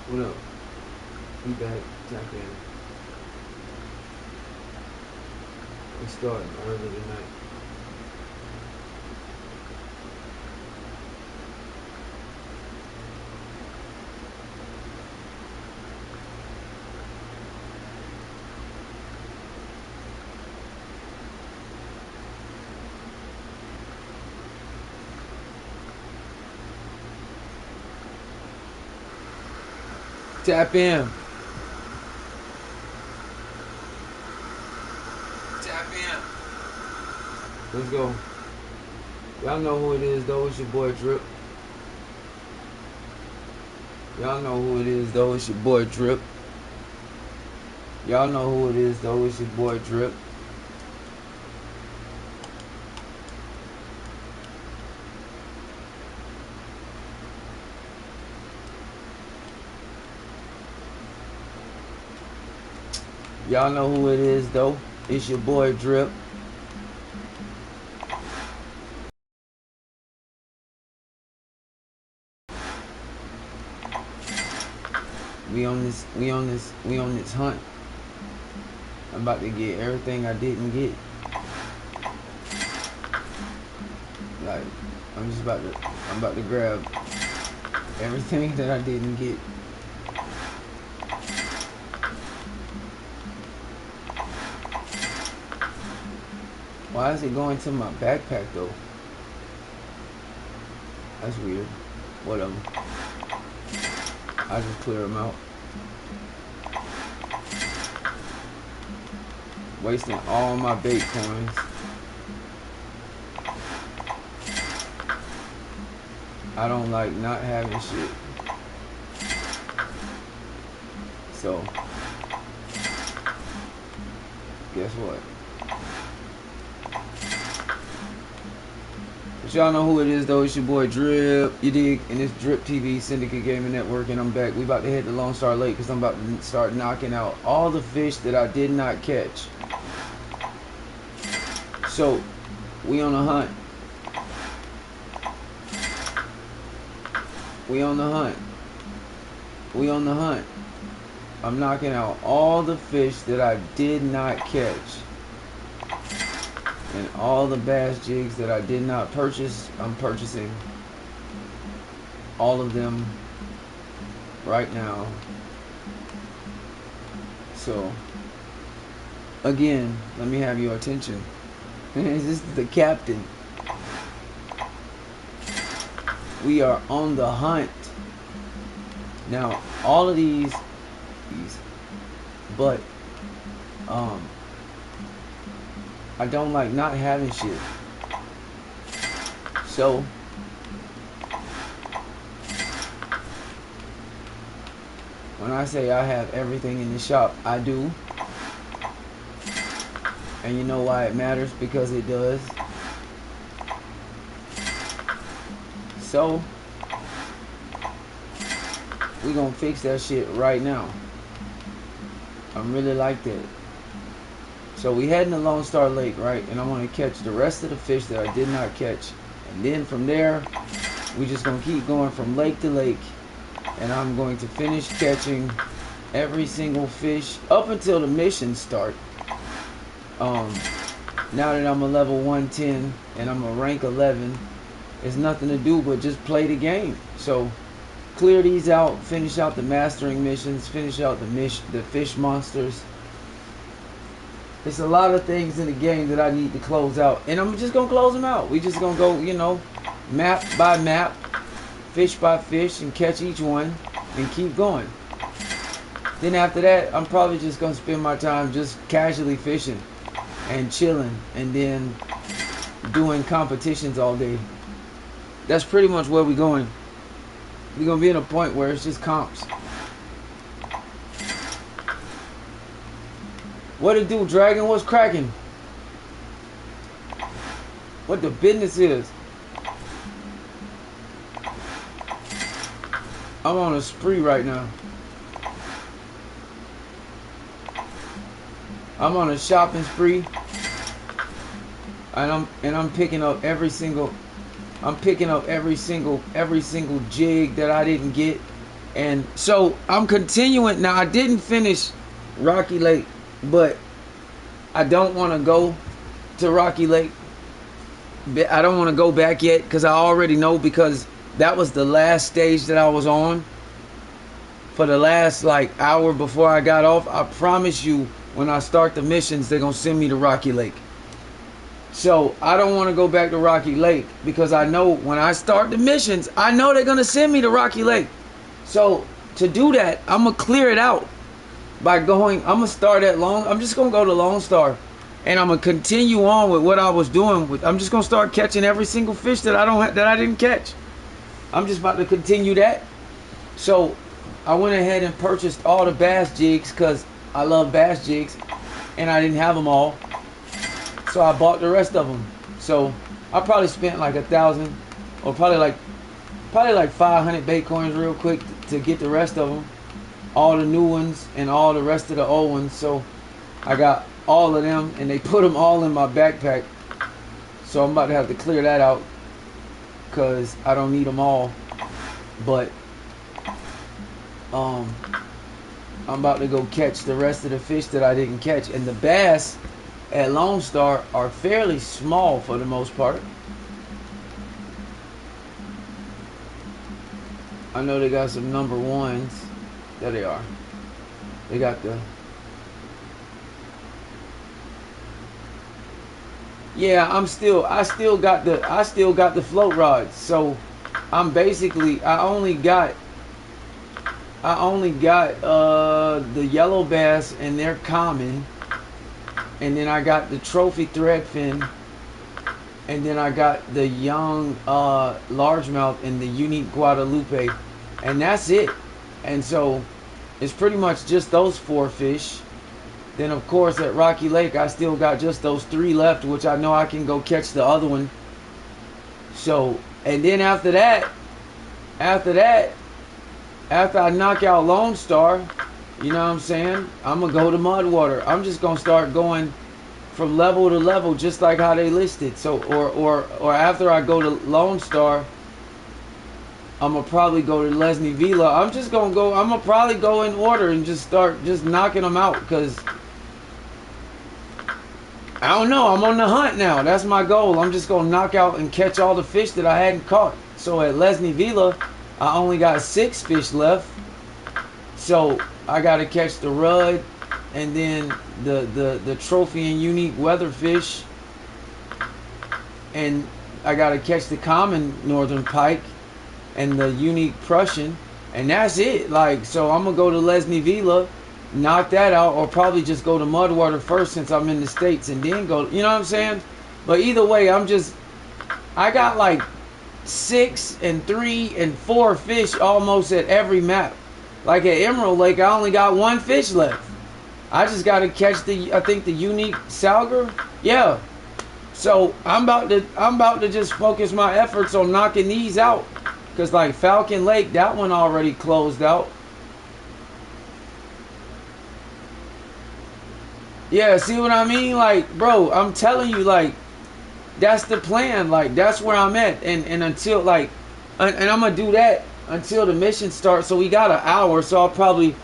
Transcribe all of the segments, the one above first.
What up? We back. Tap in. We starting early tonight. Tap in. Tap in. Let's go. Y'all know who it is though. It's your boy DRIIP. Y'all know who it is though. It's your boy DRIIP. Y'all know who it is though. It's your boy DRIIP. Y'all know who it is though. It's your boy DRIIP. We on this hunt. I'm about to get everything I didn't get. Like, I'm about to grab everything that I didn't get. Why is it going to my backpack though? That's weird. Whatever. I just clear them out. Wasting all my bait coins. I don't like not having shit. So, guess what? But y'all know who it is though. It's your boy DRIIP. You dig? And it's DRIIP-TV, Syndicate Gaming Network, and I'm back. We about to hit the Lone Star Lake because I'm about to start knocking out all the fish that I did not catch. So, we on a hunt. We on the hunt. We on the hunt. I'm knocking out all the fish that I did not catch. And all the bass jigs that I did not purchase, I'm purchasing all of them right now. So, again, let me have your attention. This is the captain. We are on the hunt. Now, all of these, but I don't like not having shit. So when I say I have everything in the shop, I do. And you know why it matters? Because it does. So we gonna fix that shit right now. I'm really like that. So we heading to Lone Star Lake, right? And I'm gonna catch the rest of the fish that I did not catch. And then from there, we just gonna keep going from lake to lake. And I'm going to finish catching every single fish up until the missions start. Now that I'm a level 110 and I'm a rank 11, there's nothing to do but just play the game. So clear these out, finish out the mastering missions, finish out the fish monsters. There's a lot of things in the game that I need to close out, and I'm just gonna close them out. We just gonna go, you know, map by map, fish by fish, and catch each one and keep going. Then after that, I'm probably just gonna spend my time just casually fishing and chilling, and then doing competitions all day. That's pretty much where we're going. We're gonna be in a point where it's just comps. What it do, Dragon? What's cracking? What the business is? I'm on a spree right now. I'm on a shopping spree, and I'm picking up every single jig that I didn't get. And so I'm continuing. Now, I didn't finish Rocky Lake, but I don't want to go to Rocky Lake. I don't want to go back yet because I already know, because that was the last stage that I was on for the last like hour before I got off. I promise you, when I start the missions, they're going to send me to Rocky Lake. So I don't want to go back to Rocky Lake because I know when I start the missions, I know they're going to send me to Rocky Lake. So to do that, I'm going to clear it out by going, I'm going to start at I'm just going to go to Lone Star, and I'm going to continue on with what I was doing. I'm just going to start catching every single fish that I didn't catch. I'm just about to continue that. So I went ahead and purchased all the bass jigs because I love bass jigs, and I didn't have them all. So I bought the rest of them. So I probably spent like 1,000 or probably like 500 bait coins real quick to get the rest of them, all the new ones and all the rest of the old ones. So I got all of them, and they put them all in my backpack. So I'm about to have to clear that out because I don't need them all. But I'm about to go catch the rest of the fish that I didn't catch. And the bass at Lone Star are fairly small for the most part. I know they got some number ones. There they are. They got the... Yeah, I still got the float rods. So I'm basically, I only got the yellow bass, and they're common. And then I got the trophy threadfin, and then I got the young largemouth and the unique Guadalupe, and that's it. And so it's pretty much just those 4 fish. Then of course at Rocky Lake I still got just those 3 left, which I know I can go catch the other one. So, and then after I knock out Lone Star, you know what I'm saying, I'm gonna go to Mudwater. I'm just gonna start going from level to level, just like how they listed. So or after I go to Lone Star, I'm gonna probably go to Lvl. I'm gonna probably go in order and just start knocking them out, because I don't know, I'm on the hunt now. That's my goal. I'm just gonna knock out and catch all the fish that I hadn't caught. So at Lvl, I only got 6 fish left. So I gotta catch the rudd, and then the trophy and unique weatherfish, and I gotta catch the common northern pike and the unique Prussian, and that's it. Like, so I'm gonna go to Lvl, knock that out, or probably just go to Mudwater first since I'm in the States, and then go, you know what I'm saying? But either way, I got like 6 and 3 and 4 fish almost at every map. Like at Emerald Lake, I only got 1 fish left. I just got to catch I think the unique Salger. Yeah. So I'm about to just focus my efforts on knocking these out, because like Falcon Lake, that one already closed out. Yeah, see what I mean? Like, bro, I'm telling you, like, that's the plan. Like, that's where I'm at. And until like, and I'm gonna do that until the mission starts. So we got an hour, so I'll probably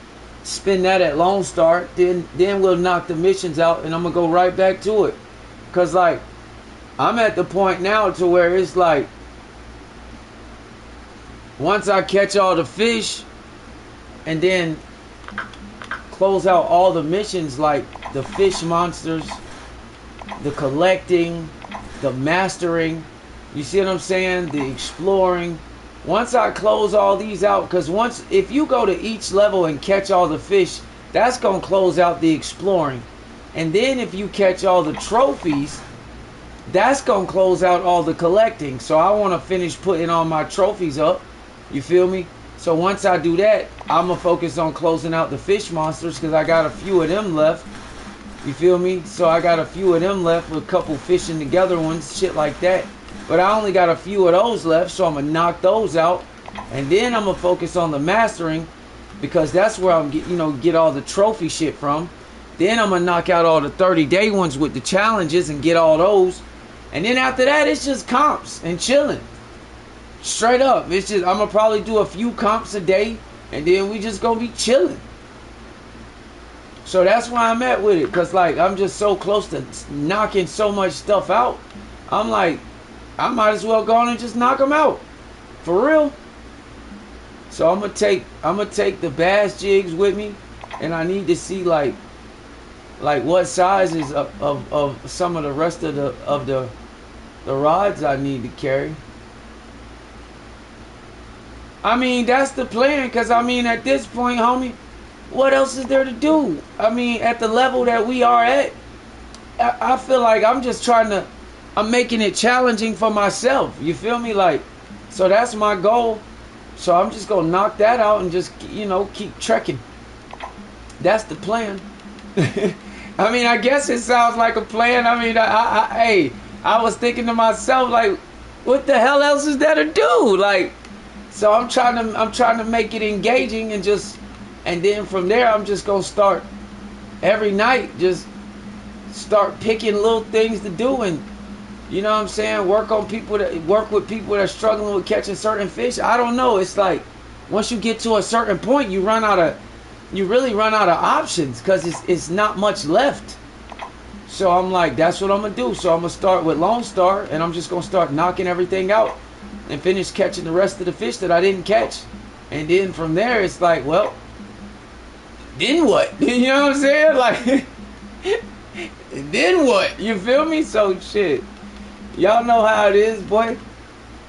spend that at Lone Star. Then we'll knock the missions out, and I'm gonna go right back to it. Cause like, I'm at the point now to where it's like, once I catch all the fish and then close out all the missions, like the fish monsters, the collecting, the mastering, you see what I'm saying, the exploring, once I close all these out, because if you go to each level and catch all the fish, that's going to close out the exploring. And then if you catch all the trophies, that's going to close out all the collecting. So I want to finish putting all my trophies up. You feel me? So once I do that, I'm going to focus on closing out the fish monsters, because I got a few of them left. You feel me? So I got a few of them left with a couple fishing together ones, shit like that. But I only got a few of those left, so I'm going to knock those out. And then I'm going to focus on the mastering, because that's where I'm get all the trophy shit from. Then I'm going to knock out all the 30-day ones with the challenges and get all those. And then after that, it's just comps and chilling. Straight up. It's just, I'm going to probably do a few comps a day. and then we just gonna be chilling. So that's why I'm at with it, cause like I'm just so close to knocking so much stuff out. I'm like, I might as well go on and just knock them out, for real. So I'm gonna take the bass jigs with me, and I need to see like what sizes of some of the rest of the rods I need to carry. I mean, that's the plan, cause I mean at this point, homie, what else is there to do? I mean, at the level that we are at, I feel like I'm making it challenging for myself. You feel me? Like, so that's my goal. So I'm just gonna knock that out and just, you know, keep trekking. That's the plan. I mean, I guess it sounds like a plan. I mean, hey, I was thinking to myself, like, what the hell else is there to do? Like, so I'm trying to make it engaging, and then from there I'm just gonna start every night, just start picking little things to do, and you know what I'm saying, work with people that are struggling with catching certain fish. I don't know. It's like once you get to a certain point, you really run out of options, because it's not much left. So I'm like, that's what I'm gonna do. So I'm gonna start with Lone Star, and I'm just gonna start knocking everything out and finish catching the rest of the fish that I didn't catch. And then from there, it's like, well, then what? You know what I'm saying? Like, then what? You feel me? So shit. Y'all know how it is, boy.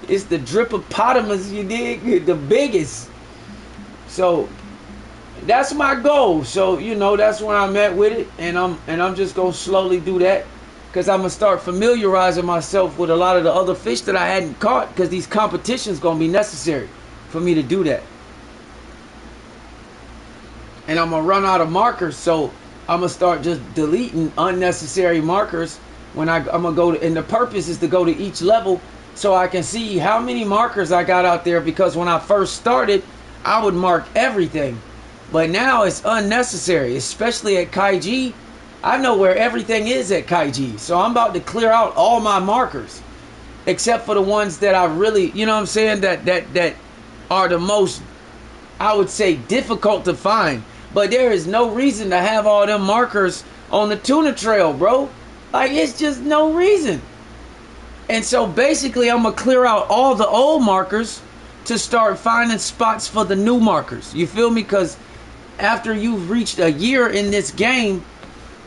It's the DRIIIP-TV, you dig? The biggest. So that's my goal. So, you know, that's where I'm at with it. And I'm just gonna slowly do that, because I'm gonna start familiarizing myself with a lot of the other fish that I hadn't caught, because these competitions gonna be necessary for me to do that. And I'm gonna run out of markers, so I'm gonna start just deleting unnecessary markers when I'm gonna go to, and the purpose is to go to each level so I can see how many markers I got out there, because when I first started, I would mark everything. But now it's unnecessary, especially at Kaiji. I know where everything is at Kaiji. So I'm about to clear out all my markers, except for the ones that I really, you know what I'm saying, that are the most, I would say, difficult to find. But there is no reason to have all them markers on the tuna trail, bro. Like, it's just no reason. And so basically I'm gonna clear out all the old markers to start finding spots for the new markers. You feel me? Because after you've reached a year in this game,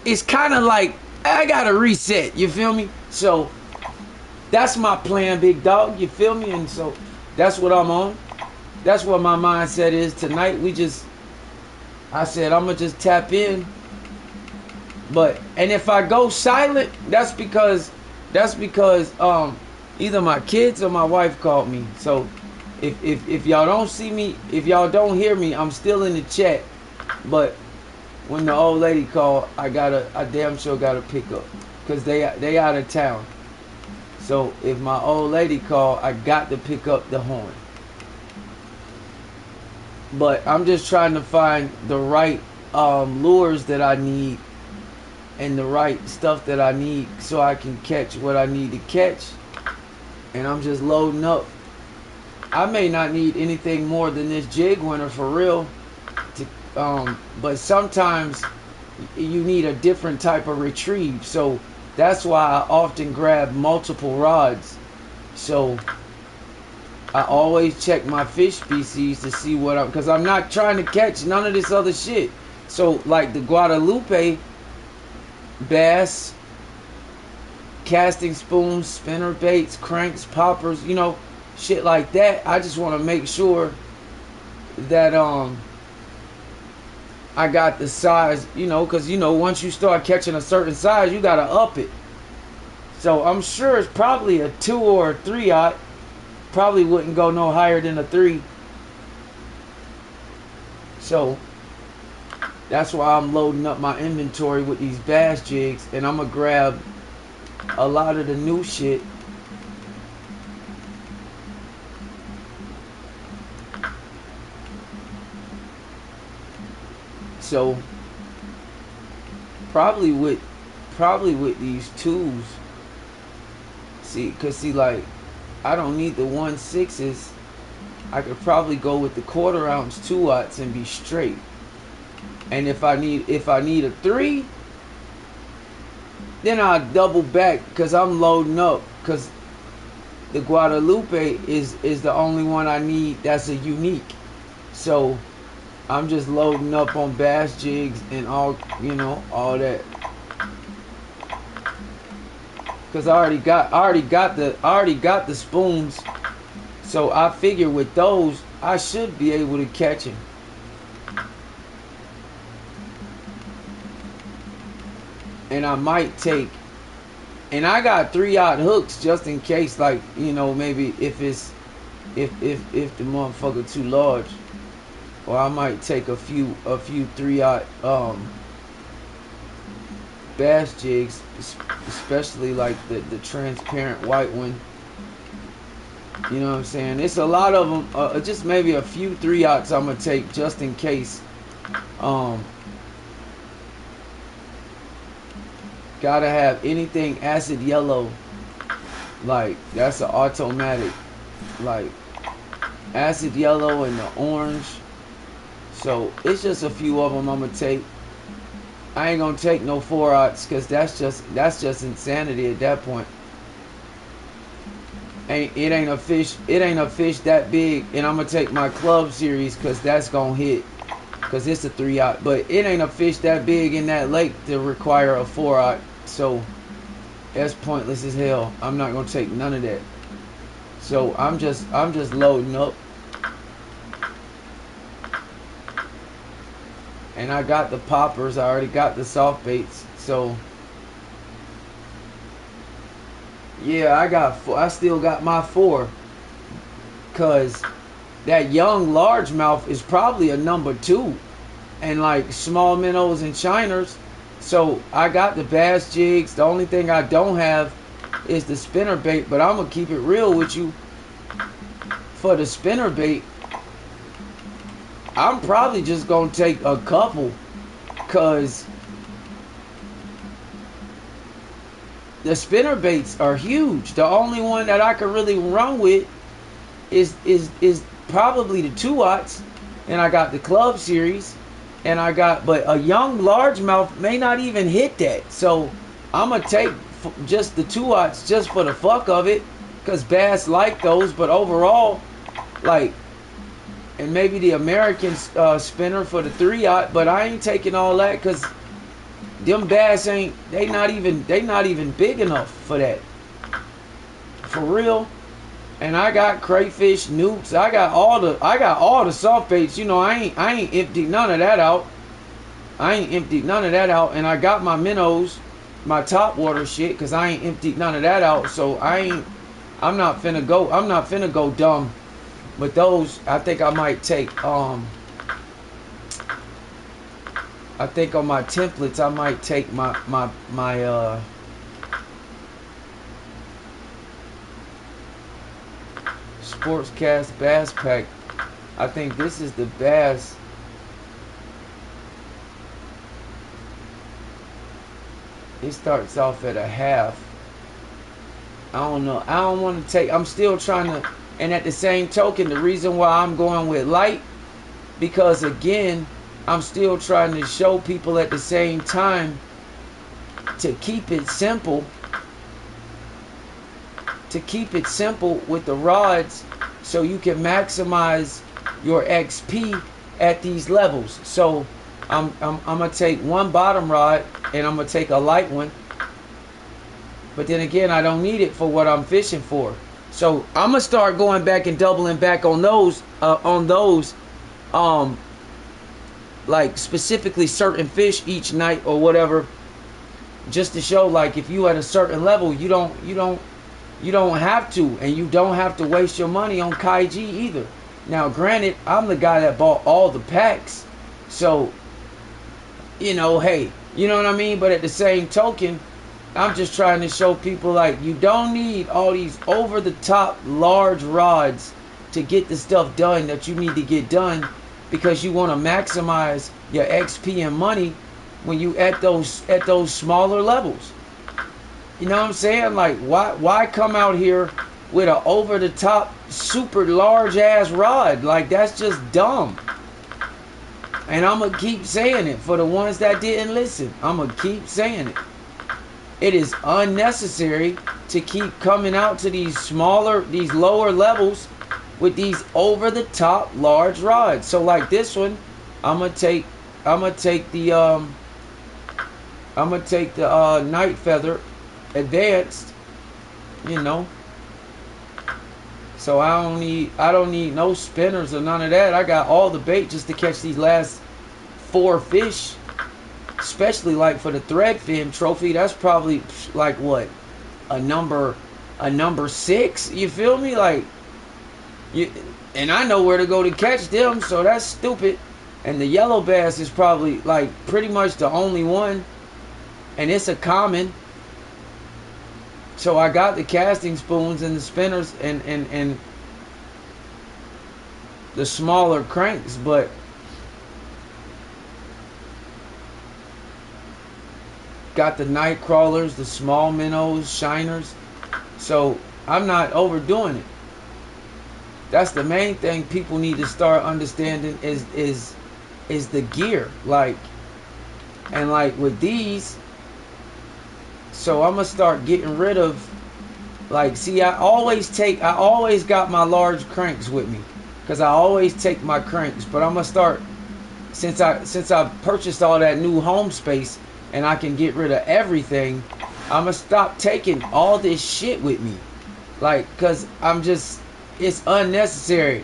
it's kind of like, I gotta reset. You feel me? So that's my plan, big dog. You feel me? And so that's what I'm on. That's what my mindset is tonight. I said I'm gonna just tap in. And if I go silent, that's because either my kids or my wife called me. So if y'all don't see me, if y'all don't hear me, I'm still in the chat. But when the old lady called, I damn sure gotta pick up, because they out of town. So if my old lady called, I got to pick up the horn. But I'm just trying to find the right lures that I need, and the right stuff that I need, so I can catch what I need to catch. And I'm just loading up. I may not need anything more than this jig winner, for real. But sometimes you need a different type of retrieve. So that's why I often grab multiple rods. So I always check my fish species to see what because I'm not trying to catch none of this other shit. So like the Guadalupe bass, casting spoons, spinner baits, cranks, poppers, you know, shit like that. I just want to make sure that I got the size, you know, because you know, once you start catching a certain size, you gotta up it. So I'm sure it's probably a 2 or a 3/0. Probably wouldn't go no higher than a 3. So that's why I'm loading up my inventory with these bass jigs, and I'm gonna grab a lot of the new shit. So probably with these tools, see, cause see, like I don't need the 1/6s I could probably go with the 1/4 ounce 2-aughts and be straight. And if I need a 3, then I'll double back because I'm loading up, because the Guadalupe is the only one I need that's a unique. So I'm just loading up on bass jigs and all, all that. Cause I already got the spoons. So I figure with those I should be able to catch him. And I might take, and I got 3-aught hooks just in case, like, maybe if the motherfucker too large. Or I might take a few 3-aught bass jigs, especially like the transparent white one. You know what I'm saying? It's a lot of them. Just maybe a few 3-aughts I'm gonna take just in case. Gotta have anything acid yellow. Like, that's an automatic. Like, acid yellow and the orange. So it's just a few of them I'm gonna take. I ain't gonna take no 4-aughts because that's just insanity at that point. It ain't a fish that big, and I'm gonna take my club series because that's gonna hit, because it's a 3-aught. But it ain't a fish that big in that lake to require a 4-aught, so that's pointless as hell. I'm not gonna take none of that. So I'm just loading up. And I got the poppers. I already got the soft baits. So yeah, I still got my 4. Cause that young largemouth is probably a number 2. And like small minnows and shiners. So I got the bass jigs. The only thing I don't have is the spinner bait. But I'm gonna keep it real with you. For the spinner bait, I'm probably just gonna take a couple, cause the spinner baits are huge. The only one that I could really run with is probably the 2-aughts, and I got the club series, and but a young largemouth may not even hit that. So I'm gonna take just the 2-aughts just for the fuck of it, cause bass like those. But overall, like. And maybe the American spinner for the 3-aught, but I ain't taking all that because them bass they not even big enough for that. For real. And I got crayfish, newts. I got all the soft baits. I ain't emptied none of that out. And I got my minnows, my top water shit, because I ain't emptied none of that out. So I'm not finna go dumb. But those, I think I might take, I think on my templates, I might take my Sportscast Bass Pack. I think this is the bass. It starts off at a half. I don't know. I don't want to take, I'm still trying to. And at the same token, the reason why I'm going with light, because again, I'm still trying to show people at the same time to keep it simple. To keep it simple with the rods so you can maximize your XP at these levels. So I'm going to take one bottom rod and I'm going to take a light one. But then again, I don't need it for what I'm fishing for. So I'm gonna start going back and doubling back on those, like specifically certain fish each night or whatever, just to show like if you at a certain level, you don't have to, and you don't have to waste your money on Kaiji either. Now, granted, I'm the guy that bought all the packs, so hey, you know what I mean. But at the same token, I'm just trying to show people like you don't need all these over-the-top large rods to get the stuff done that you need to get done, because you want to maximize your XP and money when you at those smaller levels. You know what I'm saying? Like why come out here with a over the top super large ass rod. Like, that's just dumb. And I'm gonna keep saying it for the ones that didn't listen. I'm gonna keep saying it. It is unnecessary to keep coming out to these lower levels with these over the top large rods. So like this one, I'm gonna take the Night Feather Advanced, you know. So I don't need no spinners or none of that. I got all the bait just to catch these last 4 fish. Especially like for the threadfin trophy, that's probably like what, a number 6. You feel me? Like, and I know where to go to catch them, so that's stupid. And the yellow bass is probably like pretty much the only one, and it's a common. So I got the casting spoons and the spinners and the smaller cranks, but got the night crawlers, the small minnows, shiners. So I'm not overdoing it. That's the main thing people need to start understanding is the gear. Like, and like with these, so I'm gonna start getting rid of, like, see, I always got my large cranks with me, because I always take my cranks. But I'm gonna start, since I purchased all that new home space and I can get rid of everything, I'm gonna stop taking all this shit with me. Like, cause it's unnecessary.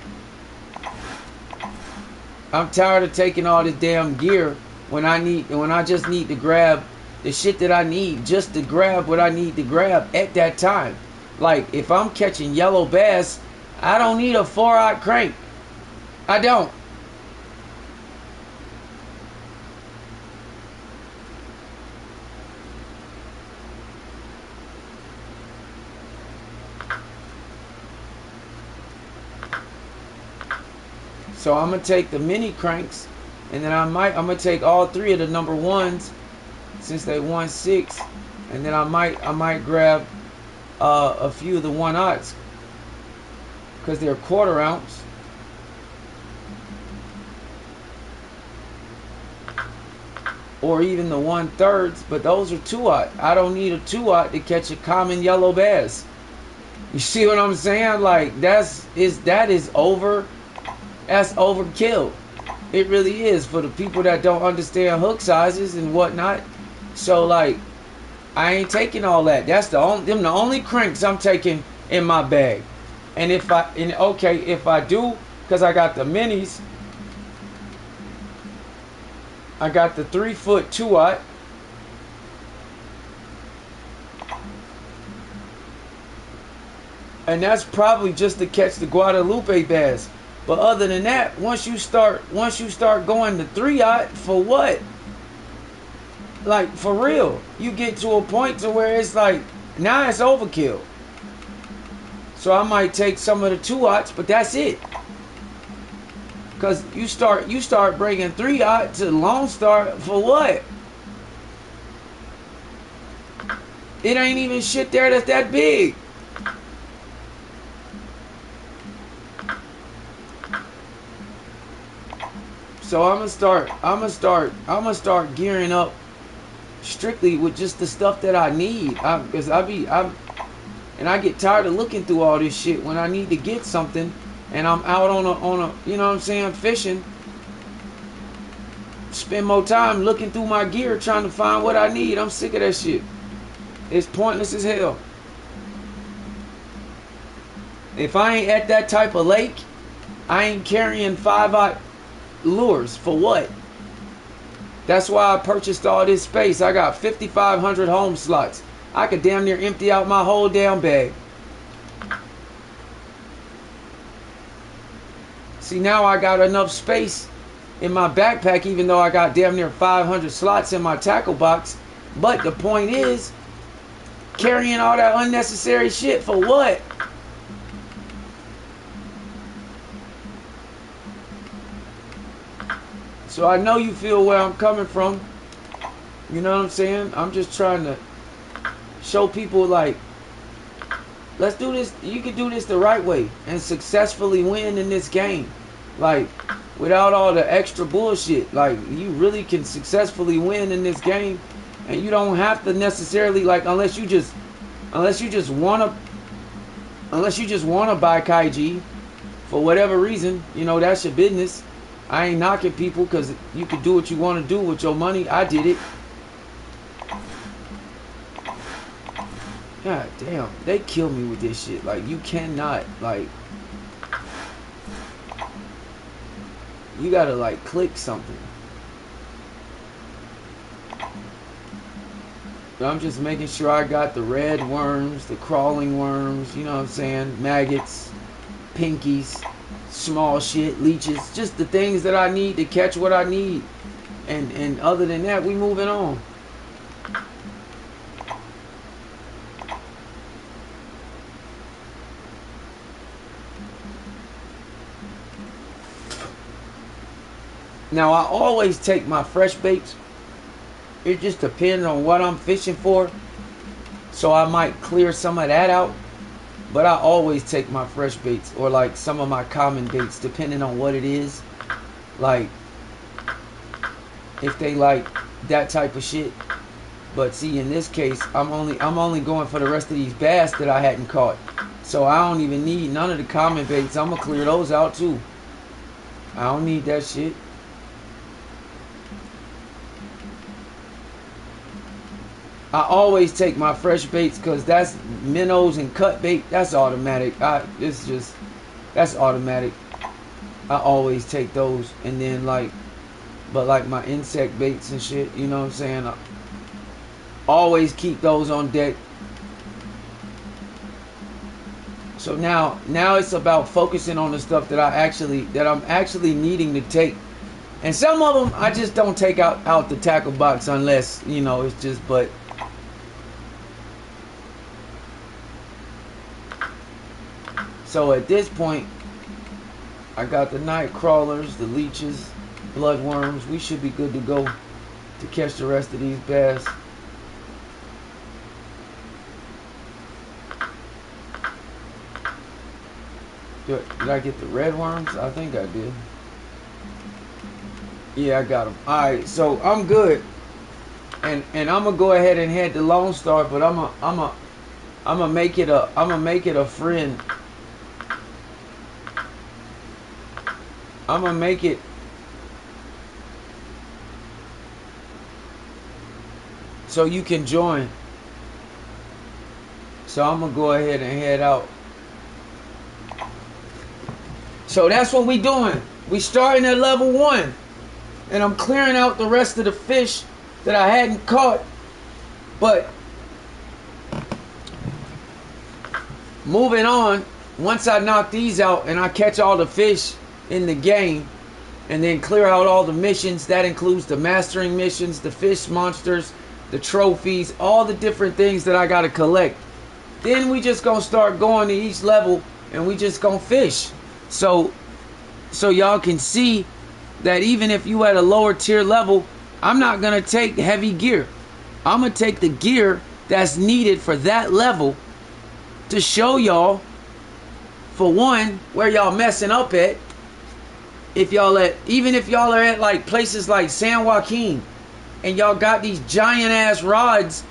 I'm tired of taking all this damn gear when I just need to grab the shit that I need, just to grab what I need to grab at that time. Like, if I'm catching yellow bass, I don't need a 4/0 crank. I don't. So I'm gonna take the mini cranks, and then I'm gonna take all 3 of the number 1s, since they 1/6, and then I might grab a few of the 1/0s, because they're 1/4 ounce. Or even the 1/3, but those are 2/0. I don't need a 2/0 to catch a common yellow bass. You see what I'm saying? Like, that is over. That's overkill. It really is, for the people that don't understand hook sizes and whatnot. So like, I ain't taking all that. That's the only cranks I'm taking in my bag. And if I do, because I got the minis, I got the 3-foot 2/0. And that's probably just to catch the Guadalupe bass. But other than that, once you start going to 3/0, for what? Like, for real, you get to a point to where it's like, now it's overkill. So I might take some of the 2/0s, but that's it. Cause you start bringing 3/0 to Lone Star, for what? It ain't even shit there that's that big. So I'm gonna start gearing up strictly with just the stuff that I need. Because I get tired of looking through all this shit when I need to get something, and I'm out on a you know what I'm saying, fishing. Spend more time looking through my gear trying to find what I need. I'm sick of that shit. It's pointless as hell. If I ain't at that type of lake, I ain't carrying 5/0 lures. For what? That's why I purchased all this space. I got 5,500 home slots. I could damn near empty out my whole damn bag. See, now I got enough space in my backpack, even though I got damn near 500 slots in my tackle box. But the point is, carrying all that unnecessary shit for what? So I know you feel where I'm coming from. You know what I'm saying? I'm just trying to show people, like Let's do this. You can do this the right way and successfully win in this game. Like, without all the extra bullshit. Like, you really can successfully win in this game. And you don't have to necessarily, like, unless you just wanna buy Kaiji for whatever reason, you know, that's your business. I ain't knocking people, because you can do what you want to do with your money. I did it. God damn, they kill me with this shit. Like, you cannot, like, you gotta, like, click something. But I'm just making sure I got the red worms, the crawling worms, you know what I'm saying, maggots, pinkies, small shit, leeches, just the things that I need to catch what I need. And other than that, we moving on. Now, I always take my fresh baits. It just depends on what I'm fishing for. So I might clear some of that out. But I always take my fresh baits, or like some of my common baits, depending on what it is. Like, if they like that type of shit. But see, in this case, I'm only going for the rest of these bass that I hadn't caught. So I don't even need none of the common baits. I'm gonna clear those out too. I don't need that shit. I always take my fresh baits, because that's minnows and cut bait. That's automatic. That's automatic. I always take those. And then but like my insect baits and shit, you know what I'm saying? I always keep those on deck. So now it's about focusing on the stuff that I'm actually needing to take. And some of them I just don't take out the tackle box unless, you know, it's just, but so at this point, I got the night crawlers, the leeches, bloodworms. We should be good to go to catch the rest of these bass. Did I get the red worms? I think I did. Yeah, I got them. Alright, so I'm good. And I'm gonna go ahead and head to Lone Star, but I'm gonna make it a friend. I'm gonna make it so you can join. So I'm gonna go ahead and head out. So that's what we doing. We starting at level 1, and I'm clearing out the rest of the fish that I hadn't caught. But moving on, once I knock these out and I catch all the fish in the game, and then clear out all the missions, that includes the mastering missions, the fish monsters, the trophies, all the different things that I gotta collect, then we just gonna start going to each level, and we just gonna fish. So y'all can see that even if you at a lower tier level, I'm not gonna take heavy gear. I'm gonna take the gear that's needed for that level to show y'all, for one, where y'all messing up at. Even if y'all are at like places like San Joaquin, and y'all got these giant ass rods,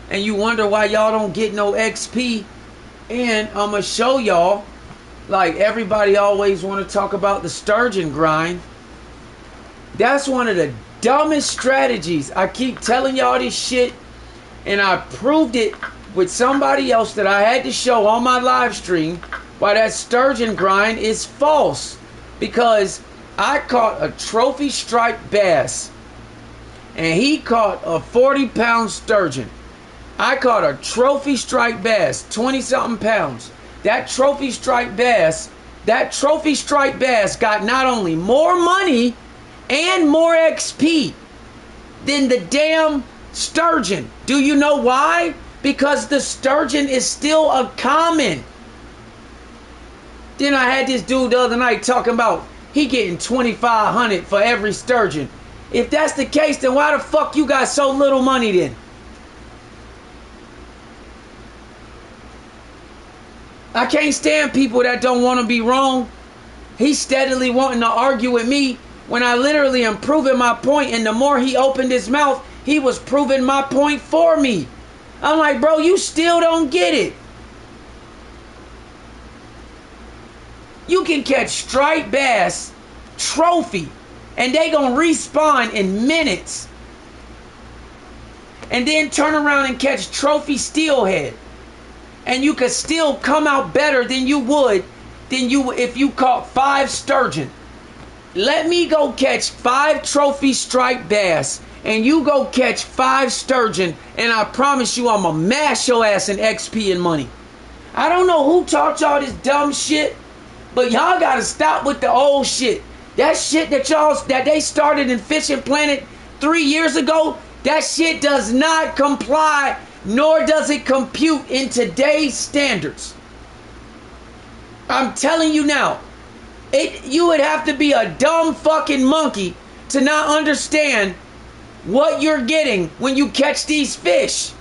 and you wonder why y'all don't get no XP, and I'm gonna show y'all, like everybody always want to talk about the sturgeon grind. That's one of the dumbest strategies. I keep telling y'all this shit, and I proved it with somebody else that I had to show on my live stream why that sturgeon grind is false. Because I caught a trophy striped bass, and he caught a 40-pound sturgeon. I caught a trophy striped bass, 20-something pounds. That trophy striped bass got not only more money and more XP than the damn sturgeon. Do you know why? Because the sturgeon is still a common. Then I had this dude the other night talking about he getting $2,500 for every sturgeon. If that's the case, then why the fuck you got so little money then? I can't stand people that don't want to be wrong. He's steadily wanting to argue with me when I literally am proving my point, and the more he opened his mouth, he was proving my point for me. I'm like, bro, you still don't get it. You can catch striped bass, trophy, and they gonna respawn in minutes. And then turn around and catch trophy steelhead. And you could still come out better than you would if you caught 5 sturgeon. Let me go catch 5 trophy striped bass, and you go catch 5 sturgeon, and I promise you I'm gonna mash your ass in XP and money. I don't know who taught y'all this dumb shit, but y'all gotta stop with the old shit. That shit that they started in Fishing Planet 3 years ago, that shit does not comply, nor does it compute in today's standards. I'm telling you now, you would have to be a dumb fucking monkey to not understand what you're getting when you catch these fish.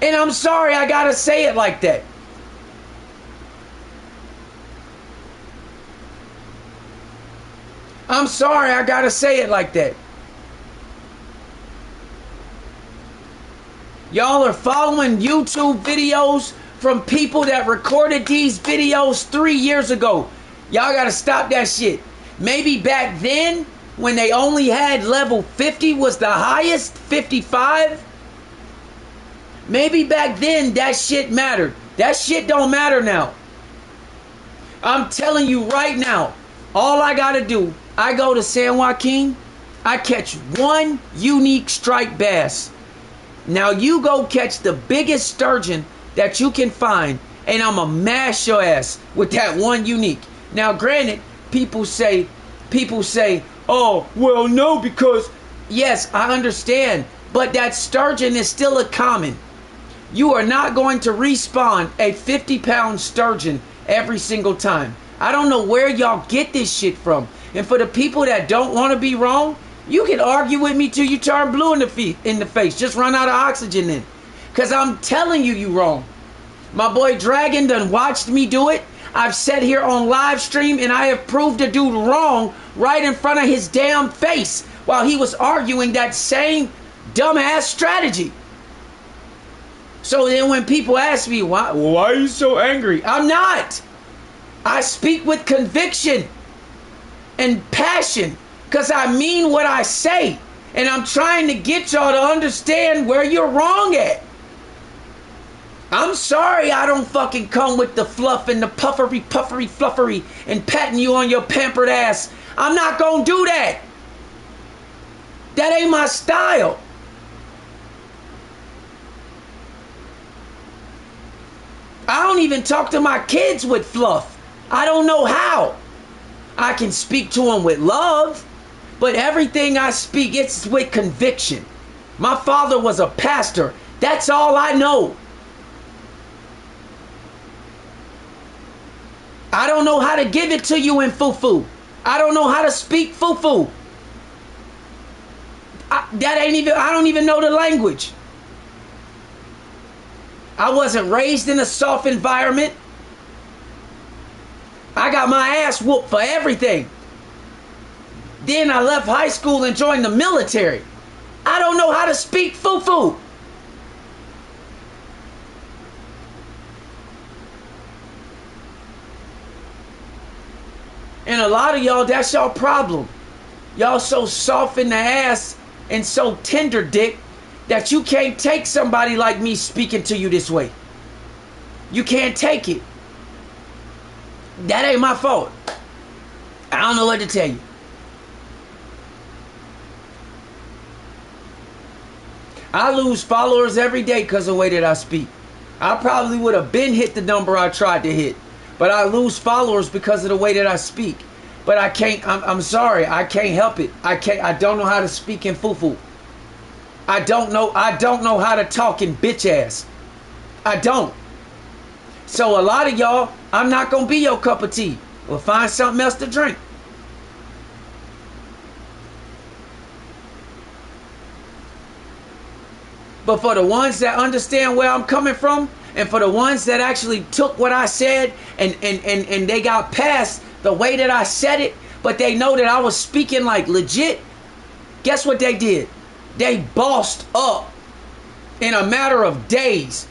And I'm sorry I gotta say it like that. I'm sorry I gotta say it like that. Y'all are following YouTube videos from people that recorded these videos 3 years ago. Y'all gotta stop that shit. Maybe back then, when they only had level 50 was the highest, 55. Maybe back then that shit mattered. That shit don't matter now. I'm telling you right now, all I gotta do, I go to San Joaquin, I catch 1 unique striped bass. Now you go catch the biggest sturgeon that you can find, and I'ma mash your ass with that 1 unique. Now granted, people say, oh, well no, because, yes, I understand, but that sturgeon is still a common. You are not going to respawn a 50-pound sturgeon every single time. I don't know where y'all get this shit from. And for the people that don't want to be wrong, you can argue with me till you turn blue in the face. Just run out of oxygen then. Because I'm telling you wrong. My boy Dragon done watched me do it. I've sat here on live stream and I have proved the dude wrong right in front of his damn face while he was arguing that same dumbass strategy. So then when people ask me, why are you so angry? I'm not. I speak with conviction and passion because I mean what I say. And I'm trying to get y'all to understand where you're wrong at. I'm sorry I don't fucking come with the fluff and the fluffery and patting you on your pampered ass. I'm not gonna do that. That ain't my style. I don't even talk to my kids with fluff. I don't know how. I can speak to them with love, but everything I speak, it's with conviction. My father was a pastor. That's all I know. I don't know how to give it to you in fufu. I don't know how to speak fufu. I don't even know the language. I wasn't raised in a soft environment. I got my ass whooped for everything. Then I left high school and joined the military. I don't know how to speak fufu. And a lot of y'all, that's y'all problem. Y'all so soft in the ass and so tender dick that you can't take somebody like me speaking to you this way. You can't take it. That ain't my fault. I don't know what to tell you. I lose followers every day because of the way that I speak. I probably would have been hit the number I tried to hit. But I lose followers because of the way that I speak. But I can't, I'm sorry, I can't help it. I don't know how to speak in fufu. I don't know how to talk in bitch ass. I don't. So a lot of y'all, I'm not going to be your cup of tea. Well, find something else to drink. But for the ones that understand where I'm coming from, And for the ones that actually took what I said and they got past the way that I said it, but they know that I was speaking like legit, guess what they did? They bossed up in a matter of days.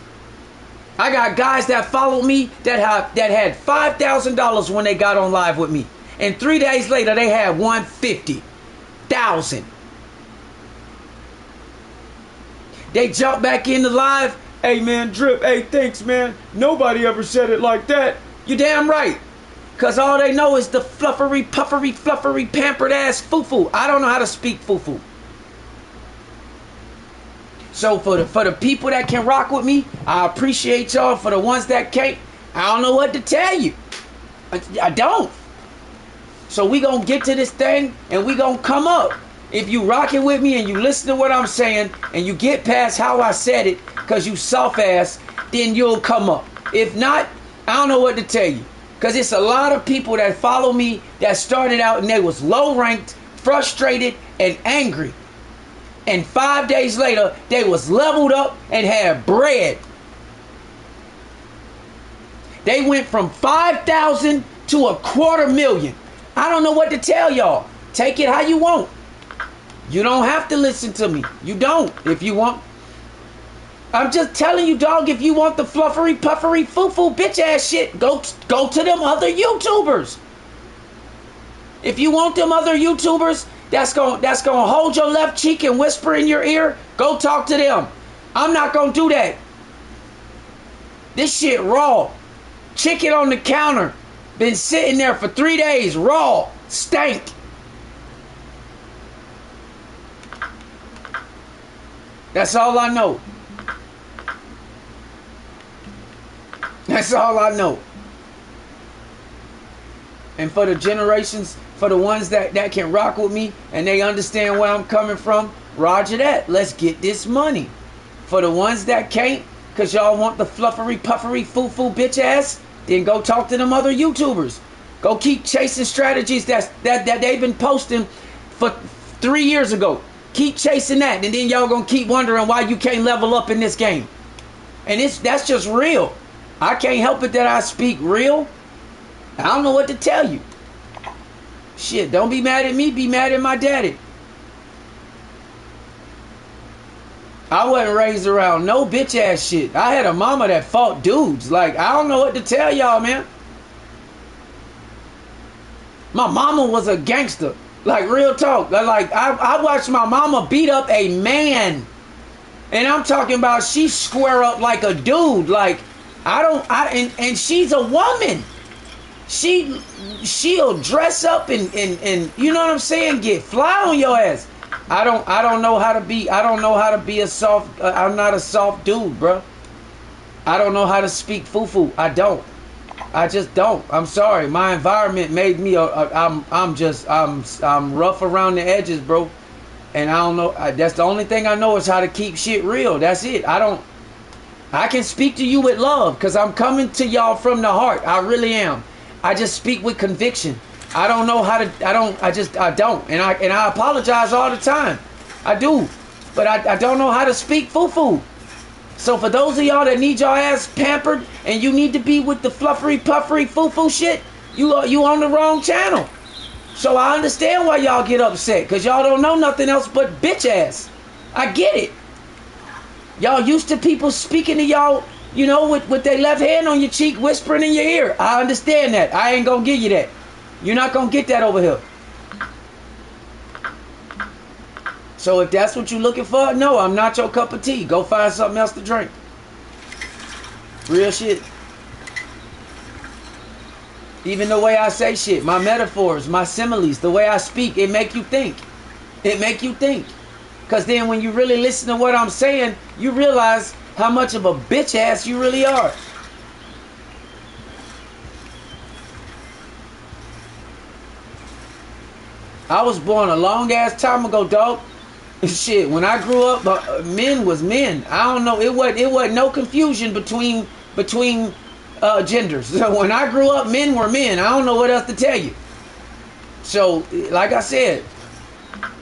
I got guys that followed me that had $5,000 when they got on live with me. And 3 days later, they had 150,000. They jumped back into live. Hey, man, Drip, hey, thanks, man. Nobody ever said it like that. You damn right. Because all they know is the fluffery, puffery, fluffery, pampered ass foo-foo. I don't know how to speak foo-foo. So for the people that can rock with me, I appreciate y'all. For the ones that can't, I don't know what to tell you. I don't. So we gonna get to this thing and we gonna come up. If you rocking with me and you listen to what I'm saying and you get past how I said it because you soft ass, then you'll come up. If not, I don't know what to tell you. Because it's a lot of people that follow me that started out and they was low ranked, frustrated, and angry. And 5 days later, they was leveled up and had bread. They went from 5,000 to 250,000. I don't know what to tell y'all. Take it how you want. You don't have to listen to me. You don't. If you want. I'm just telling you, dog, if you want the fluffery, puffery, foo-foo, bitch ass shit, go to them other YouTubers. If you want them other YouTubers that's gonna hold your left cheek and whisper in your ear, go talk to them. I'm not gonna do that. This shit raw. Chicken on the counter. Been sitting there for 3 days, raw, stank. That's all I know. That's all I know. And for the generations, for the ones that can rock with me and they understand where I'm coming from, roger that. Let's get this money. For the ones that can't, because y'all want the fluffery, puffery, foo-foo bitch ass, then go talk to them other YouTubers. Go keep chasing strategies that they've been posting for 3 years ago. Keep chasing that, and then y'all gonna keep wondering why you can't level up in this game. And that's just real. I can't help it that I speak real. I don't know what to tell you. Shit, don't be mad at me, be mad at my daddy. I wasn't raised around no bitch ass shit. I had a mama that fought dudes. Like, I don't know what to tell y'all, man. My mama was a gangster. Like, real talk. Like, I watched my mama beat up a man. And I'm talking about she square up like a dude. Like, and she's a woman. She'll dress up and you know what I'm saying, get fly on your ass. I don't know how to be a soft I'm not a soft dude, bro. I don't know how to speak foo-foo. I just don't. I'm sorry. My environment made me I'm rough around the edges, bro. And I don't know. That's the only thing I know is how to keep shit real. That's it. I can speak to you with love because I'm coming to y'all from the heart. I really am. I just speak with conviction. I don't know how to. I don't. And I apologize all the time. I do. But I don't know how to speak foo-foo. So for those of y'all that need your ass pampered and you need to be with the fluffery, puffery, foo-foo shit, you on the wrong channel. So I understand why y'all get upset, because y'all don't know nothing else but bitch ass. I get it. Y'all used to people speaking to y'all, you know, with their left hand on your cheek, whispering in your ear. I understand that. I ain't gonna give you that. You're not gonna get that over here. So if that's what you're looking for, no, I'm not your cup of tea. Go find something else to drink. Real shit. Even the way I say shit, my metaphors, my similes, the way I speak, it make you think. It make you think. Because then when you really listen to what I'm saying, you realize how much of a bitch ass you really are. I was born a long ass time ago, dog. Shit, when I grew up, men was men. I don't know. It wasn't no confusion between genders. So when I grew up, men were men. I don't know what else to tell you. So, like I said,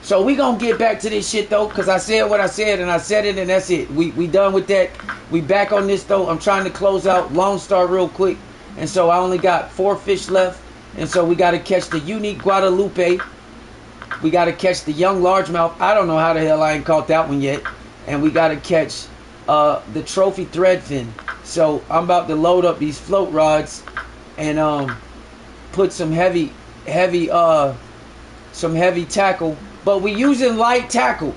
So we gonna get back to this shit though, cause I said what I said and I said it and that's it. We done with that. We back on this though. I'm trying to close out Lone Star real quick, and so I only got 4 fish left, and so we got to catch the unique Guadalupe. We got to catch the young largemouth. I don't know how the hell I ain't caught that one yet, and we got to catch the trophy threadfin. So I'm about to load up these float rods and put some heavy tackle. But we using light tackle,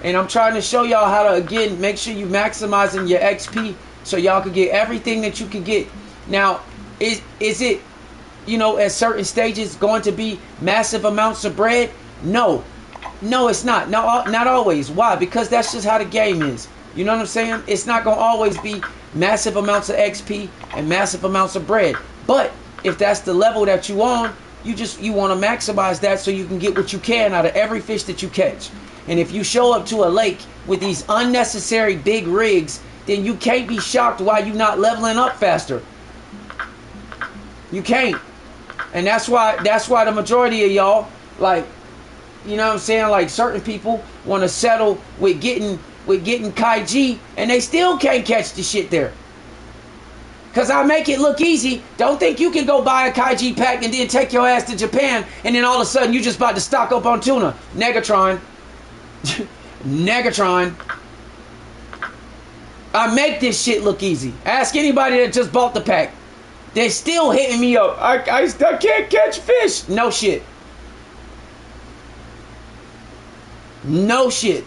and I'm trying to show y'all how to, again, make sure you maximizing your XP so y'all can get everything that you can get. Now, is it, you know, at certain stages going to be massive amounts of bread? No, it's not. No, not always. Why? Because that's just how the game is. You know what I'm saying? It's not gonna always be massive amounts of XP and massive amounts of bread. But if that's the level that you on, you want to maximize that so you can get what you can out of every fish that you catch. And if you show up to a lake with these unnecessary big rigs, then you can't be shocked why you're not leveling up faster. You can't. And that's why the majority of y'all, like, you know what I'm saying, like certain people want to settle with getting Kaiji and they still can't catch the shit there. Cause I make it look easy. Don't think you can go buy a Kaiji pack and then take your ass to Japan and then all of a sudden you just about to stock up on tuna. Negatron. Negatron. I make this shit look easy. Ask anybody that just bought the pack. They're still hitting me up. I can't catch fish. No shit. No shit.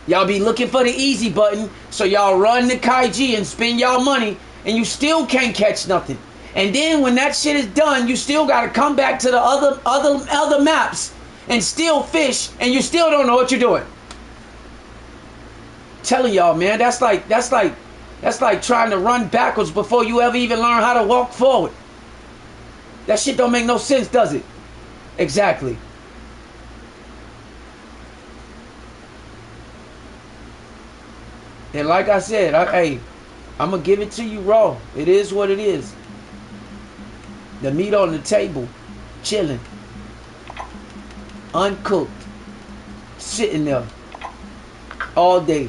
Y'all be looking for the easy button, so y'all run the Kaiji and spend y'all money, and you still can't catch nothing. And then when that shit is done, you still gotta come back to the other maps and still fish, and you still don't know what you're doing. Telling y'all, man, that's like trying to run backwards before you ever even learn how to walk forward. That shit don't make no sense, does it? Exactly. And like I said, I'm going to give it to you raw. It is what it is. The meat on the table, chilling, uncooked, sitting there all day.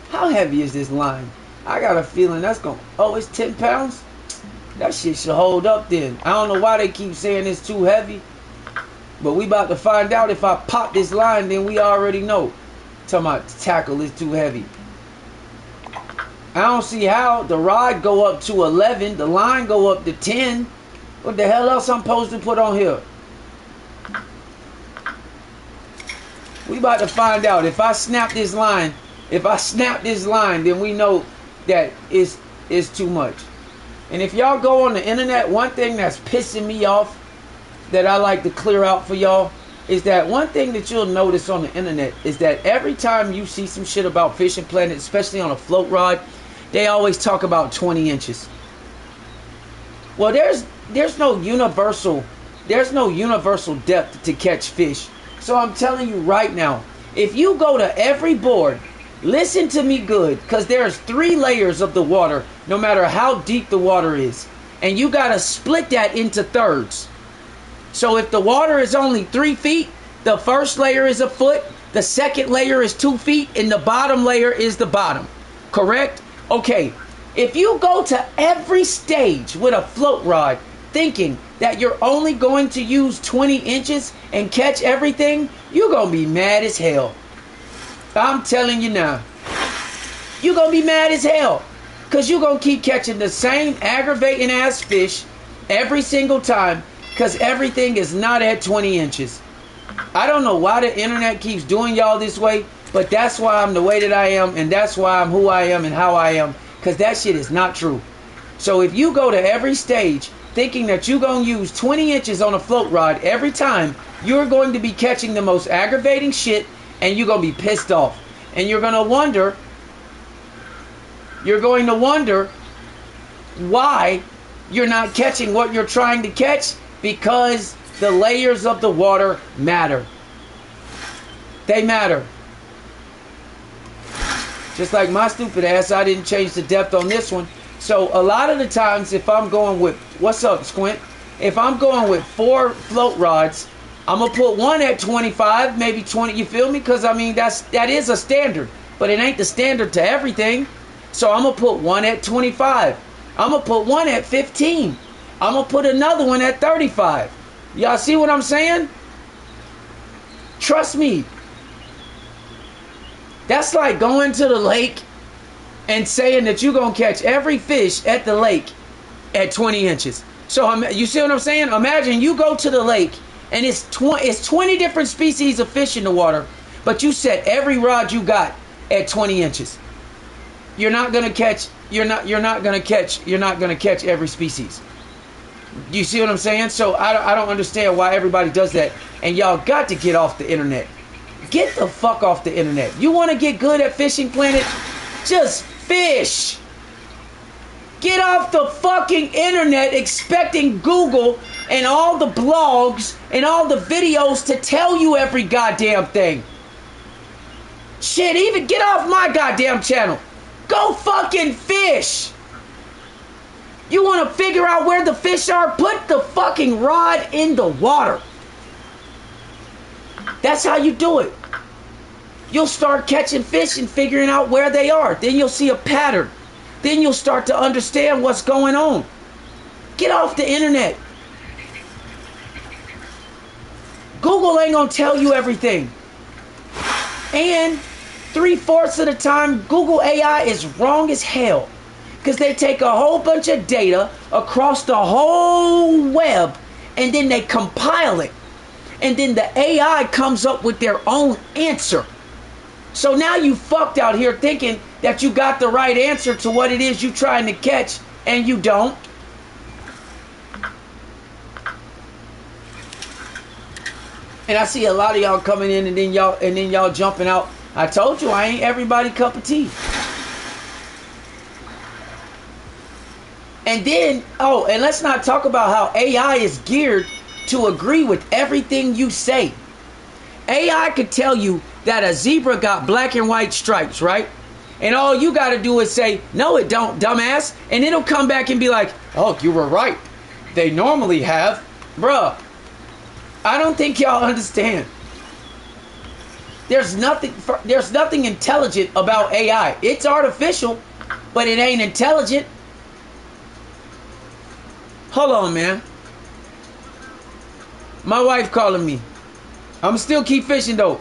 How heavy is this line? I got a feeling that's going to... Oh, it's 10 pounds? That shit should hold up then. I don't know why they keep saying it's too heavy. But we about to find out. If I pop this line, then we already know. Talking about tackle is too heavy. I don't see how the rod go up to 11, the line go up to 10. What the hell else I'm supposed to put on here? We about to find out. If I snap this line, then we know that it's too much. And if y'all go on the internet, one thing that's pissing me off that I like to clear out for y'all is that one thing that you'll notice on the internet is that every time you see some shit about Fishing Planet, especially on a float rod, they always talk about 20 inches. Well, there's no universal depth to catch fish. So I'm telling you right now, if you go to every board, listen to me good, because there's 3 layers of the water, no matter how deep the water is. And you got to split that into thirds. So if the water is only 3 feet, the first layer is a foot, the second layer is 2 feet, and the bottom layer is the bottom. Correct? Okay. If you go to every stage with a float rod thinking that you're only going to use 20 inches and catch everything, you're going to be mad as hell. I'm telling you now. You're going to be mad as hell. Because you're going to keep catching the same aggravating ass fish every single time. Because everything is not at 20 inches. I don't know why the internet keeps doing y'all this way. But that's why I'm the way that I am. And that's why I'm who I am and how I am. Because that shit is not true. So if you go to every stage thinking that you're going to use 20 inches on a float rod every time, you're going to be catching the most aggravating shit. And you're going to be pissed off. And you're going to wonder why you're not catching what you're trying to catch. Because the layers of the water matter. They matter. Just like my stupid ass, I didn't change the depth on this one. So a lot of the times, if I'm going with, what's up, Squint? If I'm going with 4 float rods, I'm gonna put one at 25, maybe 20. You feel me? Because I mean that is a standard, but it ain't the standard to everything. So I'm gonna put one at 25. I'm gonna put one at 15. I'm gonna put another one at 35. Y'all see what I'm saying? Trust me. That's like going to the lake and saying that you're going to catch every fish at the lake at 20 inches. So you see what I'm saying? Imagine you go to the lake and it's 20 different species of fish in the water, but you set every rod you got at 20 inches. You're not going to catch every species. You see what I'm saying? So I don't understand why everybody does that. And y'all got to get off the internet. Get the fuck off the internet. You want to get good at Fishing Planet? Just fish. Get off the fucking internet expecting Google and all the blogs and all the videos to tell you every goddamn thing. Shit, even get off my goddamn channel. Go fucking fish. You want to figure out where the fish are? Put the fucking rod in the water. That's how you do it. You'll start catching fish and figuring out where they are. Then you'll see a pattern. Then you'll start to understand what's going on. Get off the internet. Google ain't gonna tell you everything. And 3/4 of the time, Google AI is wrong as hell. Because they take a whole bunch of data across the whole web and then they compile it. And then the AI comes up with their own answer. So now you fucked out here thinking that you got the right answer to what it is you trying to catch, and you don't. And I see a lot of y'all coming in and then y'all jumping out. I told you I ain't everybody cup of tea. And then, oh, and let's not talk about how AI is geared to agree with everything you say. AI could tell you that a zebra got black and white stripes, right? And all you got to do is say, no, it don't, dumbass. And it'll come back and be like, oh, you were right. They normally have. Bruh, I don't think y'all understand. There's nothing intelligent about AI. It's artificial, but it ain't intelligent. Hold on, man. My wife calling me. I'm still keep fishing though.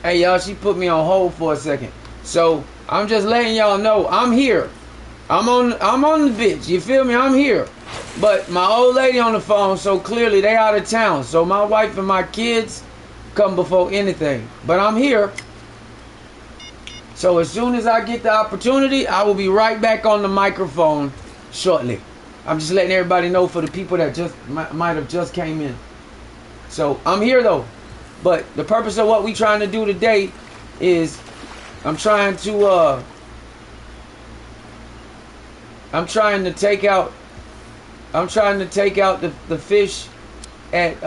Hey y'all, she put me on hold for a second. So I'm just letting y'all know I'm here. I'm on the bitch. You feel me? I'm here. But my old lady on the phone, so clearly they out of town. So my wife and my kids come before anything. But I'm here. So as soon as I get the opportunity, I will be right back on the microphone shortly. I'm just letting everybody know for the people that just might have just came in. So I'm here though. But the purpose of what we trying to do today is I'm trying to take out the fish at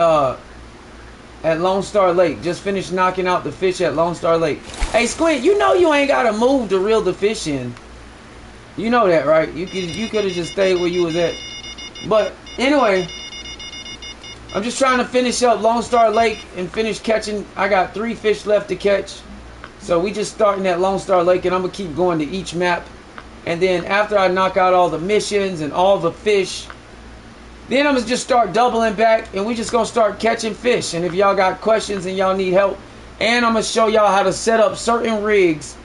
Lone Star Lake. Just finished knocking out the fish at Lone Star Lake. Hey Squint, you know you ain't gotta move to reel the fish in. You know that, right? You could have just stayed where you was at. But anyway, I'm just trying to finish up Lone Star Lake and finish catching. I got 3 fish left to catch. So we just starting at Lone Star Lake, and I'm gonna keep going to each map. And then after I knock out all the missions and all the fish, then I'm gonna just start doubling back, and we just gonna start catching fish. And if y'all got questions and y'all need help, and I'm gonna show y'all how to set up certain rigs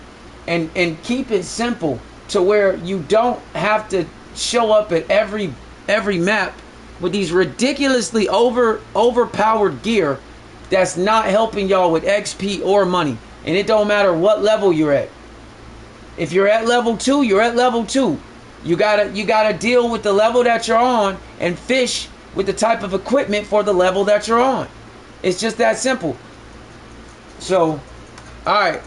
and keep it simple to where you don't have to show up at every map with these ridiculously overpowered gear that's not helping y'all with XP or money. And it don't matter what level you're at. If you're at level 2, you're at level 2. You gotta deal with the level that you're on and fish with the type of equipment for the level that you're on. It's just that simple. So, alright.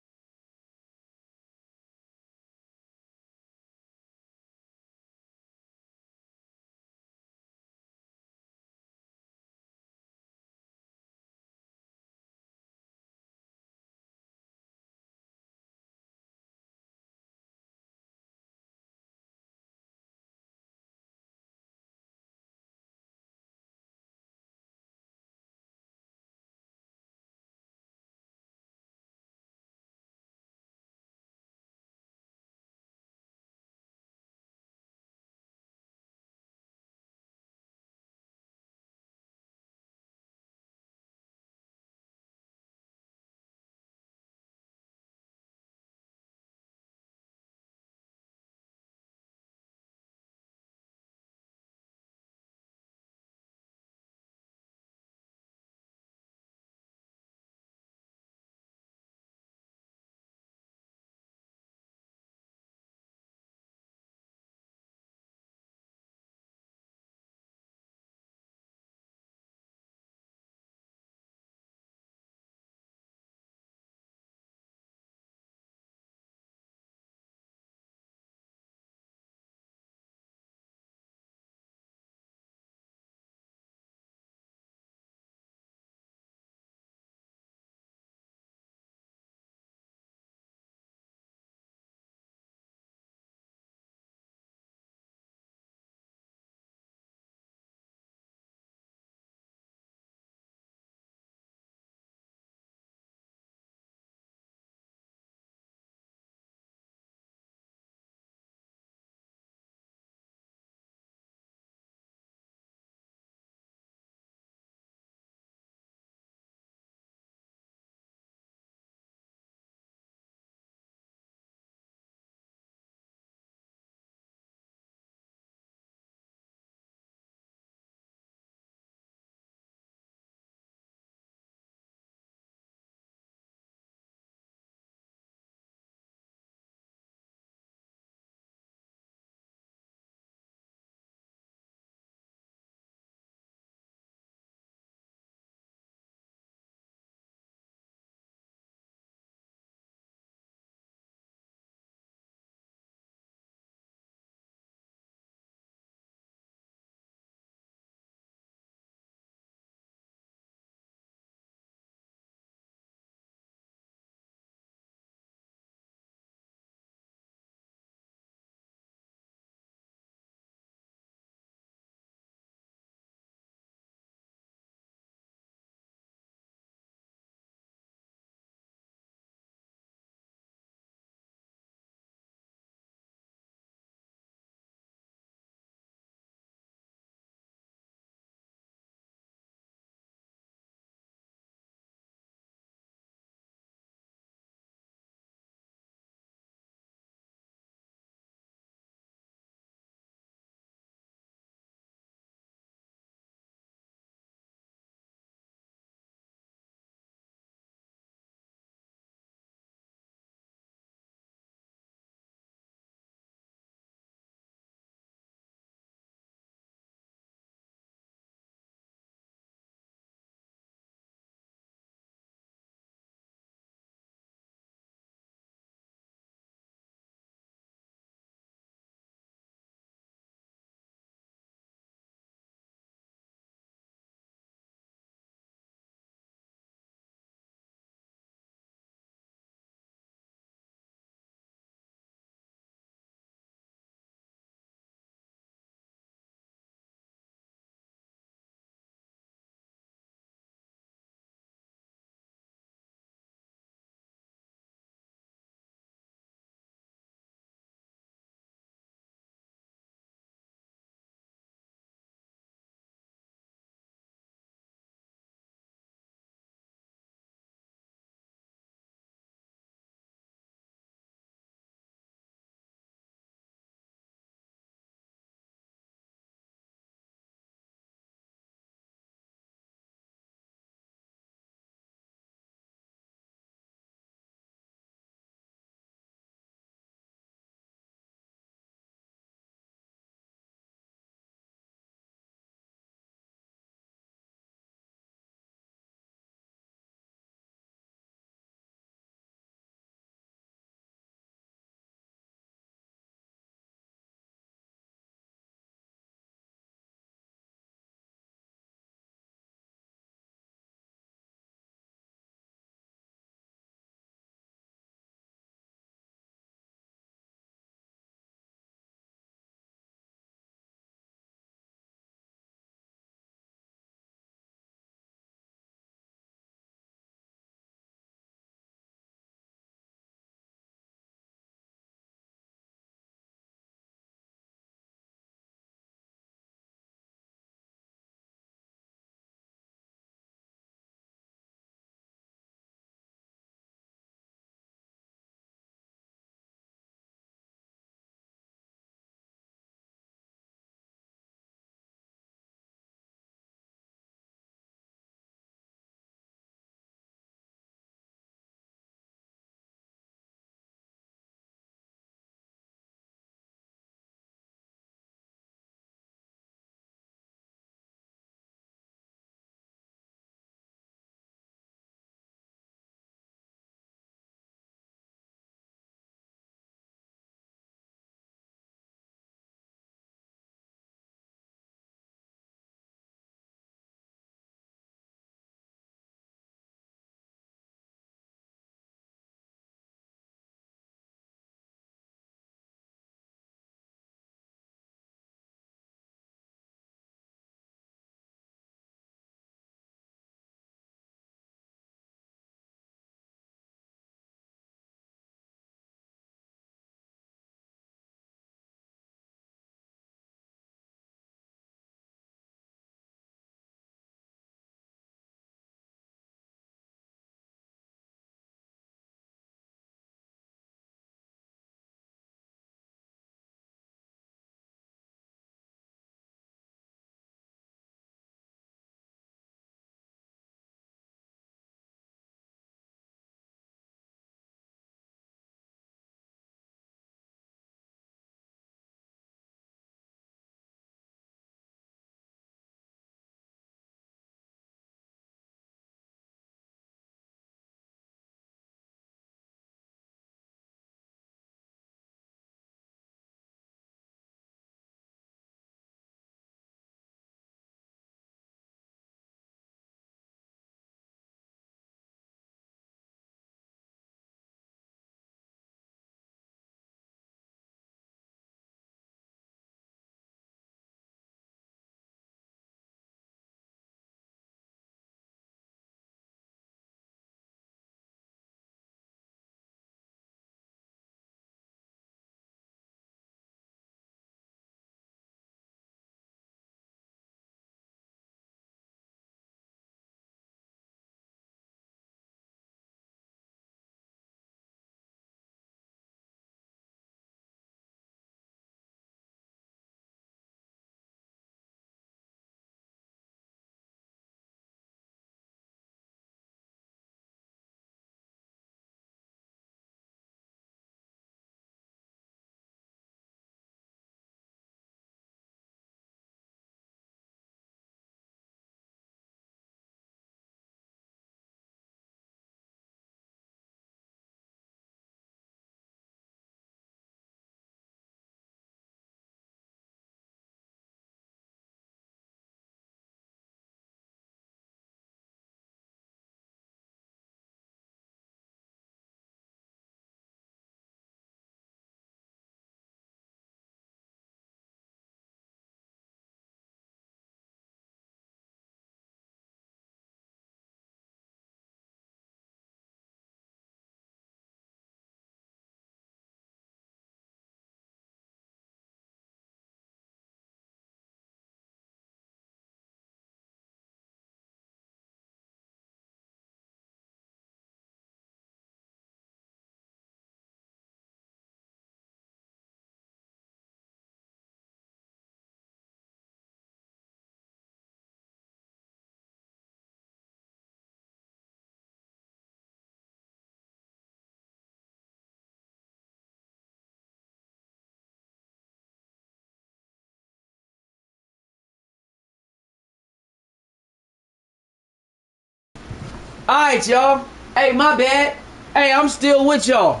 Alright, y'all. Hey, my bad. Hey, I'm still with y'all.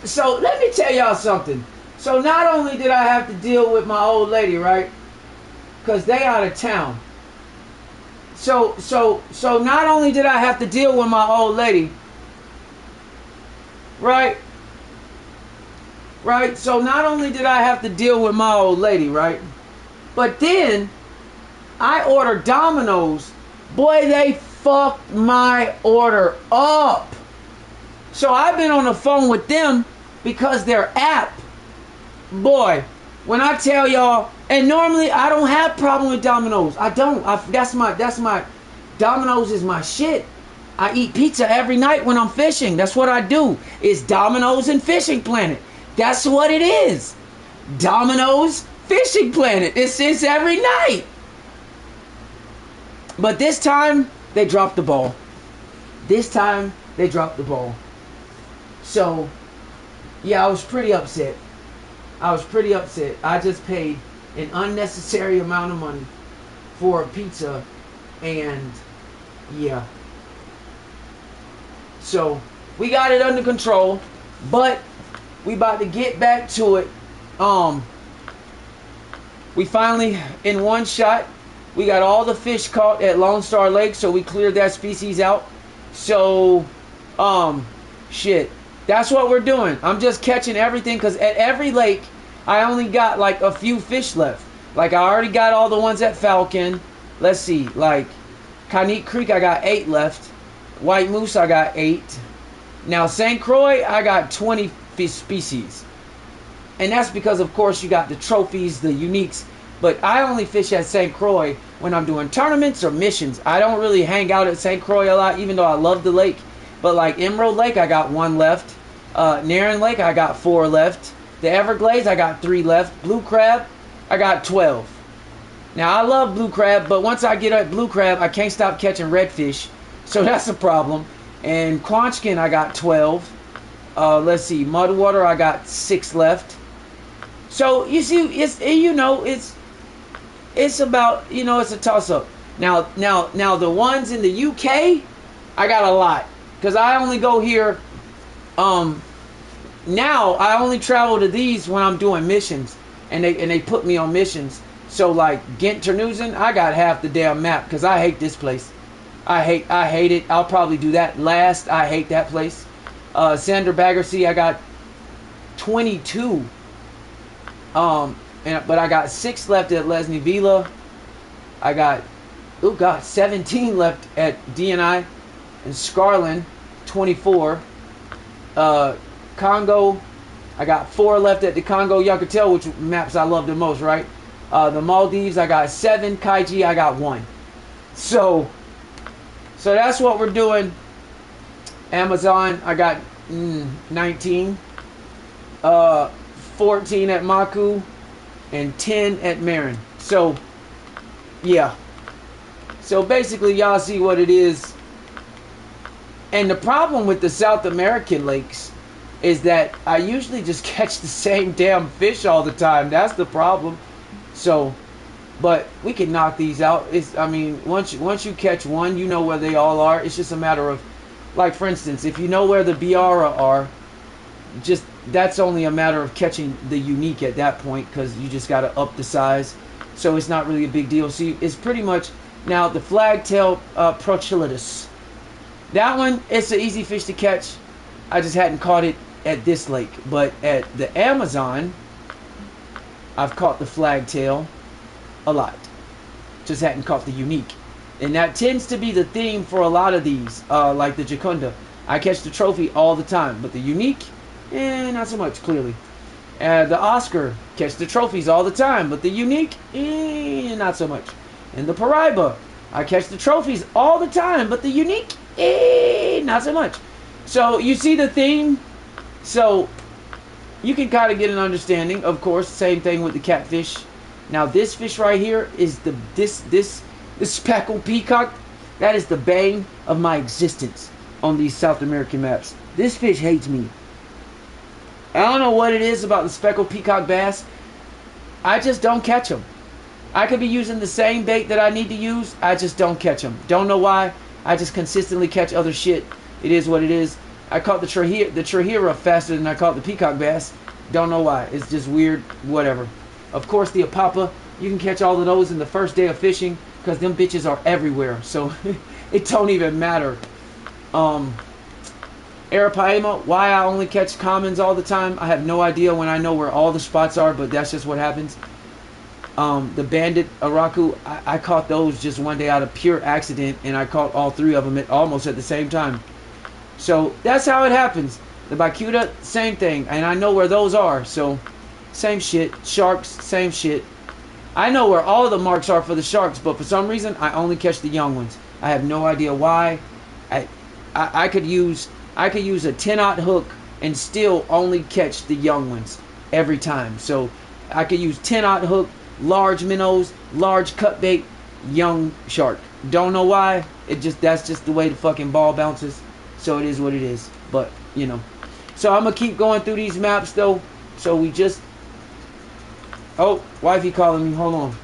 So let me tell y'all something. So not only did I have to deal with my old lady, right? Because they out of town. So not only did I have to deal with my old lady, right? Right? So not only did I have to deal with my old lady, right? But then I ordered Domino's. Boy, they fucked my order up. So I've been on the phone with them because their app, boy, when I tell y'all, and normally I don't have problem with Domino's. I don't. That's my Domino's is my shit. I eat pizza every night when I'm fishing. That's what I do. It's Domino's and Fishing Planet. That's what it is. Domino's Fishing Planet. It's every night. But this time they dropped the ball. This time they dropped the ball. So yeah, I was pretty upset. I just paid an unnecessary amount of money for a pizza, and yeah. So we got it under control, but we about to get back to it. We finally, in one shot, we got all the fish caught at Lone Star Lake, so we cleared that species out. So, shit. That's what we're doing. I'm just catching everything, because at every lake, I only got like a few fish left. Like I already got all the ones at Falcon. Let's see, like Conneaut Creek, I got 8 left. White Moose, I got 8. Now St. Croix, I got 20 fish species. And that's because, of course, you got the trophies, the uniques. But I only fish at St. Croix when I'm doing tournaments or missions. I don't really hang out at St. Croix a lot, even though I love the lake. But like Emerald Lake, I got 1 left. Narren Lake, I got 4 left. The Everglades, I got 3 left. Blue Crab, I got 12. Now, I love blue crab, but once I get at blue crab, I can't stop catching redfish. So that's a problem. And Quanchkin, I got 12. Let's see, Mudwater, I got 6 left. So, you see, it's, you know, it's about, you know, it's a toss-up. Now, the ones in the UK, I got a lot. Because I only go here, now, I only travel to these when I'm doing missions. And they put me on missions. So, like, Ghent Terneuzen, I got half the damn map. Because I hate this place. I hate it. I'll probably do that last. I hate that place. Sander Baggersea, I got 22. But I got 6 left at Lesney Vila. I got, 17 left at DNI. And Scarlin, 24. Congo, I got 4 left at the Congo Yucatel, which maps I love the most, right? The Maldives, I got 7. Kaiji, I got 1. So that's what we're doing. Amazon, I got 19. 14 at Maku. And 10 at Marin. So, yeah. So basically, y'all see what it is. And the problem with the South American lakes is that I usually just catch the same damn fish all the time. That's the problem. So, but we can knock these out. I mean, once you catch one, you know where they all are. It's just a matter of, like, for instance, if you know where the Biara are, just that's only a matter of catching the unique at that point, because you just got to up the size. So it's not really a big deal. See, it's pretty much now the flagtail Prochilitus. That one, it's an easy fish to catch. I just hadn't caught it at this lake, but at the Amazon, I've caught the flagtail a lot. Just hadn't caught the unique. And that tends to be the theme for a lot of these, like the Jacunda. I catch the trophy all the time, but the unique, not so much, clearly. The Oscar, catch the trophies all the time, but the unique, not so much. And the Paraiba, I catch the trophies all the time, but the unique, not so much. So you see the theme? So you can kind of get an understanding. Of course, same thing with the catfish. Now this fish right here is this speckled peacock. That is the bane of my existence on these South American maps. This fish hates me. I don't know what it is about the speckled peacock bass. I just don't catch them. I could be using the same bait that I need to use. I just don't catch them. Don't know why. I just consistently catch other shit. It is what it is. I caught the trahira faster than I caught the peacock bass. Don't know why. It's just weird. Whatever. Of course, the apapa, you can catch all of those in the first day of fishing because them bitches are everywhere. So it don't even matter. Arapaima, why I only catch commons all the time, I have no idea when I know where all the spots are, but that's just what happens. The bandit Araku, I caught those just one day out of pure accident, and I caught all three of them almost at the same time. So that's how it happens. The Bakuda, same thing, and I know where those are, so same shit. Sharks, same shit. I know where all the marks are for the sharks, but for some reason I only catch the young ones. I have no idea why. I could use a 10-aught hook and still only catch the young ones every time. So I could use 10-aught hook, large minnows, large cut bait, young shark. Don't know why. That's just the way the fucking ball bounces. So it is what it is. But you know. So I'm gonna keep going through these maps though. So we just. Oh, wifey calling me. Hold on.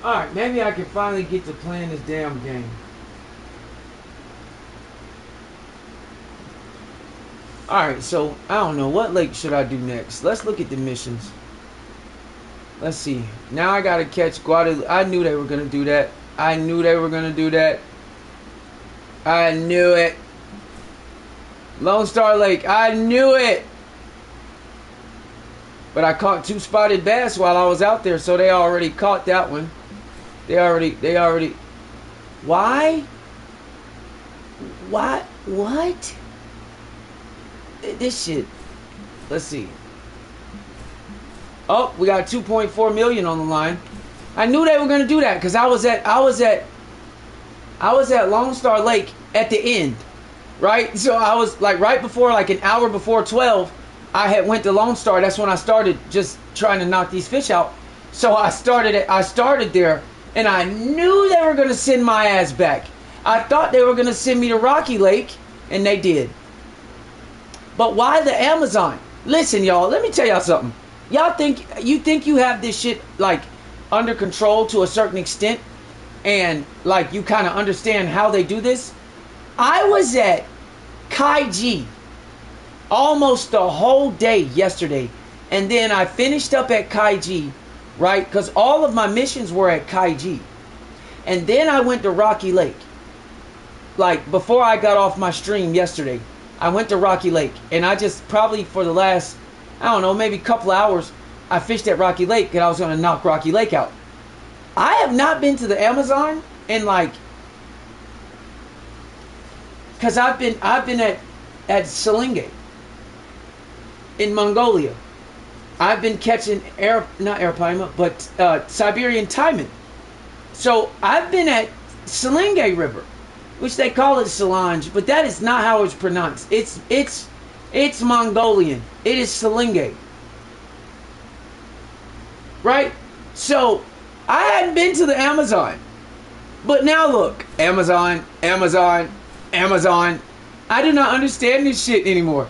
Alright, maybe I can finally get to playing this damn game. Alright, so I don't know. What lake should I do next? Let's look at the missions. Let's see. Now I gotta catch Guadalupe. I knew they were gonna do that. I knew they were gonna do that. I knew it. Lone Star Lake. I knew it. But I caught 2 spotted bass while I was out there, so they already caught that one. They already. Why? What? What? This shit. Let's see. Oh, we got 2.4 million on the line. I knew they were gonna do that because I was at Lone Star Lake at the end, right? So I was like right before, like an hour before 12. I had went to Lone Star. That's when I started just trying to knock these fish out. So I started there, and I knew they were gonna send my ass back. I thought they were gonna send me to Rocky Lake, and they did. But why the Amazon? Listen, y'all, let me tell y'all something. Y'all think you have this shit like under control to a certain extent, and like you kind of understand how they do this. I was at Kaiji almost the whole day yesterday, and then I finished up at Kaiji, right? Because all of my missions were at Kaiji, and then I went to Rocky Lake. Like before I got off my stream yesterday, I went to Rocky Lake, and I just probably for the last, I don't know, maybe a couple of hours, I fished at Rocky Lake, and I was going to knock Rocky Lake out. I have not been to the Amazon in like, because I've been at Cyndicate in Mongolia. I've been catching not airpaima, but Siberian taimen. So I've been at Cyndicate River, which they call it Solange, but that is not how it's pronounced. It's Mongolian. It is Cyndicate. Right? So I hadn't been to the Amazon. But now look, Amazon. I do not understand this shit anymore.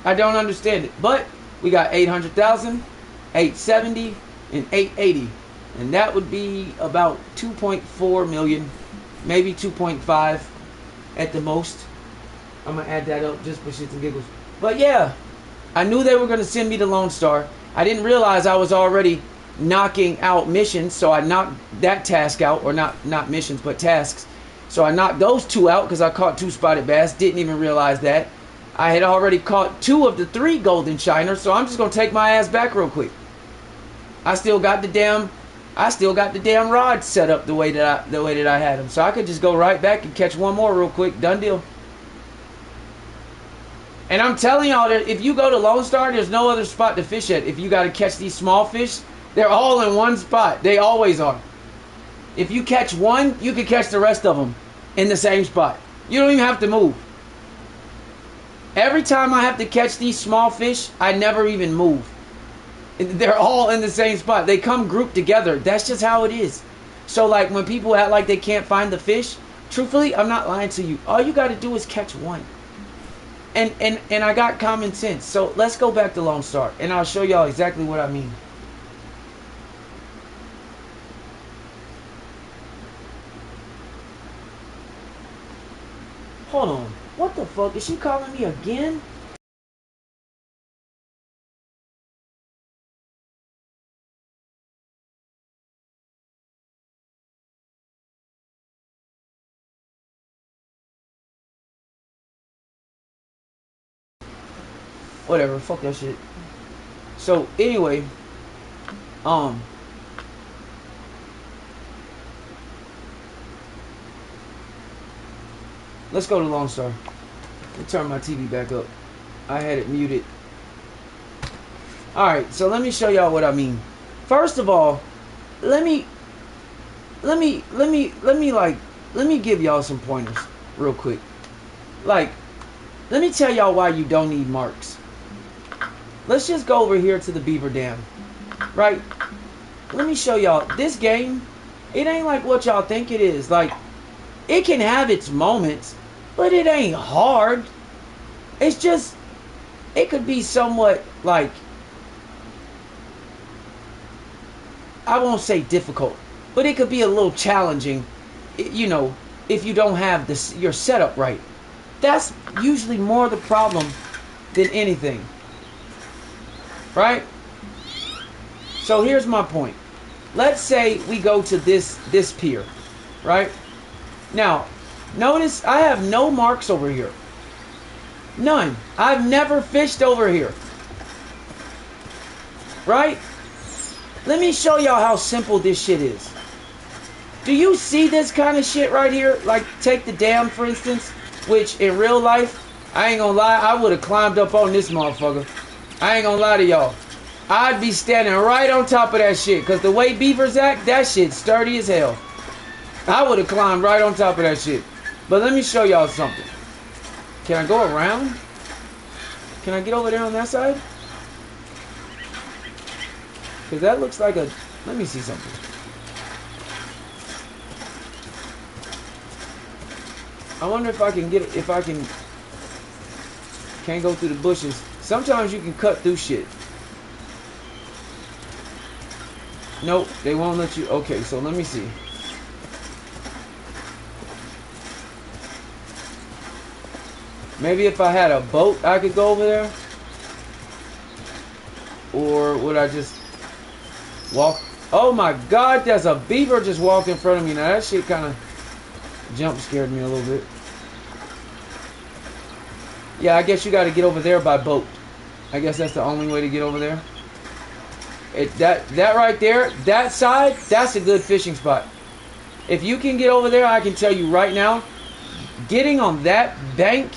I don't understand it. But we got 800,000, 870, and 880. And that would be about 2.4 million, maybe 2.5 at the most. I'm going to add that up just for shits and giggles. But yeah, I knew they were going to send me to Lone Star. I didn't realize I was already knocking out missions, so I knocked that task out, or not missions, but tasks. So I knocked those 2 out because I caught 2 spotted bass. Didn't even realize that. I had already caught 2 of the 3 golden shiners, so I'm just going to take my ass back real quick. I still got the damn rod set up the way that I had them, so I could just go right back and catch 1 more real quick. Done deal. And I'm telling y'all that if you go to Lone Star, there's no other spot to fish at. If you got to catch these small fish, they're all in one spot. They always are. If you catch one, you can catch the rest of them in the same spot. You don't even have to move. Every time I have to catch these small fish, I never even move. They're all in the same spot. They come grouped together. That's just how it is. So like when people act like they can't find the fish, truthfully, I'm not lying to you. All you got to do is catch one. And I got common sense. So let's go back to Lone Star, and I'll show y'all exactly what I mean. Hold on. What the fuck? Is she calling me again? Whatever, fuck that shit. So anyway, let's go to Lone Star. Let me turn my TV back up. I had it muted. Alright, so let me show y'all what I mean. First of all, let me give y'all some pointers real quick. Like, let me tell y'all why you don't need marks. Let's just go over here to the Beaver Dam, right? Let me show y'all. This game, it ain't like what y'all think it is. Like, it can have its moments, but it ain't hard. It's just, it could be somewhat like, I won't say difficult, but it could be a little challenging, you know, if you don't have this your setup right. That's usually more the problem than anything, right? So here's my point. Let's say we go to this pier, right? Now, notice I have no marks over here. None. I've never fished over here. Right? Let me show y'all how simple this shit is. Do you see this kind of shit right here? Like, take the dam, for instance, which in real life, I ain't gonna lie, I would have climbed up on this motherfucker. I ain't gonna lie to y'all. I'd be standing right on top of that shit, because the way beavers act, that shit's sturdy as hell. I would have climbed right on top of that shit. But let me show y'all something. Can I go around? Can I get over there on that side? Because that looks like a... Let me see something. I wonder if I can get it... If I can... Can't go through the bushes. Sometimes you can cut through shit. Nope, they won't let you... Okay, so let me see. Maybe if I had a boat, I could go over there. Or would I just walk? Oh my God, there's a beaver just walked in front of me. Now that shit kind of jump scared me a little bit. Yeah, I guess you got to get over there by boat. I guess that's the only way to get over there. That right there, that side, that's a good fishing spot. If you can get over there, I can tell you right now, getting on that bank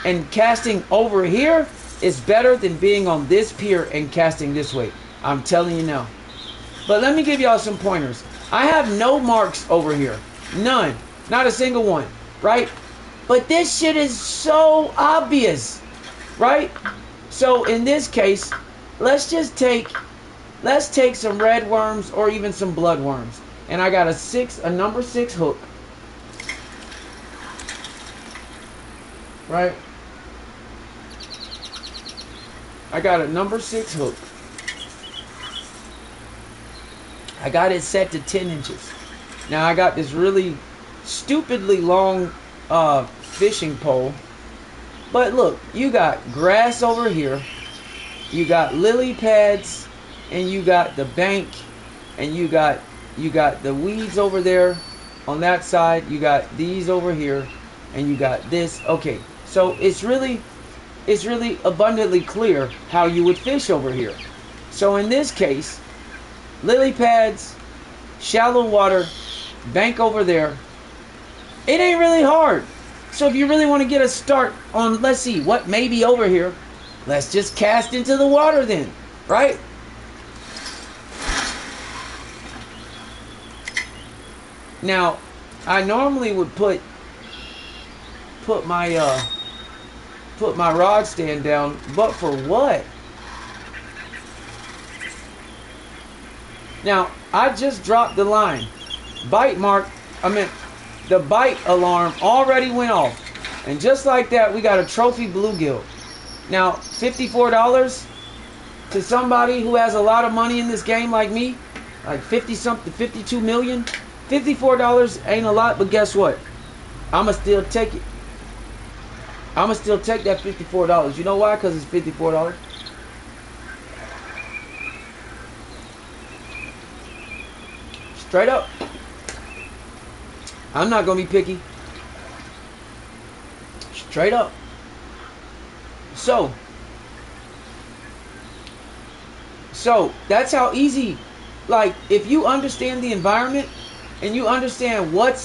and casting over here is better than being on this pier and casting this way. I'm telling you now. But let me give y'all some pointers. I have no marks over here. None. Not a single one. Right? But this shit is so obvious. Right? So in this case, let's take some red worms or even some blood worms. And I got a number 6 hook. Right? I got a number 6 hook. I got it set to 10 inches. Now I got this really stupidly long fishing pole. But look, you got grass over here. You got lily pads. And you got the bank. And you got the weeds over there on that side. You got these over here. And you got this. Okay, so it's really abundantly clear how you would fish over here. So in this case, lily pads, shallow water, bank over there. It ain't really hard. So if you really want to get a start on, let's see, what may be over here, let's just cast into the water then, right? Now, I normally would put my rod stand down, but for what? Now, I just dropped the line. The bite alarm already went off. And just like that, we got a trophy bluegill. Now, $54 to somebody who has a lot of money in this game like me, like 50-something, 52 million, $54 ain't a lot, but guess what? I'ma still take it. I'ma still take that $54. You know why? Because it's $54. Straight up. I'm not gonna be picky. Straight up. So that's how easy, like, if you understand the environment and you understand what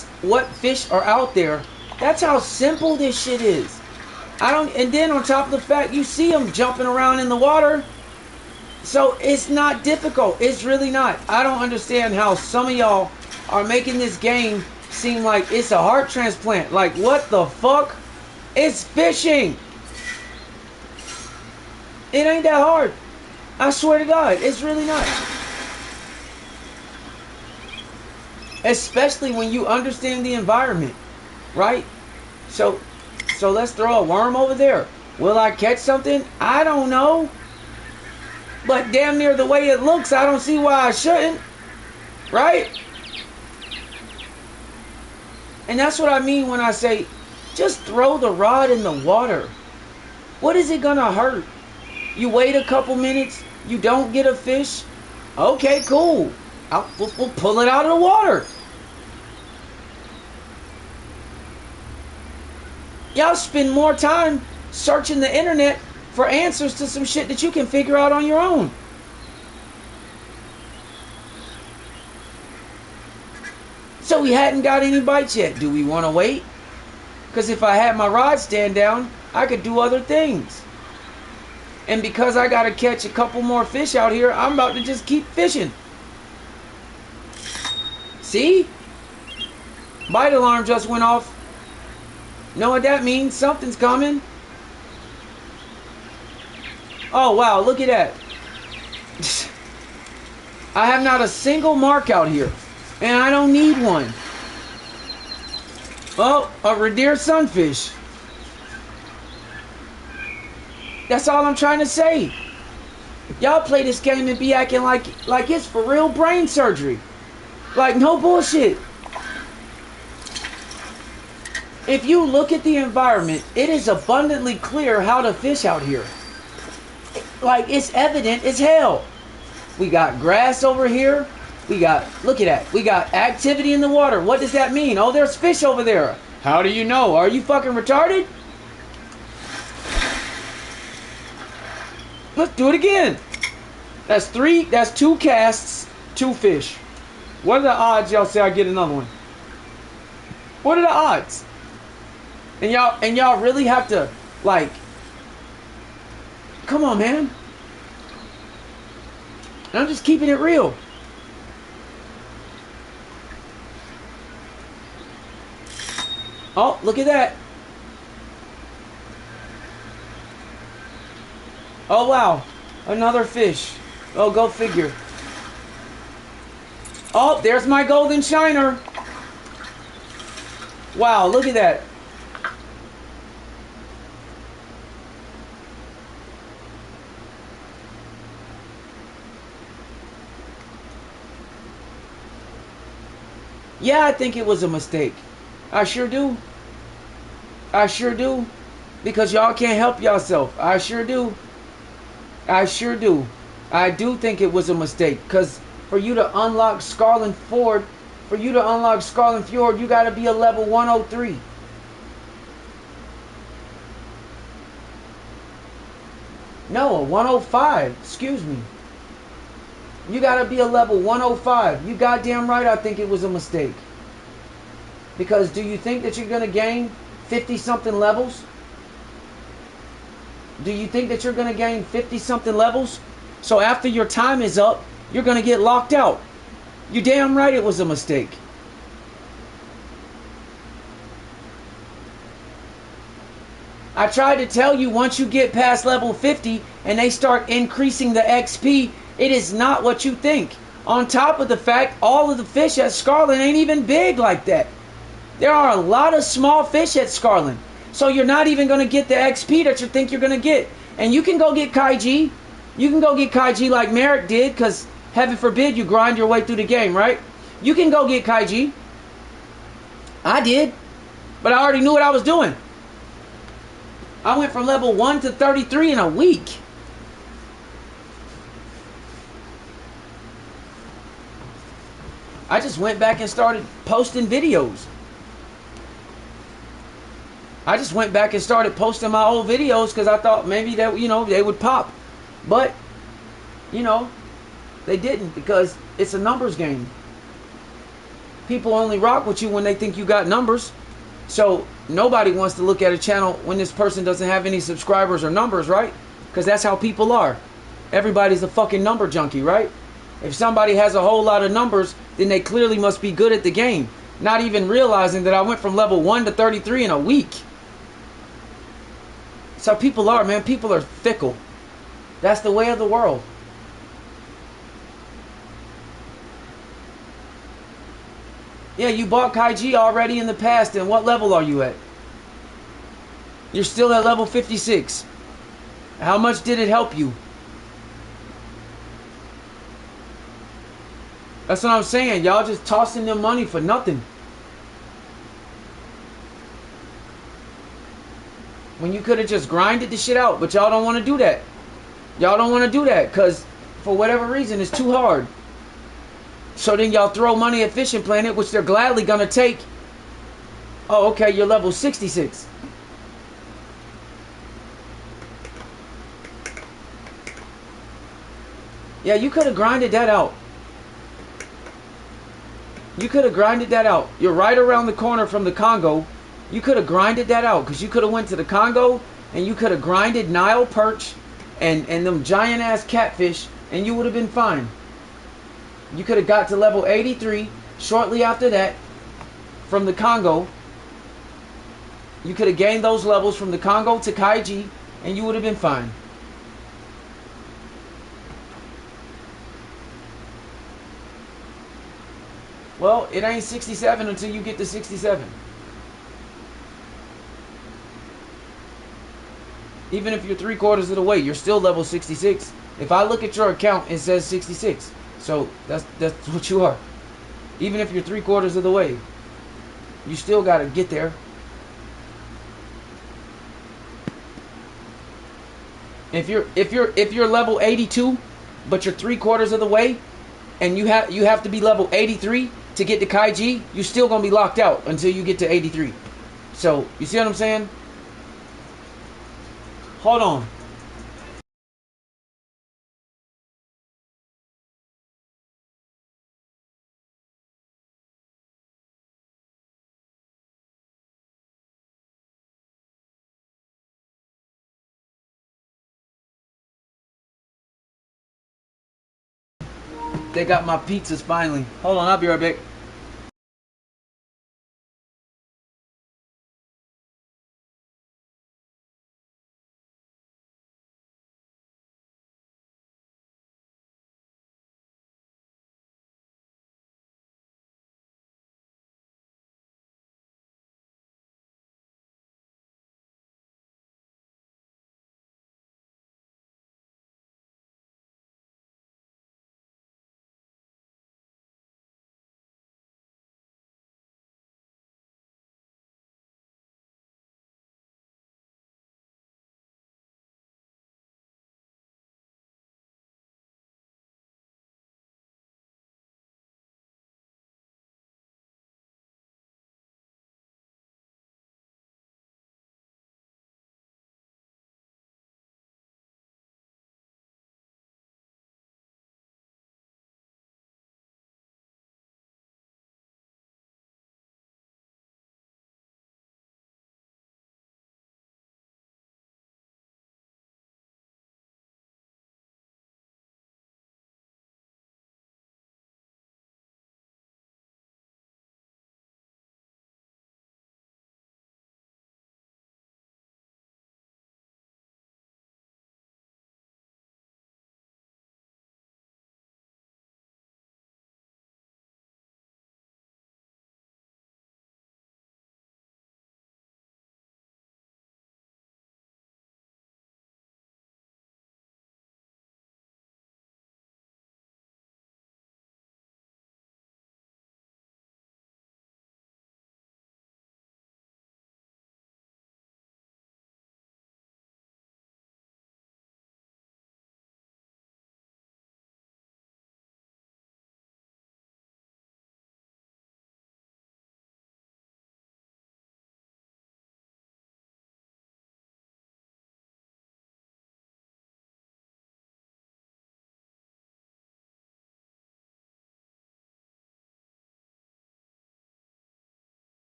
fish are out there, that's how simple this shit is. And then on top of the fact, you see them jumping around in the water. So it's not difficult. It's really not. I don't understand how some of y'all are making this game seem like it's a heart transplant. Like, what the fuck? It's fishing. It ain't that hard. I swear to God, it's really not. Especially when you understand the environment, right? So let's throw a worm over there. Will I catch something? I don't know. But damn near the way it looks, I don't see why I shouldn't. Right? And that's what I mean when I say, just throw the rod in the water. What is it gonna hurt? You wait a couple minutes, you don't get a fish. Okay, cool. We'll pull it out of the water. Y'all spend more time searching the internet for answers to some shit that you can figure out on your own. So we hadn't got any bites yet. Do we want to wait? Because if I had my rod stand down, I could do other things. And because I got to catch a couple more fish out here, I'm about to just keep fishing. See? Bite alarm just went off. Know what that means? Something's coming. Oh, wow. Look at that. I have not a single mark out here. And I don't need one. Oh, a reindeer sunfish. That's all I'm trying to say. Y'all play this game and be acting like it's for real brain surgery. Like, no bullshit. If you look at the environment, it is abundantly clear how to fish out here. Like, it's evident as hell. We got grass over here. We got, look at that. We got activity in the water. What does that mean? Oh, there's fish over there. How do you know? Are you fucking retarded? Let's do it again. That's 2 casts, 2 fish. What are the odds y'all say I get another one? What are the odds? And y'all really have to, like, come on, man. And I'm just keeping it real. Oh, look at that. Oh, wow. Another fish. Oh, go figure. Oh, there's my golden shiner. Wow, look at that. Yeah, I think it was a mistake. I sure do. I sure do. Because y'all can't help yourself. I sure do. I sure do. I do think it was a mistake. Because for you to unlock Scarlet Fjord, you gotta be a level 103. No, a 105. Excuse me. You gotta be a level 105. You goddamn right I think it was a mistake. Because do you think that you're gonna gain 50-something levels? Do you think that you're gonna gain 50-something levels? So after your time is up, you're gonna get locked out. You damn right it was a mistake. I tried to tell you, once you get past level 50 and they start increasing the XP, it is not what you think. On top of the fact, all of the fish at Scarlet ain't even big like that. There are a lot of small fish at Scarlet. So you're not even going to get the XP that you think you're going to get. And you can go get Kaiji. You can go get Kaiji like Merrick did, because heaven forbid you grind your way through the game, right? You can go get Kaiji. I did. But I already knew what I was doing. I went from level 1 to 33 in a week. I just went back and started posting videos. I just went back and started posting my old videos because I thought maybe that, they would pop. But, they didn't, because it's a numbers game. People only rock with you when they think you got numbers. So nobody wants to look at a channel when this person doesn't have any subscribers or numbers, right? Because that's how people are. Everybody's a fucking number junkie, right? If somebody has a whole lot of numbers, then they clearly must be good at the game. Not even realizing that I went from level 1 to 33 in a week. That's how people are, man. People are fickle. That's the way of the world. Yeah, you bought Kaiji already in the past, and what level are you at? You're still at level 56. How much did it help you? That's what I'm saying. Y'all just tossing them money for nothing. When you could have just grinded the shit out, but y'all don't want to do that. Y'all don't want to do that because for whatever reason it's too hard. So then y'all throw money at Fishing Planet, which they're gladly gonna take. Oh, okay, you're level 66. Yeah, you could have grinded that out. You could have grinded that out. You're right around the corner from the Congo. You could have grinded that out because you could have went to the Congo and you could have grinded Nile perch and them giant ass catfish and you would have been fine. You could have got to level 83 shortly after that from the Congo. You could have gained those levels from the Congo to Kaiji and you would have been fine. Well, it ain't 67 until you get to 67. Even if you're 3/4 of the way, you're still level 66. If I look at your account, it says 66. So that's what you are. Even if you're 3/4 of the way, you still gotta get there. If you're level 82, but you're 3/4 of the way, and you have to be level 83 to get to Kaiji, you're still gonna be locked out until you get to 83. So you see what I'm saying? Hold on. They got my pizzas finally. Hold on, I'll be right back.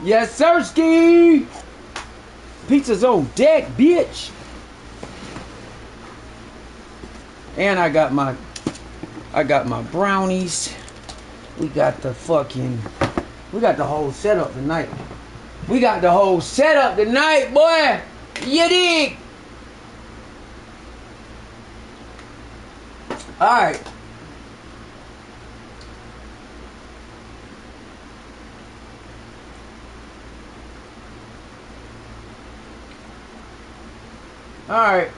Yes, sirski! Pizza's on deck, bitch! And I got my brownies. We got the whole setup tonight. We got the whole setup tonight, boy! You dig? Alright. Alright.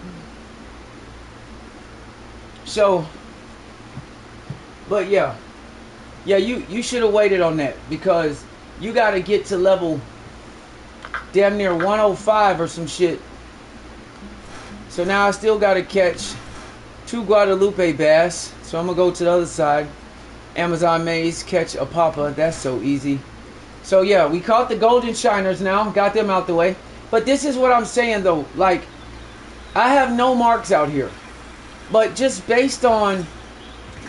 So, but yeah, you should have waited on that, because you got to get to level damn near 105 or some shit. So now I still got to catch 2 Guadalupe bass. So I'm gonna go to the other side. Amazon Maze, catch a papa. That's so easy. So yeah, we caught the golden shiners now. Got them out the way. But this is what I'm saying though. Like, I have no marks out here. But just based on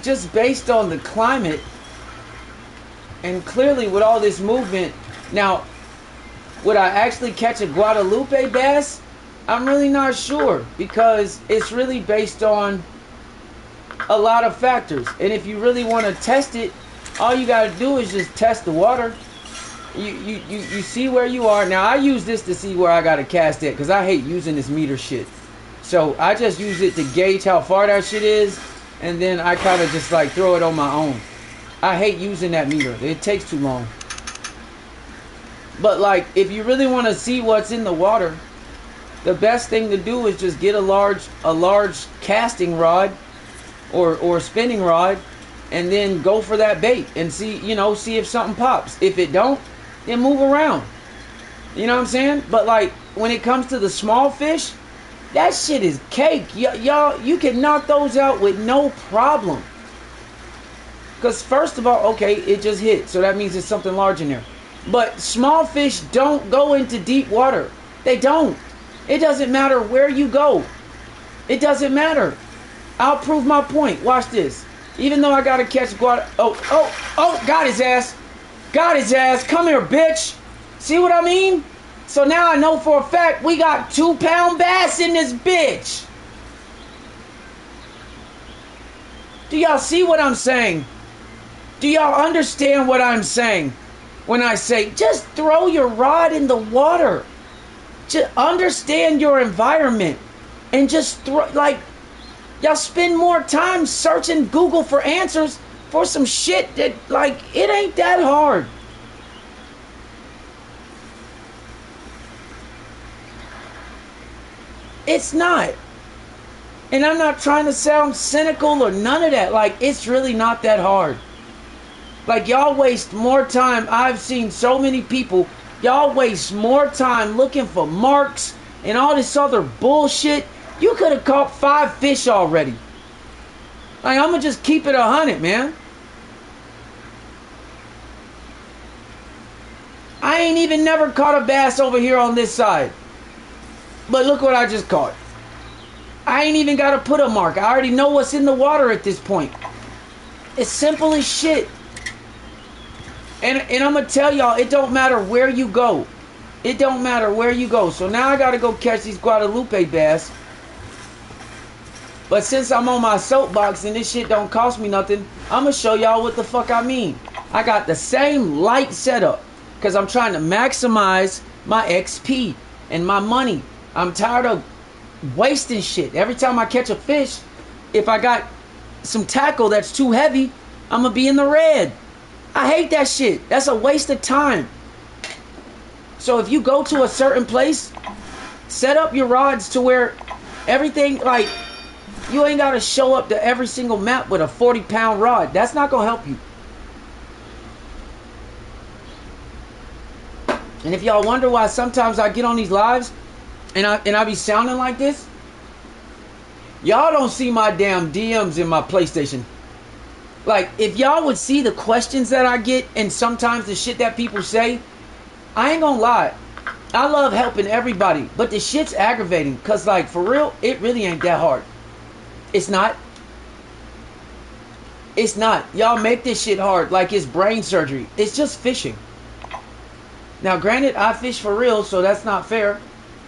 the climate, and clearly with all this movement, now, would I actually catch a Guadalupe bass? I'm really not sure, because it's really based on a lot of factors. And if you really want to test it, all you got to do is just test the water. You see where you are. Now, I use this to see where I got to cast it, because I hate using this meter shit. So I just use it to gauge how far that shit is, and then I kind of just like throw it on my own. I hate using that meter. It takes too long. But like, if you really want to see what's in the water, the best thing to do is just get a large casting rod or spinning rod, and then go for that bait and see if something pops. If it don't, then move around. You know what I'm saying? But like, when it comes to the small fish, that shit is cake. Y'all, you can knock those out with no problem. Because first of all, okay, it just hit, so that means there's something large in there. But small fish don't go into deep water. They don't. It doesn't matter where you go. It doesn't matter. I'll prove my point. Watch this. Even though I gotta catch got his ass. Got his ass. Come here, bitch. See what I mean? So now I know for a fact we got 2-pound bass in this bitch. Do y'all see what I'm saying? Do y'all understand what I'm saying when I say just throw your rod in the water? Just understand your environment and just throw, like, y'all spend more time searching Google for answers for some shit that, like, it ain't that hard. It's not. And I'm not trying to sound cynical or none of that. Like, it's really not that hard. Like, y'all waste more time. I've seen so many people. Y'all waste more time looking for marks and all this other bullshit. You could have caught 5 fish already. Like, I'm going to just keep it 100, man. I ain't even never caught a bass over here on this side. But look what I just caught. I ain't even got to put a mark. I already know what's in the water at this point. It's simple as shit. And I'm going to tell y'all, it don't matter where you go. It don't matter where you go. So now I got to go catch these Guadalupe bass. But since I'm on my soapbox and this shit don't cost me nothing, I'm going to show y'all what the fuck I mean. I got the same light setup because I'm trying to maximize my XP and my money. I'm tired of wasting shit. Every time I catch a fish, if I got some tackle that's too heavy, I'm going to be in the red. I hate that shit. That's a waste of time. So if you go to a certain place, set up your rods to where everything, like, you ain't got to show up to every single map with a 40-pound rod. That's not going to help you. And if y'all wonder why sometimes I get on these lives and I be sounding like this, y'all don't see my damn DMs in my PlayStation. Like, if y'all would see the questions that I get and sometimes the shit that people say, I ain't gonna lie. I love helping everybody, but the shit's aggravating. Because, like, for real, it really ain't that hard. It's not. It's not. Y'all make this shit hard like it's brain surgery. It's just fishing. Now, granted, I fish for real, so that's not fair.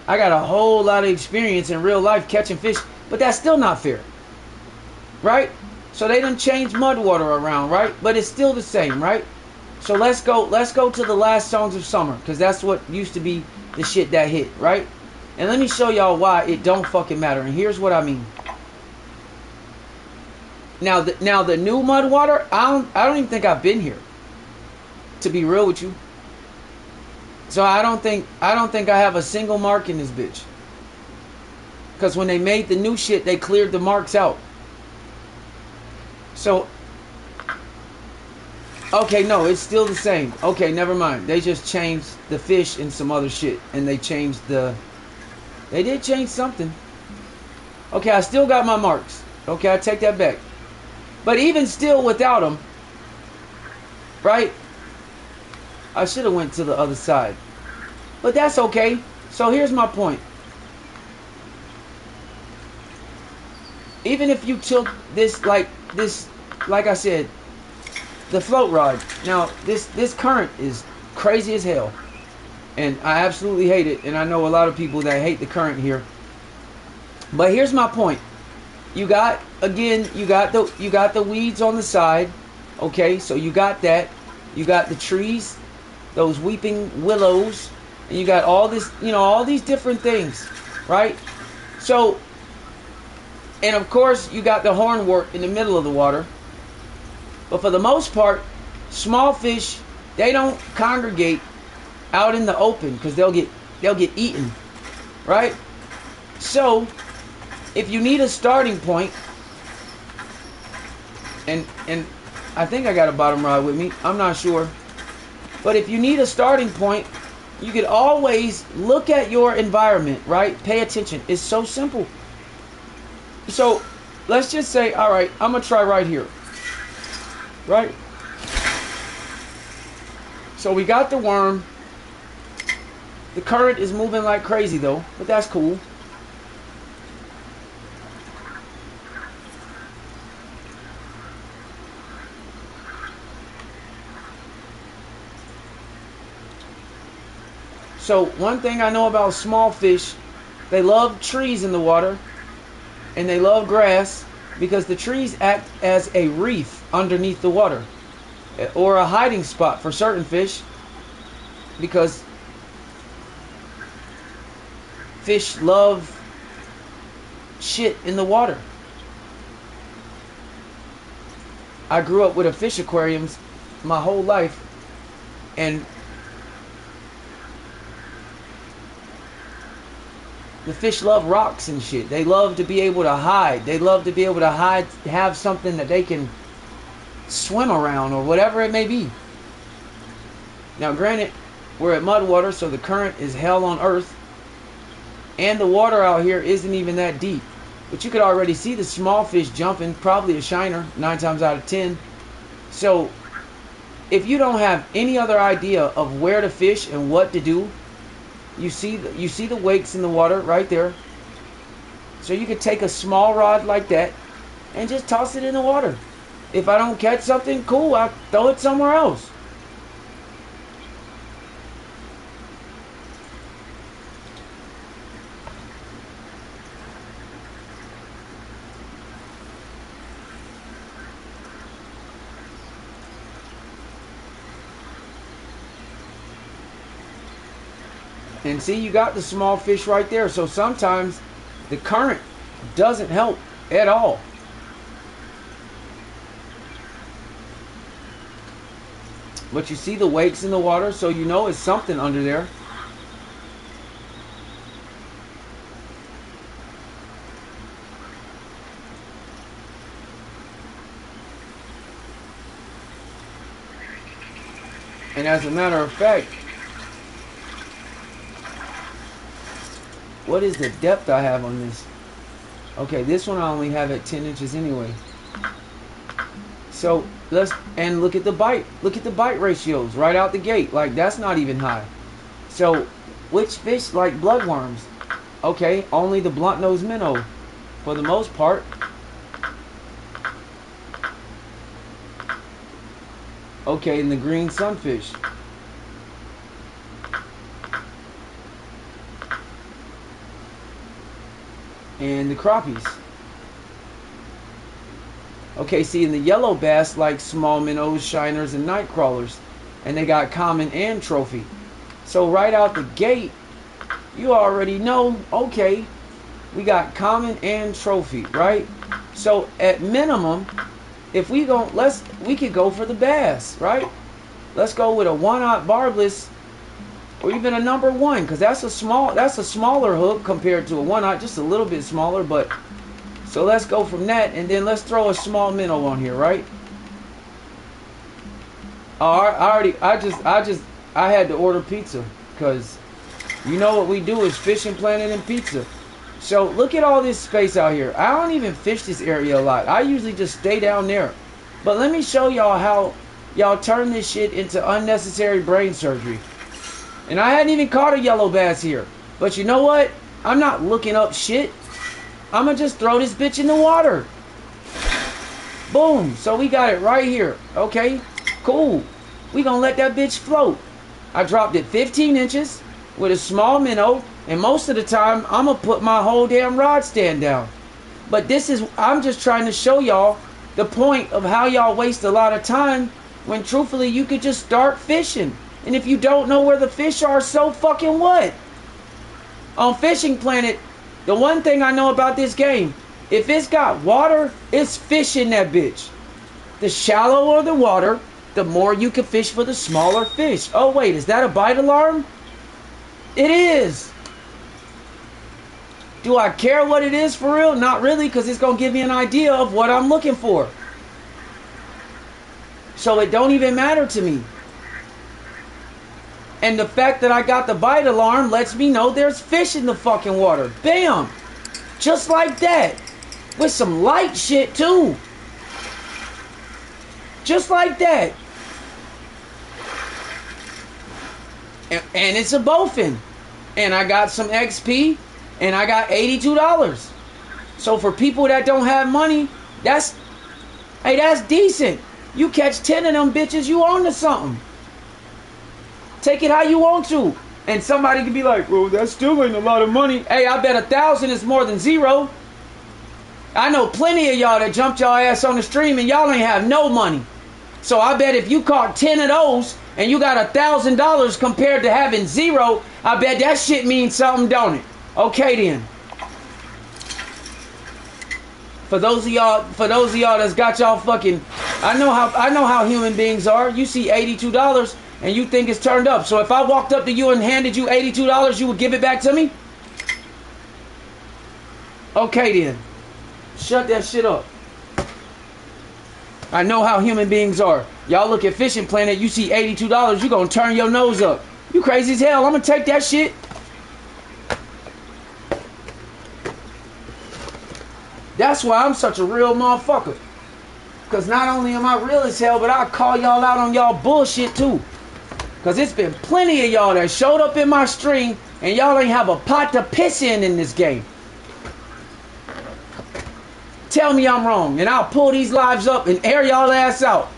I got a whole lot of experience in real life catching fish, but that's still not fair. Right? So they done changed mud water around, right? But it's still the same, right? So let's go to the last songs of summer, because that's what used to be the shit that hit, right? And let me show y'all why it don't fucking matter. And here's what I mean. Now the new mud water, I don't even think I've been here, to be real with you. So I don't think I have a single mark in this bitch. Because when they made the new shit, they cleared the marks out. So, okay, no, it's still the same. Okay, never mind. They just changed the fish and some other shit. And they changed the... They did change something. Okay, I still got my marks. Okay, I take that back. But even still without them, right? I should have went to the other side. But that's okay. So here's my point. Even if you took this, like I said, the float rod. Now, this current is crazy as hell. And I absolutely hate it. And I know a lot of people that hate the current here. But here's my point. You got, again, you got the weeds on the side. Okay, so you got that. You got the trees, those weeping willows, and you got all this, you know, all these different things, right? So, and of course, you got the hornwort in the middle of the water. But for the most part, small fish, they don't congregate out in the open because they'll get eaten, right? So, if you need a starting point, and I think I got a bottom rod with me, I'm not sure. But if you need a starting point, you could always look at your environment, right? Pay attention. It's so simple. So, let's just say, all right, I'm going to try right here. Right? So we got the worm. The current is moving like crazy though, but that's cool. So one thing I know about small fish, they love trees in the water and they love grass because the trees act as a reef underneath the water or a hiding spot for certain fish because fish love shit in the water. I grew up with a fish aquariums my whole life, and the fish love rocks and shit. They love to be able to hide. They love to be able to hide, have something that they can swim around or whatever it may be. Now granted, we're at mud water, so the current is hell on earth. And the water out here isn't even that deep. But you could already see the small fish jumping, probably a shiner, 9 times out of 10. So, if you don't have any other idea of where to fish and what to do, you see the wakes in the water right there. So you could take a small rod like that and just toss it in the water. If I don't catch something, cool, I'll throw it somewhere else. And see, you got the small fish right there. So sometimes the current doesn't help at all. But you see the wakes in the water, so you know it's something under there. And as a matter of fact, what is the depth I have on this? Okay, this one I only have at 10 inches anyway. So let's, and look at the bite. Look at the bite ratios right out the gate. Like, that's not even high. So which fish like bloodworms? Okay, only the blunt-nosed minnow for the most part. Okay, and the green sunfish. And the crappies. Okay, see, in the yellow bass like small minnows, shiners, and night crawlers. And they got common and trophy. So right out the gate, you already know, okay, we got common and trophy, right? So at minimum, if we go, we could go for the bass, right? Let's go with a 1/0 barbless or even a number 1, because that's a smaller hook compared to a 1/0, just a little bit smaller, but So let's go from that, and then let's throw a small minnow on here, right? Oh, I had to order pizza, because you know what we do is Fishing Planet and pizza. So look at all this space out here. I don't even fish this area a lot. I usually just stay down there. But let me show y'all how y'all turn this shit into unnecessary brain surgery. And I hadn't even caught a yellow bass here. But you know what? I'm not looking up shit. I'm gonna just throw this bitch in the water. Boom. So we got it right here. Okay, cool. We gonna let that bitch float. I dropped it 15 inches with a small minnow, and most of the time I'm gonna put my whole damn rod stand down. But I'm just trying to show y'all the point of how y'all waste a lot of time when truthfully you could just start fishing. And if you don't know where the fish are, so fucking what? On Fishing Planet, the one thing I know about this game, if it's got water, it's fish in that bitch. The shallower the water, the more you can fish for the smaller fish. Oh wait, is that a bite alarm? It is. Do I care what it is for real? Not really, because it's going to give me an idea of what I'm looking for. So it don't even matter to me. And the fact that I got the bite alarm lets me know there's fish in the fucking water. Bam! Just like that. With some light shit too. Just like that. And it's a bowfin. And I got some XP. And I got $82. So for people that don't have money, that's decent. You catch 10 of them bitches, you on to something. Take it how you want to. And somebody could be like, well, that still ain't a lot of money. Hey, I bet 1,000 is more than zero. I know plenty of y'all that jumped y'all ass on the stream and y'all ain't have no money. So I bet if you caught 10 of those and you got $1,000 compared to having zero, I bet that shit means something, don't it? Okay then. For those of y'all that's got y'all fucking, I know how human beings are. You see $82 and you think it's turned up. So if I walked up to you and handed you $82, you would give it back to me? Okay then. Shut that shit up. I know how human beings are. Y'all look at Fishing Planet, you see $82, you gonna turn your nose up. You crazy as hell. I'm gonna take that shit. That's why I'm such a real motherfucker. Because not only am I real as hell, but I'll call y'all out on y'all bullshit too. Because it's been plenty of y'all that showed up in my stream and y'all ain't have a pot to piss in this game. Tell me I'm wrong and I'll pull these lives up and air y'all ass out.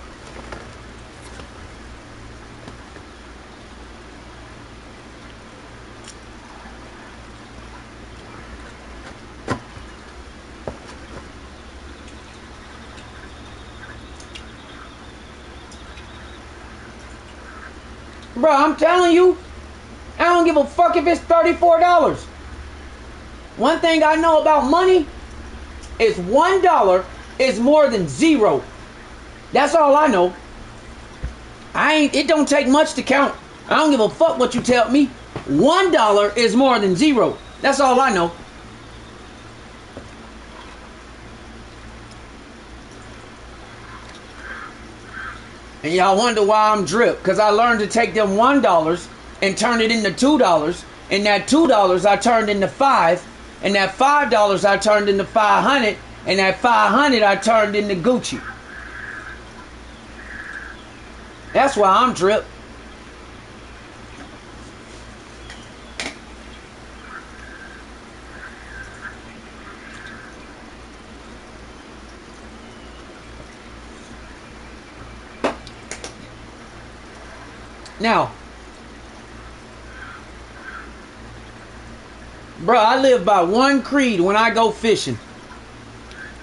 Bro, I'm telling you, I don't give a fuck if it's $34. One thing I know about money is $1 is more than zero. That's all I know. It don't take much to count. I don't give a fuck what you tell me. $1 is more than zero. That's all I know. And y'all wonder why I'm drip. Because I learned to take them $1 and turn it into $2. And that $2 I turned into $5. And that $5 I turned into $500. And that $500 I turned into Gucci. That's why I'm drip. Now, bro, I live by one creed when I go fishing.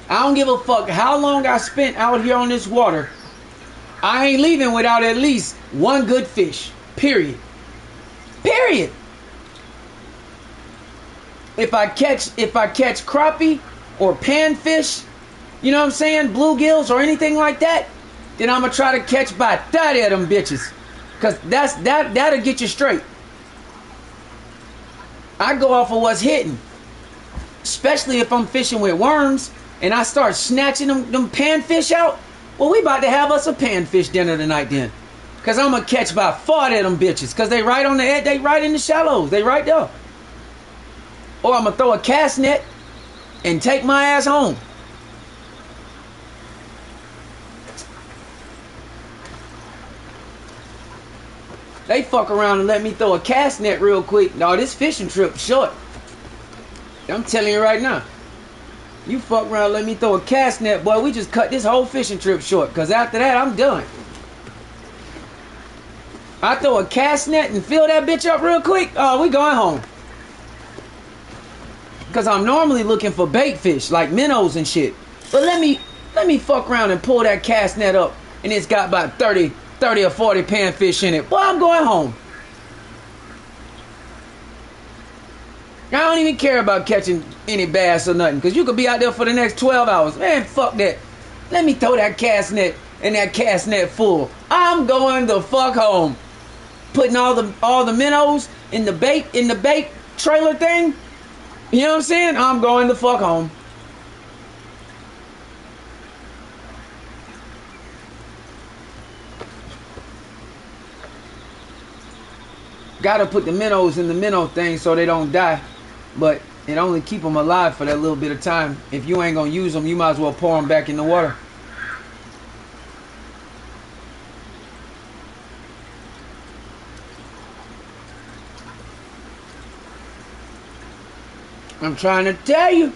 I don't give a fuck how long I spent out here on this water. I ain't leaving without at least one good fish. Period. Period. If I catch crappie or panfish, you know what I'm saying, bluegills or anything like that, then I'm gonna try to catch by 30 of them bitches. Cause that'll get you straight. I go off of what's hitting. especially if I'm fishing with worms and I start snatching them panfish out, well, we about to have us a panfish dinner tonight then. Because I'm going to catch about 40 of them bitches. Because they right on the edge, they right in the shallows, they right there. Or I'm going to throw a cast net and take my ass home. They fuck around and let me throw a cast net real quick. No, this fishing trip short. I'm telling you right now. You fuck around and let me throw a cast net, boy, we just cut this whole fishing trip short. Because after that, I'm done. I throw a cast net and fill that bitch up real quick. Oh, we going home. Because I'm normally looking for bait fish, like minnows and shit. But let me fuck around and pull that cast net up. And it's got about 30 or 40 panfish in it. Boy, I'm going home. I don't even care about catching any bass or nothing. Because you could be out there for the next 12 hours. Man, fuck that. Let me throw that cast net and that cast net full. I'm going the fuck home. Putting all the minnows in the bait trailer thing. You know what I'm saying? I'm going the fuck home. Gotta put the minnows in the minnow thing so they don't die. But it only keep them alive for that little bit of time. If you ain't gonna use them, you might as well pour them back in the water. I'm trying to tell you.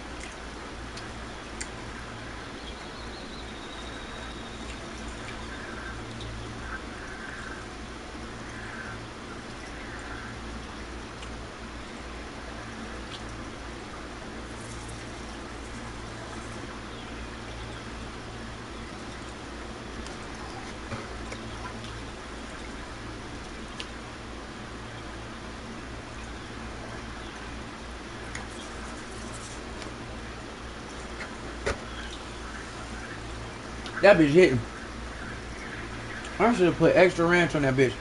That bitch hitting. I should have put extra ranch on that bitch.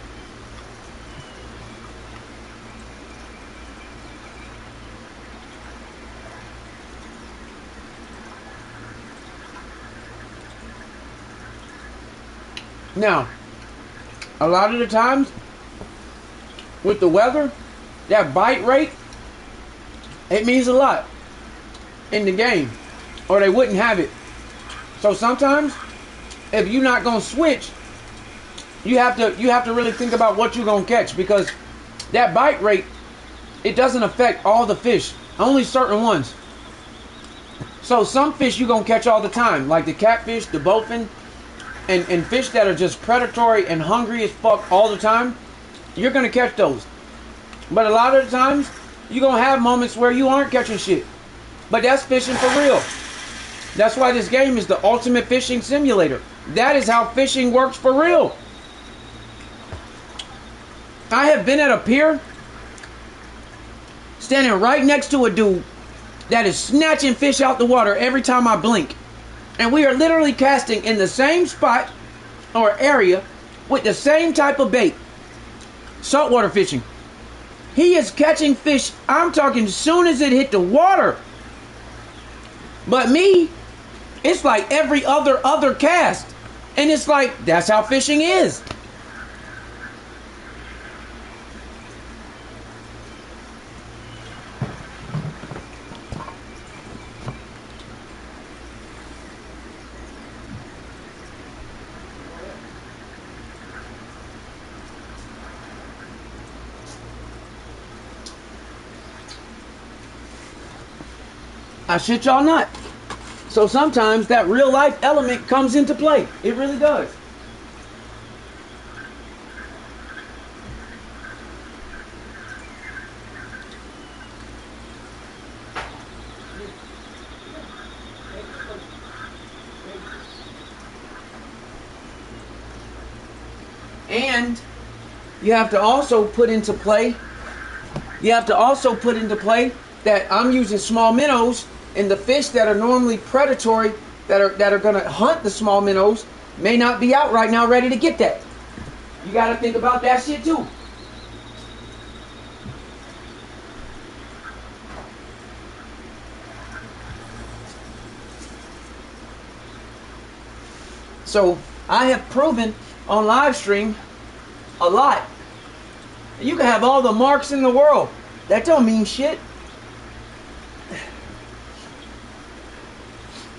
Now, a lot of the times, with the weather, that bite rate, it means a lot in the game, or they wouldn't have it. So sometimes, if you're not gonna switch, you have to really think about what you're gonna catch, because that bite rate, it doesn't affect all the fish, only certain ones. So some fish you're gonna catch all the time, like the catfish, the bowfin, and fish that are just predatory and hungry as fuck all the time, you're gonna catch those. But a lot of the times, you're gonna have moments where you aren't catching shit. But that's fishing for real. That's why this game is the ultimate fishing simulator. That is how fishing works for real. I have been at a pier, standing right next to a dude that is snatching fish out the water every time I blink. And we are literally casting in the same spot or area with the same type of bait. Saltwater fishing. He is catching fish, I'm talking as soon as it hit the water. But me, it's like every other cast. And it's like, that's how fishing is. I shit y'all not. So sometimes that real life element comes into play. It really does. And you have to also put into play, that I'm using small minnows, and the fish that are normally predatory, that are gonna hunt the small minnows, may not be out right now ready to get that. You gotta think about that shit too. So I have proven on live stream a lot. You can have all the marks in the world. That don't mean shit.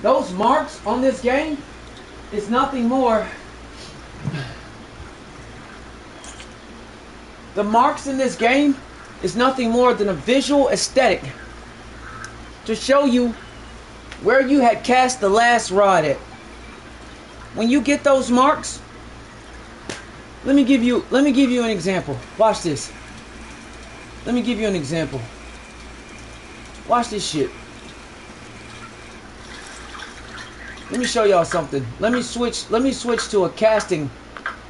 Those marks on this game is nothing more. The marks in this game is nothing more than a visual aesthetic to show you where you had cast the last rod at. When you get those marks, let me give you an example. Watch this. Let me give you an example. Watch this shit. Let me show y'all something. Let me switch to a casting.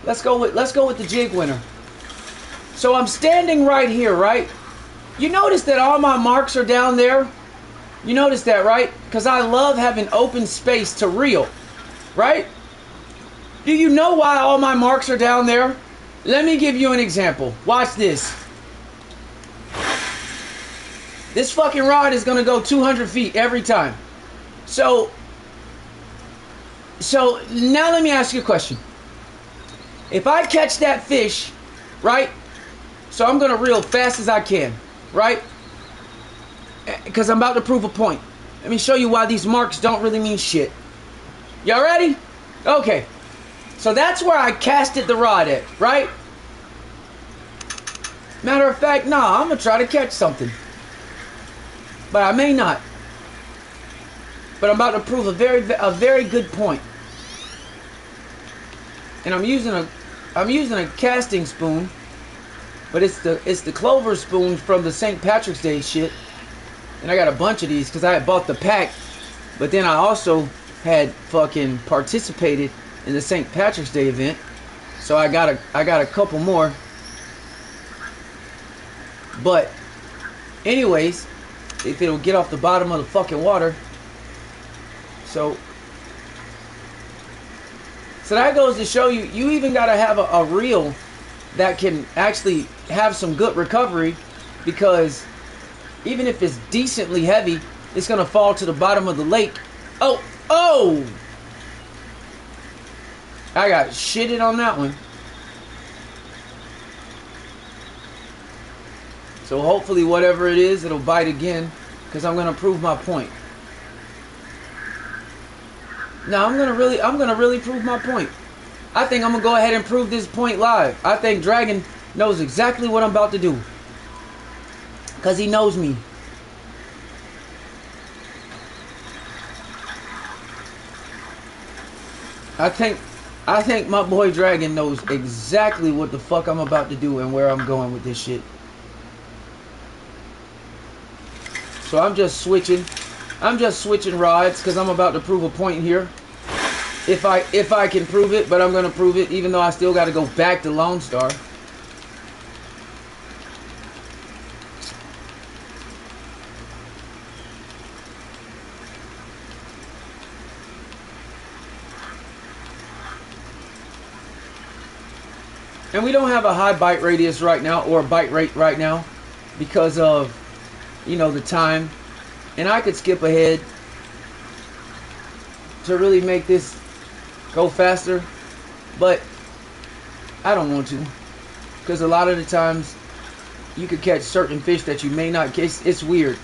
Let's go with the jig winner. So I'm standing right here, right? You notice that all my marks are down there? You notice that, right? Because I love having open space to reel, right? Do you know why all my marks are down there? Let me give you an example. Watch this. This fucking rod is gonna go 200 feet every time. So now let me ask you a question. If I catch that fish, right? So I'm gonna reel fast as I can, right? Because I'm about to prove a point. Let me show you why these marks don't really mean shit. Y'all ready? Okay. So that's where I casted the rod at, right? Matter of fact, nah, I'm gonna try to catch something. But I may not. But I'm about to prove a very good point. And I'm using a casting spoon, but it's the clover spoon from the St. Patrick's Day shit. And I got a bunch of these because I had bought the pack, but then I also had fucking participated in the St. Patrick's Day event, so I got a couple more. But anyways, if it'll get off the bottom of the fucking water. So that goes to show you, you even gotta have a reel that can actually have some good recovery, because even if it's decently heavy, it's gonna fall to the bottom of the lake. Oh! I got shitted on that one. So hopefully whatever it is, it'll bite again, because I'm gonna prove my point. Now I'm gonna really prove my point. I think I'm gonna go ahead and prove this point live. I think Dragon knows exactly what I'm about to do, because he knows me. I think my boy Dragon knows exactly what the fuck I'm about to do and where I'm going with this shit. So I'm just switching rods because I'm about to prove a point here. If I can prove it, but I'm gonna prove it even though I still gotta go back to Lone Star. And we don't have a high bite radius right now, or a bite rate right now, because of, you know, the time. And I could skip ahead to really make this go faster, but I don't want to, because a lot of the times you could catch certain fish that you may not catch. It's weird.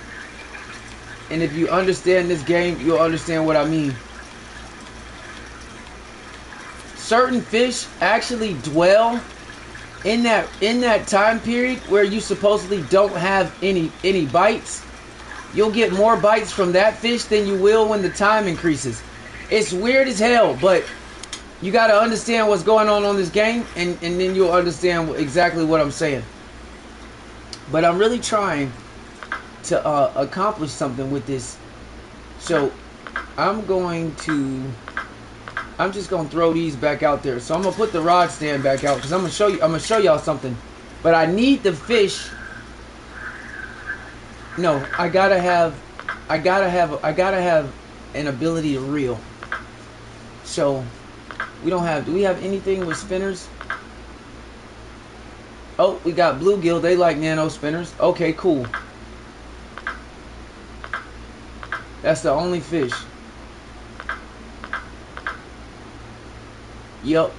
And if you understand this game, you'll understand what I mean. Certain fish actually dwell in that time period where you supposedly don't have any bites. You'll get more bites from that fish than you will when the time increases. It's weird as hell, but you got to understand what's going on this game, and then you'll understand exactly what I'm saying. But I'm really trying to accomplish something with this. So I'm just gonna throw these back out there. So I'm gonna put the rod stand back out because I'm gonna show y'all something. But I need the fish. No, I gotta have an ability to reel. So do we have anything with spinners? Oh, we got bluegill. They like nano spinners. Okay, cool. That's the only fish. Yup.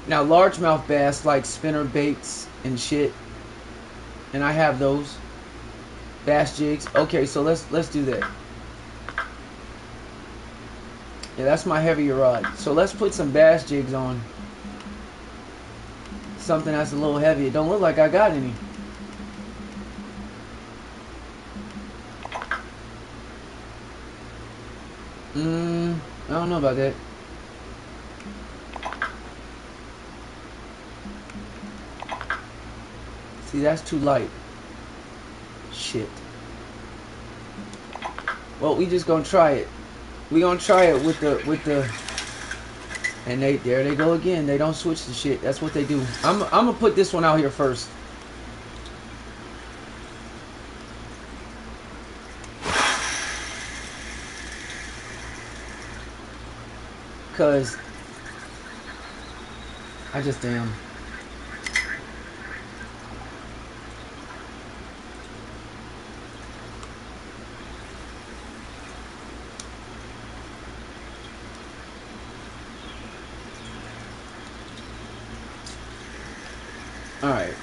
Now largemouth bass like spinner baits and shit, and I have those bass jigs. Okay, so let's do that. Yeah, that's my heavier rod. So let's put some bass jigs on. Something that's a little heavy. It don't look like I got any. I don't know about that. See, that's too light. Shit. Well, we just gonna try it. We gonna try it with the. And there they go again. They don't switch the shit. That's what they do. I'm gonna put this one out here first. Cause I just damn. Alright.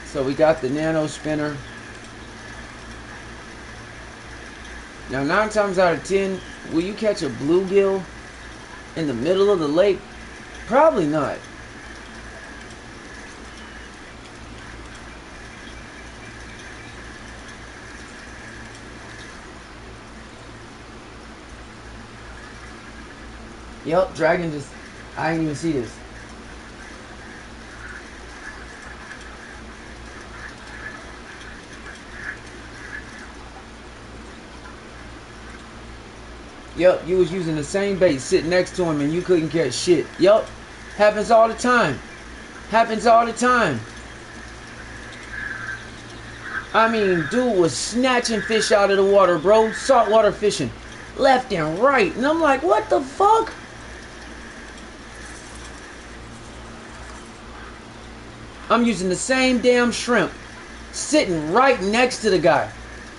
So we got the nano spinner. Now 9 times out of 10, will you catch a bluegill in the middle of the lake? Probably not. Yup, dragon just... I didn't even see this. Yup, you was using the same bait sitting next to him and you couldn't catch shit. Yup, happens all the time. Happens all the time. I mean, dude was snatching fish out of the water, bro. Saltwater fishing. Left and right. And I'm like, what the fuck? I'm using the same damn shrimp. Sitting right next to the guy.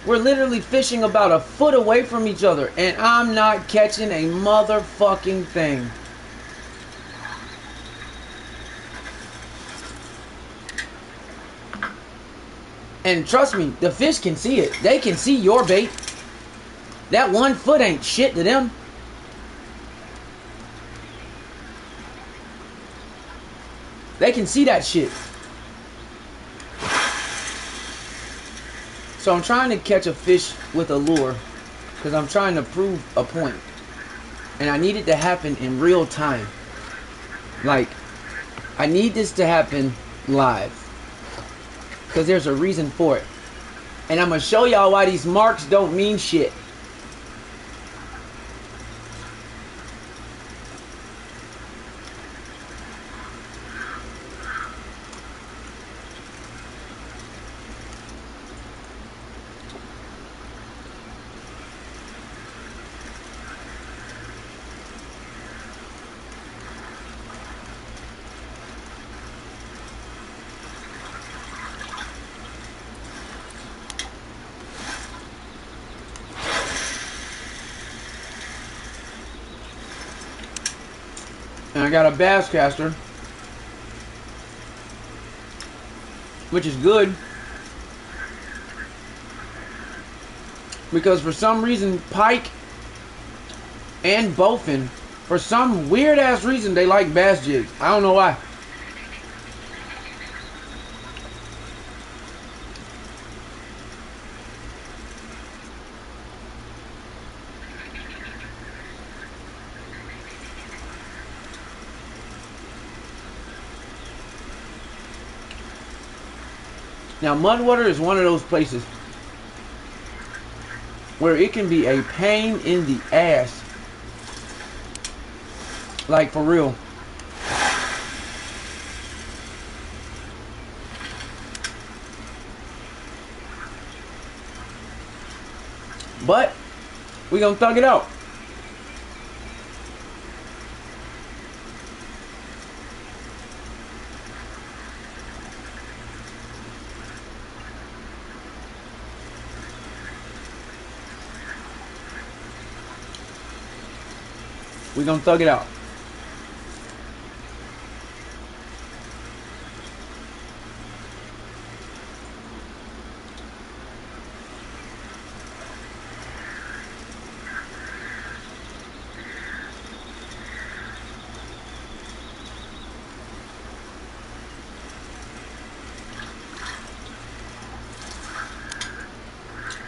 We're literally fishing about a foot away from each other. And I'm not catching a motherfucking thing. And trust me, the fish can see it. They can see your bait. That 1 foot ain't shit to them. They can see that shit. So I'm trying to catch a fish with a lure. Because I'm trying to prove a point. And I need it to happen in real time. Like, I need this to happen live. Because there's a reason for it. And I'm going to show y'all why these marks don't mean shit. And I got a bass caster, which is good, because for some reason pike and bowfin, for some weird ass reason, they like bass jigs. I don't know why. Now, Mudwater is one of those places where it can be a pain in the ass. Like, for real. But we gonna thug it out. We're gonna thug it out.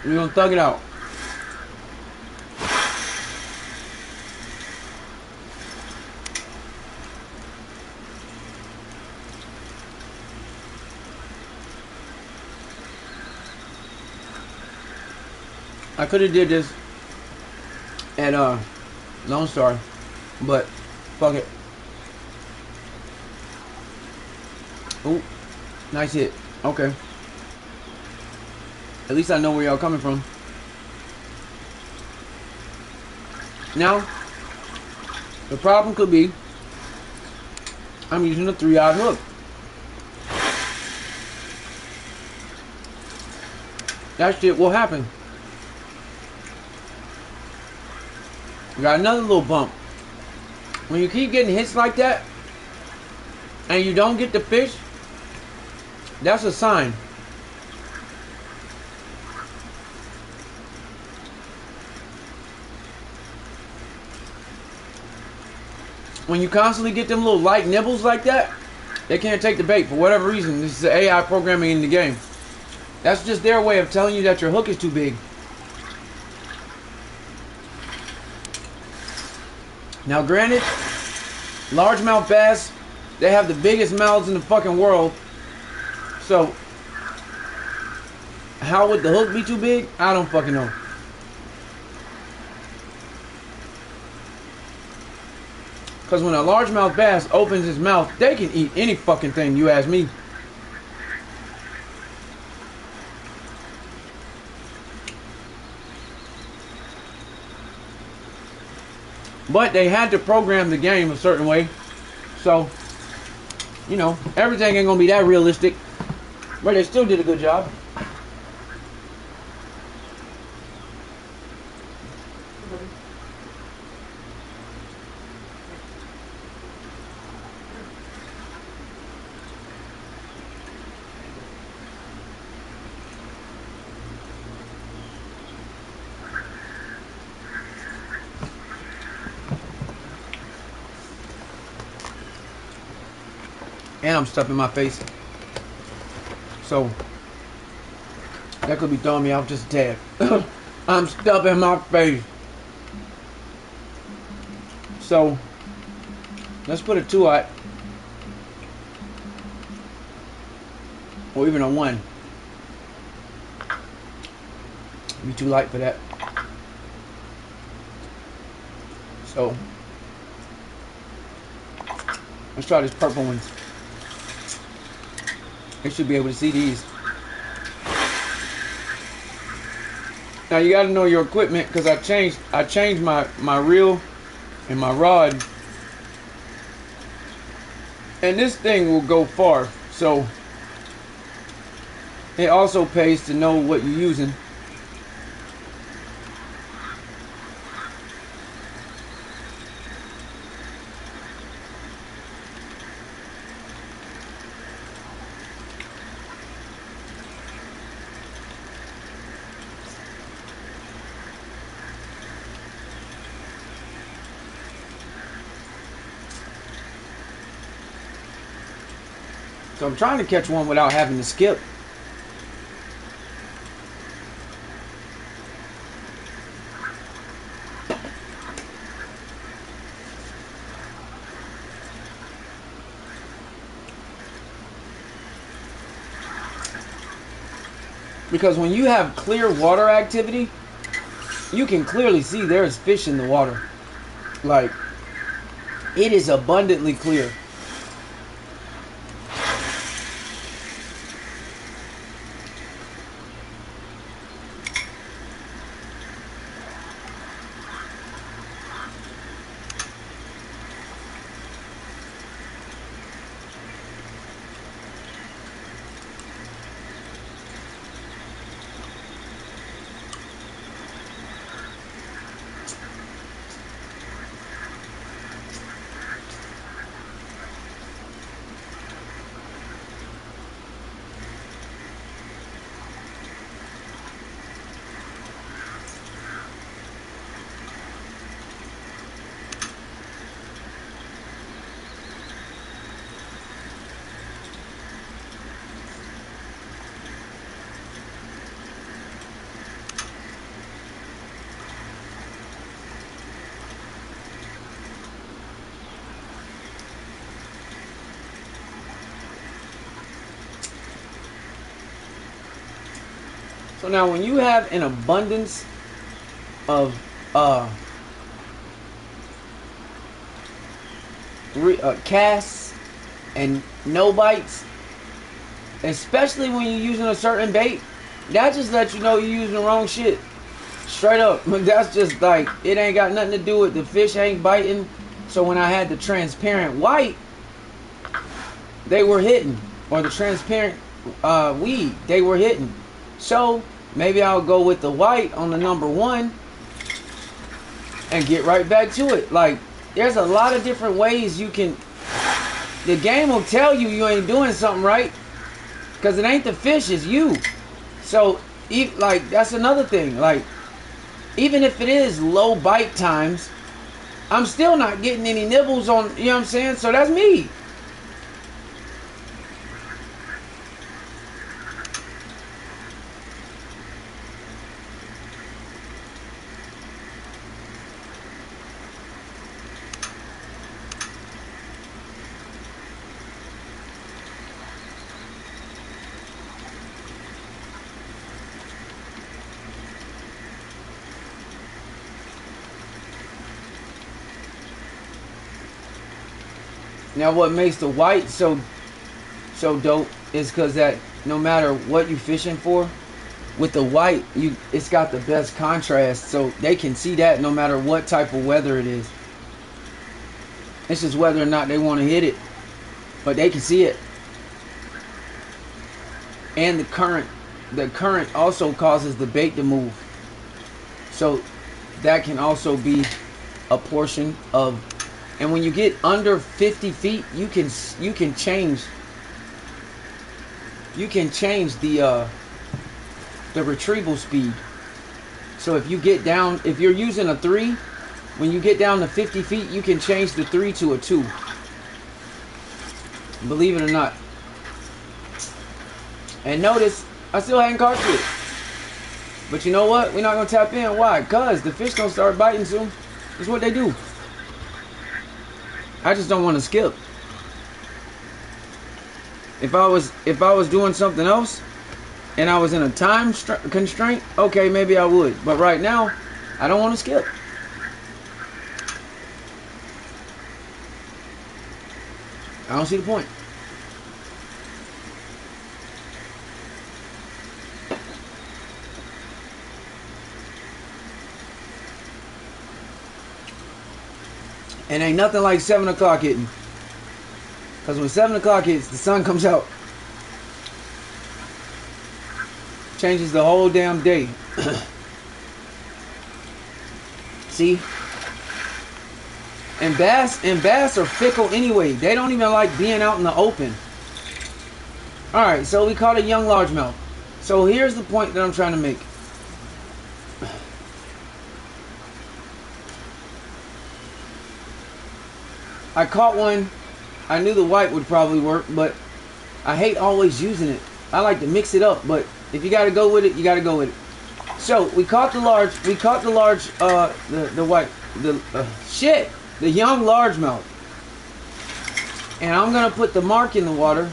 We're gonna thug it out. I could have did this at Lone Star, but fuck it. Ooh, nice hit. Okay. At least I know where y'all coming from. Now, the problem could be I'm using a 3-aught hook. That shit will happen. Got another little bump. When you keep getting hits like that and you don't get the fish, that's a sign. When you constantly get them little light nibbles like that, they can't take the bait for whatever reason. This is the AI programming in the game. That's just their way of telling you that your hook is too big. Now granted, largemouth bass, they have the biggest mouths in the fucking world. So, how would the hook be too big? I don't fucking know. Because when a largemouth bass opens his mouth, they can eat any fucking thing, you ask me. But they had to program the game a certain way. So, you know, everything ain't gonna be that realistic. But they still did a good job. And I'm stuffing my face. So, that could be throwing me off just a tad. I'm stuffing my face. So, let's put a 2-aught. Or even a 1. Be too light for that. So, let's try this purple one. You should be able to see these. Now you got to know your equipment, because I changed my reel and my rod, and this thing will go far. So it also pays to know what you're using. So I'm trying to catch one without having to skip. Because when you have clear water activity, you can clearly see there's fish in the water. Like, it is abundantly clear. So now when you have an abundance of casts and no bites, especially when you're using a certain bait, that just lets you know you're using the wrong shit. Straight up. That's just like, it ain't got nothing to do with the fish ain't biting. So when I had the transparent white, they were hitting. Or the transparent weed, they were hitting. So maybe I'll go with the white on the number 1 and get right back to it. Like, there's a lot of different ways you can... The game will tell you you ain't doing something right, because it ain't the fish, it's you. So, like, that's another thing. Like, even if it is low bite times, I'm still not getting any nibbles on, you know what I'm saying? So that's me. Now what makes the white so dope is because that no matter what you fishing for, with the white, it's got the best contrast, so they can see that no matter what type of weather it is. It's just whether or not they want to hit it, but they can see it. And the current also causes the bait to move, so that can also be a portion of. And when you get under 50 feet, you can change the retrieval speed. So if you get down, if you're using a 3, when you get down to 50 feet, you can change the 3 to a 2. Believe it or not. And notice, I still hadn't caught it. But you know what? We're not gonna tap in. Why? Cause the fish gonna start biting soon. That's what they do. I just don't want to skip. If I was doing something else and I was in a time constraint, okay, maybe I would. But right now, I don't want to skip. I don't see the point. And ain't nothing like 7 o'clock hitting. Because when 7 o'clock hits, the sun comes out. Changes the whole damn day. See? And bass are fickle anyway. They don't even like being out in the open. Alright, so we caught a young largemouth. So here's the point that I'm trying to make. I caught one. I knew the white would probably work, but I hate always using it. I like to mix it up, but if you gotta go with it, you gotta go with it. So we caught the large, the white, the young largemouth. And I'm gonna put the mark in the water.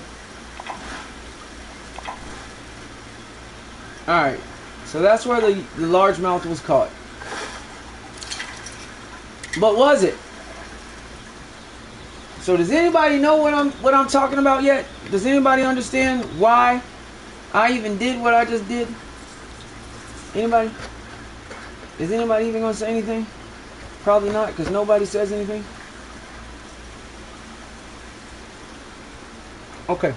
Alright, so that's where the largemouth was caught. But was it? So does anybody know what I'm talking about yet? Does anybody understand why I even did what I just did? Anybody? Is anybody even gonna say anything? Probably not, because nobody says anything. Okay,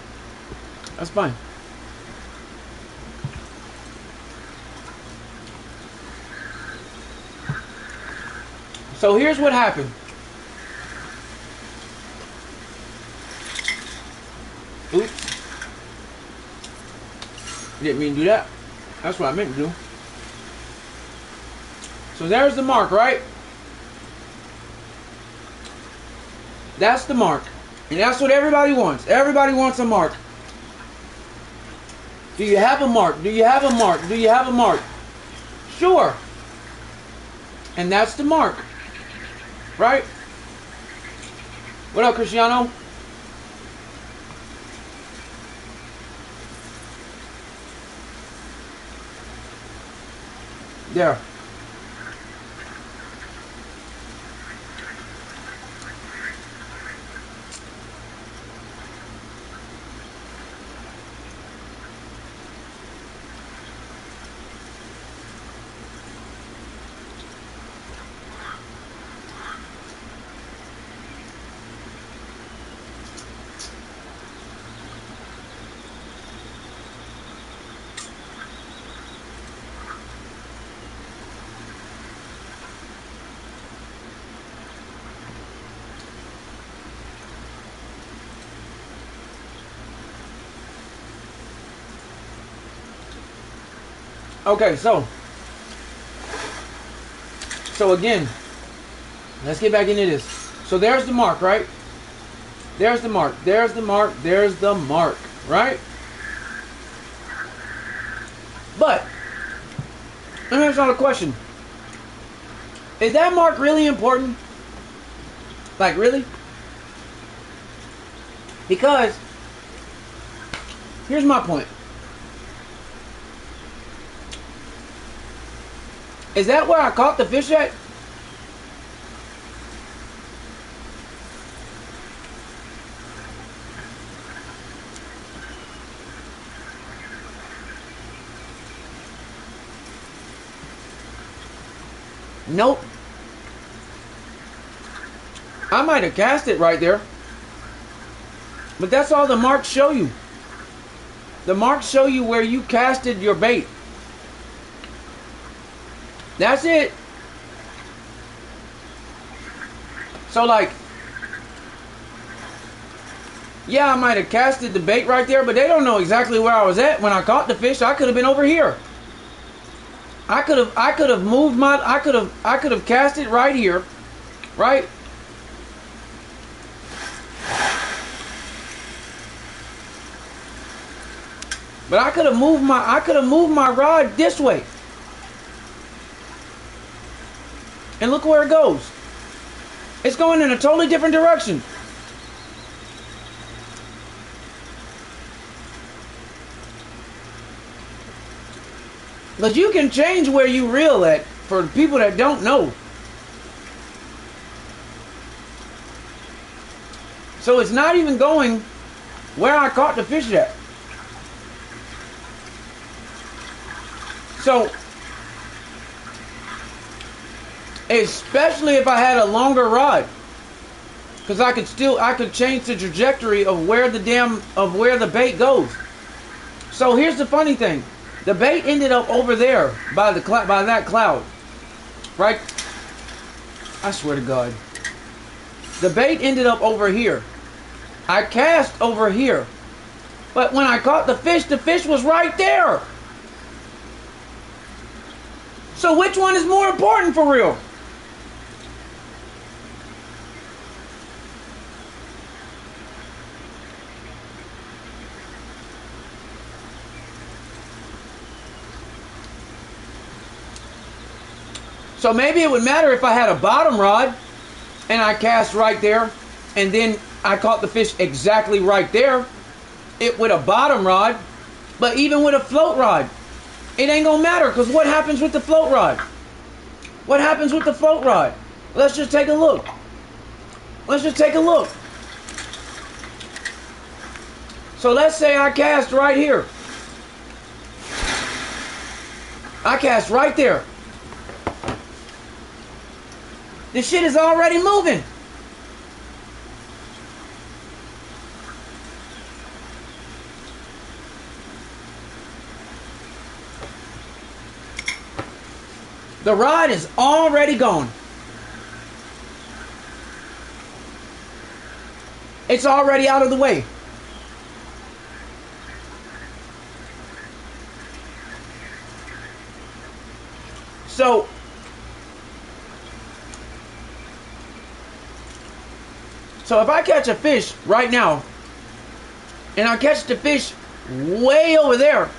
that's fine. So here's what happened. Oops. Didn't mean to do that. That's what I meant to do. So there's the mark, right? That's the mark. And that's what everybody wants. Everybody wants a mark. Do you have a mark? Do you have a mark? Do you have a mark? Sure. And that's the mark. Right? What up, Cristiano? There. Okay, so again, let's get back into this. So there's the mark, right? There's the mark. There's the mark. There's the mark, right? But let me ask y'all a question. Is that mark really important? Like, really? Because here's my point. Is that where I caught the fish at? Nope. I might have cast it right there. But that's all the marks show you. The marks show you where you casted your bait. That's it. So, like, yeah, I might have casted the bait right there, but they don't know exactly where I was at when I caught the fish. I could have been over here. I could have moved my, I could have cast it right here, right? But I could have moved my rod this way. And look where it goes. It's going in a totally different direction. But you can change where you reel at for the people that don't know. So it's not even going where I caught the fish at. So, especially if I had a longer rod, because I could change the trajectory of where the bait goes. So here's the funny thing. The bait ended up over there by that cloud, right? I swear to God. The bait ended up over here. I cast over here. But when I caught the fish was right there. So which one is more important for real? So maybe it would matter if I had a bottom rod and I cast right there and then I caught the fish exactly right there with a bottom rod. But even with a float rod, it ain't gonna matter, because what happens with the float rod? What happens with the float rod? Let's just take a look. Let's just take a look. So let's say I cast right here. I cast right there. This shit is already moving. The rod is already gone. It's already out of the way. So if I catch a fish right now, and I catch the fish way over there,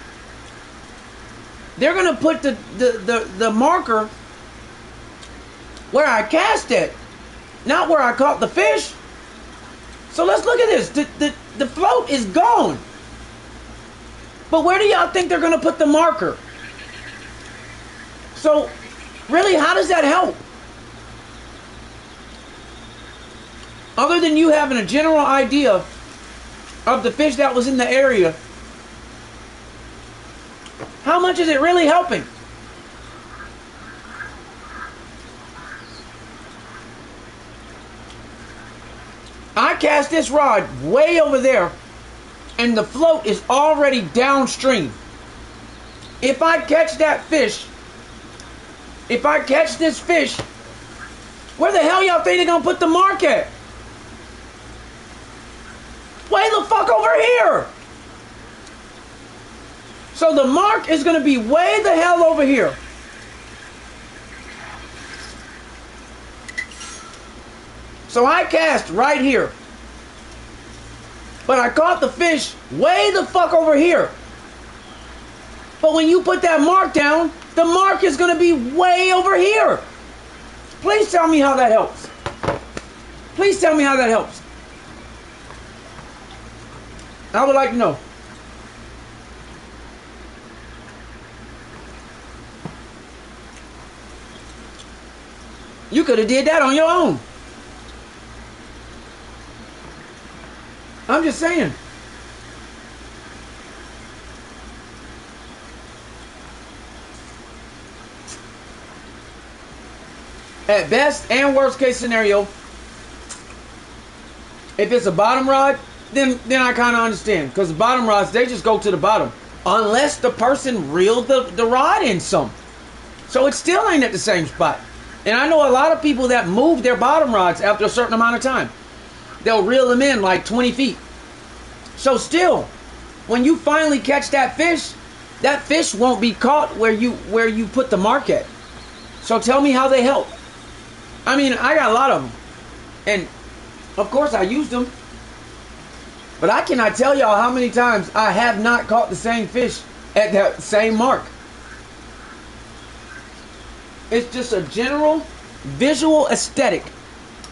they're gonna put the marker where I cast it, not where I caught the fish. So let's look at this. The float is gone. But where do y'all think they're gonna put the marker? So, really, how does that help? Other than you having a general idea of the fish that was in the area, how much is it really helping? I cast this rod way over there, and the float is already downstream. If I catch that fish, if I catch this fish, where the hell y'all think they're gonna put the mark at? Way the fuck over here! So the mark is gonna be way the hell over here. So I cast right here. But I caught the fish way the fuck over here. But when you put that mark down, the mark is going to be way over here. Please tell me how that helps. Please tell me how that helps. I would like to know. You could have did that on your own. I'm just saying. At best and worst case scenario, if it's a bottom rod, then I kind of understand. Because the bottom rods, they just go to the bottom. Unless the person reeled the rod in some. So it still ain't at the same spot. And I know a lot of people that move their bottom rods after a certain amount of time. They'll reel them in like 20 feet. So still, when you finally catch that fish won't be caught where you put the mark at. So tell me how they help. I mean, I got a lot of them. And of course I used them. But I cannot tell y'all how many times I have not caught the same fish at that same mark. It's just a general visual aesthetic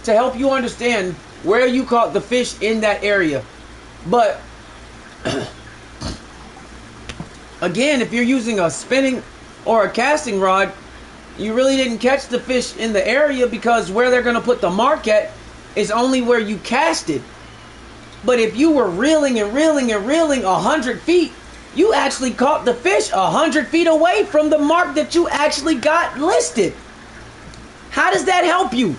to help you understand where you caught the fish in that area. But again, if you're using a spinning or a casting rod, you really didn't catch the fish in the area, because where they're going to put the mark at is only where you cast it. But if you were reeling and reeling and reeling 100 feet, you actually caught the fish 100 feet away from the mark that you actually got listed. How does that help you?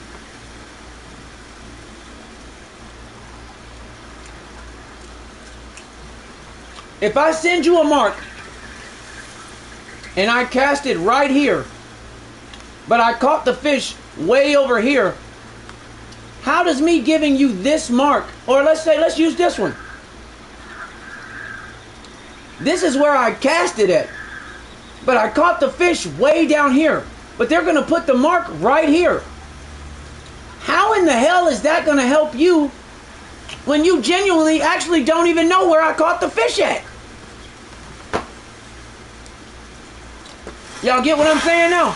If I send you a mark and I cast it right here, but I caught the fish way over here, how does me giving you this mark, or let's use this one. This is where I cast it at, but I caught the fish way down here, but they're going to put the mark right here. How in the hell is that going to help you when you genuinely actually don't even know where I caught the fish at? Y'all get what I'm saying now?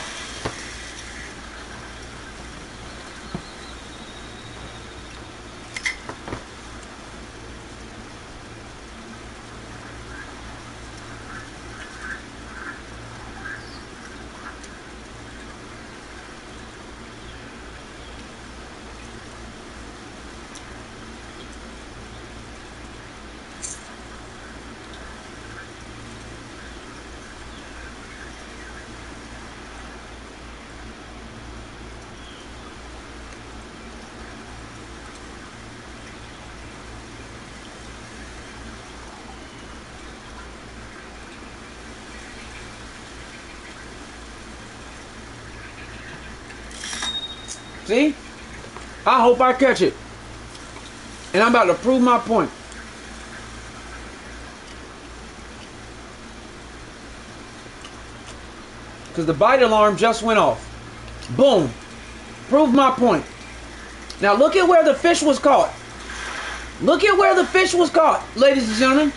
See? I hope I catch it. And I'm about to prove my point. Because the bite alarm just went off. Boom. Prove my point. Now look at where the fish was caught. Look at where the fish was caught, ladies and gentlemen.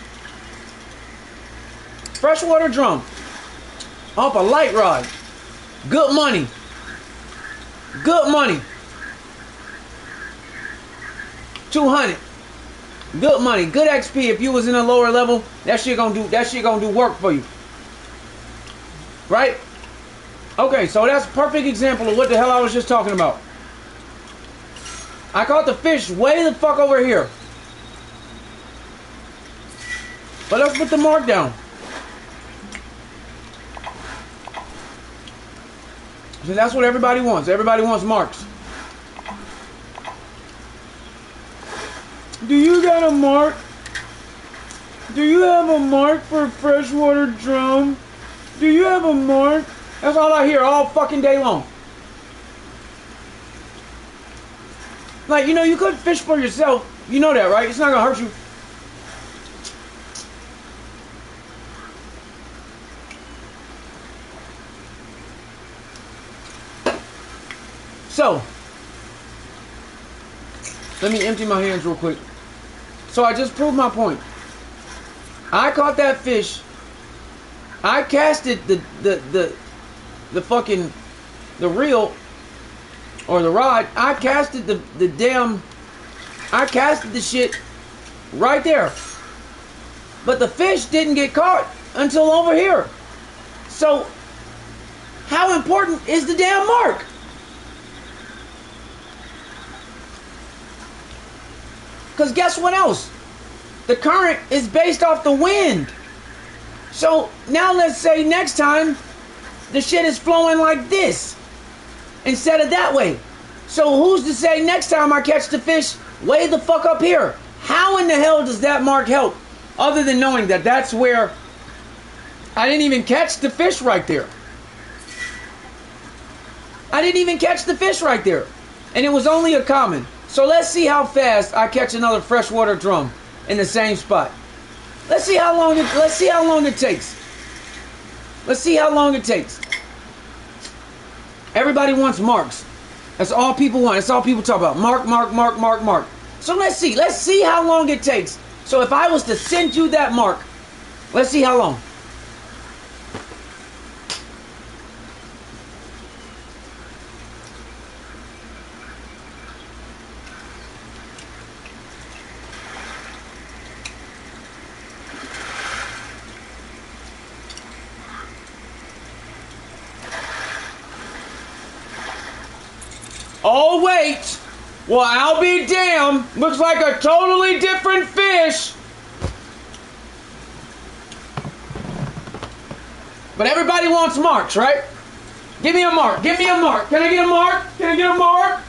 Freshwater drum. Off a light rod. Good money. Good money. 200. Good money. Good XP. If you was in a lower level, that shit gonna do work for you. Right? Okay, so that's a perfect example of what the hell I was just talking about. I caught the fish way the fuck over here. But let's put the mark down. So that's what everybody wants. Everybody wants marks. Do you got a mark? Do you have a mark for a freshwater drum? Do you have a mark? That's all I hear all fucking day long. Like, you know, you could fish for yourself. You know that, right? It's not gonna hurt you. So, let me empty my hands real quick. So I just proved my point. I caught that fish. I casted the fucking, the reel or the rod. I casted I casted the shit right there. But the fish didn't get caught until over here. So how important is the damn mark? Because guess what else? The current is based off the wind. So now let's say next time the shit is flowing like this instead of that way. So who's to say next time I catch the fish way the fuck up here? How in the hell does that mark help? Other than knowing that that's where I didn't even catch the fish right there. I didn't even catch the fish right there. And it was only a common. So let's see how fast I catch another freshwater drum in the same spot. Let's see how long it takes. Let's see how long it takes. Everybody wants marks. That's all people want. That's all people talk about. Mark, mark, mark, mark, mark. So let's see. Let's see how long it takes. So if I was to send you that mark, let's see how long. Oh, wait. Well, I'll be damned. Looks like a totally different fish. But everybody wants marks, right? Give me a mark. Give me a mark. Can I get a mark? Can I get a mark?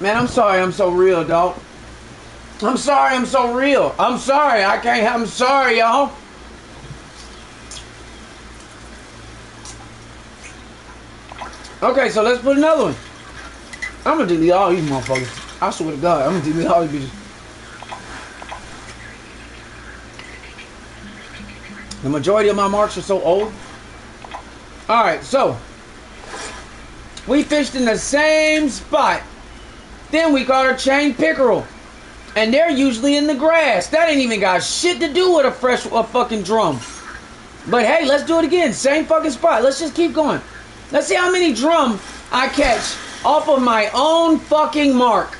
Man, I'm sorry I'm so real, dog. I'm sorry I'm so real. I'm sorry. I'm sorry, y'all. Okay, so let's put another one. I'm gonna delete all these motherfuckers. I swear to God, I'm gonna delete all these bitches. The majority of my marks are so old. Alright, so we fished in the same spot. Then we caught a chain pickerel. And they're usually in the grass. That ain't even got shit to do with a fucking drum. But hey, let's do it again. Same fucking spot. Let's just keep going. Let's see how many drum I catch off of my own fucking mark.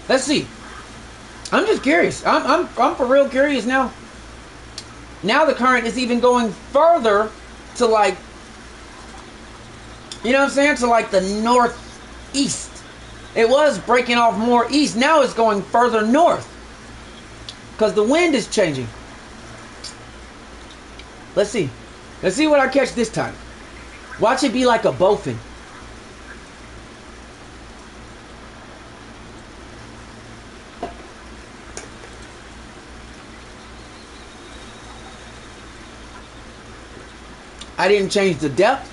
Let's see. I'm just curious. I'm for real curious now. Now the current is even going further to, like, you know what I'm saying? To like the northeast. It was breaking off more east. Now it's going further north. Because the wind is changing. Let's see. Let's see what I catch this time. Watch it be like a bowfin. I didn't change the depth.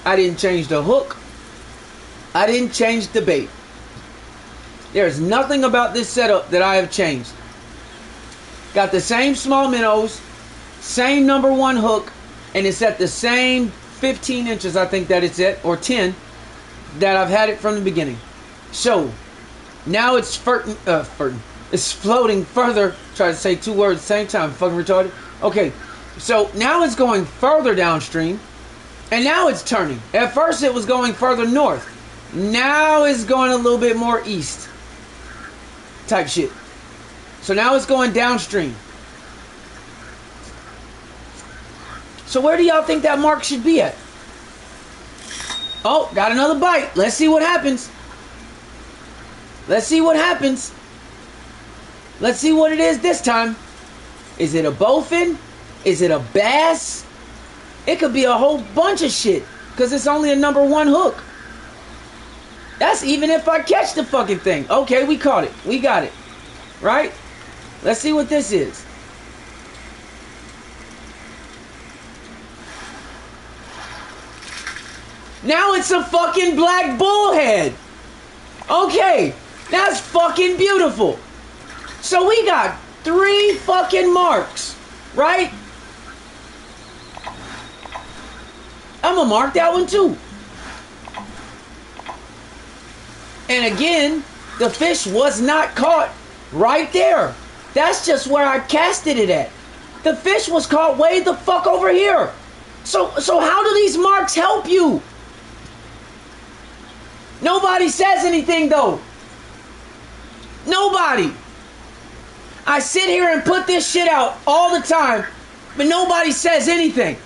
I didn't change the hook. I didn't change the bait. There's nothing about this setup that I have changed. Got the same small minnows, same number 1 hook, and it's at the same 15 inches, I think that it's at, or 10, that I've had it from the beginning. So now it's it's floating further. Try to say 2 words at the same time. Fucking retarded. Okay, so now it's going further downstream, and now it's turning. At first it was going further north. Now it's going a little bit more east. Type shit. So now it's going downstream. So where do y'all think that mark should be at? Oh, got another bite. Let's see what happens. Let's see what happens. Let's see what it is this time. Is it a bowfin? Is it a bass? It could be a whole bunch of shit, because it's only a number 1 hook. That's even if I catch the fucking thing. Okay, we caught it. We got it. Right? Let's see what this is. Now it's a fucking black bullhead. Okay, that's fucking beautiful. So we got 3 fucking marks, right? I'm gonna mark that one too. And again, the fish was not caught right there. That's just where I casted it at. The fish was caught way the fuck over here. So how do these marks help you? Nobody says anything though. Nobody. I sit here and put this shit out all the time, but nobody says anything.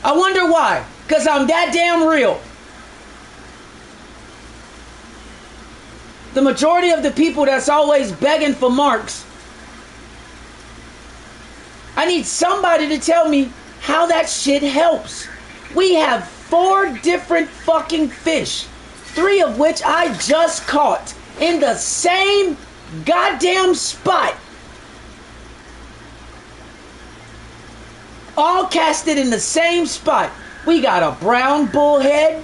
I wonder why. Because I'm that damn real. The majority of the people that's always begging for marks, I need somebody to tell me how that shit helps. We have 4 different fucking fish, 3 of which I just caught in the same goddamn spot. All casted in the same spot. We got a brown bullhead,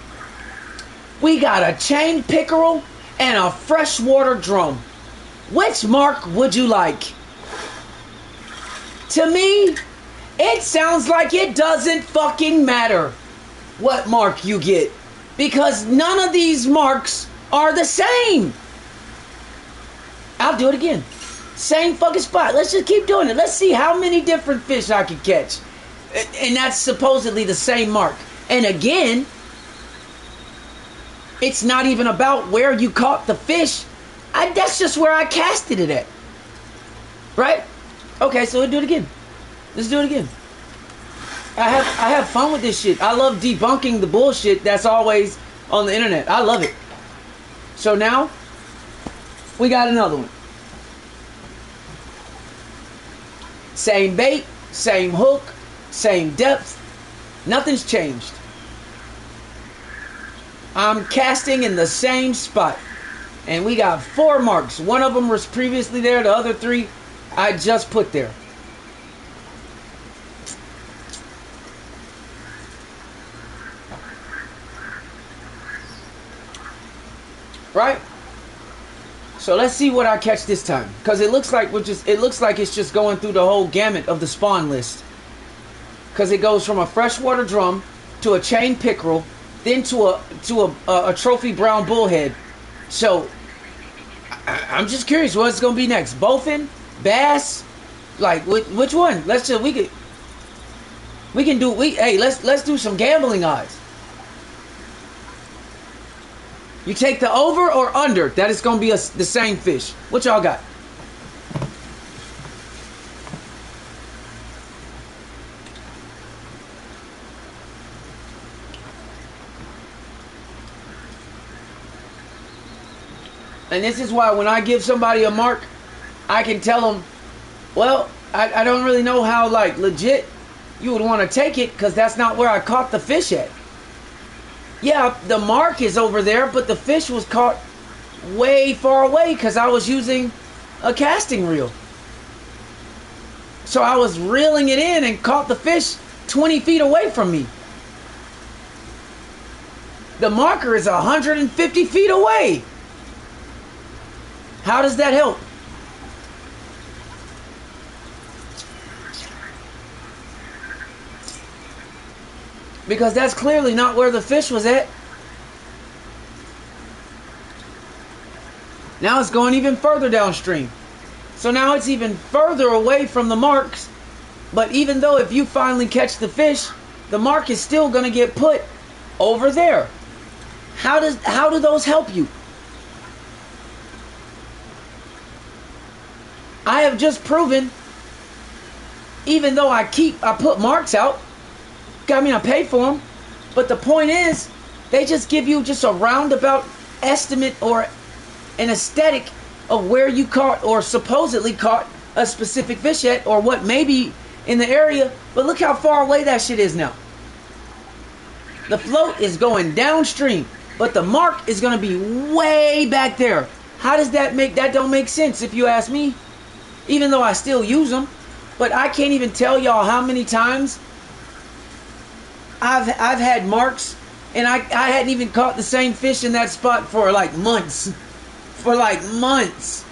we got a chain pickerel, and a freshwater drum. Which mark would you like? To me, it sounds like it doesn't fucking matter what mark you get, because none of these marks are the same. I'll do it again. Same fucking spot. Let's just keep doing it. Let's see how many different fish I can catch. And that's supposedly the same mark. And again, it's not even about where you caught the fish. That's just where I casted it at. Right? Okay, so we'll do it again. Let's do it again. I have fun with this shit. I love debunking the bullshit that's always on the internet. I love it. So now, we got another one. Same bait, same hook, same depth. Nothing's changed. I'm casting in the same spot. And we got 4 marks. One of them was previously there. The other 3 I just put there. Right? So let's see what I catch this time. Because it looks like it's just going through the whole gamut of the spawn list. Because it goes from a freshwater drum to a chain pickerel, then to a trophy brown bullhead. So I'm just curious what's gonna be next. Bowfin, bass, like which one? Let's just let's do some gambling odds. You take the over or under that it's gonna be the same fish. What y'all got? And this is why when I give somebody a mark, I can tell them, well, I don't really know how like legit you would want to take it, because that's not where I caught the fish at. Yeah, the mark is over there, but the fish was caught way far away because I was using a casting reel. So I was reeling it in and caught the fish 20 feet away from me. The marker is 150 feet away. How does that help? Because that's clearly not where the fish was at. Now it's going even further downstream. So now it's even further away from the marks. But even though if you finally catch the fish, the mark is still going to get put over there. How do those help you? I have just proven, even though I put marks out, I mean, I pay for them, but the point is, they just give you just a roundabout estimate or an aesthetic of where you caught or supposedly caught a specific fish at, or what may be in the area. But look how far away that shit is now. The float is going downstream, but the mark is going to be way back there. How does that don't make sense if you ask me? Even though I still use them, but I can't even tell y'all how many times I've had marks and I hadn't even caught the same fish in that spot for like months. For like months.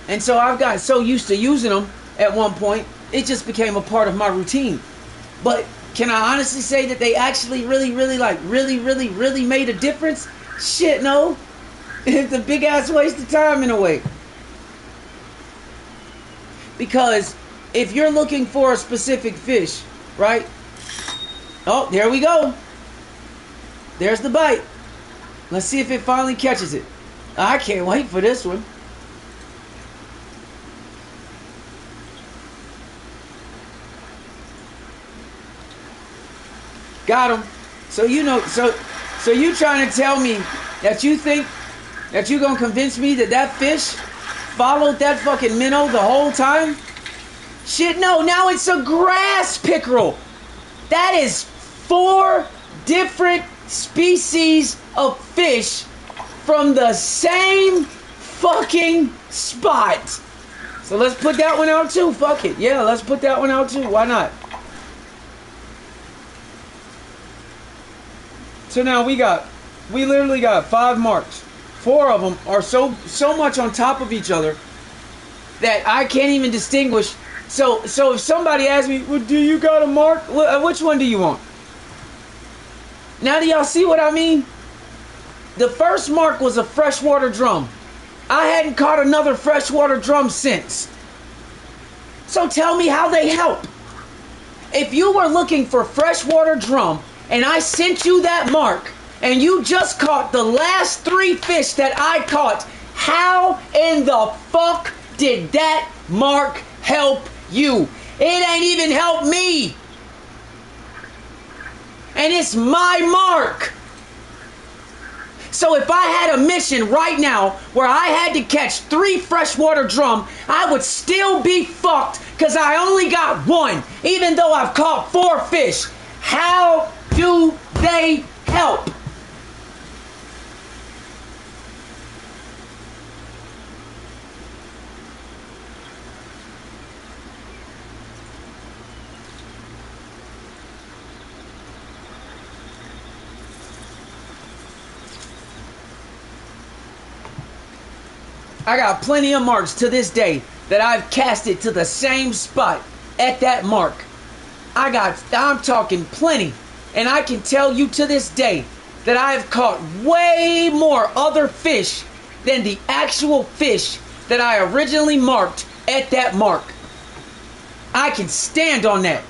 And so I've got so used to using them at one point, it just became a part of my routine. But can I honestly say that they actually really made a difference? Shit, no. It's a big ass waste of time in a way. Because if you're looking for a specific fish, right? Oh, there we go. There's the bite. Let's see if it finally catches it. I can't wait for this one. Got him. So you know, so you trying to tell me that you think that you gonna convince me that that fish followed that fucking minnow the whole time? Shit, no. Now it's a grass pickerel. That is 4 different species of fish from the same fucking spot. So let's put that one out too. Fuck it. Yeah, let's put that one out too. Why not? So now we literally got 5 marks. 4 of them are so much on top of each other that I can't even distinguish. So if somebody asks me, well, do you got a mark? Which one do you want? Now do y'all see what I mean? The first mark was a freshwater drum. I hadn't caught another freshwater drum since. So tell me how they help. If you were looking for freshwater drum and I sent you that mark and you just caught the last 3 fish that I caught, how in the fuck did that mark help you? It ain't even helped me. And it's my mark. So if I had a mission right now where I had to catch 3 freshwater drum, I would still be fucked because I only got 1, even though I've caught 4 fish. How do they help? I got plenty of marks to this day that I've casted to the same spot at that mark. I'm talking plenty. And I can tell you to this day that I've caught way more other fish than the actual fish that I originally marked at that mark. I can stand on that.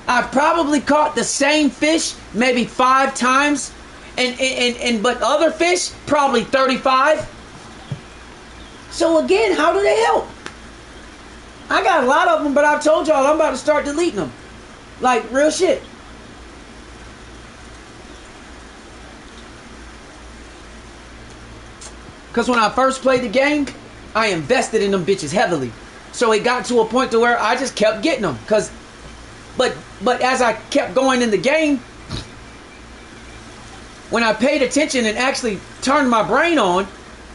I've probably caught the same fish maybe 5 times. But other fish, probably 35. So again, how do they help? I got a lot of them, but I've told y'all I'm about to start deleting them. Like, real shit. Because when I first played the game, I invested in them bitches heavily. So it got to a point to where I just kept getting them. But as I kept going in the game, when I paid attention and actually turned my brain on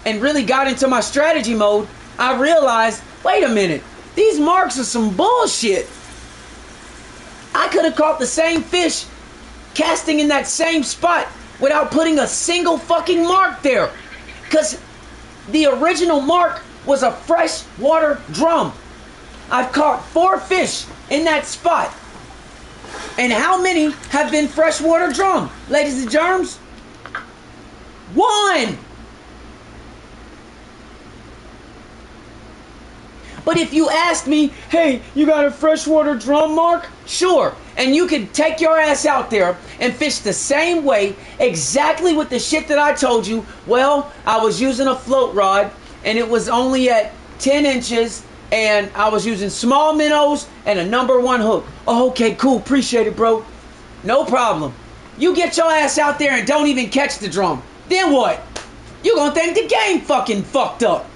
and really got into my strategy mode, I realized, wait a minute, these marks are some bullshit. I could have caught the same fish casting in that same spot without putting a single fucking mark there. Because The original mark was a freshwater drum. I've caught 4 fish in that spot. And how many have been freshwater drum, ladies and germs? 1! But if you asked me, hey, you got a freshwater drum mark? Sure. And you could take your ass out there and fish the same way, exactly with the shit that I told you. Well, I was using a float rod, and it was only at 10 inches, and I was using small minnows and a number 1 hook. Oh, okay, cool. Appreciate it, bro. No problem. You get your ass out there and don't even catch the drum. Then what? You gonna think the game fucking fucked up.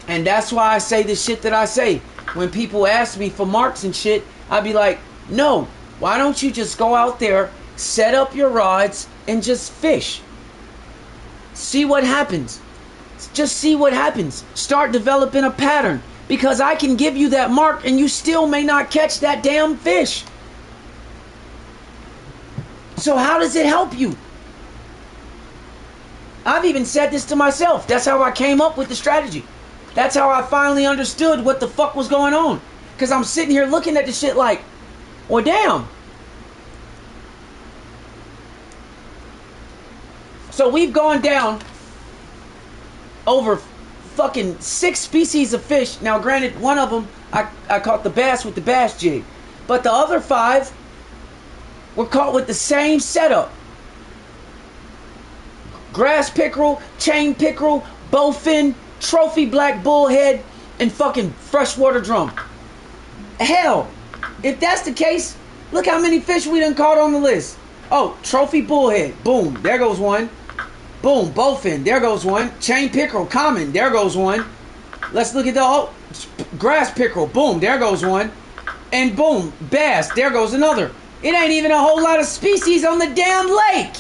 And that's why I say the shit that I say. When people ask me for marks and shit, I be like, no, why don't you just go out there, set up your rods, and just fish? See what happens. Just see what happens. Start developing a pattern. Because I can give you that mark and you still may not catch that damn fish. So how does it help you? I've even said this to myself. That's how I came up with the strategy. That's how I finally understood what the fuck was going on. Because I'm sitting here looking at the shit like, well, damn. So we've gone down over fucking 6 species of fish. Now, granted, one of them, I caught the bass with the bass jig. But the other 5 were caught with the same setup. Grass pickerel, chain pickerel, bowfin, trophy black bullhead, and fucking freshwater drum. Hell, if that's the case, look how many fish we done caught on the list. Oh, trophy bullhead, boom, there goes one. Boom, bowfin, there goes one. Chain pickerel, common, there goes one. Let's look at the grass pickerel, boom, there goes one. And boom, bass, there goes another. It ain't even a whole lot of species on the damn lake.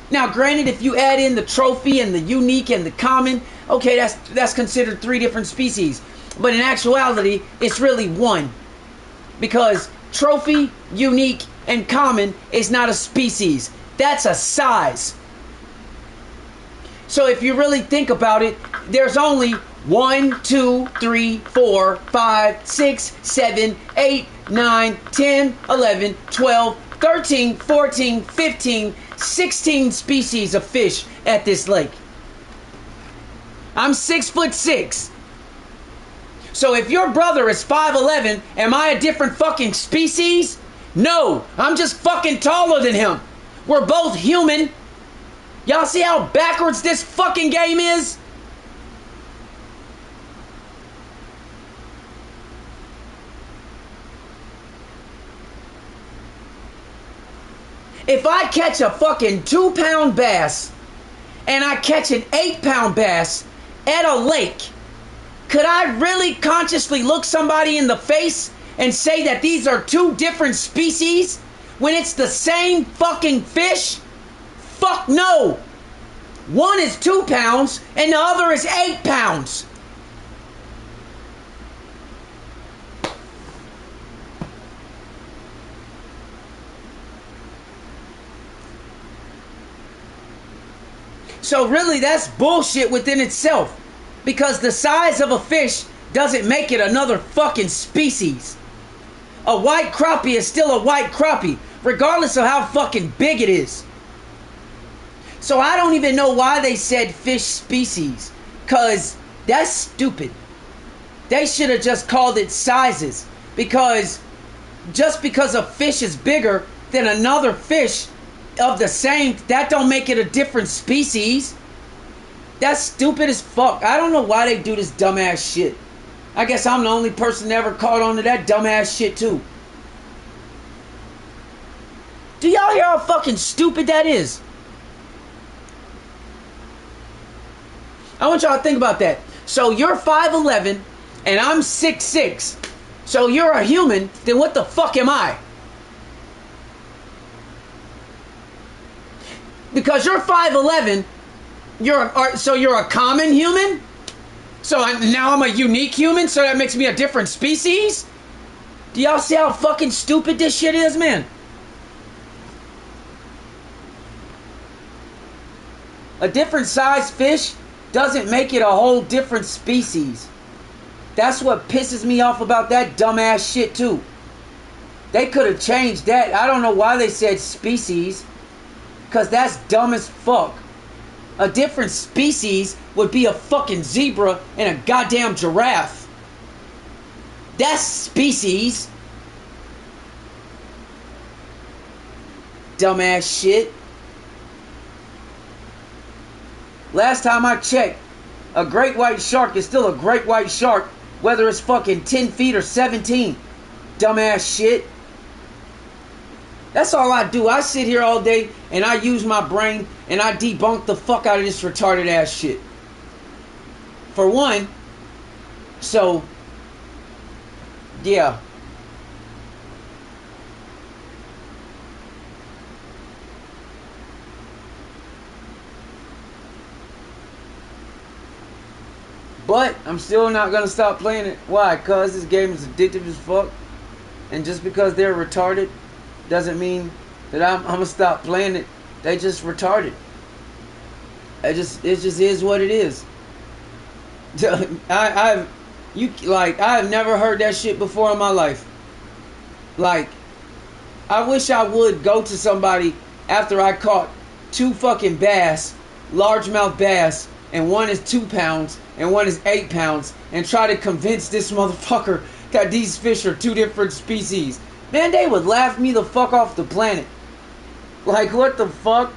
Now, granted, if you add in the trophy and the unique and the common, okay, that's considered 3 different species. But in actuality, it's really 1. Because trophy, unique, and common is not a species. That's a size. So if you really think about it, there's only 1, 2, 3, 4, 5, 6, 7, 8, 9, 10, 11, 12, 13, 14, 15, 16 species of fish at this lake. I'm 6'6". So if your brother is 5'11", am I a different fucking species? No, I'm just fucking taller than him. We're both human. Y'all see how backwards this fucking game is? If I catch a fucking 2-pound bass and I catch an 8-pound bass at a lake, could I really consciously look somebody in the face and say that these are 2 different species when it's the same fucking fish? Fuck no. One is 2 pounds and the other is 8 pounds. So really, that's bullshit within itself. Because the size of a fish doesn't make it another fucking species. A white crappie is still a white crappie, regardless of how fucking big it is. So I don't even know why they said fish species. Because that's stupid. They should have just called it sizes. Because just because a fish is bigger than another fish of the same, that don't make it a different species. That's stupid as fuck. I don't know why they do this dumbass shit. I guess I'm the only person that ever caught on to that dumbass shit too. Do y'all hear how fucking stupid that is? I want y'all to think about that. So you're 5'11" and I'm 6'6". So you're a human, then what the fuck am I? Because you're 5'11", so you're a common human? So now I'm a unique human, so that makes me a different species? Do y'all see how fucking stupid this shit is, man? A different size fish doesn't make it a whole different species. That's what pisses me off about that dumbass shit too. They could have changed that. I don't know why they said species, because that's dumb as fuck. A different species would be a fucking zebra and a goddamn giraffe. That's species. Dumbass shit. Last time I checked, a great white shark is still a great white shark, whether it's fucking 10 feet or 17. Dumbass shit. That's all I do. I sit here all day and I use my brain and I debunk the fuck out of this retarded ass shit. For one, so, yeah. But I'm still not gonna stop playing it. Why? Cause this game is addictive as fuck. And just because they're retarded doesn't mean that I'm gonna stop playing it. They just retarded. It just is what it is. I have never heard that shit before in my life. Like, I wish I would go to somebody after I caught 2 fucking bass, largemouth bass, and one is 2 pounds and one is 8 pounds, and try to convince this motherfucker that these fish are 2 different species. Man, they would laugh me the fuck off the planet. Like, what the fuck?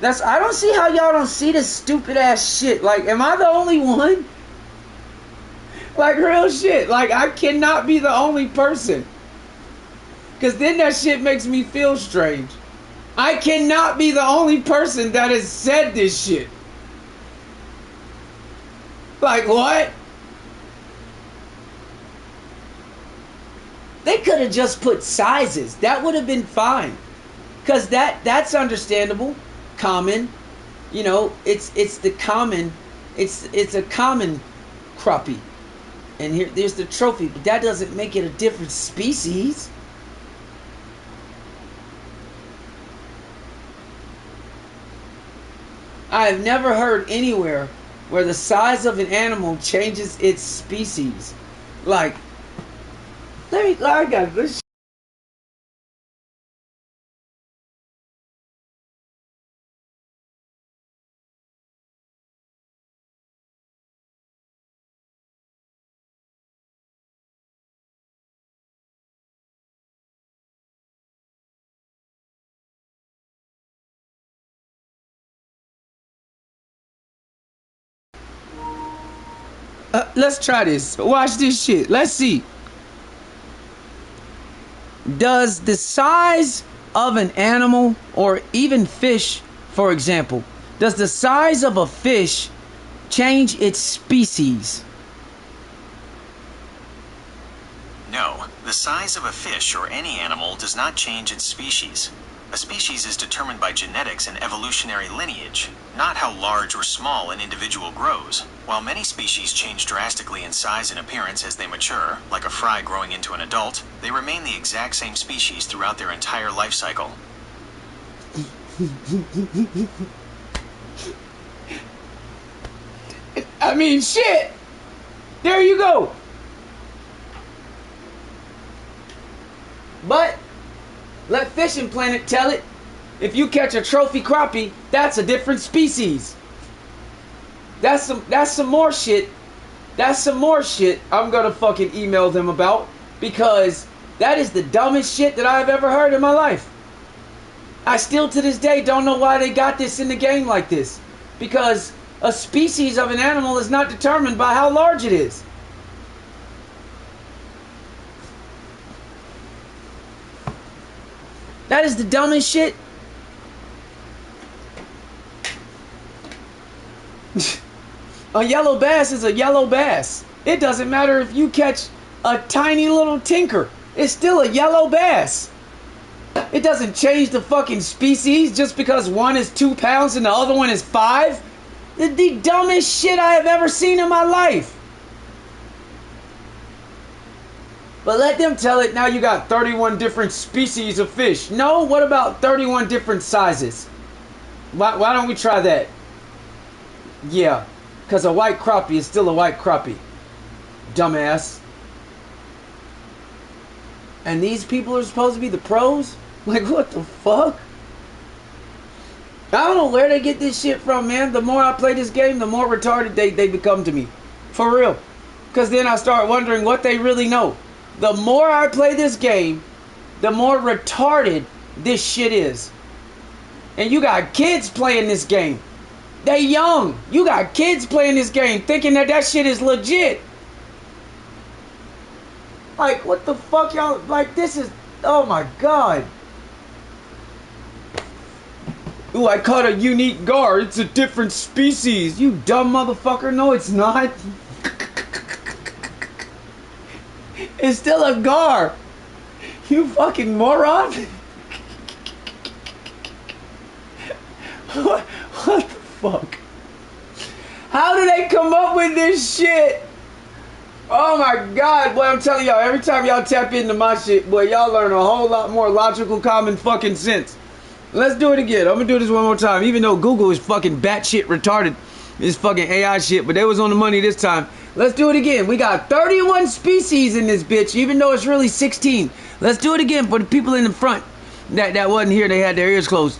I don't see how y'all don't see this stupid ass shit. Like, am I the only one? Like, real shit. Like, I cannot be the only person. Because then that shit makes me feel strange. I cannot be the only person that has said this shit. Like, what? They could have just put sizes. That would have been fine. Because that's understandable. Common. You know, it's the common. It's a common crappie. And there's the trophy. But that doesn't make it a different species. I have never heard anywhere where the size of an animal changes its species. Like, I got this. Let's try this. Watch this shit. Let's see. Does the size of an animal or even fish, for example, does the size of a fish change its species? No, the size of a fish or any animal does not change its species. A species is determined by genetics and evolutionary lineage, not how large or small an individual grows. While many species change drastically in size and appearance as they mature, like a fry growing into an adult, they remain the exact same species throughout their entire life cycle. I mean, shit! There you go! But let Fishing Planet tell it. If you catch a trophy crappie, that's a different species. That's some more shit. That's some more shit I'm gonna fucking email them about, because that is the dumbest shit that I've ever heard in my life. I still to this day don't know why they got this in the game like this. Because a species of an animal is not determined by how large it is. That is the dumbest shit. A yellow bass is a yellow bass. It doesn't matter if you catch a tiny little tinker. It's still a yellow bass. It doesn't change the fucking species just because one is 2 pounds and the other one is 5. The dumbest shit I have ever seen in my life. But let them tell it, now you got 31 different species of fish. No, what about 31 different sizes? Why don't we try that? Yeah, because a white crappie is still a white crappie. Dumbass. And these people are supposed to be the pros? Like, what the fuck? I don't know where they get this shit from, man. The more I play this game, the more retarded they become to me. For real. Because then I start wondering what they really know. The more I play this game, the more retarded this shit is. And you got kids playing this game. They young. You got kids playing this game thinking that that shit is legit. Like, what the fuck, y'all? Like, this is... Oh, my God. Ooh, I caught a unique gar. It's a different species. You dumb motherfucker. No, it's not. It's still a gar. You fucking moron. What the fuck? How do they come up with this shit? Oh my God, boy, I'm telling y'all, every time y'all tap into my shit, boy, y'all learn a whole lot more logical common fucking sense. Let's do it again. I'm gonna do this one more time, even though Google is fucking batshit retarded. This fucking AI shit, but they was on the money this time. Let's do it again. We got 31 species in this bitch, even though it's really 16. Let's do it again for the people in the front that wasn't here. They had their ears closed.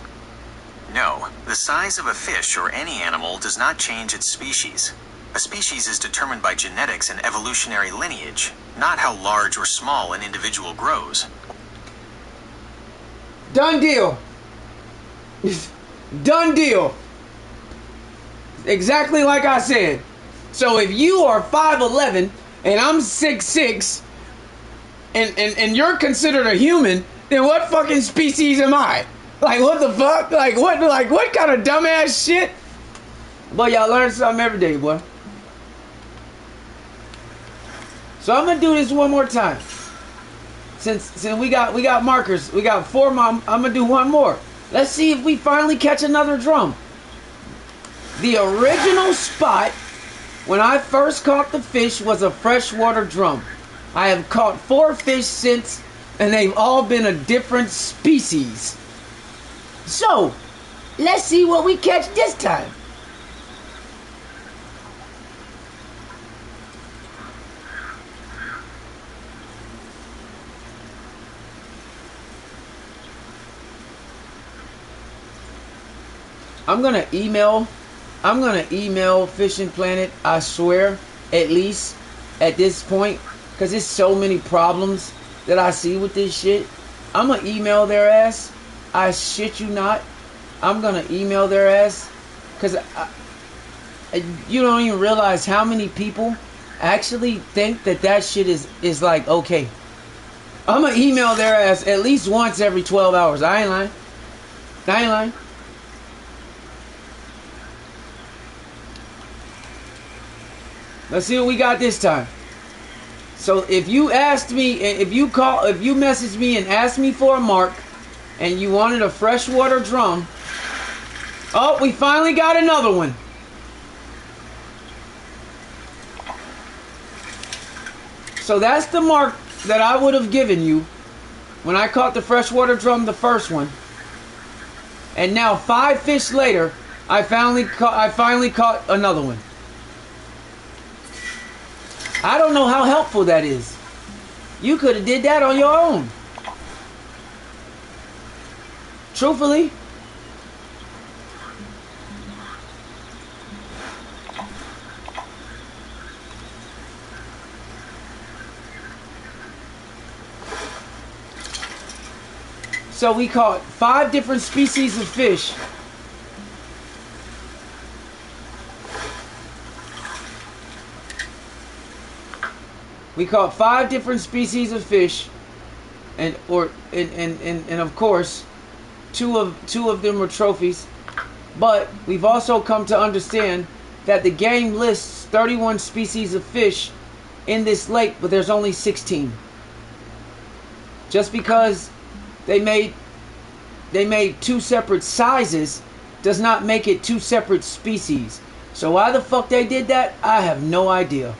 No, the size of a fish or any animal does not change its species. A species is determined by genetics and evolutionary lineage, not how large or small an individual grows. Done deal. Done deal. Exactly like I said. So if you are 5'11" and I'm 6'6", and you're considered a human, then what fucking species am I? Like, what the fuck? Like what kind of dumbass shit? Boy, y'all learn something every day, boy. So I'm gonna do this one more time. Since we got markers, we got 4 more. I'm gonna do one more. Let's see if we finally catch another drum. The original spot when I first caught the fish was a freshwater drum. I have caught 4 fish since, and they've all been a different species. So, let's see what we catch this time. I'm gonna email Fishing Planet, I swear, at least at this point, because there's so many problems that I see with this shit. I'm gonna email their ass. I shit you not. I'm gonna email their ass, because you don't even realize how many people actually think that that shit is like okay. I'm gonna email their ass at least once every 12 hours. I ain't lying. I ain't lying. Let's see what we got this time. So if you asked me, if you messaged me and asked me for a mark, and you wanted a freshwater drum, oh, we finally got another one. So that's the mark that I would have given you when I caught the freshwater drum, the first one. And now 5 fish later, I finally caught another one. I don't know how helpful that is. You could have did that on your own. Truthfully. So we caught 5 different species of fish. We caught 5 different species of fish, and of course, two of them were trophies. But we've also come to understand that the game lists 31 species of fish in this lake, but there's only 16. Just because they made 2 separate sizes does not make it 2 separate species. So why the fuck they did that, I have no idea.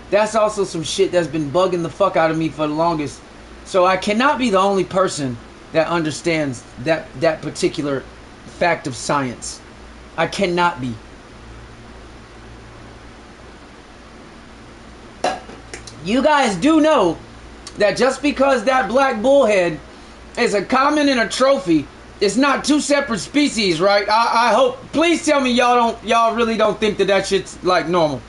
That's also some shit that's been bugging the fuck out of me for the longest. So I cannot be the only person that understands that particular fact of science. I cannot be. You guys do know that just because that black bullhead is a common and a trophy, it's not two separate species, right? I hope. Please tell me y'all really don't think that shit's like normal.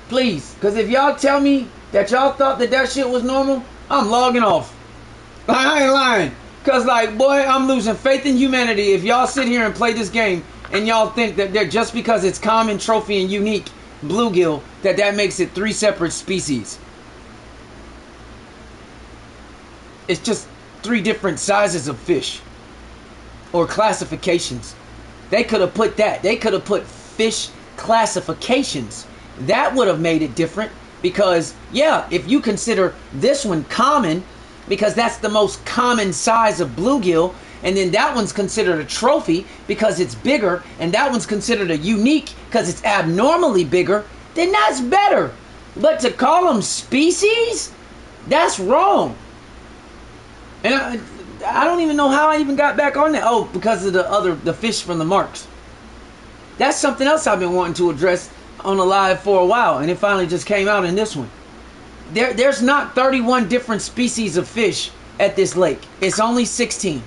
Please, because if y'all tell me that y'all thought that shit was normal, I'm logging off. I ain't lying. Because, like, boy, I'm losing faith in humanity if y'all sit here and play this game and y'all think that just because it's common, trophy, and unique bluegill, that makes it three separate species. It's just three different sizes of fish. Or classifications. They could have put that. They could have put fish classifications. That would have made it different. Because, yeah, if you consider this one common, because that's the most common size of bluegill, and then that one's considered a trophy because it's bigger, and that one's considered a unique because it's abnormally bigger, then that's better. But to call them species, that's wrong. And I don't even know how I even got back on that. Oh, because of the fish from the marks. That's something else I've been wanting to address on the live for a while, and it finally just came out in this one. There's not 31 different species of fish at this lake. It's only 16.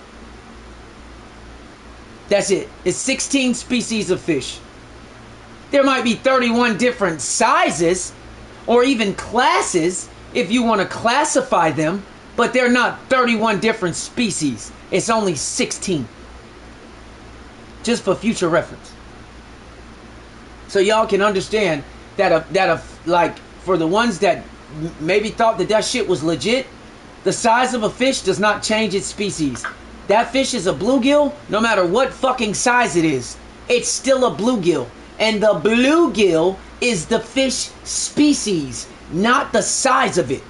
That's it. It's 16 species of fish. There might be 31 different sizes or even classes if you want to classify them, but they're not 31 different species. It's only 16. Just for future reference. So y'all can understand that like for the ones that maybe thought that shit was legit, the size of a fish does not change its species. That fish is a bluegill, no matter what fucking size it is. It's still a bluegill. And the bluegill is the fish species, not the size of it.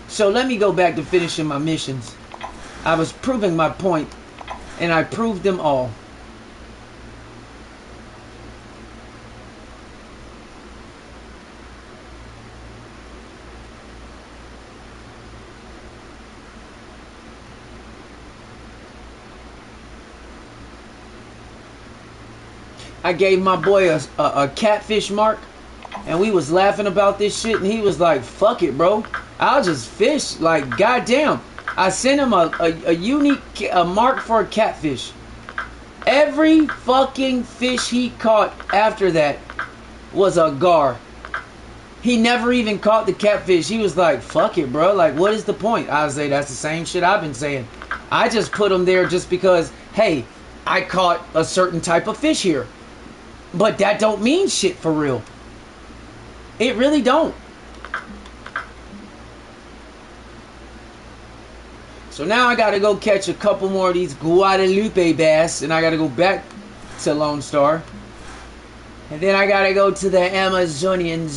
So let me go back to finishing my missions. I was proving my point, and I proved them all. I gave my boy a catfish mark, and we was laughing about this shit, and he was like, fuck it, bro. I'll just fish. Like, goddamn. I sent him a unique mark for a catfish. Every fucking fish he caught after that was a gar. He never even caught the catfish. He was like, fuck it, bro. Like, what is the point? I was like, that's the same shit I've been saying. I just put them there just because, hey, I caught a certain type of fish here. But that don't mean shit for real. It really don't. So now I gotta go catch a couple more of these Guadalupe bass, and I gotta go back to Lone Star. And then I gotta go to the Amazonian.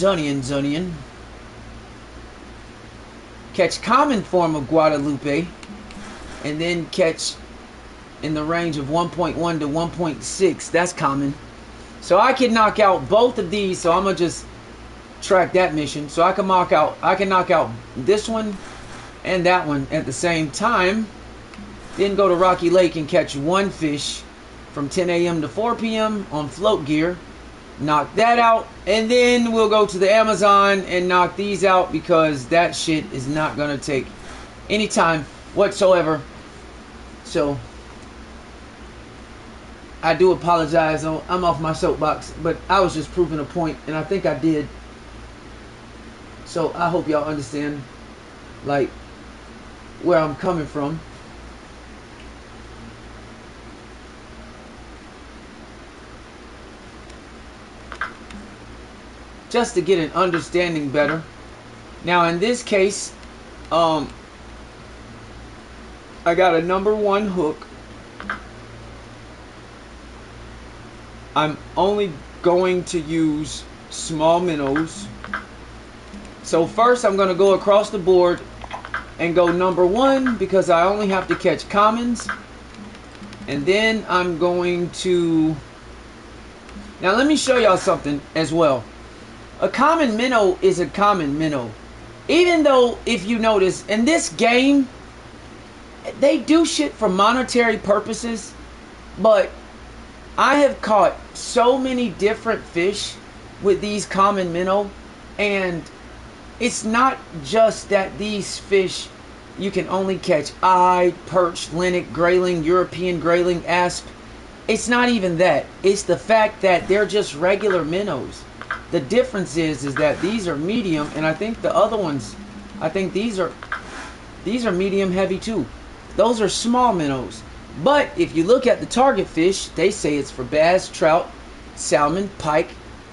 Catch common form of Guadalupe, and then catch in the range of 1.1 to 1.6. That's common. So I can knock out both of these, so I'm gonna just track that mission. So I can knock out this one and that one at the same time. Then go to Rocky Lake and catch one fish from 10 a.m. to 4 p.m. on float gear. Knock that out, and then we'll go to the Amazon and knock these out, because that shit is not gonna take any time whatsoever. So I do apologize. I'm off my soapbox, but I was just proving a point, and I think I did. So I hope y'all understand, like, where I'm coming from. Just to get an understanding better. Now in this case, I got a number 1 hook. I'm only going to use small minnows. So first I'm going to go across the board and go number 1, because I only have to catch commons. And then I'm going to... Now let me show y'all something as well. A common minnow is a common minnow. Even though, if you notice, in this game, they do shit for monetary purposes. But I have caught so many different fish with these common minnow. And it's not just that these fish, you can only catch eye, perch, linnet, grayling, European grayling, asp. It's not even that. It's the fact that they're just regular minnows. The difference is that these are medium, and I think the other ones, I think these are medium heavy too. Those are small minnows. But if you look at the target fish, they say it's for bass, trout, salmon, pike,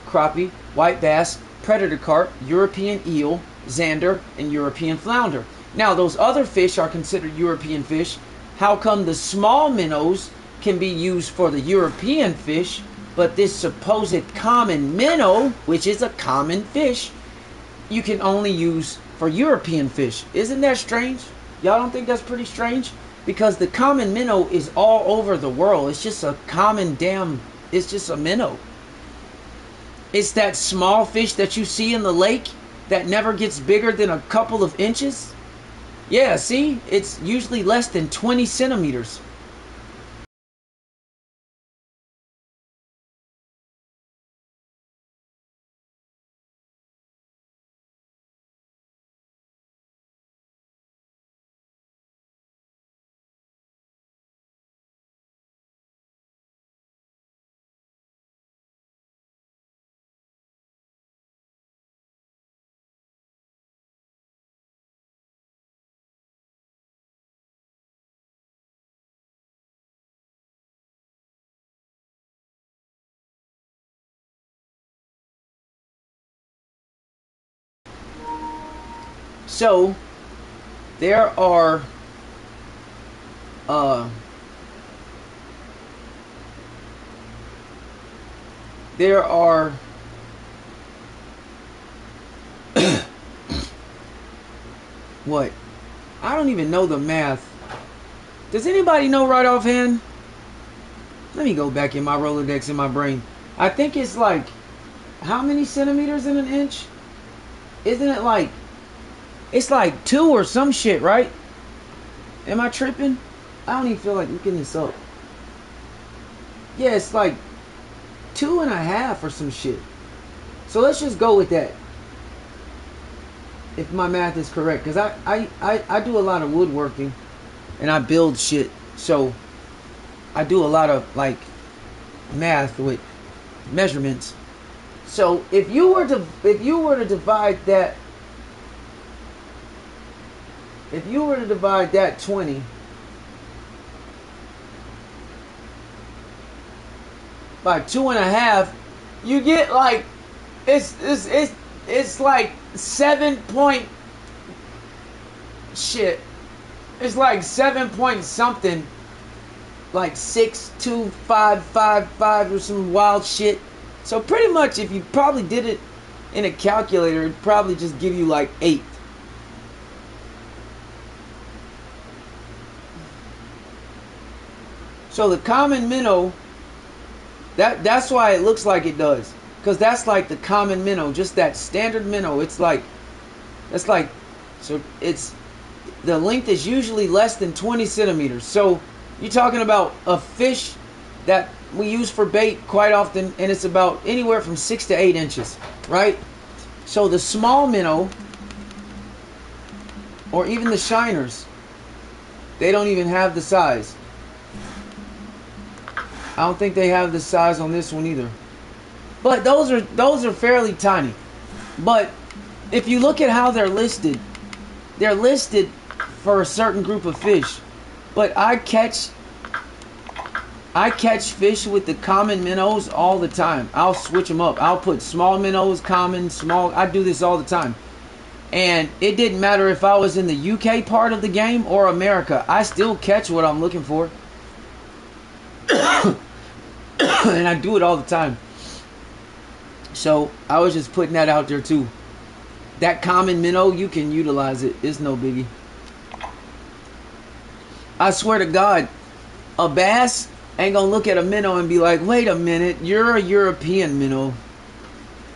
crappie, white bass, predator carp, European eel, zander, and European flounder. Now, those other fish are considered European fish. How come the small minnows can be used for the European fish, but this supposed common minnow, which is a common fish, you can only use for European fish? Isn't that strange? Y'all don't think that's pretty strange? Because the common minnow is all over the world. It's just a common it's just a minnow. It's that small fish that you see in the lake that never gets bigger than a couple of inches. Yeah, see? It's usually less than 20 centimeters. So, there are what? I don't even know the math. Does anybody know right offhand? Let me go back in my Rolodex in my brain. I think it's like, how many centimeters in an inch? Isn't it like, it's like 2 or some shit, right? Am I tripping? I don't even feel like looking this up. Yeah, it's like 2.5 or some shit. So let's just go with that, if my math is correct. Because I do a lot of woodworking and I build shit. So I do a lot of like math with measurements. So if you were to divide that 20 by 2.5, you get like it's like 7 point shit. It's like 7 point something, like 62555 or some wild shit. So pretty much, if you probably did it in a calculator, it'd probably just give you like 8. So the common minnow, that's why it looks like it does, because that's like the common minnow, just that standard minnow. It's like, so it's, the length is usually less than 20 centimeters. So you're talking about a fish that we use for bait quite often, and it's about anywhere from 6 to 8 inches, right? So the small minnow, or even the shiners, they don't even have the size. I don't think they have the size on this one either. But those are fairly tiny. But if you look at how they're listed for a certain group of fish. But I catch fish with the common minnows all the time. I'll switch them up. I'll put small minnows, common, small. I do this all the time. And it didn't matter if I was in the UK part of the game or America. I still catch what I'm looking for. And I do it all the time. So I was just putting that out there too. That common minnow, you can utilize it. It's no biggie. I swear to God, A bass ain't gonna look at a minnow and be like, wait a minute, you're a European minnow.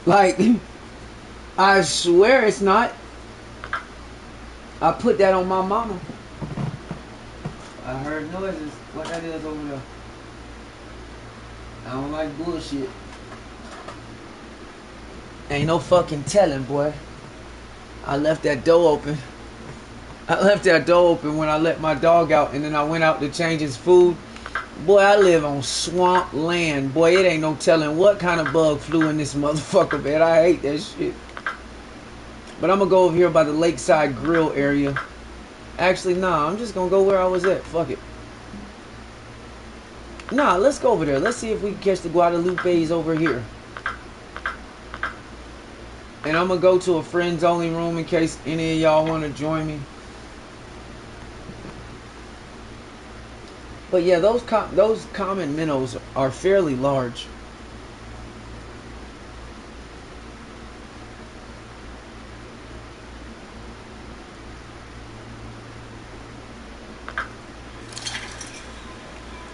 Like, I swear it's not. I put that on my mama. I heard noises. What that is over there? I don't like bullshit. Ain't no fucking telling, boy. I left that door open. I left that door open when I let my dog out, and then I went out to change his food. Boy, I live on swamp land. Boy, it ain't no telling what kind of bug flew in this motherfucker, man. I hate that shit. But I'm gonna go over here by the Lakeside Grill area. Actually, nah, I'm just gonna go where I was at. Fuck it. Nah, let's go over there. Let's see if we can catch the Guadalupes over here. And I'm gonna go to a friends only room in case any of y'all want to join me. But yeah, those common minnows are fairly large.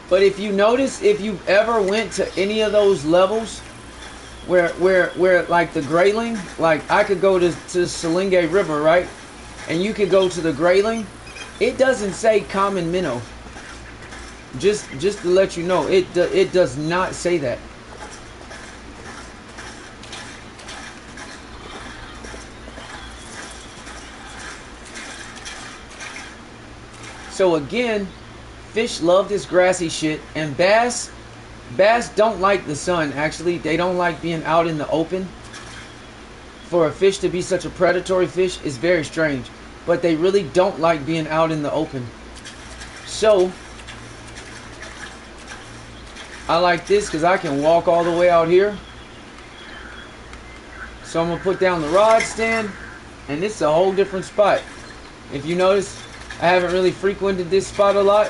But if you notice, if you've ever went to any of those levels where like the grayling, like I could go to Cyndicate River, right? And you could go to the grayling, it doesn't say common minnow. Just to let you know, it does not say that. So again, fish love this grassy shit, and bass don't like the sun. Actually, they don't like being out in the open. For a fish to be such a predatory fish is very strange, but they really don't like being out in the open. So I like this because I can walk all the way out here. So I'm gonna put down the rod stand, and it's a whole different spot. If you notice, I haven't really frequented this spot a lot.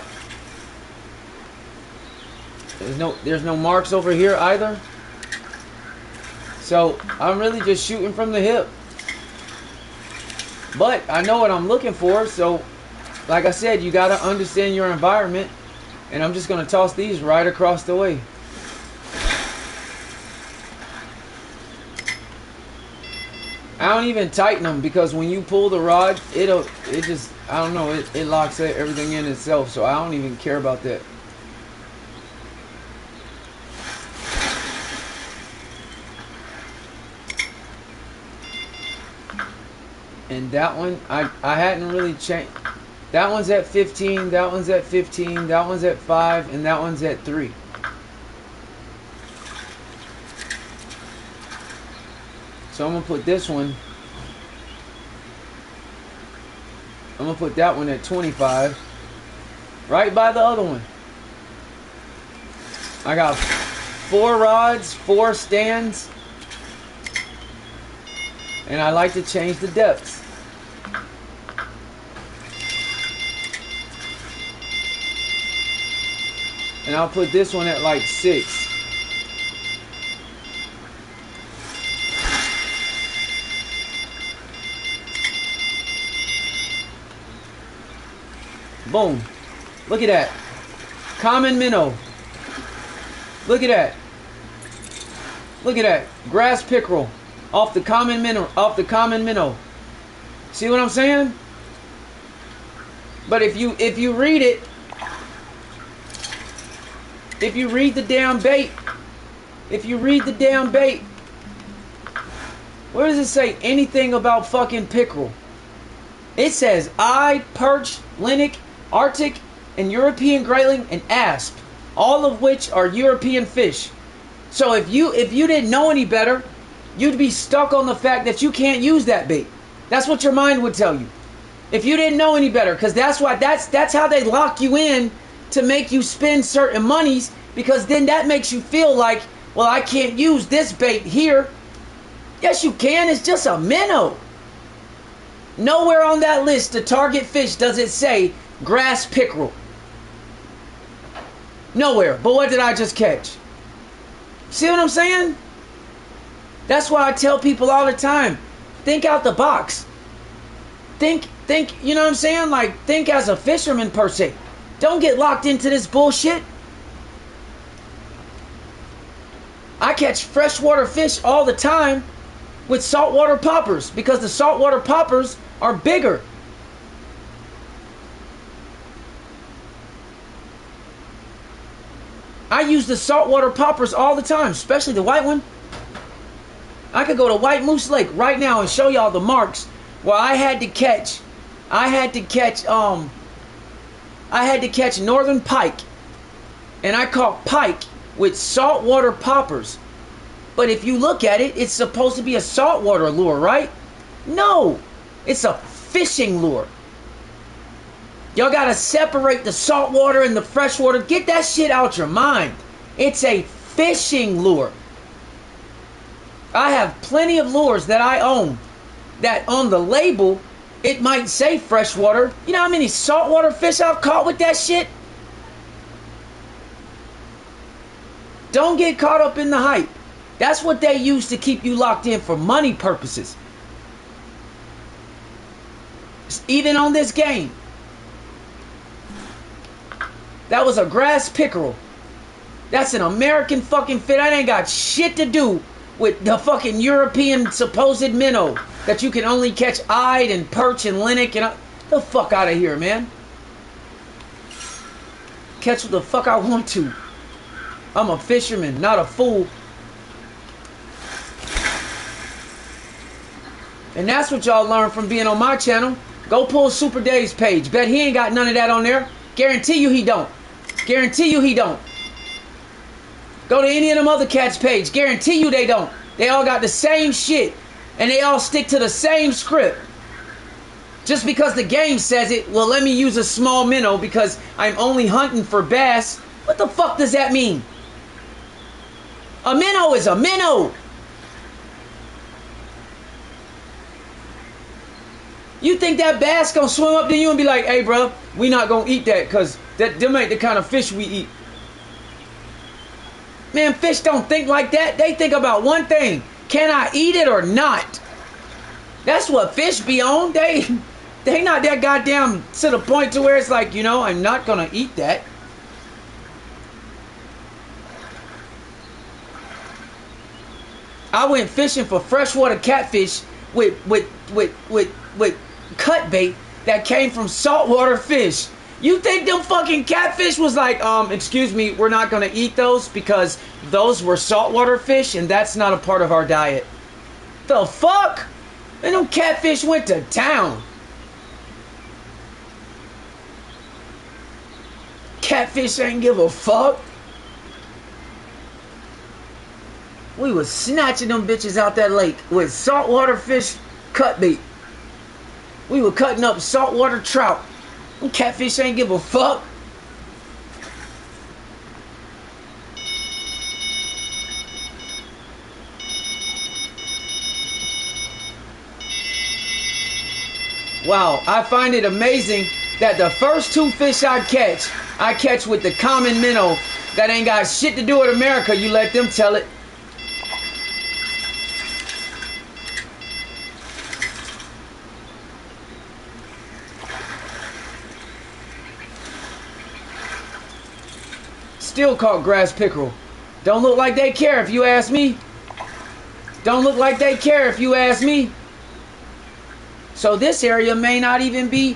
There's no marks over here either. So I'm really just shooting from the hip. But I know what I'm looking for, so like I said, you gotta understand your environment. And I'm just gonna toss these right across the way. I don't even tighten them because when you pull the rod, it just, I don't know, it locks everything in itself, so I don't even care about that. And that one, I hadn't really changed. That one's at 15, that one's at 15, that one's at 5, and that one's at 3. So I'm going to put this one, I'm going to put that one at 25, right by the other one. I got 4 rods, 4 stands, and I like to change the depths. And I'll put this one at like 6. Boom. Look at that. Common minnow. Look at that. Look at that. Grass pickerel. Off the common minnow. Off the common minnow. See what I'm saying? But if you read it, if you read the damn bait, where does it say anything about fucking pickerel? It says perch, linnick, Arctic, and European grayling and asp, all of which are European fish. So if you didn't know any better, you'd be stuck on the fact that you can't use that bait. That's what your mind would tell you. If you didn't know any better, because that's how they lock you in, to make you spend certain monies, because then that makes you feel like, well, I can't use this bait here. Yes, you can. It's just a minnow. Nowhere on that list to target fish does it say grass pickerel. Nowhere. But what did I just catch? See what I'm saying? That's why I tell people all the time, think out the box. Think, you know what I'm saying? Like, think as a fisherman per se. Don't get locked into this bullshit. I catch freshwater fish all the time with saltwater poppers because the saltwater poppers are bigger. I use the saltwater poppers all the time, especially the white one. I could go to White Moose Lake right now and show y'all the marks where I had to catch northern pike, and I caught pike with saltwater poppers. But if you look at it, it's supposed to be a saltwater lure, right? No, it's a fishing lure. Y'all gotta separate the saltwater and the freshwater. Get that shit out your mind. It's a fishing lure. I have plenty of lures that I own that on the label it might say freshwater. You know how many saltwater fish I've caught with that shit? Don't get caught up in the hype. That's what they use to keep you locked in for money purposes. Even on this game. That was a grass pickerel. That's an American fucking fish. That ain't got shit to do with the fucking European supposed minnow that you can only catch eyed and perch and linnick and the fuck out of here, man. Catch what the fuck I want to. I'm a fisherman, not a fool. And that's what y'all learn from being on my channel. Go pull Super Dave's page. Bet he ain't got none of that on there. Guarantee you he don't. Guarantee you he don't. Go to any of them other cats' page. Guarantee you they don't. They all got the same shit. And they all stick to the same script. Just because the game says it, well, let me use a small minnow because I'm only hunting for bass. What the fuck does that mean? A minnow is a minnow. You think that bass gonna swim up to you and be like, hey, bro, we not gonna eat that because them ain't the kind of fish we eat. Man, fish don't think like that. They think about one thing. Can I eat it or not? That's what fish be on. They not that goddamn to the point to where it's like, you know, I'm not gonna eat that. I went fishing for freshwater catfish with cut bait that came from saltwater fish. You think them fucking catfish was like, excuse me, we're not gonna eat those because those were saltwater fish and that's not a part of our diet. The fuck? And them catfish went to town. Catfish ain't give a fuck. We was snatching them bitches out that lake with saltwater fish cut bait. We were cutting up saltwater trout. Them catfish ain't give a fuck. Wow, I find it amazing that the first two fish I catch with the common minnow that ain't got shit to do with America. You let them tell it. Still caught grass pickerel. Don't look like they care if you ask me. Don't look like they care if you ask me. So this area may not even be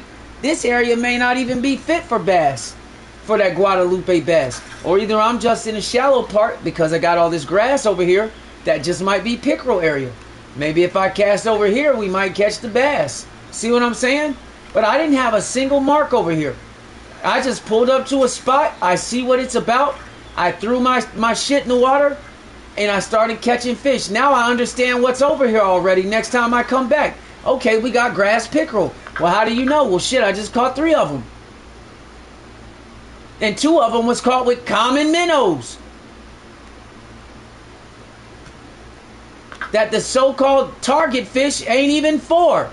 fit for bass, for that Guadalupe bass. Or either I'm just in a shallow part because I got all this grass over here that just might be pickerel area. Maybe if I cast over here, we might catch the bass. See what I'm saying? But I didn't have a single mark over here. I just pulled up to a spot. I see what it's about. I threw my shit in the water and I started catching fish. Now I understand what's over here already next time I come back. Okay, we got grass pickerel. Well, how do you know? Well, shit, I just caught 3 of them. And 2 of them was caught with common minnows. That the so-called target fish ain't even for.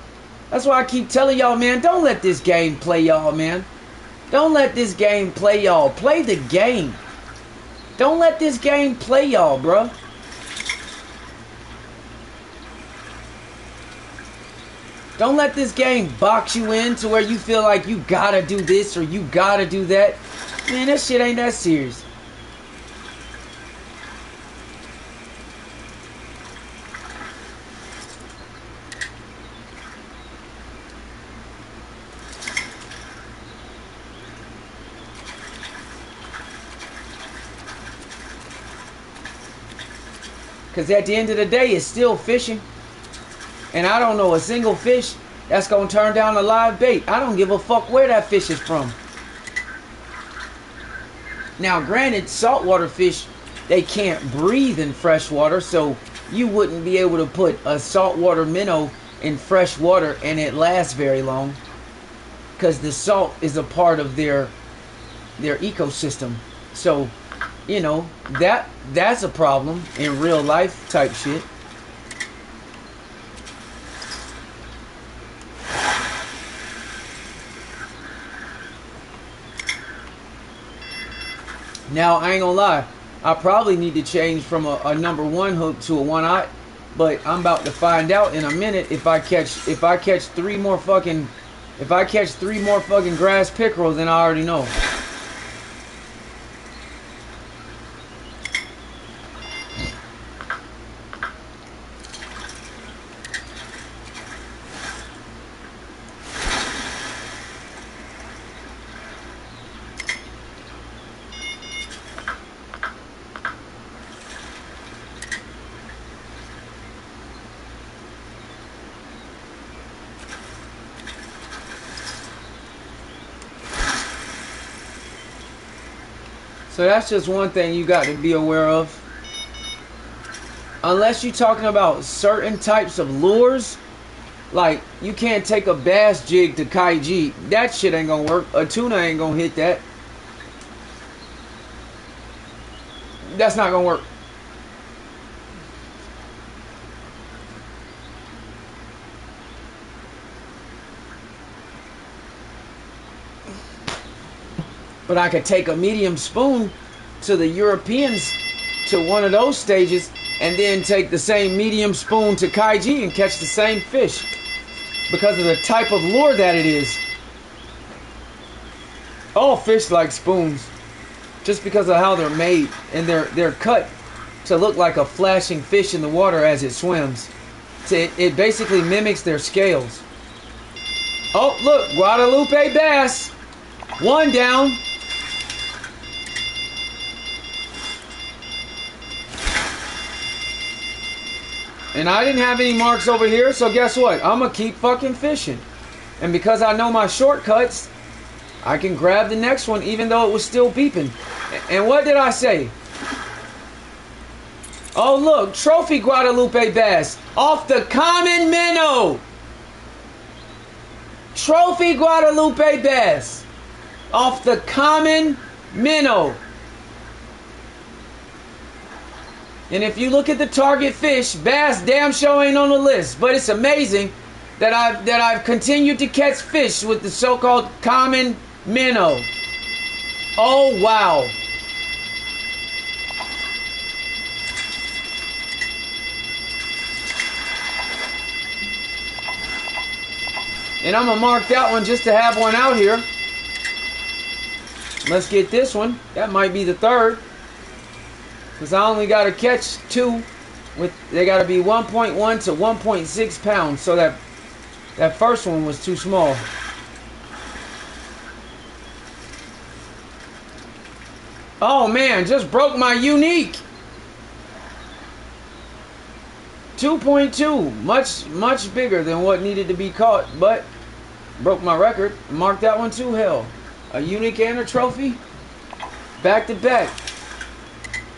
That's why I keep telling y'all, man, don't let this game play y'all, man. Don't let this game play y'all. Play the game. Don't let this game play y'all, bruh. Don't let this game box you in to where you feel like you gotta do this or you gotta do that. Man, that shit ain't that serious. Because at the end of the day, it's still fishing. And I don't know a single fish that's going to turn down a live bait. I don't give a fuck where that fish is from. Now, granted, saltwater fish, they can't breathe in fresh water. So you wouldn't be able to put a saltwater minnow in fresh water and it lasts very long. Because the salt is a part of their ecosystem. So, you know, that's a problem in real life type shit. Now, I ain't gonna lie, I probably need to change from a number 1 hook to a 1/0, but I'm about to find out in a minute if I catch 3 more fucking grass pickerel, then I already know. So that's just one thing you got to be aware of. Unless you're talking about certain types of lures, like you can't take a bass jig to kaiji. That shit ain't gonna work. A tuna ain't gonna hit that. That's not gonna work. But I could take a medium spoon to the Europeans, to one of those stages, and then take the same medium spoon to kaiji and catch the same fish. Because of the type of lure that it is. All fish like spoons. Just because of how they're made. And they're cut to look like a flashing fish in the water as it swims. So it basically mimics their scales. Oh, look, Guadalupe bass. 1 down. And I didn't have any marks over here, so guess what? I'm going to keep fucking fishing. And because I know my shortcuts, I can grab the next one even though it was still beeping. And what did I say? Oh look, trophy Guadalupe bass off the common minnow. Trophy Guadalupe bass off the common minnow. And if you look at the target fish, bass damn sure ain't on the list. But it's amazing that I've continued to catch fish with the so-called common minnow. Oh wow. And I'm gonna mark that one just to have one out here. Let's get this one. That might be the third. Because I only got to catch 2. They got to be 1.1 to 1.6 pounds. So that first one was too small. Oh man, just broke my unique. 2.2. Much bigger than what needed to be caught. But broke my record. Marked that one too. Hell. A unique and a trophy. Back to back.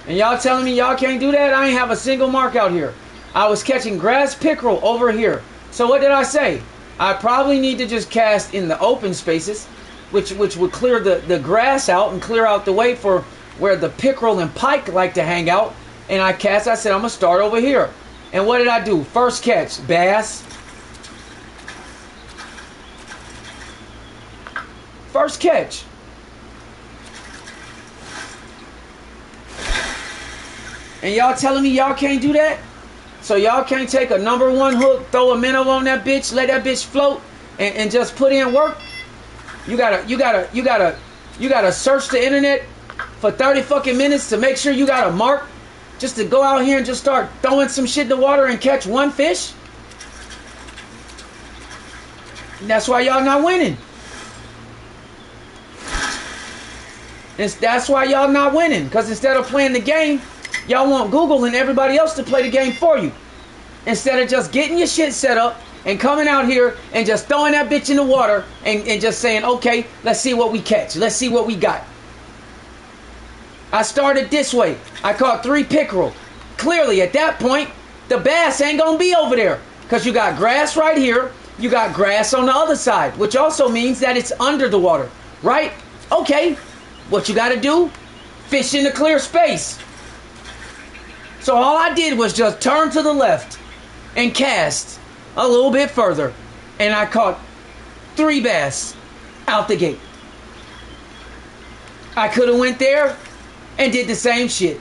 And y'all telling me y'all can't do that? I ain't have a single mark out here. I was catching grass pickerel over here. So what did I say? I probably need to just cast in the open spaces, which would clear the grass out and clear out the way for where the pickerel and pike like to hang out. And I said I'm going to start over here. And what did I do? First catch, bass. First catch. And y'all telling me y'all can't do that? So y'all can't take a number one hook, throw a minnow on that bitch, let that bitch float, and just put in work. You gotta search the internet for 30 fucking minutes to make sure you got a mark, just to go out here and just start throwing some shit in the water and catch one fish. And that's why y'all not winning. That's why y'all not winning. Because instead of playing the game, y'all want Google and everybody else to play the game for you. Instead of just getting your shit set up and coming out here and just throwing that bitch in the water and just saying, okay, let's see what we catch. Let's see what we got. I started this way. I caught 3 pickerel. Clearly, at that point, the bass ain't going to be over there. Because you got grass right here. You got grass on the other side. Which also means that it's under the water. Right? Okay. What you got to do? Fish in the clear space. So all I did was just turn to the left and cast a little bit further. And I caught 3 bass out the gate. I could have went there and did the same shit.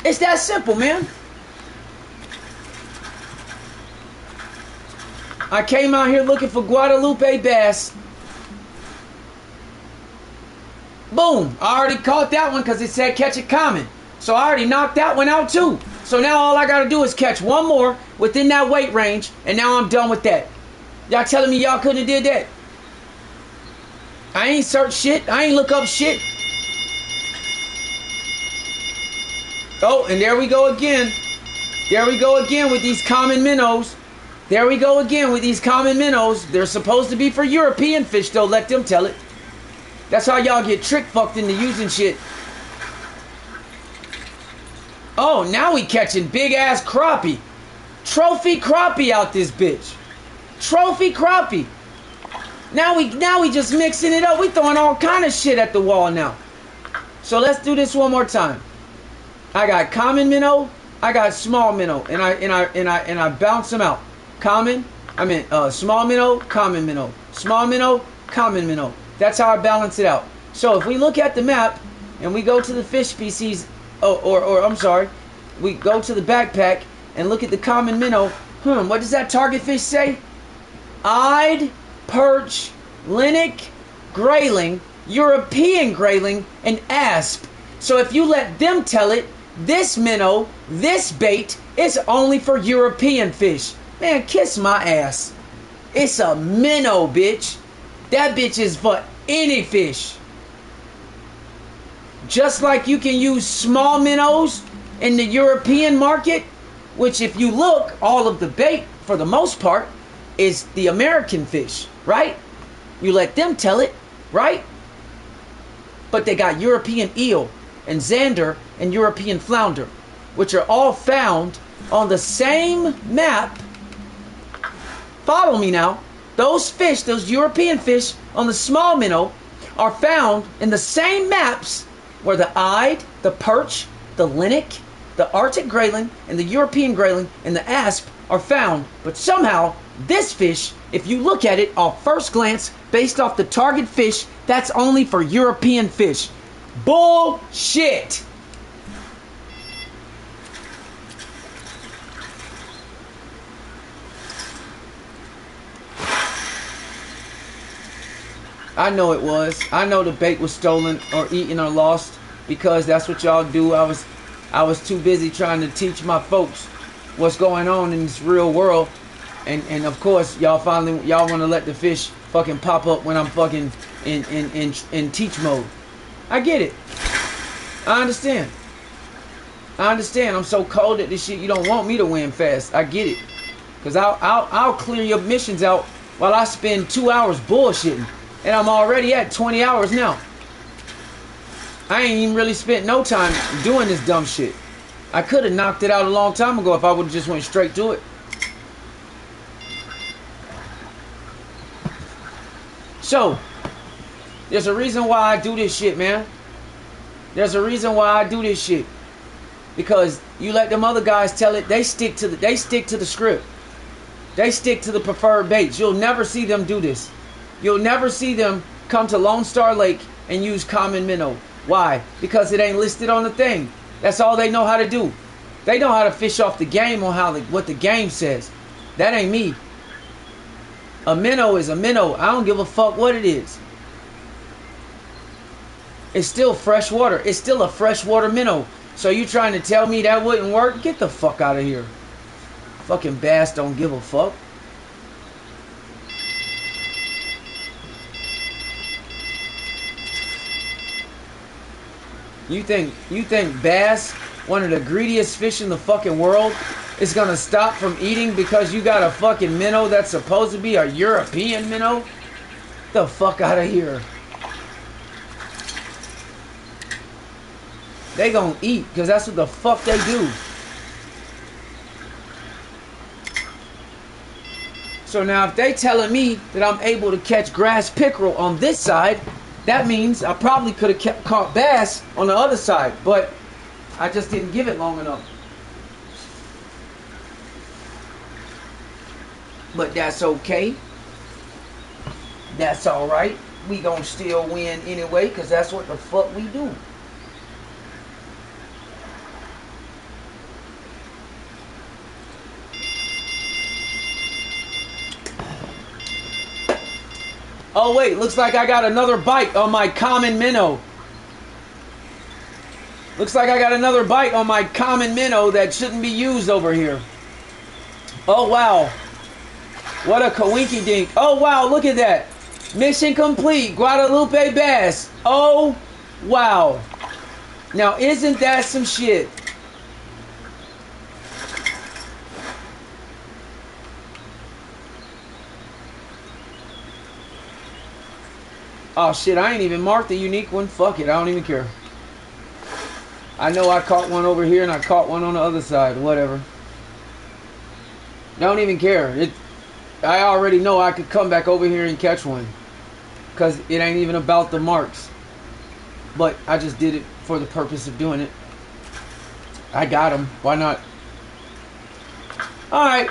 It's that simple, man. I came out here looking for Guadalupe bass. Boom. I already caught that one because it said catch it common. So I already knocked that one out too. So now all I got to do is catch one more within that weight range. And now I'm done with that. Y'all telling me y'all couldn't have did that? I ain't search shit. I ain't look up shit. Oh, and there we go again. There we go again with these common minnows. There we go again with these common minnows. They're supposed to be for European fish though. Let them tell it. That's how y'all get trick fucked into using shit. Oh, now we catching big ass crappie. Trophy crappie out this bitch. Trophy crappie. Now we just mixing it up. We throwing all kind of shit at the wall now. So let's do this one more time. I got common minnow, I got small minnow, and I bounce them out. Common, small minnow, common minnow, small minnow, common minnow. That's how I balance it out. So if we look at the map and we go to the fish species, or I'm sorry, we go to the backpack and look at the common minnow. What does that target fish say? Eyed, perch, linnick, grayling, European grayling, and asp. So if you let them tell it, this minnow, this bait is only for European fish. Man, kiss my ass. It's a minnow, bitch. That bitch is for any fish. Just like you can use small minnows in the European market, which if you look, all of the bait, for the most part, is the American fish, right? You let them tell it, right? But they got European eel and zander and European flounder, which are all found on the same map. Follow me now. Those fish, those European fish on the small minnow, are found in the same maps where the eyed, the perch, the linnick, the Arctic grayling, and the European grayling and the asp are found. But somehow, this fish, if you look at it off first glance, based off the target fish, that's only for European fish. Bullshit! I know it was. I know the bait was stolen or eaten or lost because that's what y'all do. I was too busy trying to teach my folks what's going on in this real world. And of course, y'all want to let the fish fucking pop up when I'm fucking in teach mode. I get it. I understand. I'm so cold at this shit. You don't want me to win fast. I get it. Cause I'll clear your missions out while I spend 2 hours bullshitting. And I'm already at 20 hours now. I ain't even really spent no time doing this dumb shit. I could have knocked it out a long time ago if I would have just went straight to it. So, there's a reason why I do this shit, man. There's a reason why I do this shit. Because you let them other guys tell it, they stick to the script. They stick to the preferred baits. You'll never see them do this. You'll never see them come to Lone Star Lake and use common minnow. Why? Because it ain't listed on the thing. That's all they know how to do. They know how to fish off the game on how what the game says. That ain't me. A minnow is a minnow. I don't give a fuck what it is. It's still fresh water. It's still a freshwater minnow. So you trying to tell me that wouldn't work? Get the fuck out of here. Fucking bass don't give a fuck. You think bass, one of the greediest fish in the fucking world, is gonna stop from eating because you got a fucking minnow that's supposed to be a European minnow? Get the fuck out of here. They gonna eat because that's what the fuck they do. So now if they telling me that I'm able to catch grass pickerel on this side, that means I probably could have caught bass on the other side, but I just didn't give it long enough. But that's okay. That's alright. We gonna still win anyway, because that's what the fuck we do. Oh wait, looks like I got another bite on my common minnow. Looks like I got another bite on my common minnow that shouldn't be used over here. Oh wow. What a coinky dink. Oh wow, look at that. Mission complete, Guadalupe bass. Oh wow. Now isn't that some shit? Oh shit, I ain't even marked the unique one. Fuck it, I don't even care. I know I caught one over here and I caught one on the other side. Whatever. Don't even care. I already know I could come back over here and catch one. Because it ain't even about the marks. But I just did it for the purpose of doing it. I got them. Why not? Alright.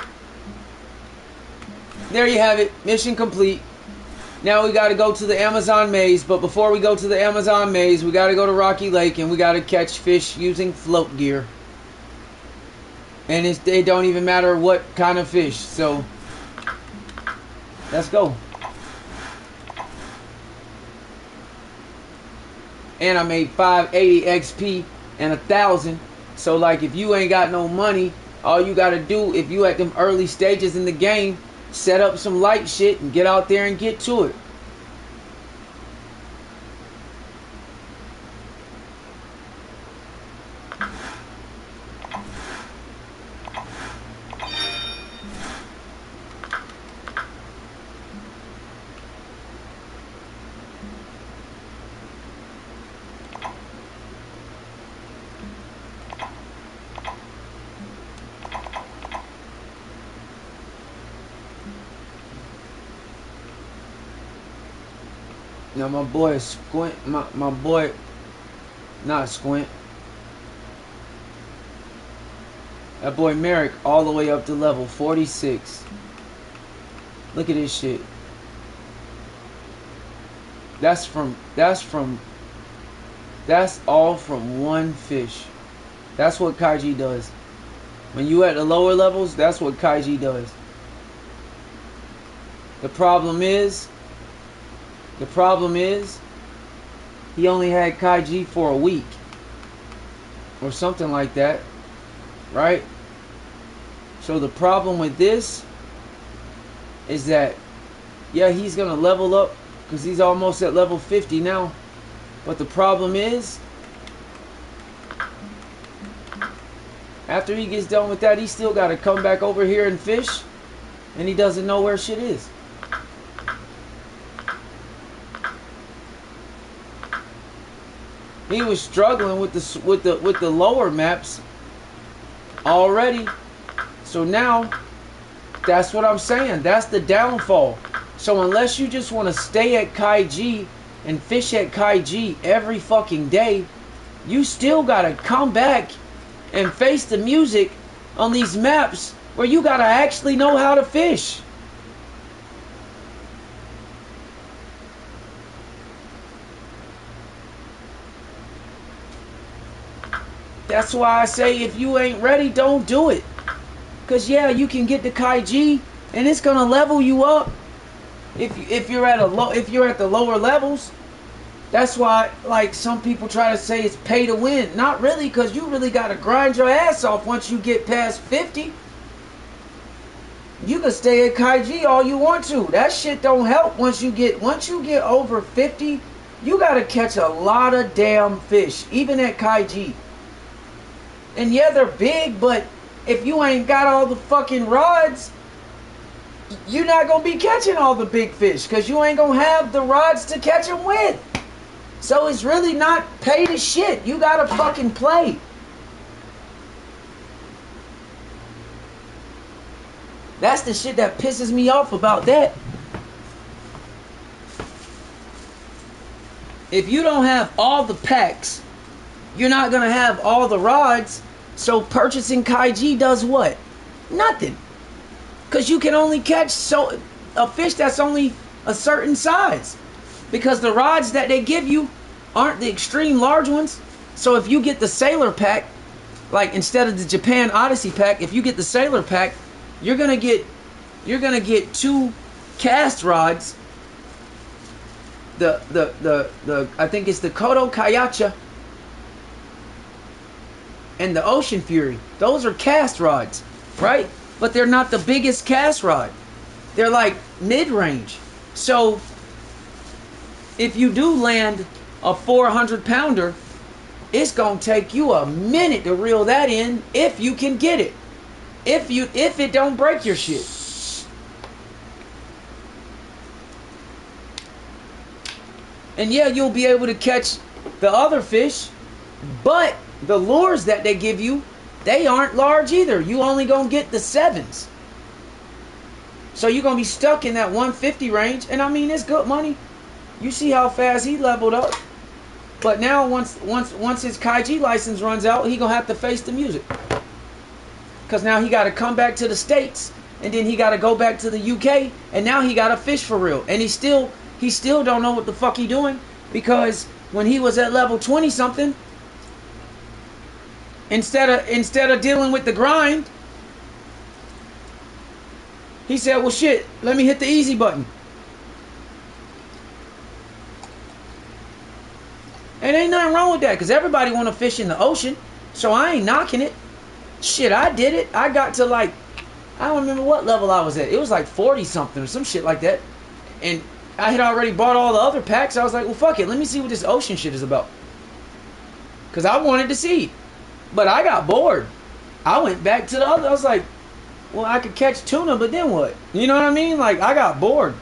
There you have it. Mission complete. Now we got to go to the Amazon maze, but before we go to the Amazon maze, we got to go to Rocky Lake and we got to catch fish using float gear. And it don't even matter what kind of fish, so let's go. And I made 580 XP and 1,000. So like if you ain't got no money, all you got to do, if you at them early stages in the game, set up some light shit and get out there and get to it. Now my boy Squint, my boy, not Squint. That boy Merrick all the way up to level 46. Look at this shit. That's all from one fish. That's what Kaiji does. When you at the lower levels, that's what Kaiji does. The problem is, he only had Kaiji for a week. Or something like that. Right? So the problem with this is that, yeah, he's going to level up because he's almost at level 50 now. But the problem is, after he gets done with that, he still got to come back over here and fish. And he doesn't know where shit is. He was struggling with the lower maps already. So now, that's what I'm saying. That's the downfall. So unless you just want to stay at Kaiji and fish at Kaiji every fucking day, you still gotta come back and face the music on these maps where you gotta actually know how to fish. That's why I say if you ain't ready, don't do it. Cause yeah, you can get the Kaiji, and it's gonna level you up. If you're at the lower levels. That's why, like, some people try to say it's pay to win. Not really, because you really got to grind your ass off once you get past 50. You can stay at Kaiji all you want to. That shit don't help once you get over 50. You got to catch a lot of damn fish, even at Kaiji. And yeah, they're big, but if you ain't got all the fucking rods, you're not going to be catching all the big fish, because you ain't going to have the rods to catch them with. So it's really not pay to shit. You gotta fucking play. That's the shit that pisses me off about that. If you don't have all the packs, you're not gonna have all the rods. So purchasing Kaiji does what? Nothing. Because you can only catch a fish that's only a certain size. Because the rods that they give you aren't the extreme large ones. So if you get the Sailor pack, like instead of the Japan Odyssey pack, if you get the Sailor pack, you're gonna get 2 cast rods. The I think it's the Kodo Kayacha and the Ocean Fury. Those are cast rods, right? But they're not the biggest cast rod. They're like mid-range. So if you do land a 400-pounder, it's gonna take you a minute to reel that in if you can get it. If it don't break your shit. And yeah, you'll be able to catch the other fish, but the lures that they give you, they aren't large either. You only gonna get the 7s. So you're gonna be stuck in that 150 range, and I mean, it's good money. You see how fast he leveled up. But now once his Kaiji license runs out, he gonna have to face the music. Cause now he gotta come back to the States, and then he gotta go back to the UK, and now he gotta fish for real. And he still don't know what the fuck he doing, because when he was at level 20 something, instead of dealing with the grind, he said, well shit, let me hit the easy button. And ain't nothing wrong with that, because everybody want to fish in the ocean. So I ain't knocking it. Shit, I did it. I got to like, I don't remember what level I was at. It was like 40 something or some shit like that. And I had already bought all the other packs. I was like, well, fuck it. Let me see what this ocean shit is about. Because I wanted to see. But I got bored. I went back to the other. I was like, well, I could catch tuna, but then what? You know what I mean? Like, I got bored.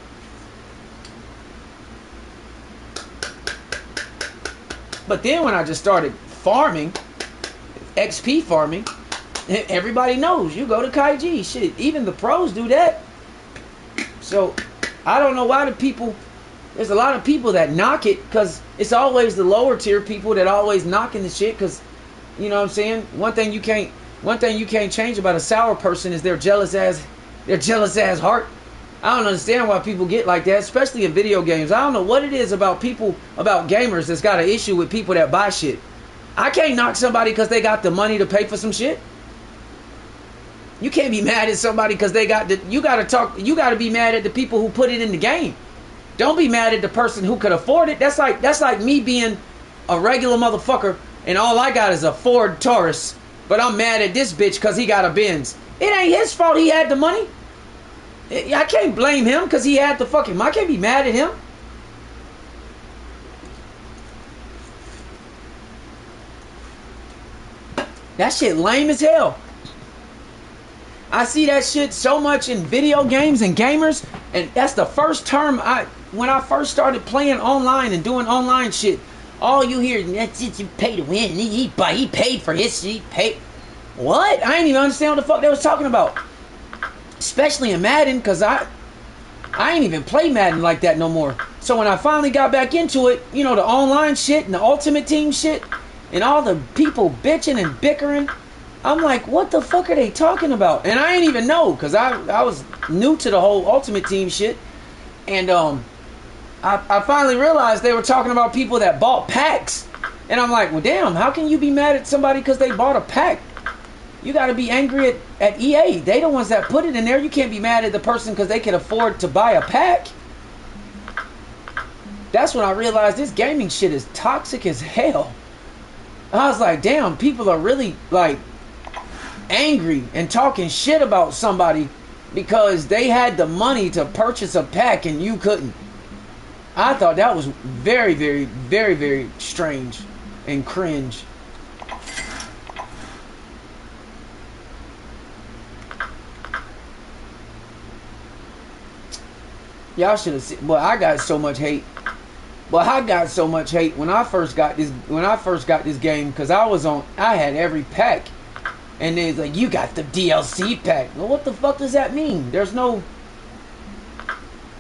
But then when I just started farming, XP farming, everybody knows you go to Kaiji. Shit, even the pros do that. So I don't know why there's a lot of people that knock it, because it's always the lower tier people that always knocking the shit, because, you know what I'm saying? One thing you can't change about a sour person is their jealous ass heart. I don't understand why people get like that, especially in video games. I don't know what it is about people, about gamers, that's got an issue with people that buy shit. I can't knock somebody because they got the money to pay for some shit. You can't be mad at somebody because they got the, you gotta be mad at the people who put it in the game. Don't be mad at the person who could afford it. That's like me being a regular motherfucker and all I got is a Ford Taurus, but I'm mad at this bitch because he got a Benz. It ain't his fault he had the money. I can't blame him because he had the fucking... I can't be mad at him. That shit lame as hell. I see that shit so much in video games and gamers, and that's the first term when I first started playing online and doing online shit, all you hear is, that's it, you pay to win. He paid for his shit. He paid. What? I ain't even understand what the fuck they was talking about. Especially in Madden, because I ain't even play Madden like that no more. So when I finally got back into it, you know, the online shit and the Ultimate Team shit and all the people bitching and bickering, I'm like, what the fuck are they talking about? And I ain't even know, because I was new to the whole Ultimate Team shit. And I finally realized they were talking about people that bought packs. And I'm like, well, damn, how can you be mad at somebody because they bought a pack? You got to be angry at EA. They the ones that put it in there. You can't be mad at the person because they can afford to buy a pack. That's when I realized this gaming shit is toxic as hell. I was like, damn, people are really like angry and talking shit about somebody because they had the money to purchase a pack and you couldn't. I thought that was very, very, very, very strange and cringe. Y'all should have seen. Well, I got so much hate. Well, I got so much hate when I first got this. When I first got this game, because I had every pack, and it's like, you got the DLC pack. Well, what the fuck does that mean? There's no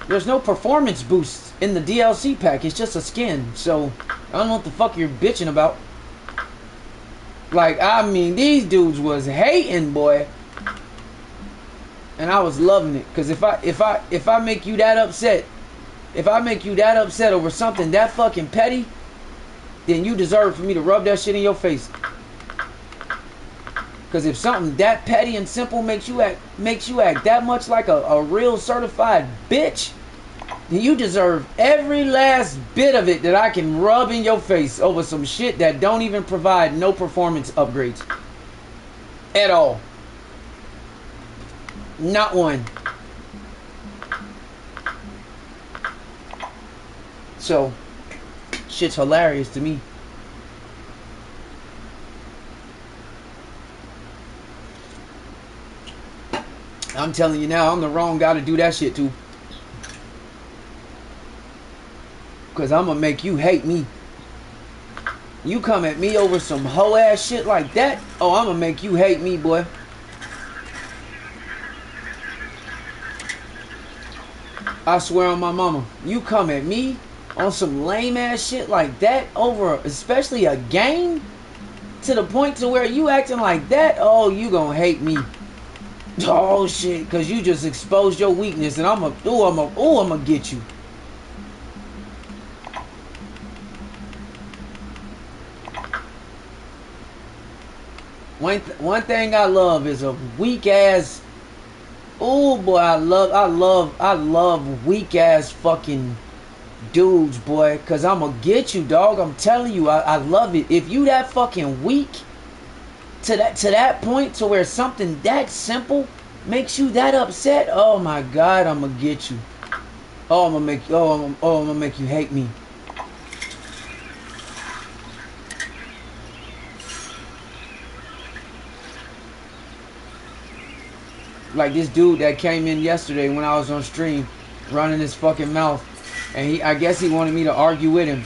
performance boosts in the DLC pack. It's just a skin. So I don't know what the fuck you're bitching about. Like, I mean, these dudes was hating, boy. And I was loving it, because if I make you that upset, over something that fucking petty, then you deserve for me to rub that shit in your face. Because if something that petty and simple makes you act that much like a real certified bitch, then you deserve every last bit of it that I can rub in your face over some shit that don't even provide no performance upgrades at all. Not one. So, shit's hilarious to me. I'm telling you now, I'm the wrong guy to do that shit to. Because I'm going to make you hate me. You come at me over some hoe ass shit like that, oh, I'm going to make you hate me, boy. I swear on my mama, you come at me on some lame ass shit like that over especially a game, to the point to where you acting like that, oh, you gonna hate me. Oh shit, because you just exposed your weakness, and I'm gonna get you. One thing I love is a weak ass. Oh boy, I love weak ass fucking dudes, boy. Cause I'ma get you, dog. I'm telling you, I love it. If you that fucking weak to that point to where something that simple makes you that upset, oh my god, I'ma get you. Oh, I'm gonna make you hate me. Like this dude that came in yesterday when I was on stream, running his fucking mouth, and I guess he wanted me to argue with him.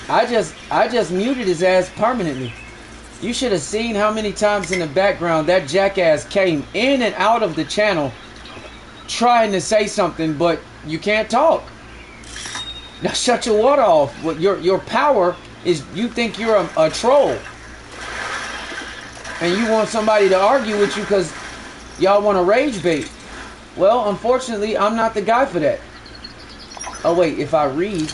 I just muted his ass permanently. You should have seen how many times in the background that jackass came in and out of the channel trying to say something, but you can't talk. Now shut your water off. Your power is you think you're a troll, and you want somebody to argue with you because y'all want to rage bait. Well, unfortunately, I'm not the guy for that. Oh wait, if I read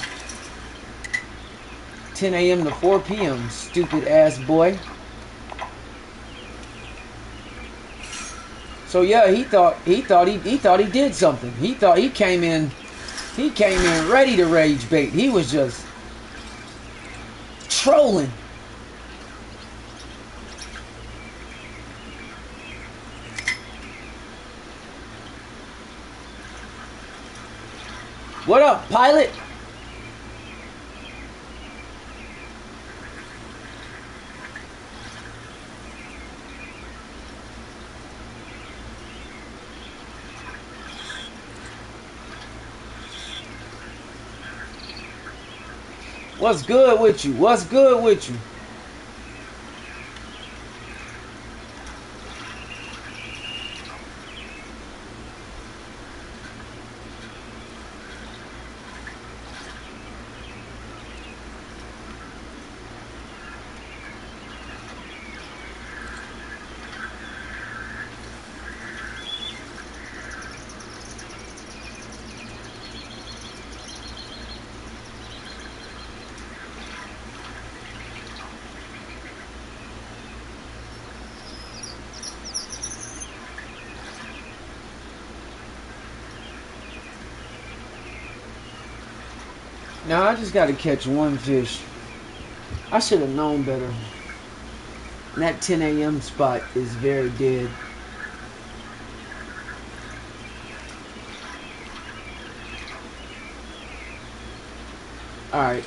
10 a.m. to 4 p.m., stupid ass boy. So yeah, he thought he did something. He thought he came in ready to rage bait. He was just trolling. What up, pilot? What's good with you? What's good with you? Now I just gotta catch one fish. I should have known better. And that 10 a.m. spot is very dead. Alright.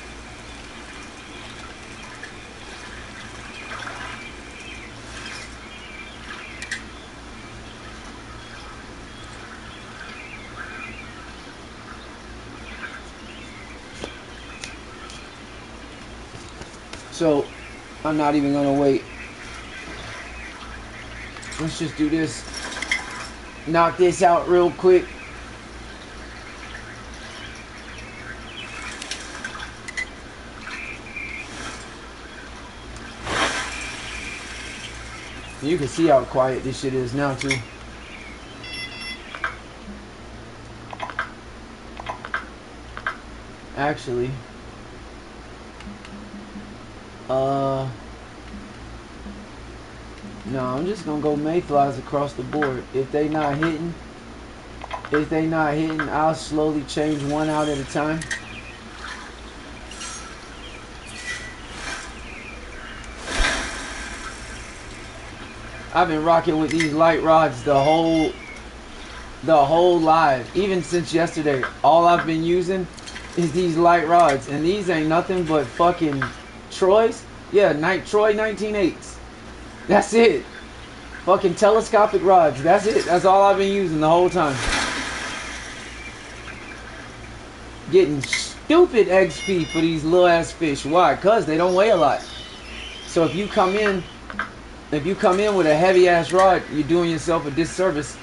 So, I'm not even gonna wait. Let's just do this. Knock this out real quick. You can see how quiet this shit is now too. Actually, no, I'm just gonna go mayflies across the board. If they not hitting, I'll slowly change one out at a time. I've been rocking with these light rods the whole live, even since yesterday. All I've been using is these light rods, and these ain't nothing but fucking Troy's. Yeah, Troy 19.8s. That's it. Fucking telescopic rods. That's it. That's all I've been using the whole time. Getting stupid XP for these little ass fish. Why? Cause they don't weigh a lot. So if you come in with a heavy ass rod, you're doing yourself a disservice.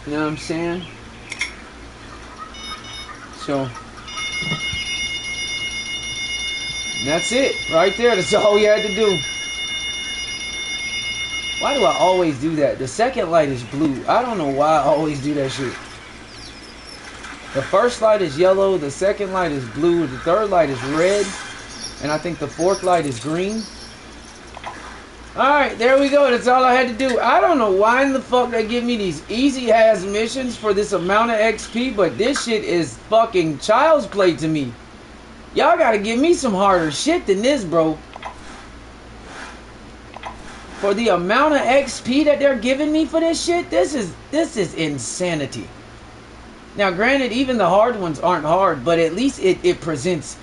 You know what I'm saying? So that's it right there. That's all we had to do. Why do I always do that? The second light is blue. I don't know why I always do that shit. The first light is yellow, the second light is blue, the third light is red, and I think the fourth light is green. Alright, there we go. That's all I had to do. I don't know why in the fuck they give me these easy ass missions for this amount of XP, but this shit is fucking child's play to me. Y'all gotta give me some harder shit than this, bro. For the amount of XP that they're giving me for this shit, this is insanity. Now, granted, even the hard ones aren't hard, but at least it presents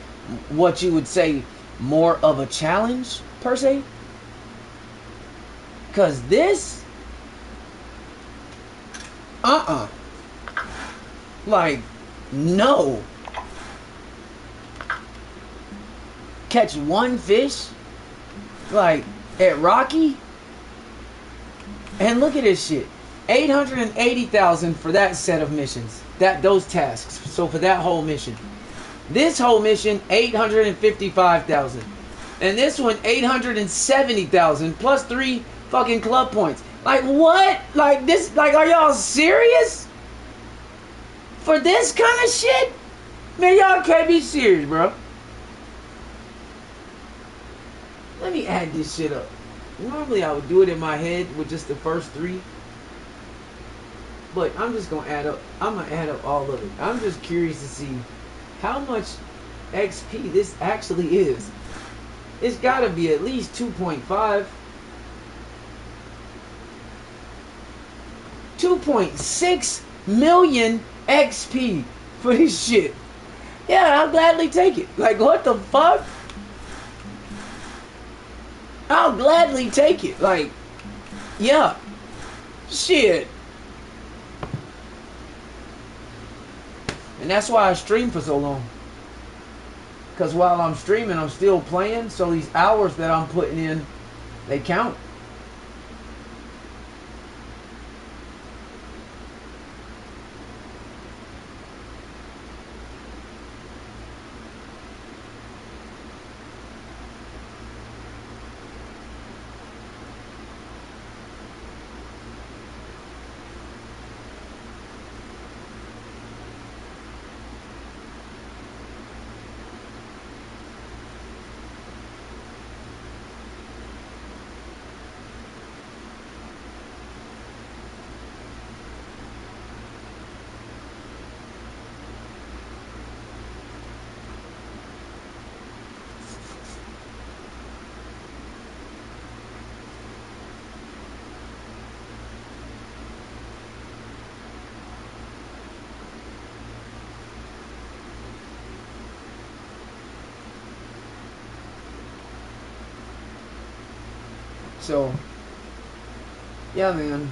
what you would say more of a challenge, per se. Because this... Like, no. Catch one fish? Like, at Rocky? And look at this shit. 880,000 for that set of missions. Those tasks. So for that whole mission. This whole mission, 855,000. And this one, 870,000 plus 3 fucking club points. Like what? Like this, like are y'all serious? For this kind of shit? Man, y'all can't be serious, bro. Let me add this shit up. Normally I would do it in my head with just the first 3. But I'm just gonna add up. I'm gonna add up all of it. I'm just curious to see how much XP this actually is. It's gotta be at least 2.5. 2.6 million XP for this shit. Yeah, I'll gladly take it. Like, what the fuck? I'll gladly take it. Like, yeah. Shit. And that's why I stream for so long. Because while I'm streaming, I'm still playing. So these hours that I'm putting in, they count. So, yeah, man.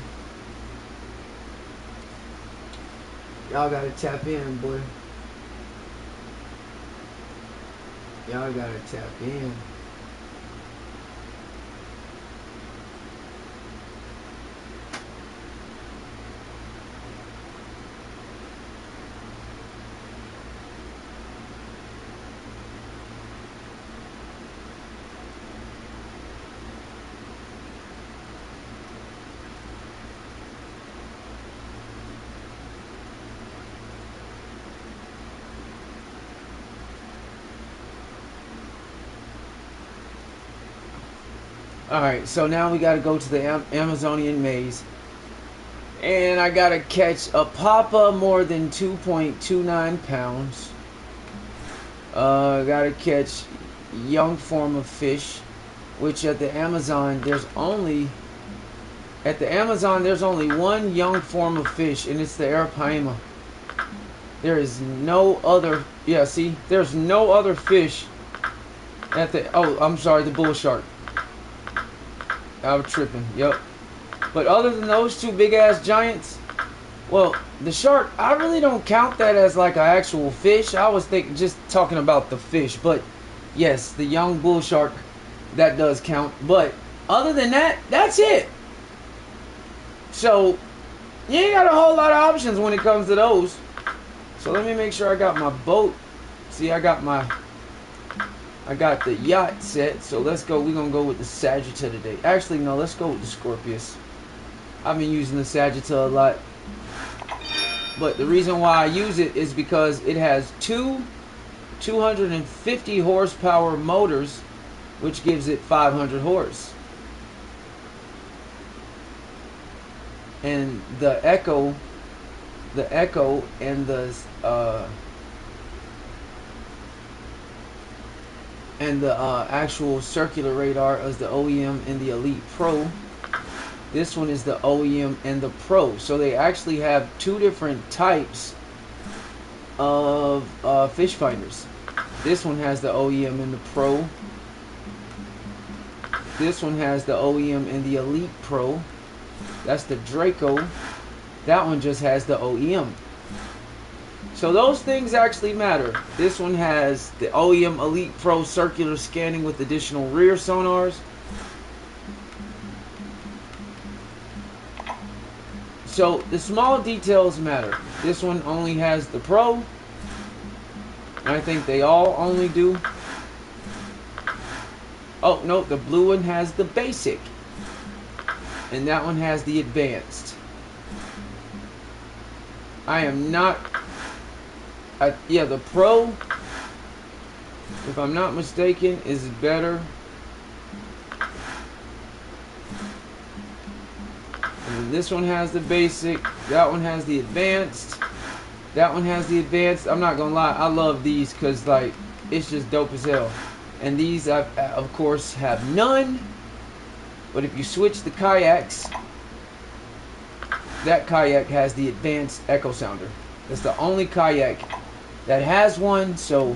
Y'all gotta tap in, boy. Y'all gotta tap in. Alright, so now we gotta go to the Amazonian maze. And I gotta catch a papa more than 2.29 pounds. Gotta catch young form of fish, which at the Amazon there's only one young form of fish, and it's the arapaima. There is no other. Yeah, see, there's no other fish at the. Oh, I'm sorry, the bull shark. I was tripping. Yep. But other than those two big ass giants, well, the shark, I really don't count that as like an actual fish. I was just talking about the fish. But yes, the young bull shark, that does count. But other than that, that's it. So you ain't got a whole lot of options when it comes to those. So let me make sure I got my boat. See, I got the yacht set. So let's go. We're gonna go with the Sagitta today. Actually, no, let's go with the Scorpius. I've been using the Sagitta a lot. But the reason why I use it is because it has two 250 horsepower motors, which gives it 500 horse. And the Echo and the actual circular radar is the OEM and the Elite Pro. This one is the OEM and the Pro. So they actually have two different types of fish finders. This one has the OEM and the Pro. This one has the OEM and the Elite Pro. That's the Draco. That one just has the OEM. So those things actually matter. This one has the OEM Elite Pro circular scanning with additional rear sonars. So the small details matter. This one only has the Pro. I think they all only do. Oh, no, the blue one has the basic. And that one has the advanced. I am not... yeah, the Pro, if I'm not mistaken, is better. And this one has the basic. That one has the advanced. That one has the advanced. I'm not gonna lie, I love these because, like, it's just dope as hell. And these, of course, have none. But if you switch the kayaks, that kayak has the advanced echo sounder. It's the only kayak that has one. So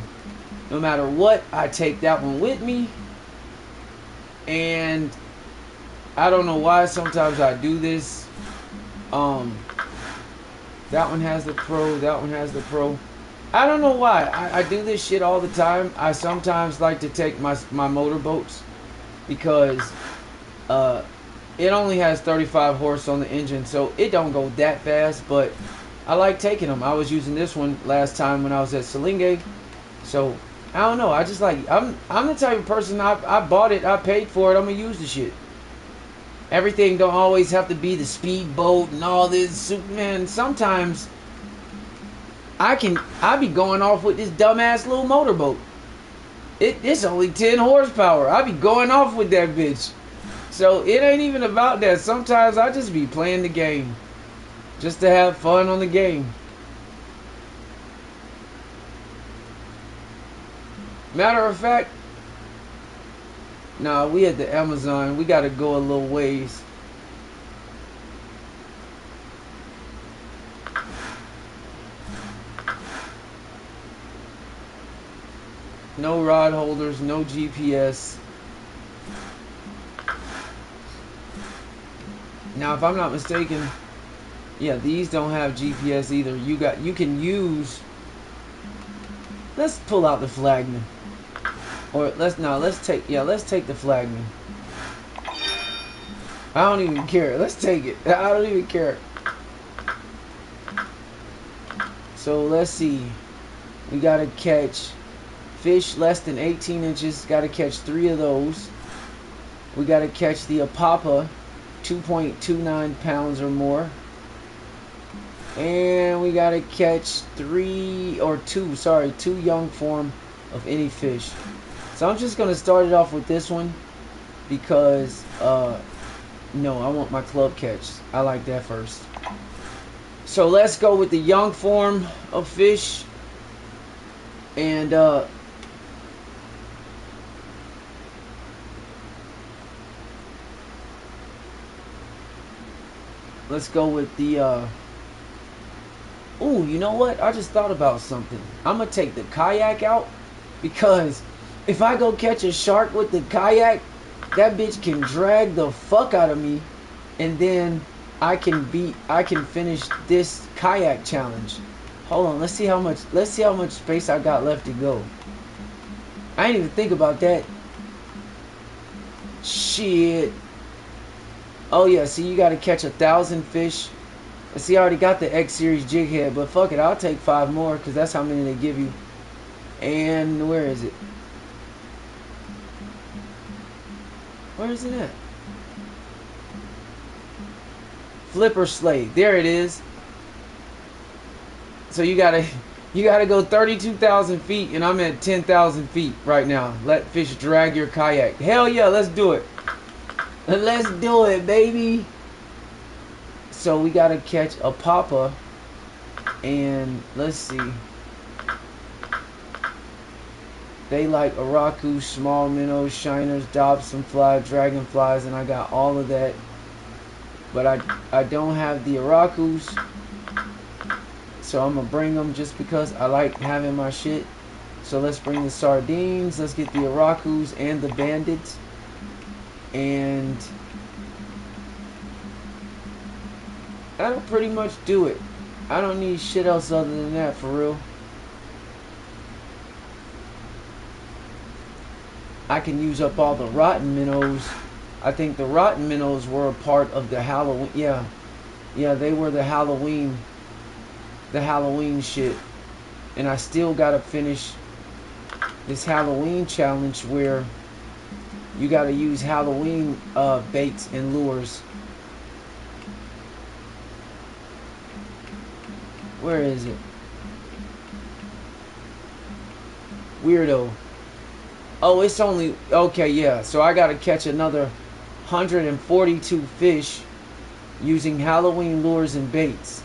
no matter what, I take that one with me. And I don't know why sometimes I do this. That one has the Pro. That one has the Pro. I don't know why. I do this shit all the time. I sometimes like to take my motorboats because it only has 35 horse on the engine, so it don't go that fast, but I like taking them. I was using this one last time when I was at Cyndicate. So I don't know. I just like, I'm the type of person, I bought it, I paid for it, I'm gonna use the shit. Everything don't always have to be the speedboat and all this. Man, sometimes I be going off with this dumbass little motorboat. It's only 10 horsepower. I be going off with that bitch. So it ain't even about that. Sometimes I just be playing the game just to have fun on the game. Matter of fact, nah, we at the Amazon. We gotta go a little ways. No rod holders, no GPS. Now, if I'm not mistaken, yeah, these don't have GPS either. You can use. Let's pull out the flagman, or let's take the flagman. I don't even care. Let's take it. I don't even care. So let's see. We gotta catch fish less than 18 inches. Gotta catch 3 of those. We gotta catch the apapa, 2.29 pounds or more. And we gotta catch 2 young form of any fish. So I'm just gonna start it off with this one because no, I want my club catch. I like that first. So let's go with the young form of fish. And let's go with the ooh, you know what? I just thought about something. I'm gonna take the kayak out because if I go catch a shark with the kayak, that bitch can drag the fuck out of me, and then I can finish this kayak challenge. Hold on, let's see how much space I got left to go. I didn't even think about that. Shit. Oh yeah, see, you gotta catch 1,000 fish. See, I already got the X series jig head, but fuck it, I'll take 5 more because that's how many they give you. And where is it? Where is it at? Flipper Slate. There it is. So you gotta go 32,000 feet, and I'm at 10,000 feet right now. Let fish drag your kayak. Hell yeah, let's do it. Let's do it, baby. So we gotta catch a papa, and let's see. They like araku, small minnows, shiners, dobson fly, dragonflies, and I got all of that. But I don't have the arakus, so I'm gonna bring them just because I like having my shit. So let's bring the sardines. Let's get the arakus and the bandits, and that'll pretty much do it. I don't need shit else other than that, for real. I can use up all the rotten minnows. I think the rotten minnows were a part of the Halloween. Yeah, they were the Halloween shit. And I still gotta finish this Halloween challenge where you gotta use Halloween baits and lures. Where is it? Weirdo. Oh, it's only... Okay, yeah. So I gotta catch another 142 fish using Halloween lures and baits.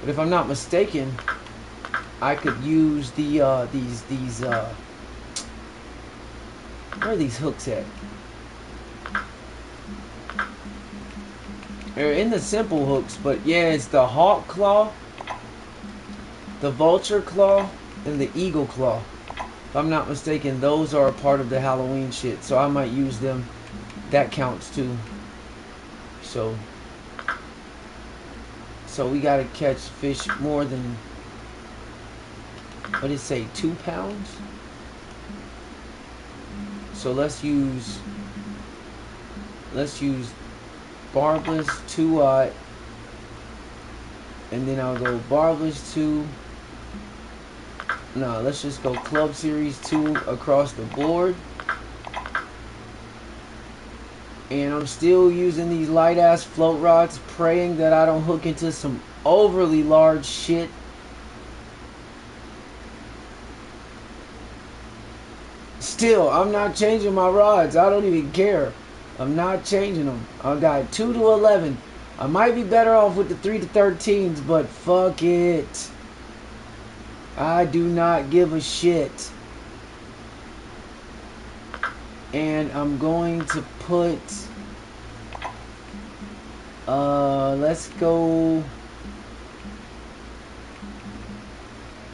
But if I'm not mistaken, I could use the these where are these hooks at? They're in the simple hooks, but yeah, it's the hawk claw, the vulture claw, and the eagle claw. If I'm not mistaken, those are a part of the Halloween shit, so I might use them. That counts too. So we gotta catch fish more than, what did it say, 2 pounds? So let's use barbless 2-aught, and then I'll go barbless 2. No, let's just go Club Series 2 across the board. And I'm still using these light ass float rods, praying that I don't hook into some overly large shit. Still, I'm not changing my rods. I don't even care. I'm not changing them. I got 2 to 11. I might be better off with the 3 to 13s, but fuck it. I do not give a shit. And I'm going to put let's go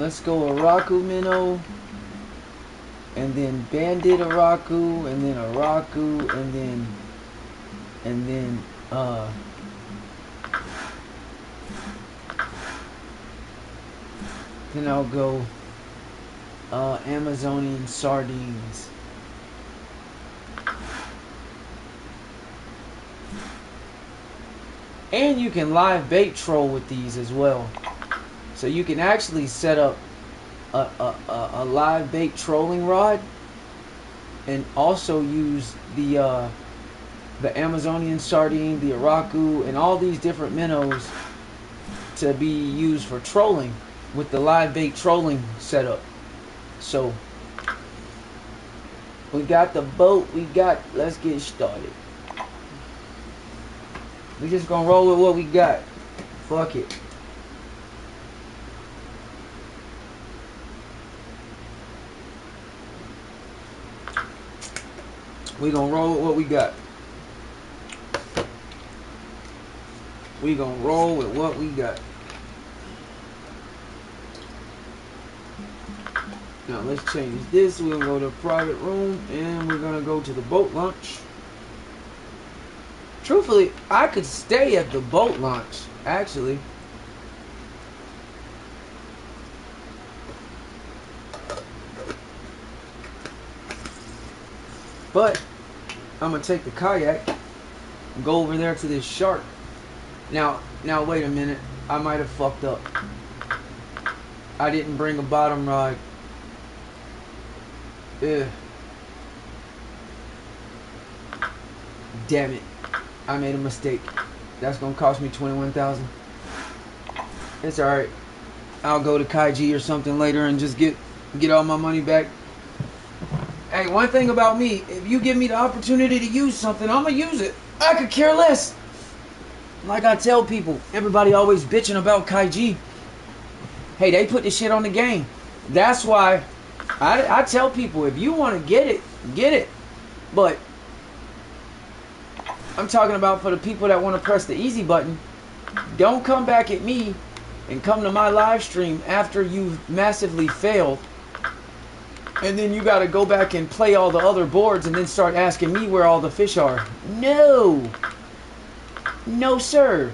Araku minnow, and then bandit Araku, and then Araku, and then Uh, then I'll go Amazonian sardines. And you can live bait troll with these as well. So you can actually set up a live bait trolling rod and also use the Amazonian sardine, the Araku, and all these different minnows to be used for trolling with the live bait trolling setup. So we got the boat, let's get started. We just gonna roll with what we got. Fuck it. We gonna roll with what we got. We gonna roll with what we got. Now let's change this. We're gonna go to private room and we're gonna go to the boat launch. Truthfully, I could stay at the boat launch, actually. But I'm gonna take the kayak and go over there to this shark. Now wait a minute. I might have fucked up. I didn't bring a bottom rod. Ugh. Damn it. I made a mistake. That's gonna cost me 21,000. It's alright. I'll go to Kaiji or something later and just get all my money back. Hey, one thing about me, if you give me the opportunity to use something, I'm gonna use it. I could care less. Like I tell people, everybody always bitching about Kaiji. Hey, they put this shit on the game. That's why I tell people, if you want to get it, get it. But I'm talking about for the people that want to press the easy button. Don't come back at me and come to my live stream after you've massively failed. And then you got to go back and play all the other boards and then start asking me where all the fish are. No. No, sir.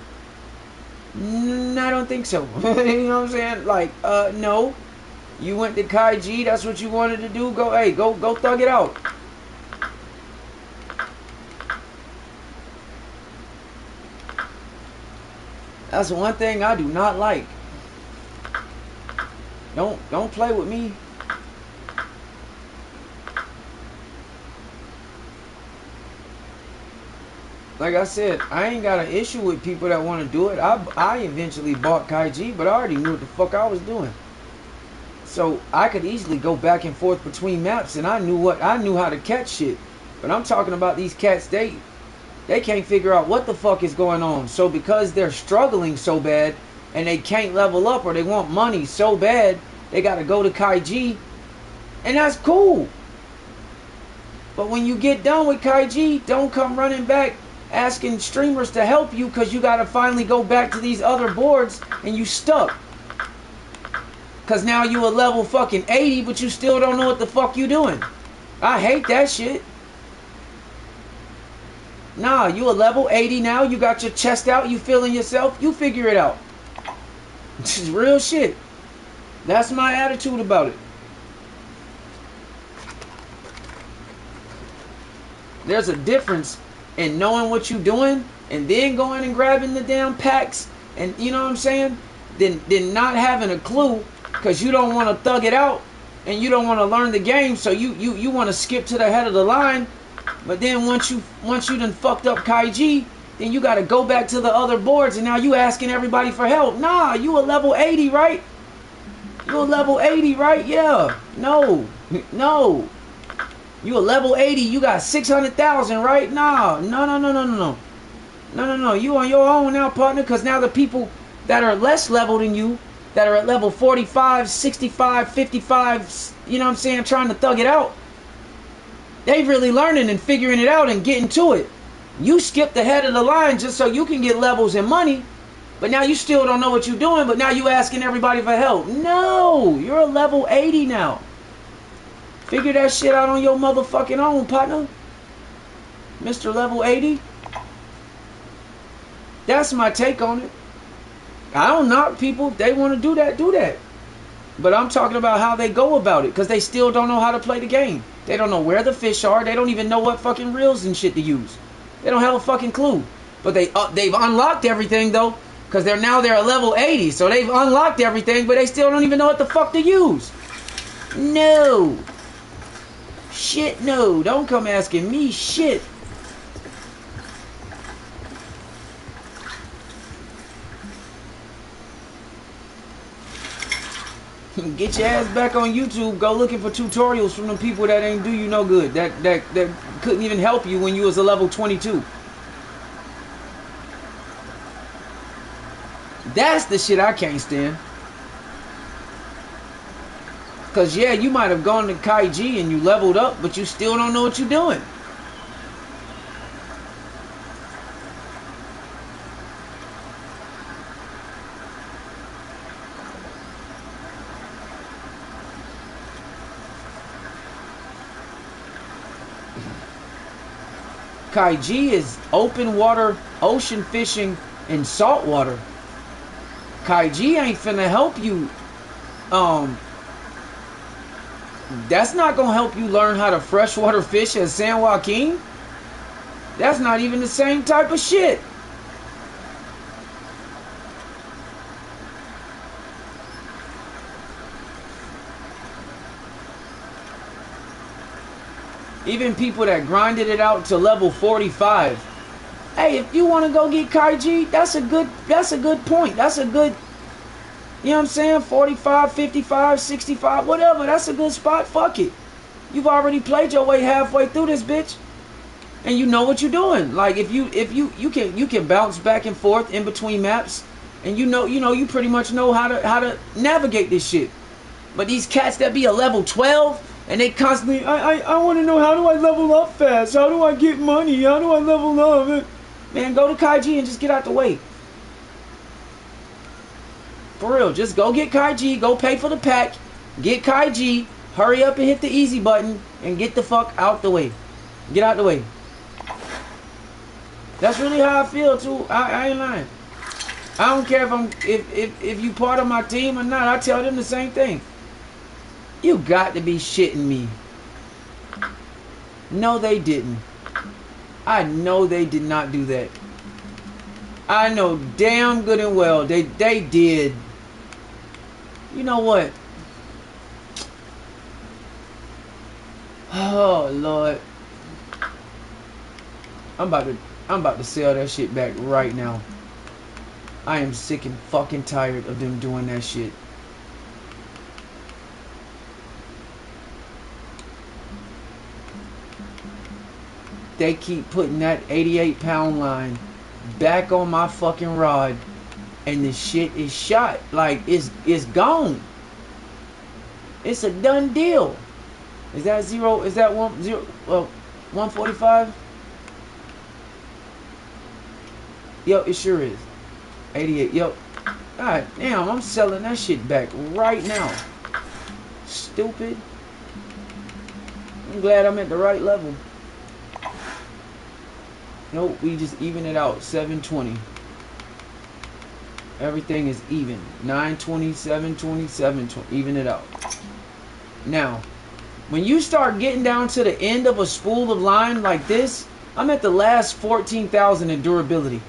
I don't think so. You know what I'm saying? Like, no. You went to Kaiji, that's what you wanted to do. Go thug it out. That's one thing I do not like. Don't play with me. Like I said, I ain't got an issue with people that want to do it. I eventually bought Kaiji, but I already knew what the fuck I was doing. So I could easily go back and forth between maps, and I knew how to catch shit. But I'm talking about these cats, they can't figure out what the fuck is going on. So because they're struggling so bad and they can't level up, or they want money so bad, they got to go to Kaiji, and that's cool. But when you get done with Kaiji, don't come running back asking streamers to help you, because you got to finally go back to these other boards and you stuck. Because now you a level fucking 80, but you still don't know what the fuck you doing. I hate that shit. Nah, you a level 80 now. You got your chest out. You feeling yourself. You figure it out. This is real shit. That's my attitude about it. There's a difference in knowing what you're doing and then going and grabbing the damn packs, and you know what I'm saying? Then not having a clue, because you don't want to thug it out and you don't want to learn the game, so you want to skip to the head of the line. But then once you done fucked up Kaiji, then you got to go back to the other boards, and now you asking everybody for help. Nah, you a level 80, right? You a level 80, right? Yeah. No. You a level 80, you got 600,000, right? No. You on your own now, partner, because now the people that are less level than you, that are at level 45, 65, 55, you know what I'm saying, trying to thug it out, they really learning and figuring it out and getting to it. You skipped the head of the line just so you can get levels and money, but now you still don't know what you're doing, but now you asking everybody for help. No, you're a level 80 now. Figure that shit out on your motherfucking own, partner. Mr. Level 80. That's my take on it. I don't knock people. They want to do that, do that. But I'm talking about how they go about it, because they still don't know how to play the game. They don't know where the fish are. They don't even know what fucking reels and shit to use. They don't have a fucking clue. But they've unlocked everything though, because they're a level 80. So they've unlocked everything, but they still don't even know what the fuck to use. No. Shit, no. Don't come asking me shit. Get your ass back on YouTube. Go looking for tutorials from the people that ain't do you no good. That couldn't even help you when you was a level 22. That's the shit I can't stand. Cause yeah, you might have gone to Kaiji and you leveled up, but you still don't know what you're doing. Kaiji is open water, ocean fishing, and salt water. Kaiji ain't finna help you. That's not gonna help you learn how to freshwater fish at San Joaquin. That's not even the same type of shit. Even people that grinded it out to level 45. Hey, if you want to go get Kaiji, that's a good point. That's a good, you know what I'm saying? 45, 55, 65, whatever. That's a good spot. Fuck it. You've already played your way halfway through this bitch. And you know what you're doing. Like if you can bounce back and forth in between maps, and you pretty much know how to navigate this shit. But these cats that be a level 12 and they constantly, I want to know, how do I level up fast? How do I get money? How do I level up? Man, go to Kaiji and just get out the way. For real, just go get Kaiji, go pay for the pack, get Kaiji, hurry up and hit the easy button, and get the fuck out the way. Get out the way. That's really how I feel too. I ain't lying. I don't care if you part of my team or not. I tell them the same thing. You got to be shitting me. No, they didn't. I know they did not do that. I know damn good and well they did. You know what? Oh Lord. I'm about to sell that shit back right now. I am sick and fucking tired of them doing that shit. They keep putting that 88-pound line back on my fucking rod, and the shit is shot. Like it's gone. It's a done deal. Is that 0? Is that 145? Yo, it sure is. 88. Yo, god damn, I'm selling that shit back right now. Stupid. I'm glad I'm at the right level. Nope, we just even it out. 720. Everything is even. 920, 720, 720. Even it out. Now, when you start getting down to the end of a spool of line like this, I'm at the last 14,000 in durability.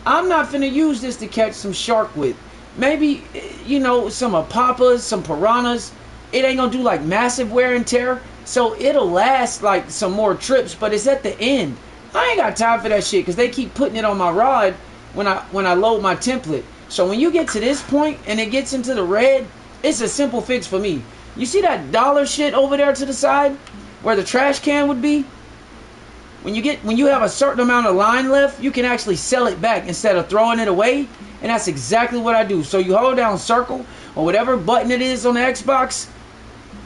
I'm not finna use this to catch some shark with. Maybe, you know, some apapas, some piranhas. It ain't gonna do like massive wear and tear. So it'll last like some more trips, but it's at the end. I ain't got time for that shit because they keep putting it on my rod when I load my template. So when you get to this point and it gets into the red, it's a simple fix for me. You see that dollar shit over there to the side where the trash can would be? When you have a certain amount of line left, you can actually sell it back instead of throwing it away. And that's exactly what I do. So you hold down circle or whatever button it is on the Xbox,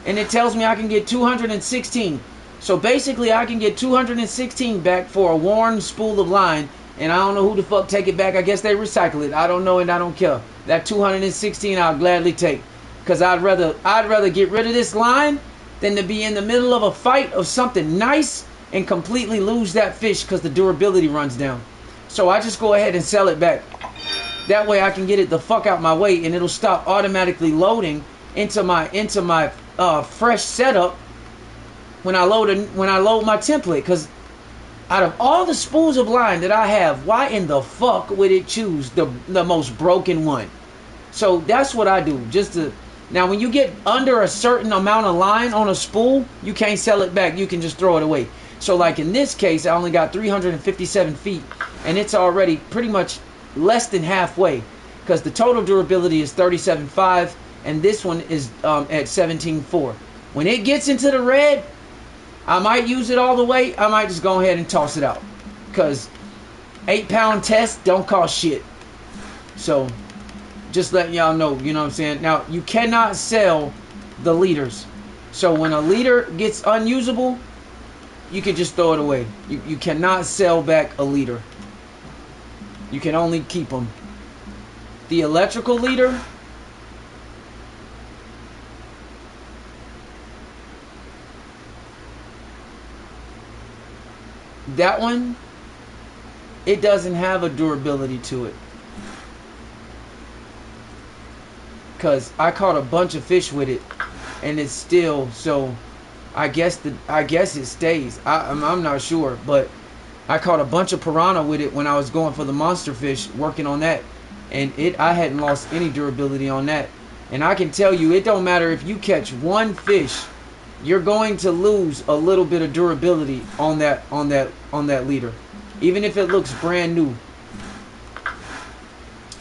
and it tells me I can get 216. So basically I can get 216 back for a worn spool of line, and I don't know who the fuck take it back. I guess they recycle it. I don't know, and I don't care. That 216 I'll gladly take, because I'd rather get rid of this line than to be in the middle of a fight of something nice and completely lose that fish because the durability runs down. So I just go ahead and sell it back. That way I can get it the fuck out my way, and it'll stop automatically loading into my fresh setup when I load my template. Because out of all the spools of line that I have, why in the fuck would it choose the most broken one? So that's what I do. Now when you get under a certain amount of line on a spool, you can't sell it back. You can just throw it away. So like in this case, I only got 357 feet, and it's already pretty much less than halfway, because the total durability is 37.5, and this one is at 17.4. When it gets into the red, I might use it all the way. I might just go ahead and toss it out, because 8-pound test don't cost shit. So just letting y'all know, you know what I'm saying. Now you cannot sell the liters, so when a liter gets unusable, you can just throw it away. You cannot sell back a liter. You can only keep them. The electrical liter, that one, it doesn't have a durability to it. Because I caught a bunch of fish with it, and it's still, so I guess it stays. I'm not sure, but I caught a bunch of piranha with it when I was going for the monster fish, working on that, and I hadn't lost any durability on that. And I can tell you, it don't matter if you catch one fish, you're going to lose a little bit of durability on that leader, even if it looks brand new.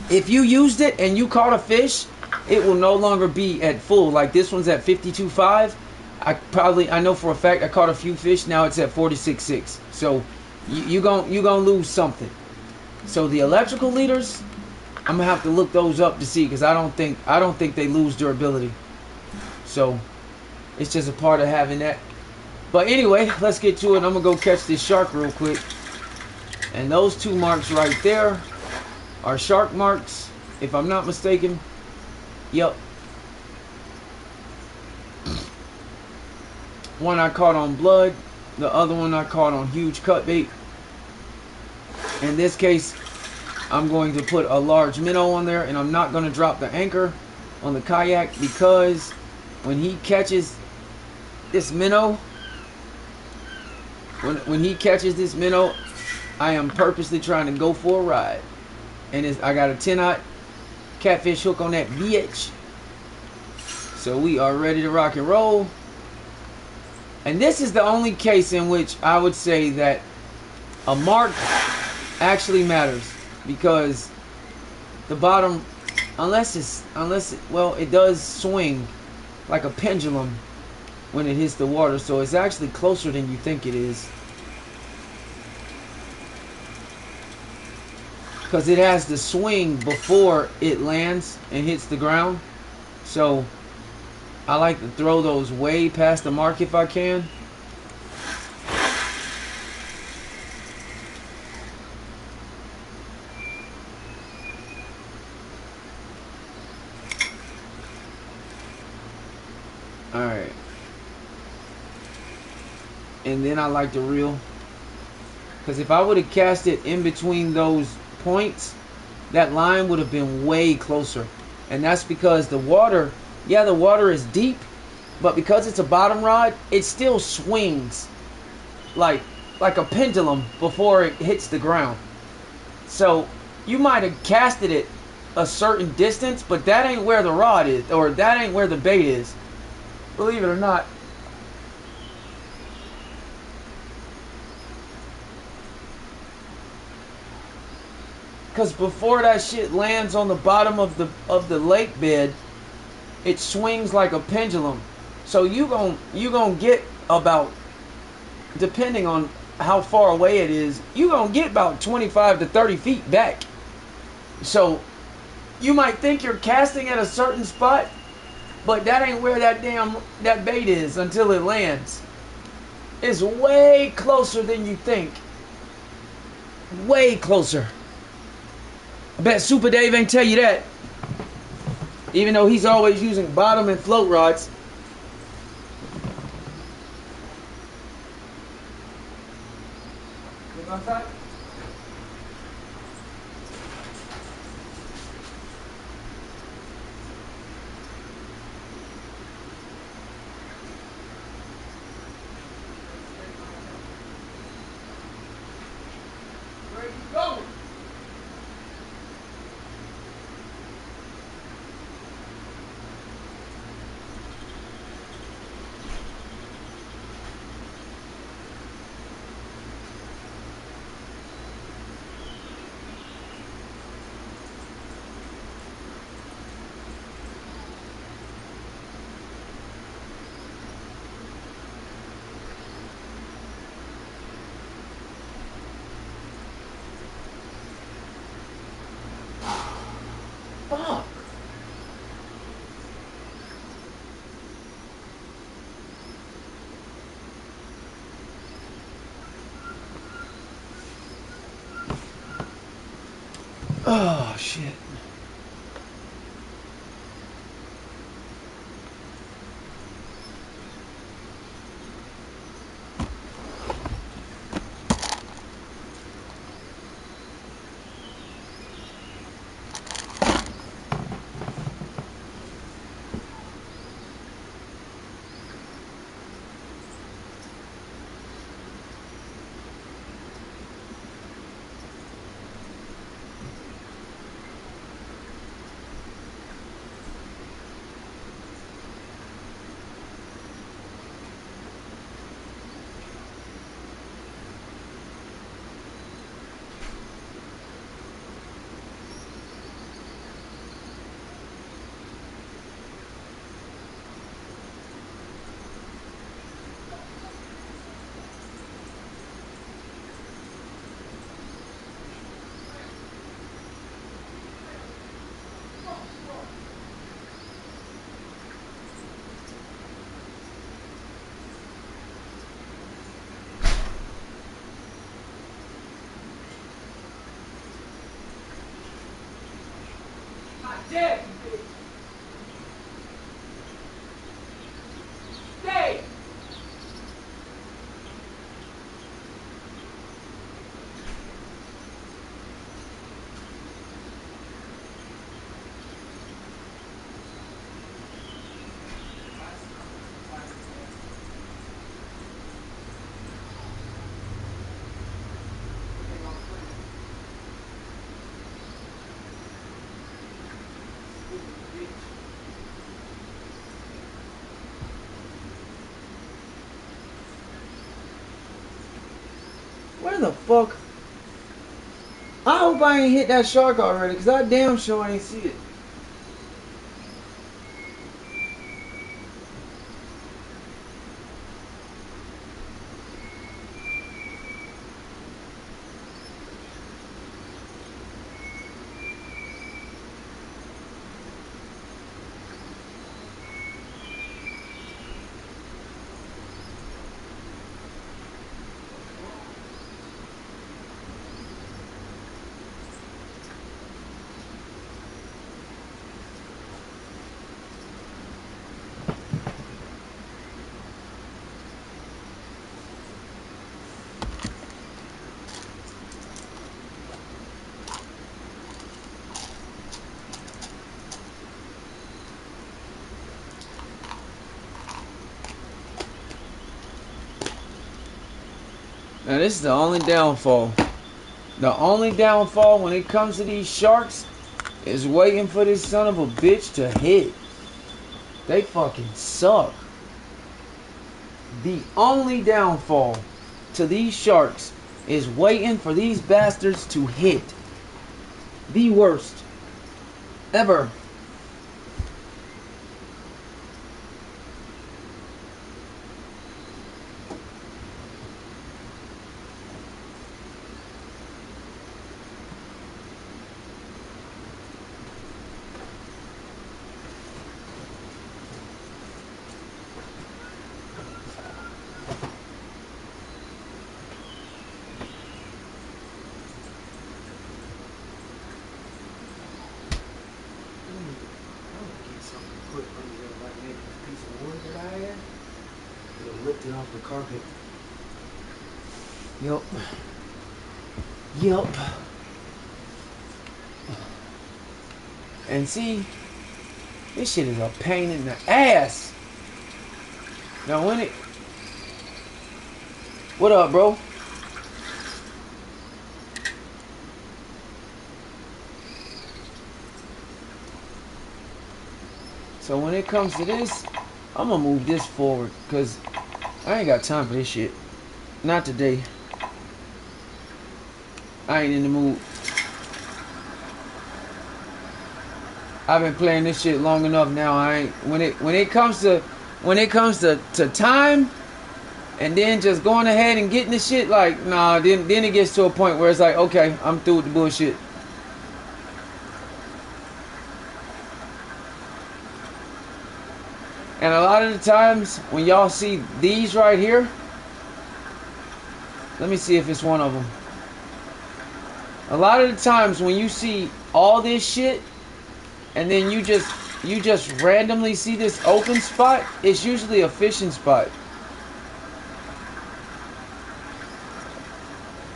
If you used it and you caught a fish, it will no longer be at full. Like this one's at 52.5. I know for a fact I caught a few fish. Now it's at 46.6. So you gonna lose something. So the electrical leaders, I'm gonna have to look those up to see, because I don't think they lose durability. So it's just a part of having that. But anyway, let's get to it. I'm gonna go catch this shark real quick. And those two marks right there are shark marks, if I'm not mistaken. Yep. One I caught on blood, the other one I caught on huge cut bait. In this case, I'm going to put a large minnow on there, and I'm not going to drop the anchor on the kayak, because when he catches this minnow, when he catches this minnow, I am purposely trying to go for a ride. And I got a 10-aught catfish hook on that bitch. So we are ready to rock and roll. And this is the only case in which I would say that a mark actually matters, because the bottom, it does swing like a pendulum when it hits the water, so it's actually closer than you think it is, because it has the swing before it lands and hits the ground. So I like to throw those way past the mark if I can. Alright. And then I like to reel, because if I would have cast it in between those points, that line would have been way closer. And that's because the water, yeah, the water is deep, but because it's a bottom rod, it still swings like a pendulum before it hits the ground. So you might have casted it a certain distance, but that ain't where the rod is, or that ain't where the bait is. Believe it or not. Because before that shit lands on the bottom of the lake bed, it swings like a pendulum. So you gon' get about, depending on how far away it is, you gonna get about 25 to 30 feet back. So you might think you're casting at a certain spot, but that ain't where that bait is until it lands. It's way closer than you think. Way closer. I bet Super Dave ain't tell you that. Even though he's always using bottom and float rods. Oh shit. Dead, you bitch. Stay. Where the fuck? I hope I ain't hit that shark already, cause I damn sure ain't see it. Now this is the only downfall. The only downfall when it comes to these sharks is waiting for this son of a bitch to hit. They fucking suck. The only downfall to these sharks is waiting for these bastards to hit. The worst ever. Lifted off the carpet. Yup. Yup. And see, this shit is a pain in the ass. Now when it... What up, bro? So when it comes to this, I'm gonna move this forward, because I ain't got time for this shit. Not today. I ain't in the mood. I've been playing this shit long enough now. I ain't when it comes to time and then just going ahead and getting the shit, like, nah, then it gets to a point where it's like, okay, I'm through with the bullshit. And a lot of the times when y'all see these right here, let me see if it's one of them. A lot of the times when you see all this shit and then you just randomly see this open spot, it's usually a fishing spot.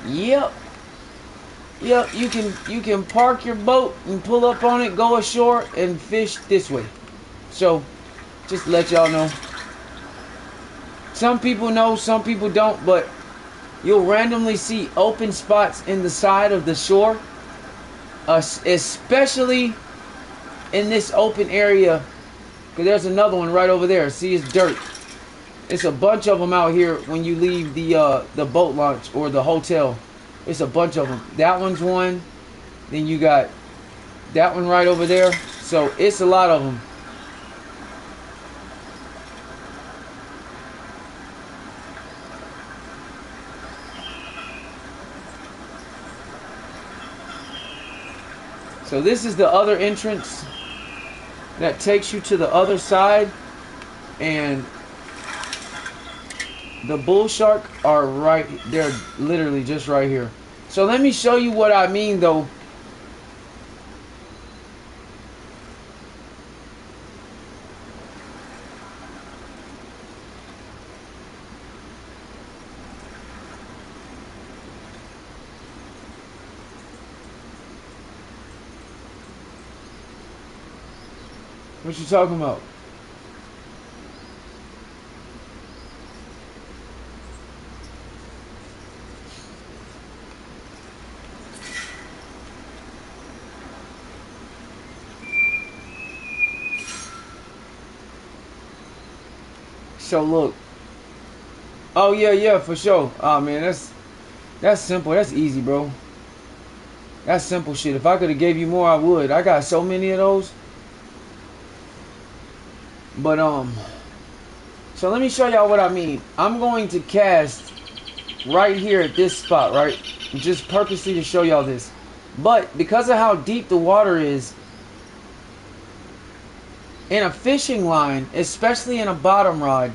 Yep. Yep, you can park your boat and pull up on it, go ashore and fish this way. So, just to let y'all know. Some people know, some people don't, but you'll randomly see open spots in the side of the shore, especially in this open area, because there's another one right over there. See, it's dirt. It's a bunch of them out here when you leave the boat launch or the hotel. It's a bunch of them. That one's one. Then you got that one right over there. So it's a lot of them. So this is the other entrance that takes you to the other side, and the bull shark are right, they're literally just right here. So let me show you what I mean though. What you talking about? So look. Oh yeah, for sure. Oh man, that's simple. That's easy, bro. That's simple shit. If I could have gave you more, I would. I got so many of those. But so let me show y'all what I mean. I'm going to cast right here at this spot, right? Just purposely to show y'all this. But because of how deep the water is, in a fishing line, especially in a bottom rod,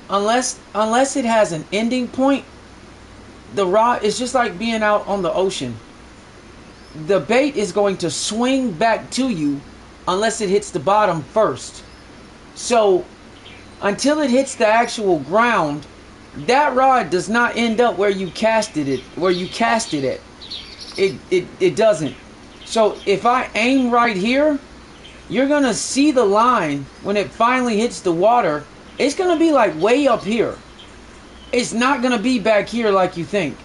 unless it has an ending point, the rod is just like being out on the ocean. The bait is going to swing back to you unless it hits the bottom first. So until it hits the actual ground, that rod does not end up where you casted it at. It doesn't. So if I aim right here, you're gonna see the line when it finally hits the water. It's gonna be like way up here. It's not gonna be back here like you think.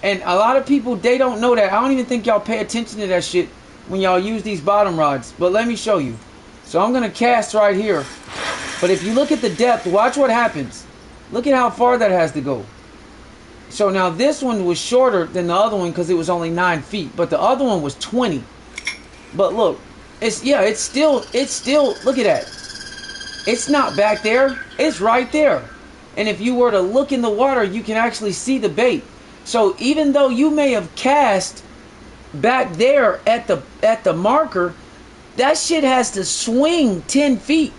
And a lot of people, they don't know that. I don't even think y'all pay attention to that shit when y'all use these bottom rods. But let me show you. So I'm gonna cast right here. But if you look at the depth, watch what happens. Look at how far that has to go. So now this one was shorter than the other one because it was only 9 feet. But the other one was 20. But look, it's still, look at that. It's not back there. It's right there. And if you were to look in the water, you can actually see the bait. So even though you may have cast back there at the marker, that shit has to swing 10 feet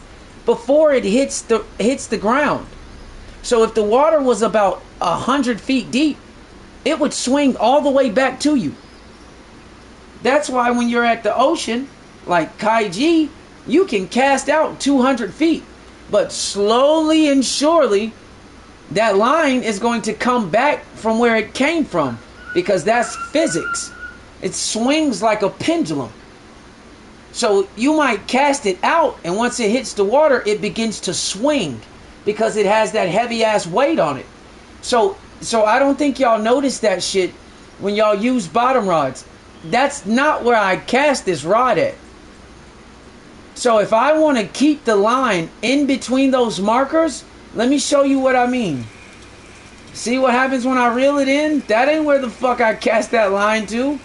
before it hits the ground. So if the water was about 100 feet deep, it would swing all the way back to you. That's why when you're at the ocean, like Kaiji, you can cast out 200 feet. But slowly and surely, that line is going to come back from where it came from. Because that's physics. It swings like a pendulum. So you might cast it out, and once it hits the water, it begins to swing. Because it has that heavy ass weight on it. So I don't think y'all notice that shit when y'all use bottom rods. That's not where I cast this rod at. So if I want to keep the line in between those markers, let me show you what I mean. See what happens when I reel it in? That ain't where the fuck I cast that line to.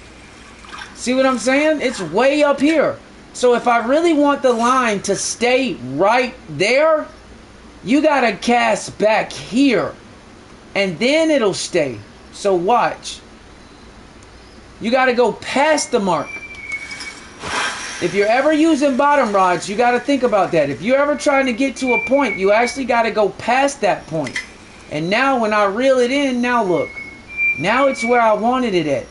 See what I'm saying? It's way up here. So if I really want the line to stay right there, you gotta cast back here. And then it'll stay. So watch. You gotta go past the mark. If you're ever using bottom rods, you got to think about that. If you're ever trying to get to a point, you actually got to go past that point. And now when I reel it in, now look. Now it's where I wanted it at.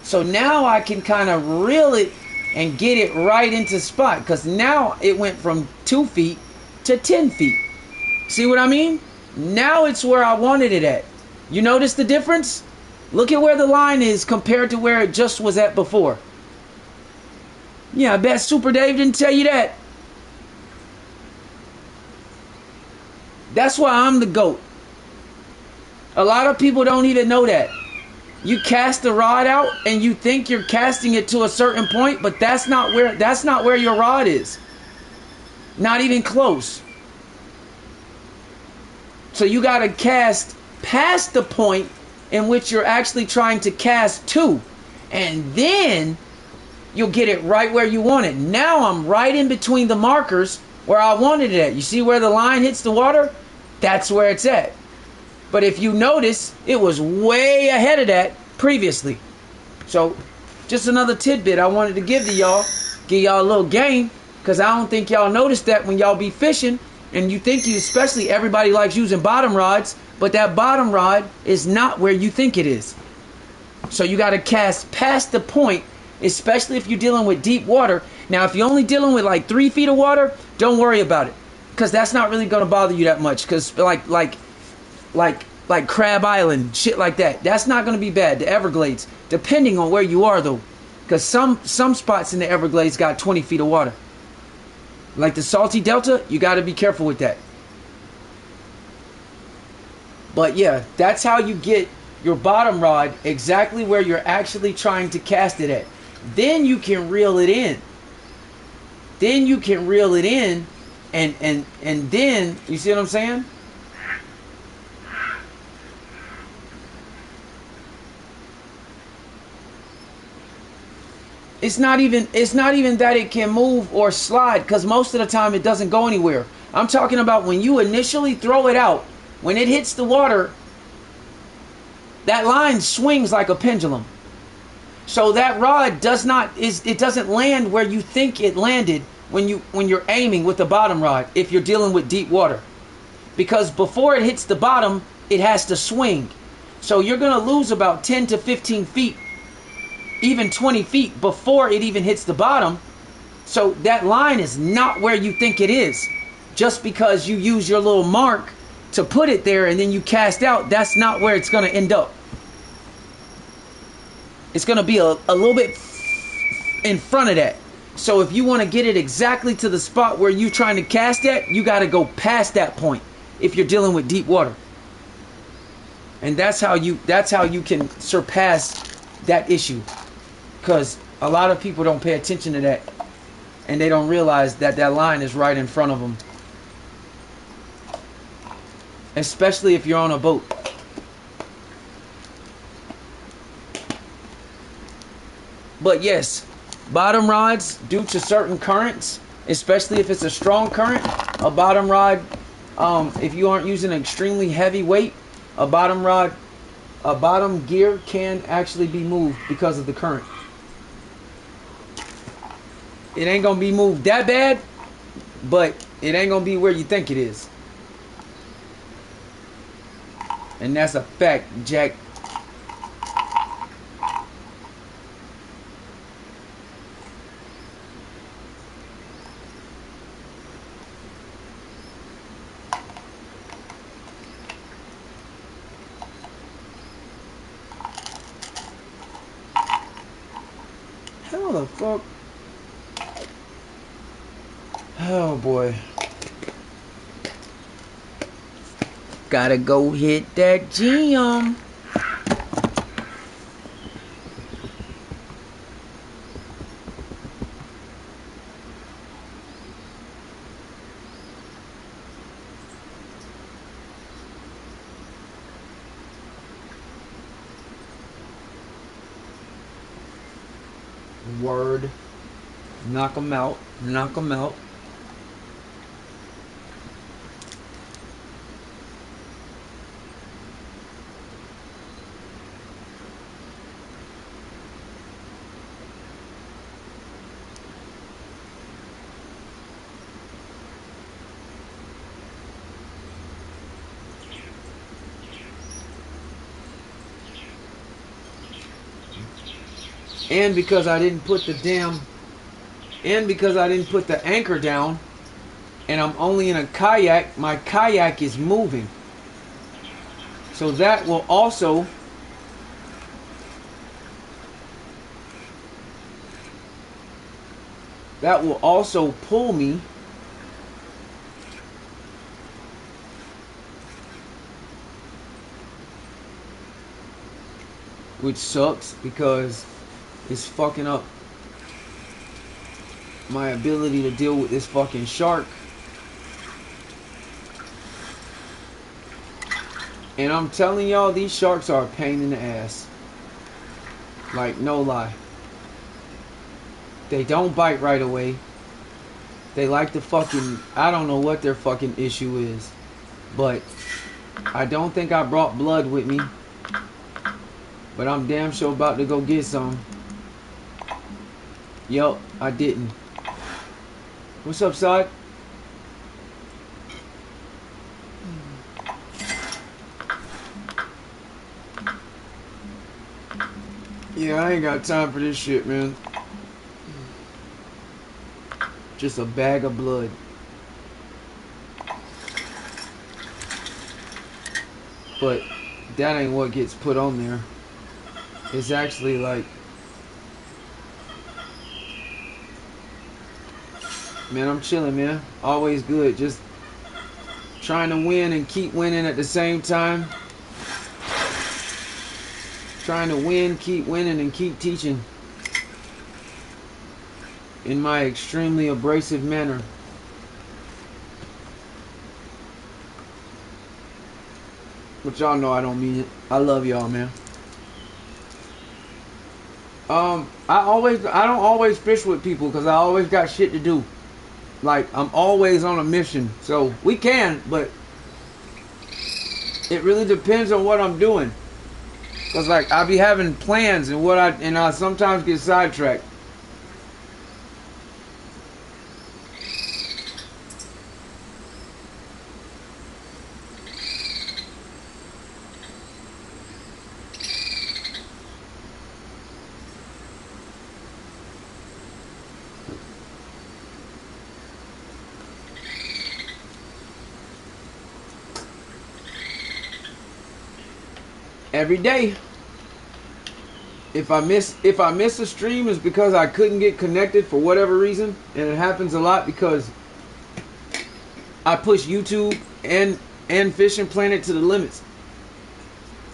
So now I can kind of reel it and get it right into spot, because now it went from 2 feet to 10 feet. See what I mean? Now it's where I wanted it at. You notice the difference? Look at where the line is compared to where it just was at before. Yeah, I bet Super Dave didn't tell you that. That's why I'm the GOAT. A lot of people don't even know that. You cast the rod out and you think you're casting it to a certain point, but that's not where your rod is. Not even close. So you got to cast past the point in which you're actually trying to cast to, and then you'll get it right where you want it. Now I'm right in between the markers where I wanted it at. You see where the line hits the water? That's where it's at. But if you notice, it was way ahead of that previously. So just another tidbit I wanted to give to y'all. Give y'all a little game, because I don't think y'all notice that when y'all be fishing. And you think especially everybody likes using bottom rods, but that bottom rod is not where you think it is. So you got to cast past the point, especially if you're dealing with deep water. Now, if you're only dealing with like 3 feet of water, don't worry about it, because that's not really going to bother you that much. Because like Crab Island, shit like that, that's not going to be bad. The Everglades, depending on where you are though, because some spots in the Everglades got 20 feet of water. Like the Salty Delta, you got to be careful with that. But yeah, that's how you get your bottom rod exactly where you're actually trying to cast it at. Then you can reel it in. Then you can reel it in, and then, you see what I'm saying? It's not even that it can move or slide, because most of the time it doesn't go anywhere. I'm talking about when you initially throw it out, when it hits the water, that line swings like a pendulum. So that rod doesn't land where you think it landed when you're aiming with the bottom rod, if you're dealing with deep water. Because before it hits the bottom, it has to swing. So you're going to lose about 10 to 15 feet, even 20 feet before it even hits the bottom. So that line is not where you think it is. Just because you use your little mark to put it there and then you cast out, that's not where it's going to end up. It's going to be a little bit in front of that. So if you want to get it exactly to the spot where you're trying to cast at, you got to go past that point if you're dealing with deep water. And that's how you can surpass that issue. Because a lot of people don't pay attention to that, and they don't realize that that line is right in front of them. Especially if you're on a boat. But yes, bottom rods, due to certain currents, especially if it's a strong current, a bottom rod, if you aren't using an extremely heavy weight, a bottom gear can actually be moved because of the current. It ain't gonna be moved that bad, but it ain't gonna be where you think it is. And that's a fact, Jack. How the fuck? Oh boy. Gotta go hit that gym. Word. Knock 'em out. Knock 'em out. and because I didn't put the anchor down, and I'm only in a kayak, my kayak is moving. So that will also pull me which sucks because it's fucking up my ability to deal with this fucking shark. And I'm telling y'all, these sharks are a pain in the ass. Like, no lie. They don't bite right away. They like to fucking... I don't know what their fucking issue is. But I don't think I brought blood with me. But I'm damn sure about to go get some. Yup, I didn't. What's up, Sod? Yeah, I ain't got time for this shit, man. Just a bag of blood. But that ain't what gets put on there. It's actually like... Man, I'm chilling, man. Always good. Just trying to win and keep winning at the same time. Trying to win, keep winning, and keep teaching. In my extremely abrasive manner. But y'all know I don't mean it. I love y'all, man. I don't always fish with people because I always got shit to do. Like, I'm always on a mission. So, we can, but it really depends on what I'm doing. Because, like, I be having plans and I sometimes get sidetracked. Every day. If I miss a stream, it's because I couldn't get connected for whatever reason, and it happens a lot because I push YouTube and Fishing Planet to the limits.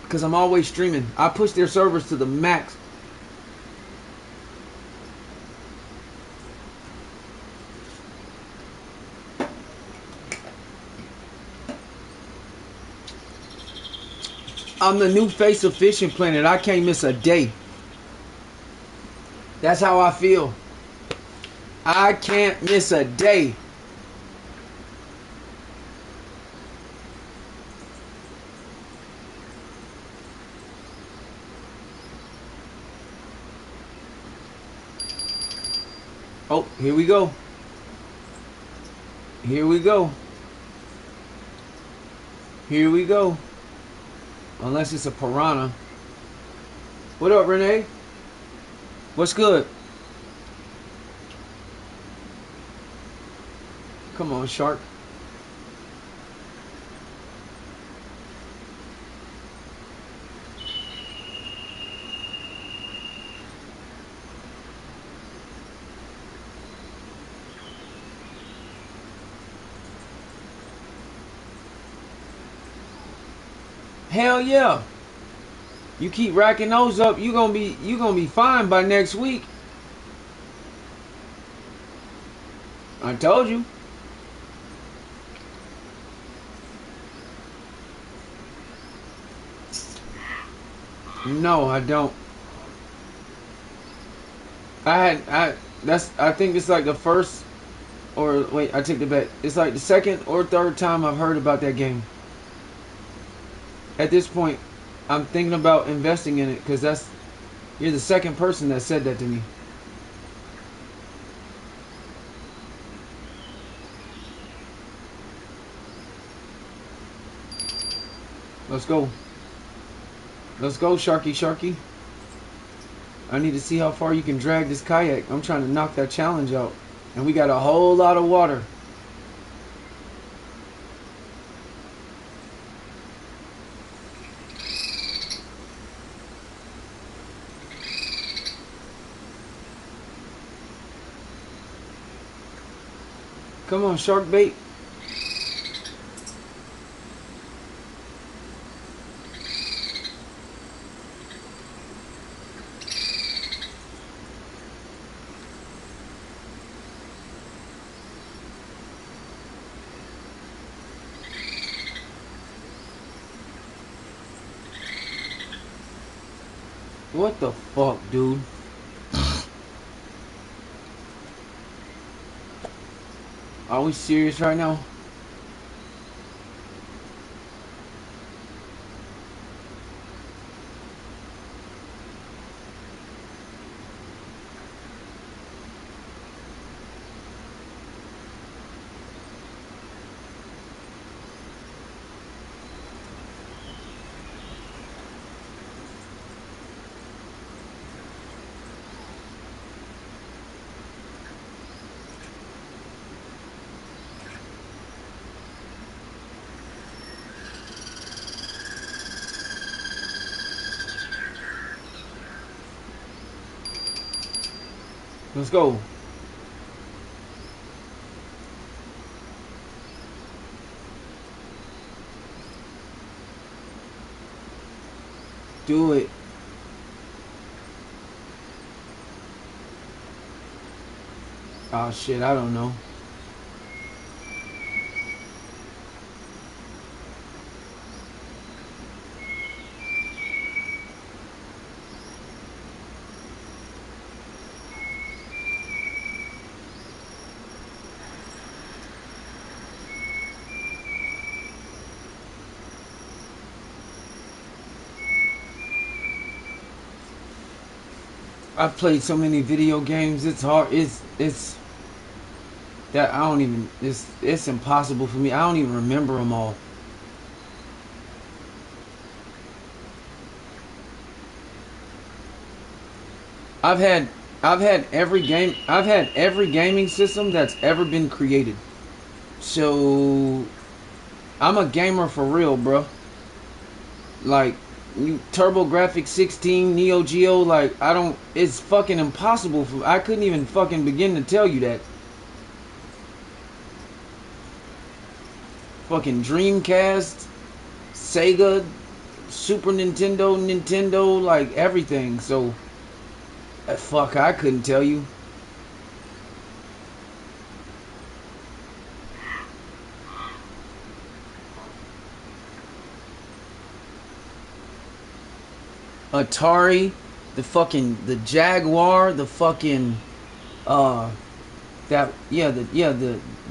Because I'm always streaming. I push their servers to the max. I'm the new face of Fishing Planet. I can't miss a day. That's how I feel. I can't miss a day. Oh, here we go. Here we go. Here we go. Unless it's a piranha. What up, Renee? What's good? Come on, shark. Hell yeah. You keep racking those up, you gonna be fine by next week. I told you. No, I don't. I think it's like the first, or wait, I take the bet. It's like the second or third time I've heard about that game. At this point, I'm thinking about investing in it because you're the second person that said that to me. Let's go. Let's go, Sharky Sharky. I need to see how far you can drag this kayak. I'm trying to knock that challenge out. And we got a whole lot of water. Come on, shark bait. What the fuck, dude? Are we serious right now? Let's go. Do it. Oh shit, I don't know. I've played so many video games. It's hard. It's that I don't even. It's impossible for me. I don't even remember them all. I've had every game. I've had every gaming system that's ever been created. So I'm a gamer for real, bro. Like TurboGrafx 16, Neo Geo, like I don't. It's fucking impossible for. I couldn't even fucking begin to tell you that. Fucking Dreamcast, Sega, Super Nintendo, Nintendo, like everything. So, fuck, I couldn't tell you. Atari, the Jaguar, the fucking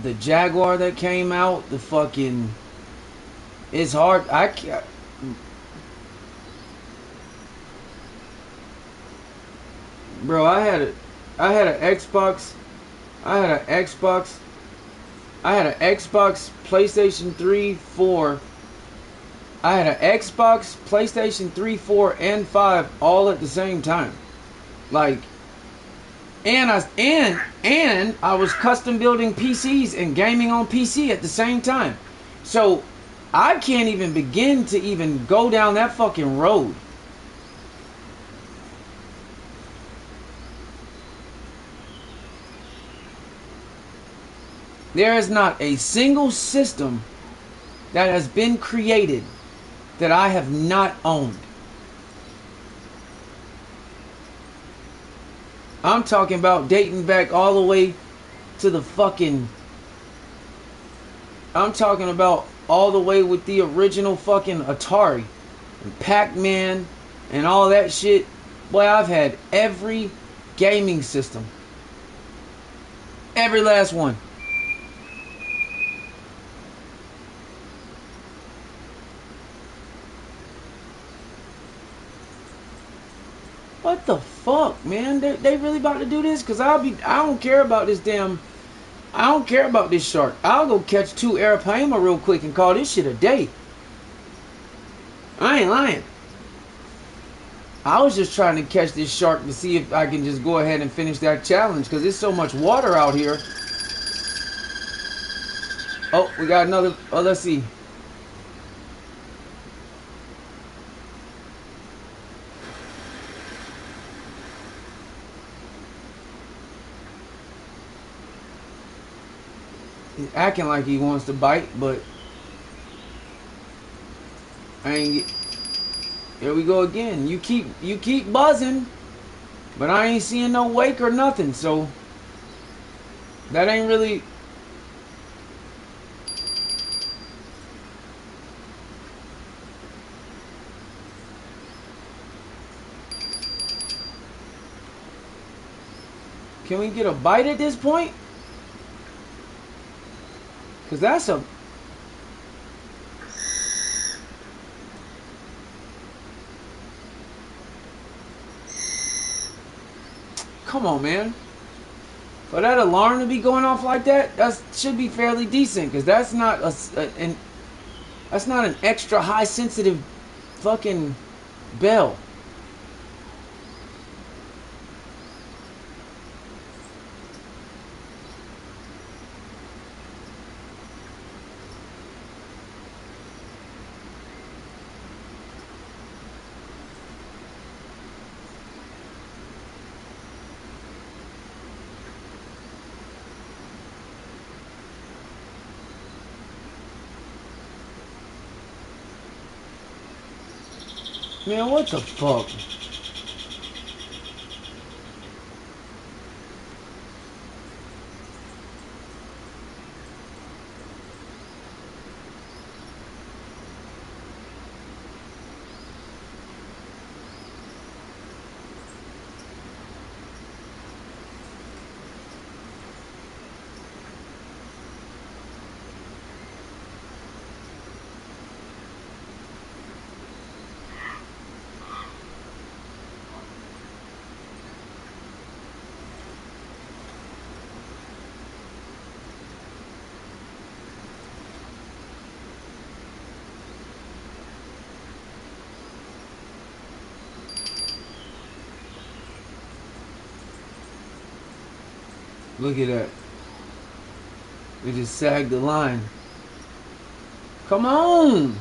the Jaguar that came out, the fucking it's hard. I can't, bro. I had an Xbox. I had an Xbox. I had an Xbox, PlayStation 3, 4. I had an Xbox, PlayStation 3, 4, and 5 all at the same time. Like, and I was custom building PCs and gaming on PC at the same time. So I can't even begin to even go down that fucking road. There is not a single system that has been created that I have not owned. I'm talking about dating back all the way to the fucking... I'm talking about all the way with the original fucking Atari and Pac-Man and all that shit. Boy, I've had every gaming system. Every last one. What the fuck, man? They really about to do this? Cause I don't care about this damn. I don't care about this shark. I'll go catch 2 arapaima real quick and call this shit a day. I ain't lying. I was just trying to catch this shark to see if I can just go ahead and finish that challenge because there's so much water out here. Oh, we got another. Oh, let's see. He's acting like he wants to bite, but I ain't get. Here we go again. You keep buzzing, but I ain't seeing no wake or nothing. So that ain't really. Can we get a bite at this point? Cause that's a. Come on, man. For that alarm to be going off like that, that should be fairly decent. Cause that's not that's not an extra high sensitive fucking bell. Man, what the fuck? Look at that. We just sagged the line. Come on!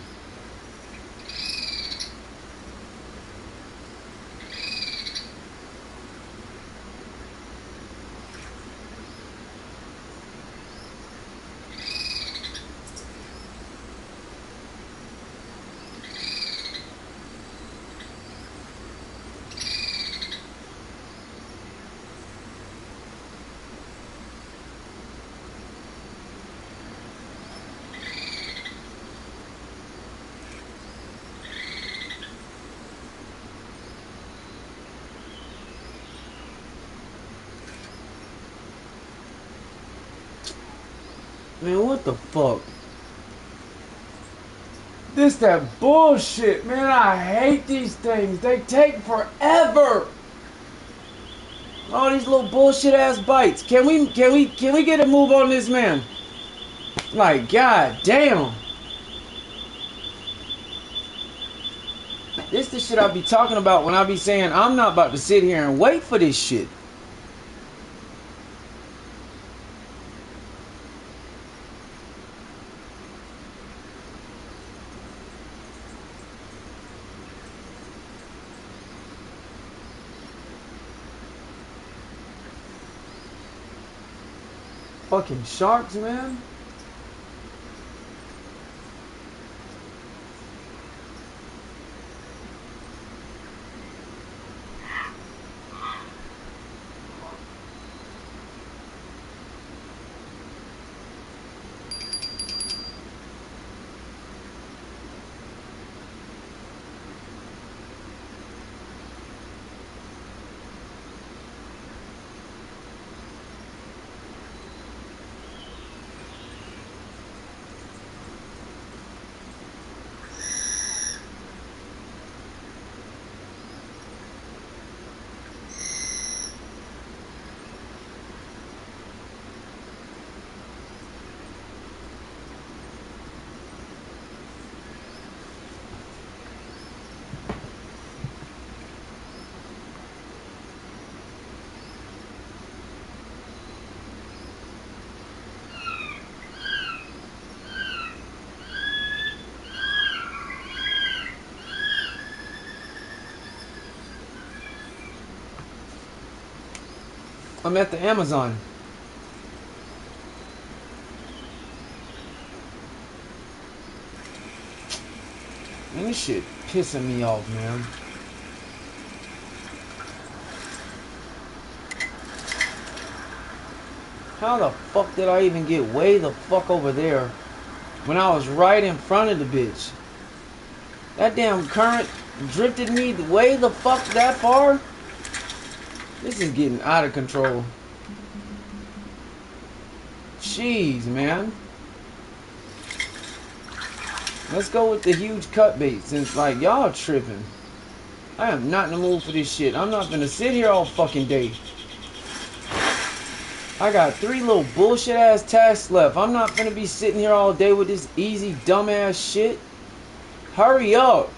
Man, what the fuck? This that bullshit, man. I hate these things. They take forever. All these little bullshit ass bites. Can we get a move on this man? Like, god damn. This the shit I be talking about when I be saying I'm not about to sit here and wait for this shit. Fucking sharks, man. I'm at the Amazon. Man, this shit pissing me off, man. How the fuck did I even get way the fuck over there when I was right in front of the bitch? That damn current drifted me way the fuck that far? This is getting out of control. Jeez, man. Let's go with the huge cut bait since, like, y'all tripping. I am not in the mood for this shit. I'm not gonna sit here all fucking day. I got 3 little bullshit ass tasks left. I'm not gonna be sitting here all day with this easy dumbass shit. Hurry up.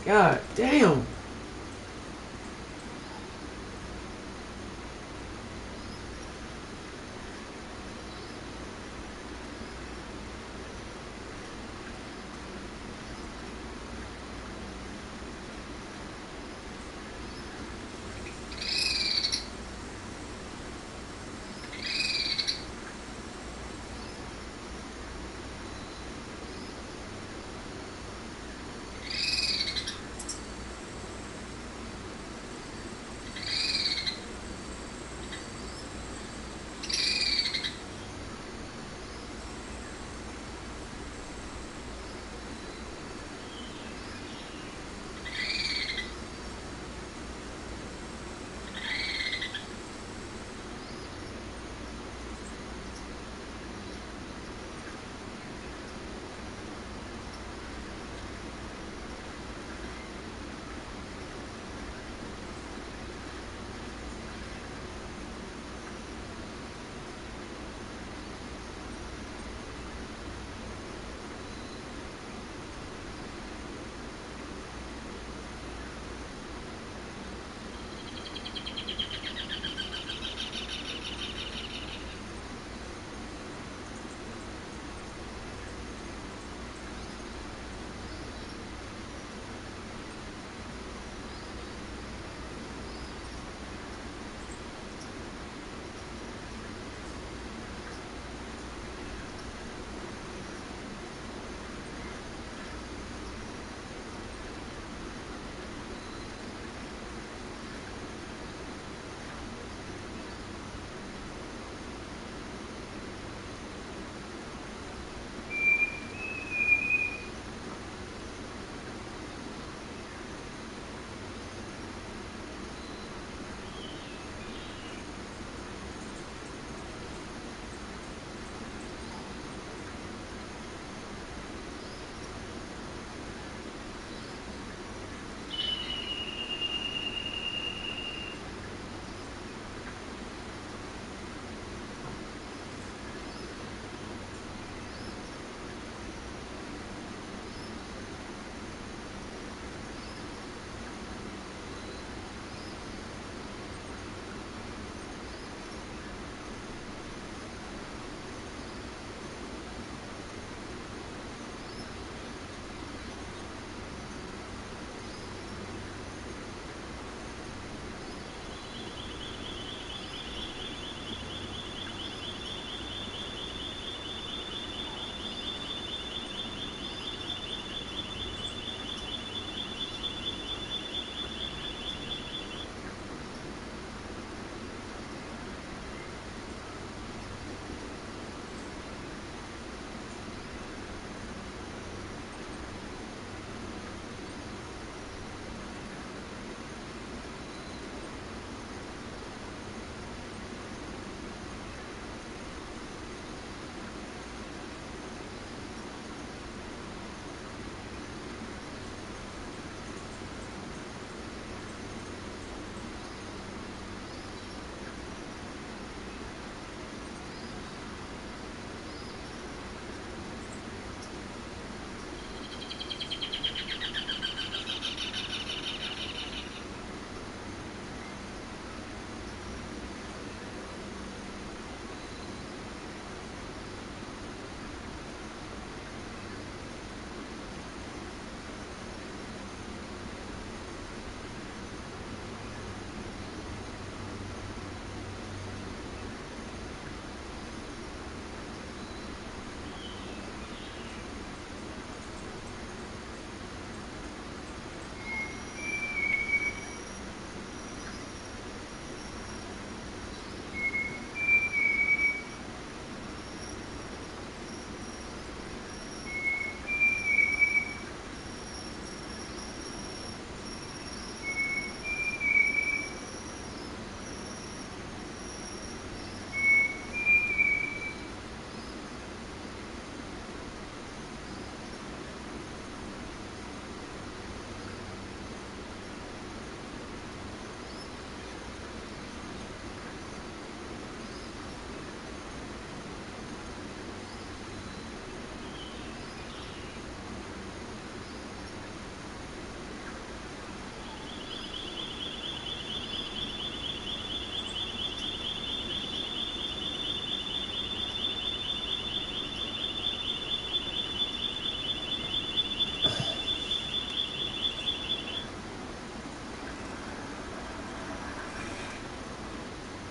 God damn.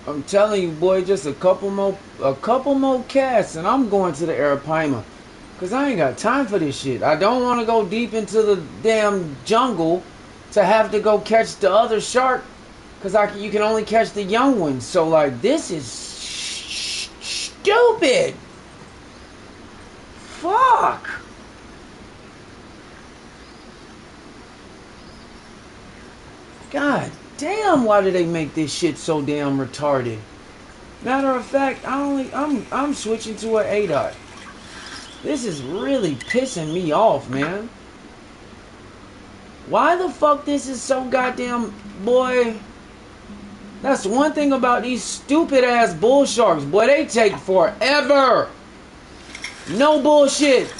I'm telling you, boy, just a couple more casts, and I'm going to the Arapaima. Cause I ain't got time for this shit. I don't want to go deep into the damn jungle to have to go catch the other shark. Cause you can only catch the young ones. So like, this is stupid. Fuck. God damn, why do they make this shit so damn retarded? Matter of fact, I'm switching to an ADOT. This is really pissing me off, man. Why the fuck this is so goddamn... Boy, that's one thing about these stupid ass bull sharks. Boy, they take forever. No bullshit.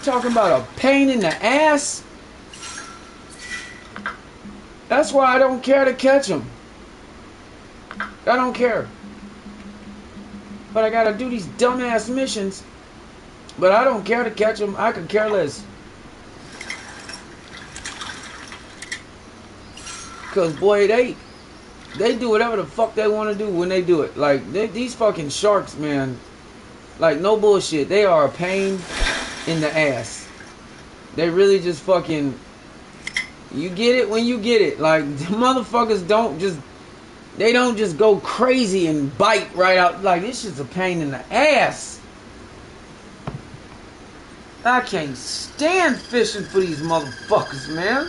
Talking about a pain in the ass. That's why I don't care to catch them. I don't care. But I gotta do these dumbass missions. But I don't care to catch them. I could care less. Cause boy, they do whatever the fuck they want to do when they do it. Like these fucking sharks, man. Like no bullshit. They are a pain in the ass. They really just fucking... You get it when you get it. Like the motherfuckers don't just go crazy and bite right out. Like this shit's a pain in the ass. I can't stand fishing for these motherfuckers, man.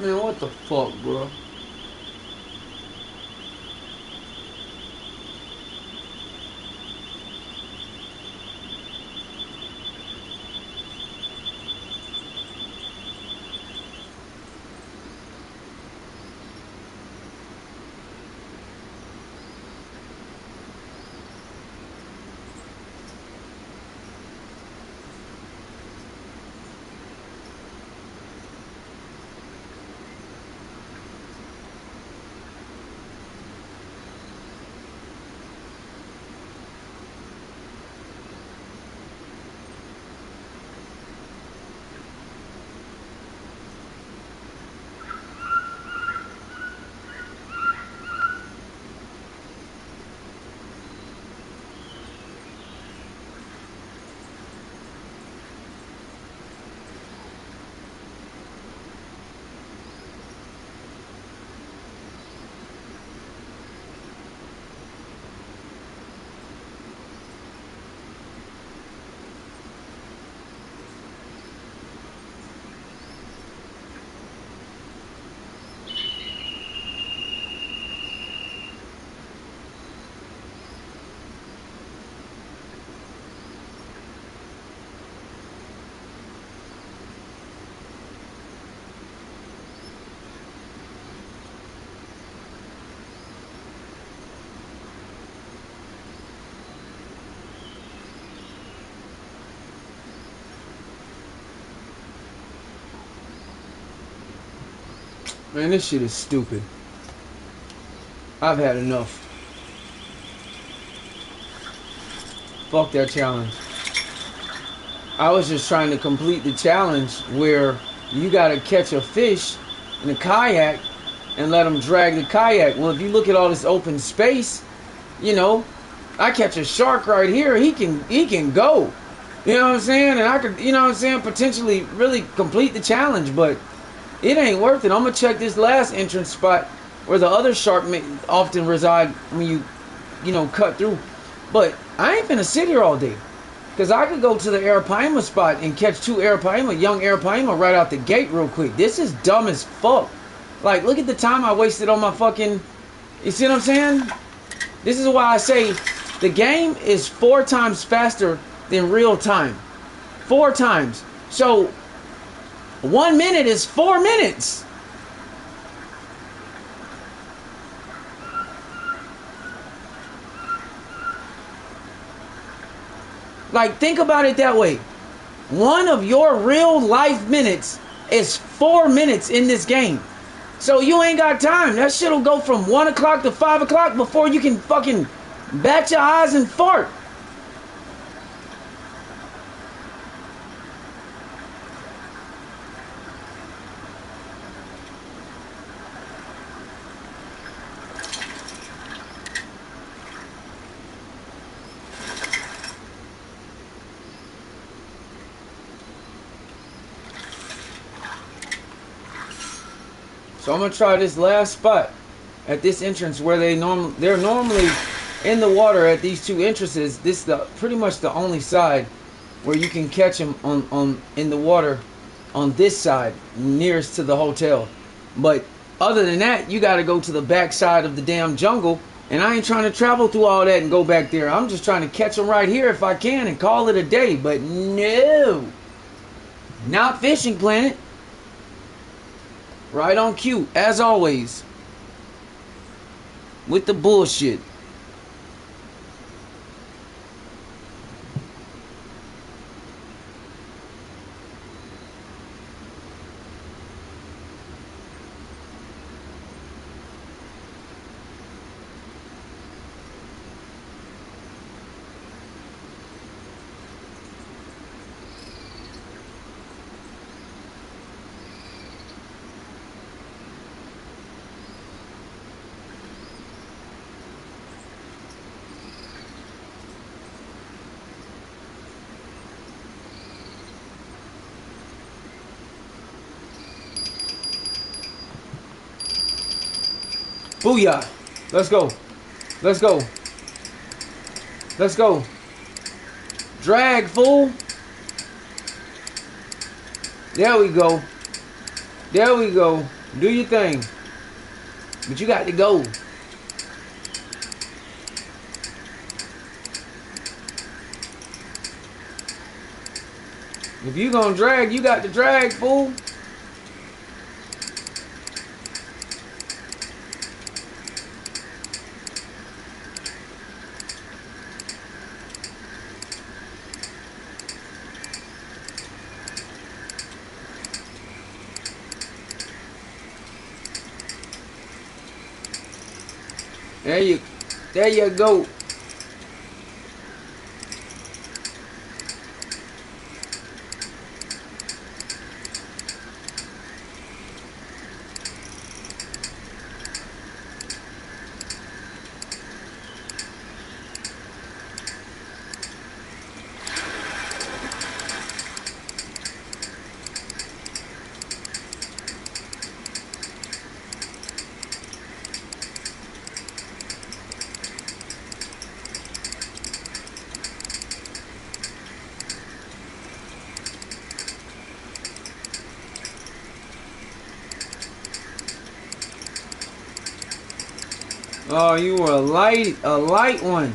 Man, what the fuck, bro? Man, this shit is stupid. I've had enough. Fuck that challenge. I was just trying to complete the challenge where you gotta catch a fish in a kayak and let them drag the kayak. Well, if you look at all this open space, you know, I catch a shark right here, he can go. You know what I'm saying? And I could, you know what I'm saying, potentially really complete the challenge, but it ain't worth it. I'm gonna check this last entrance spot where the other shark may often reside when you know, cut through. But I ain't finna sit here all day. Because I could go to the Arapaima spot and catch two Arapaima, young Arapaima right out the gate real quick. This is dumb as fuck. Like, look at the time I wasted on my fucking... You see what I'm saying? This is why I say the game is 4 times faster than real time. 4 times. So, 1 minute is 4 minutes. Like, think about it that way. One of your real life minutes is 4 minutes in this game. So you ain't got time. That shit'll go from 1 o'clock to 5 o'clock before you can fucking bat your eyes and fart. So I'm gonna try this last spot at this entrance where they're normally in the water at these 2 entrances. This is pretty much the only side where you can catch them on in the water on this side nearest to the hotel. But other than that, you got to go to the back side of the damn jungle, and I ain't trying to travel through all that and go back there. I'm just trying to catch them right here if I can and call it a day. But no, not Fishing Planet. Right on cue, as always, with the bullshit. Booyah. Let's go. Let's go. Let's go. Drag, fool. There we go. There we go. Do your thing. But you got to go. If you gonna drag, you got to drag, fool. There you go. Oh, you were a light one.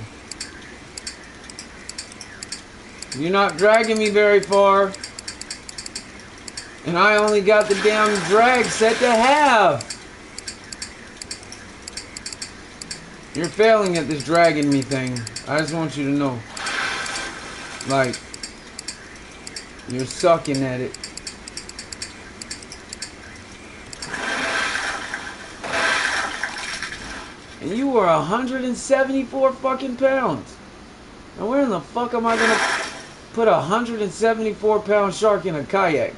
You're not dragging me very far. And I only got the damn drag set to half. You're failing at this dragging me thing. I just want you to know. Like, you're sucking at it. And you were 174 fucking pounds. Now where in the fuck am I gonna... Put a 174-pound shark in a kayak.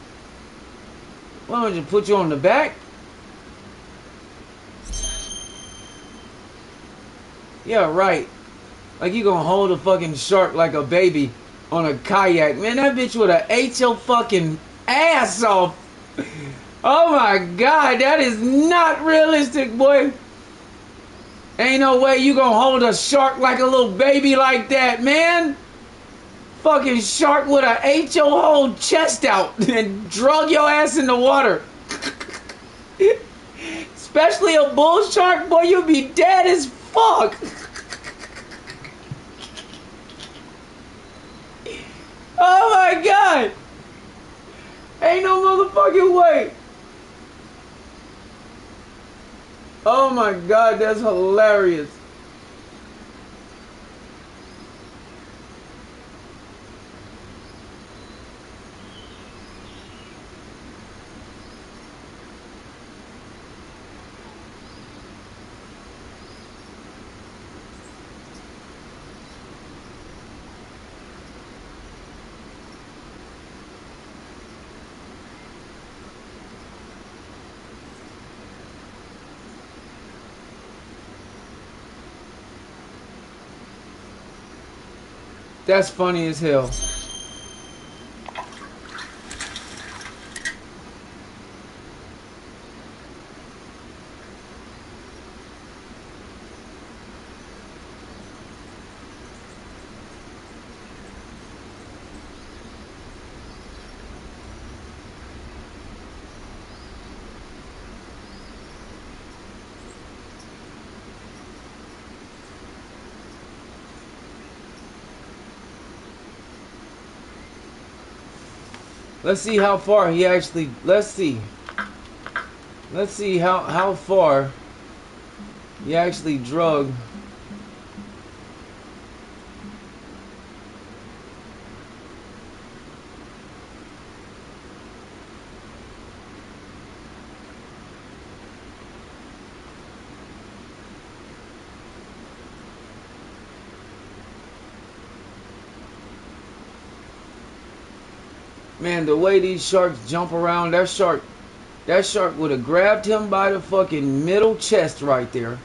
Why don't you put you on the back? Yeah, right. Like you gonna hold a fucking shark like a baby on a kayak. Man, that bitch would have ate your fucking ass off. Oh my god, that is not realistic, boy. Ain't no way you gonna hold a shark like a little baby like that, man. Fucking shark would have ate your whole chest out and drug your ass in the water. Especially a bull shark, boy, you'd be dead as fuck. Oh my god. Ain't no motherfucking way. Oh my god, that's hilarious. That's funny as hell. Let's see how far he actually. Let's see how far he actually drug. Man, the way these sharks jump around, that shark would have grabbed him by the fucking middle chest right there.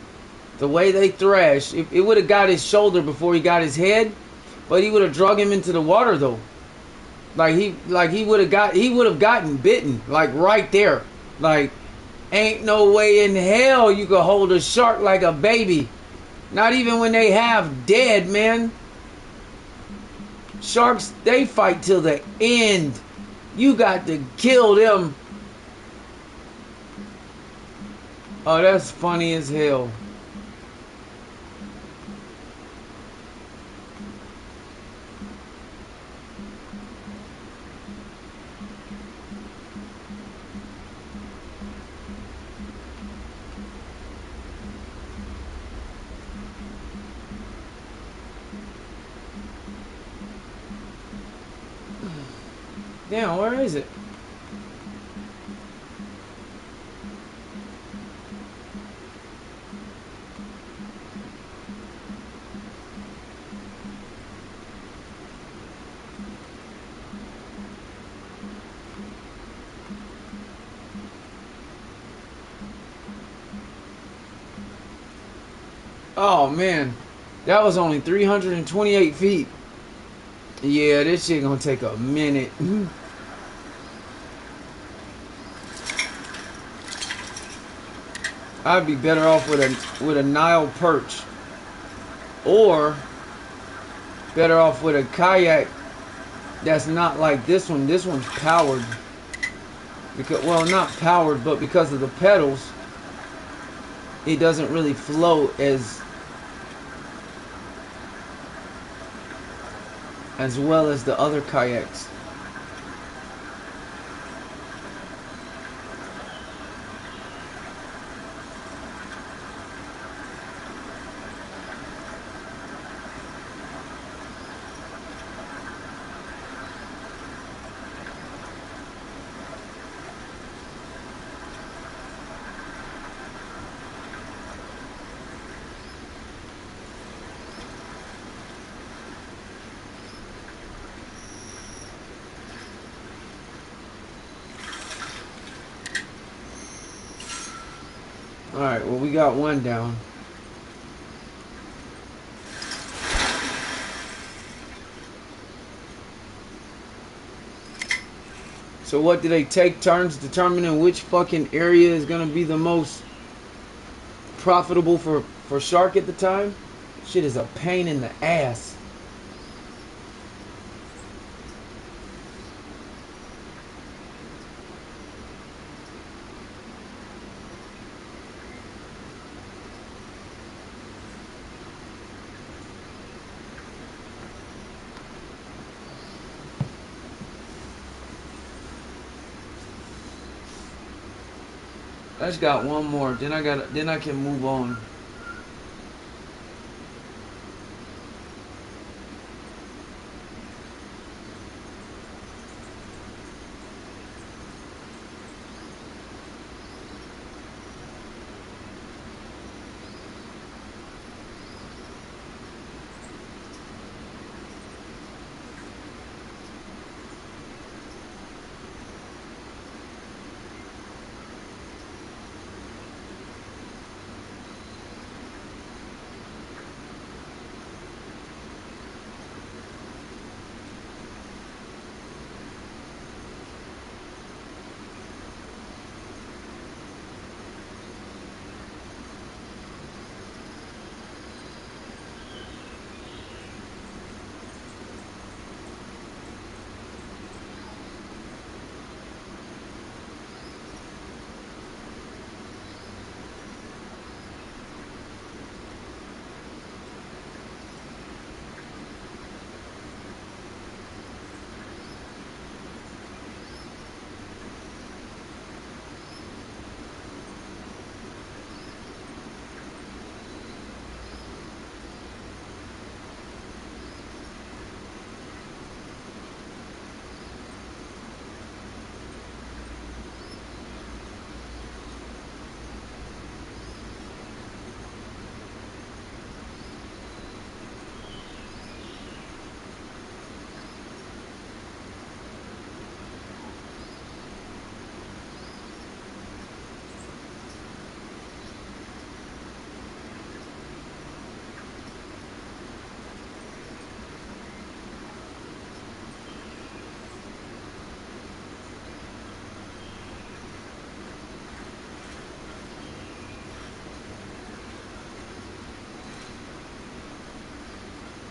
The way they thrash, it would have got his shoulder before he got his head, but he would have drug him into the water though. He would have gotten bitten, like right there. Like, ain't no way in hell you could hold a shark like a baby. Not even when they half dead, man. Sharks, they fight till the end. You got to kill them. Oh, that's funny as hell. Damn, where is it? Oh man, that was only 328 feet. Yeah, this shit gonna take a minute. I'd be better off with a Nile perch, or better off with a kayak that's not like this one. This one's powered. Because, well, not powered, but because of the pedals, it doesn't really float as well as the other kayaks. Alright, well, we got one down. So what do they take turns determining which fucking area is gonna be the most profitable for shark at the time? Shit is a pain in the ass. I just got one more. Then I can move on.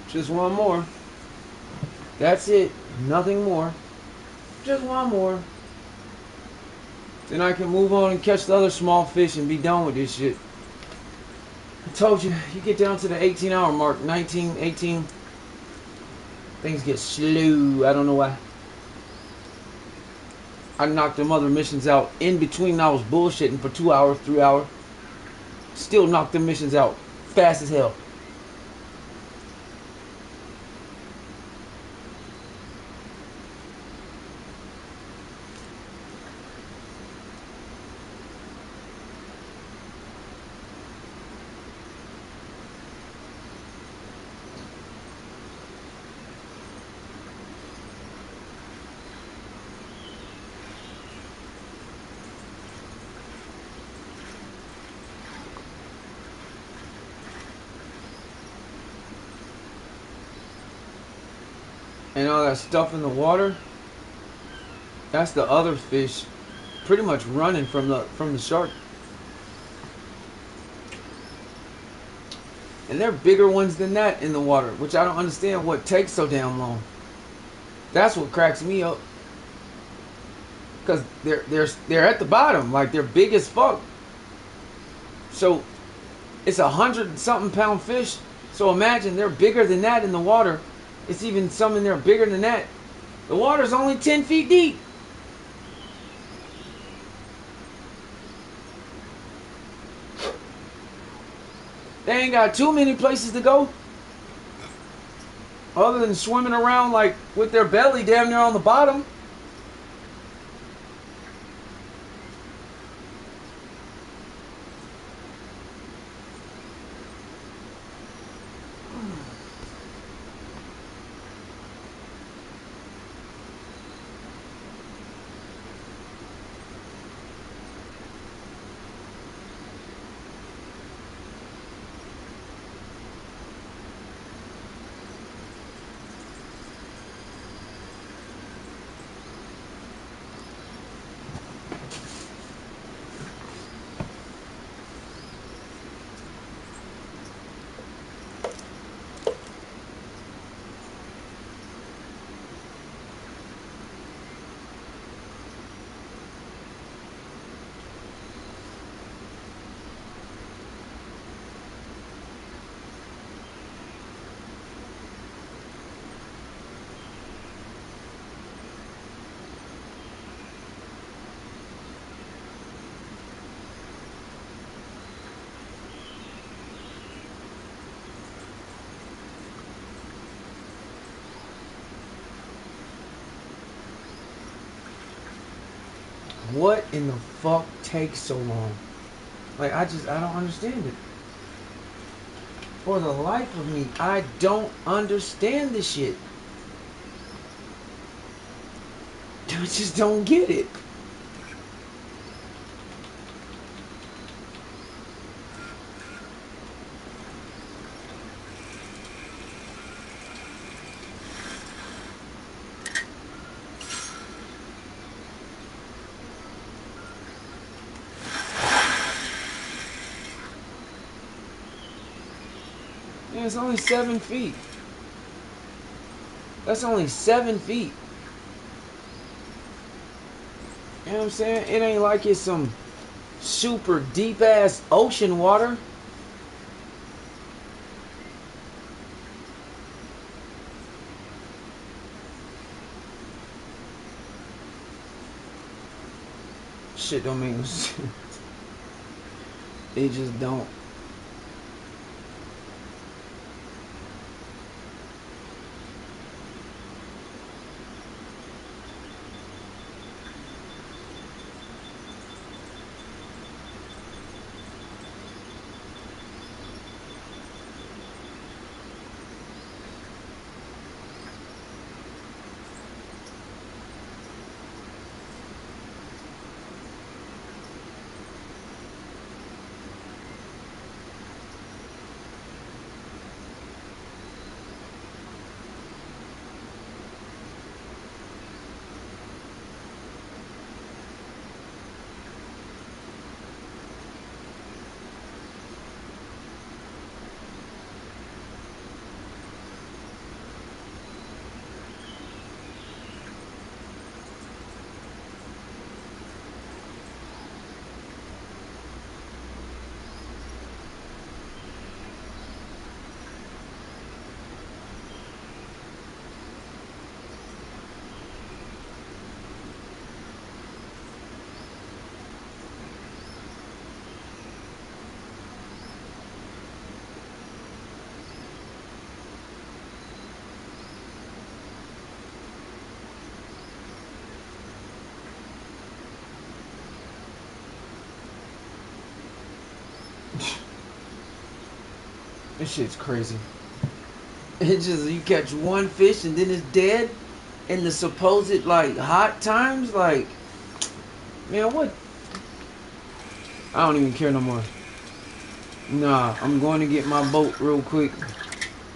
Just one more. That's it. Nothing more. Just one more. Then I can move on and catch the other small fish and be done with this shit. I told you, you get down to the 18-hour mark, 19, 18, things get slow. I don't know why. I knocked them other missions out. In between, I was bullshitting for 2 hours, 3 hours. Still knocked them missions out. Fast as hell. And all that stuff in the water, that's the other fish pretty much running from the shark. And they're bigger ones than that in the water, which I don't understand what takes so damn long. That's what cracks me up. Cause they're at the bottom, like they're big as fuck. So it's 100-something pound fish. So imagine they're bigger than that in the water. It's even some in there bigger than that. The water's only 10 feet deep. They ain't got too many places to go. Other than swimming around like with their belly damn near on the bottom. what in the fuck takes so long? Like, I don't understand it. For the life of me, I don't understand this shit. I just don't get it. Yeah, it's only 7 feet. That's only 7 feet. You know what I'm saying? It ain't like it's some super deep ass ocean water. Shit don't make no sense. It just don't. This shit's crazy. It just, you catch one fish and then it's dead in the supposed like hot times. Like, man, what? I don't even care no more. Nah, I'm going to get my boat real quick.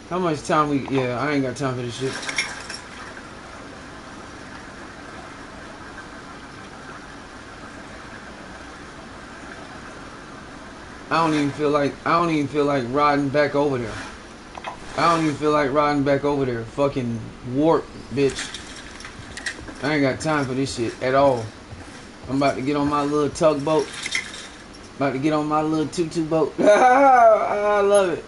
How much time we? Yeah, I ain't got time for this shit. I don't even feel like riding back over there. I don't even feel like riding back over there. Fucking warp, bitch. I ain't got time for this shit at all. I'm about to get on my little tugboat. About to get on my little tutu boat. I love it.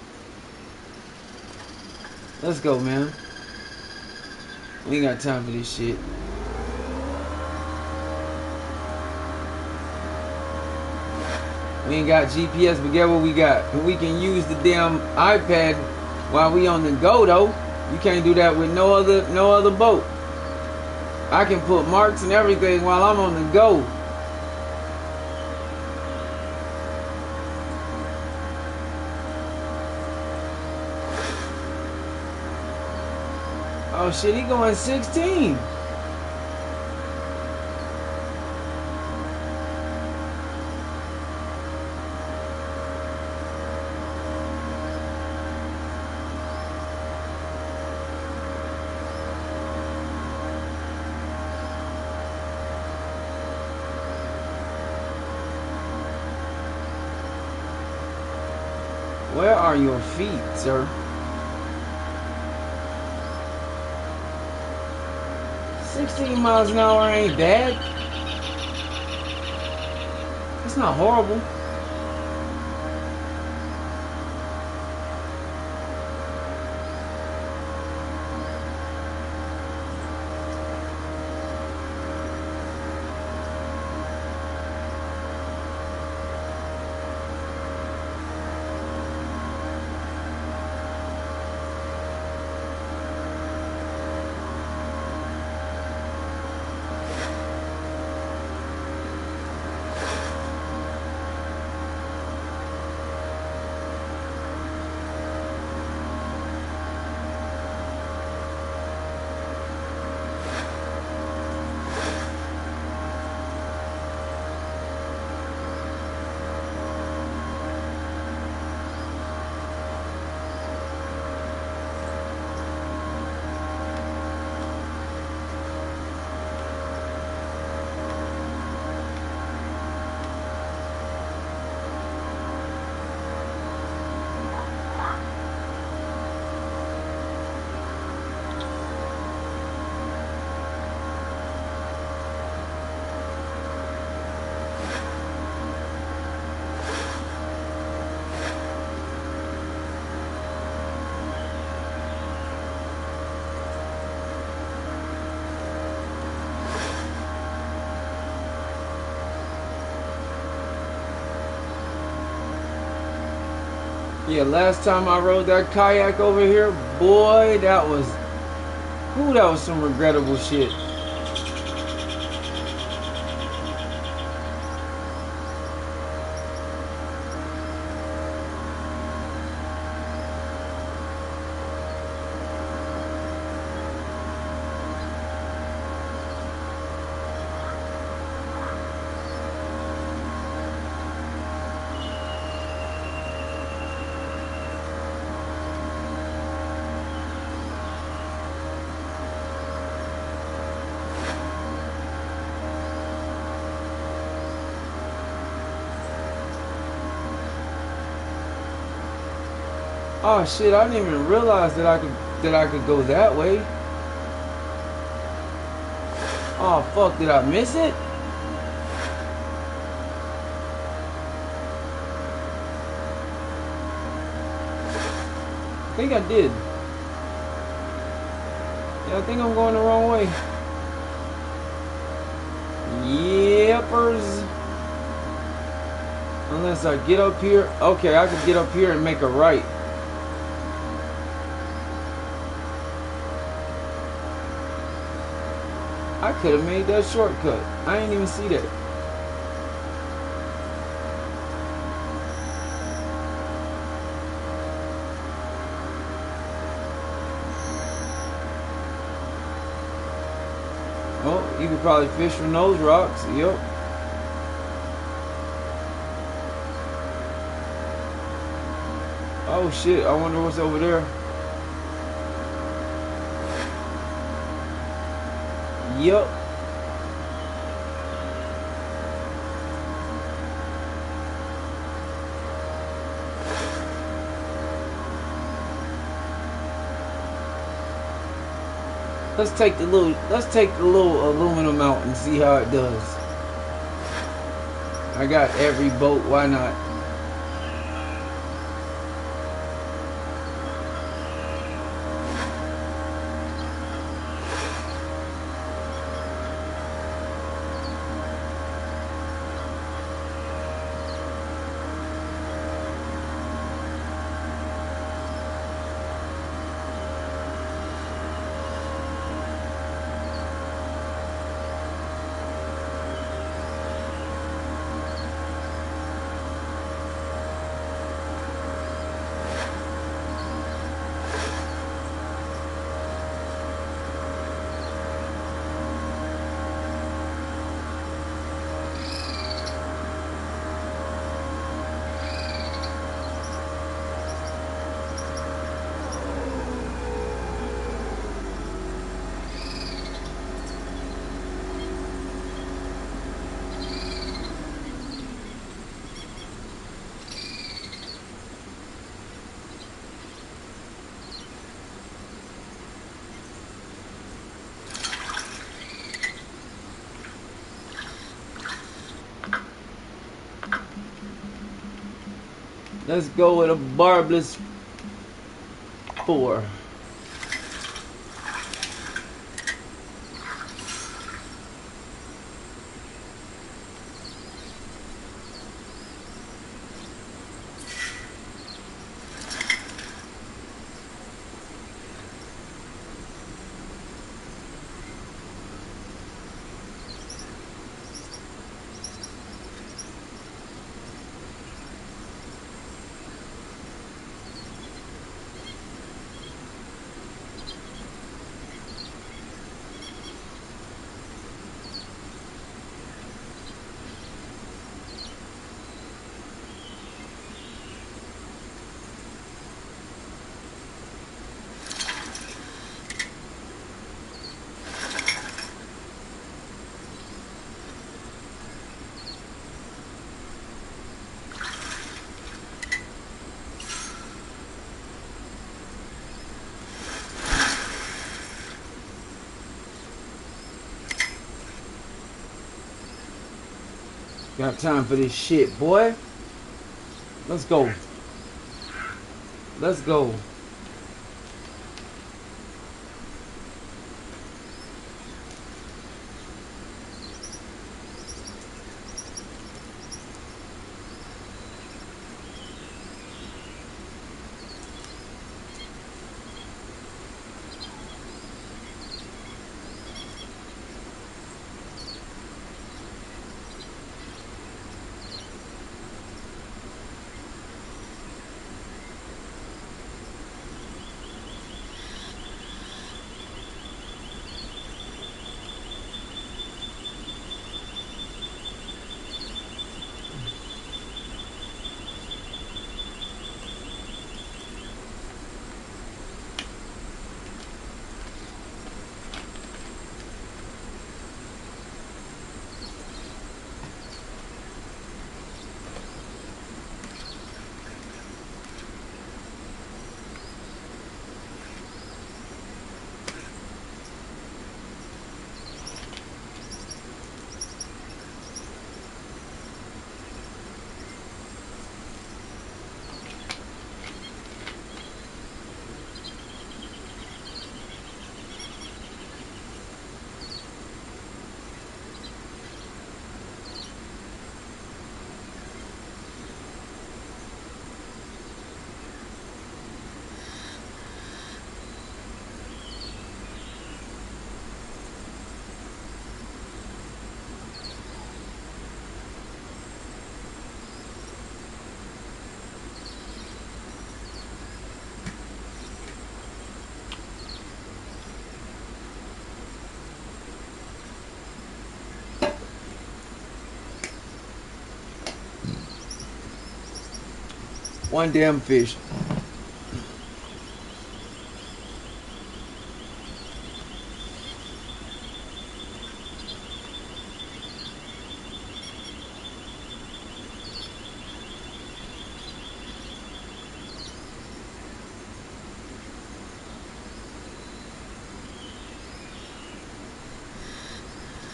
Let's go, man. We ain't got time for this shit. We ain't got GPS, but get what we got. We can use the damn iPad while we on the go, though. You can't do that with no other boat. I can put marks and everything while I'm on the go. Oh shit, he going 16. Where are your feet, sir? 16 miles an hour ain't bad. It's not horrible. Yeah, last time I rode that kayak over here, boy, that was some regrettable shit. Oh shit, I didn't even realize that I could go that way. Oh fuck, did I miss it? I think I did. Yeah, I think I'm going the wrong way. Yepers. Unless I get up here. Okay, I could get up here and make a right. I could have made that shortcut. I didn't even see that. Oh, you could probably fish from those rocks. Yep. Oh shit, I wonder what's over there. Yup. Let's take the little aluminum out and see how it does. I got every boat, why not? Let's go with a barbless 4. Got time for this shit, boy. Let's go. Let's go. One damn fish.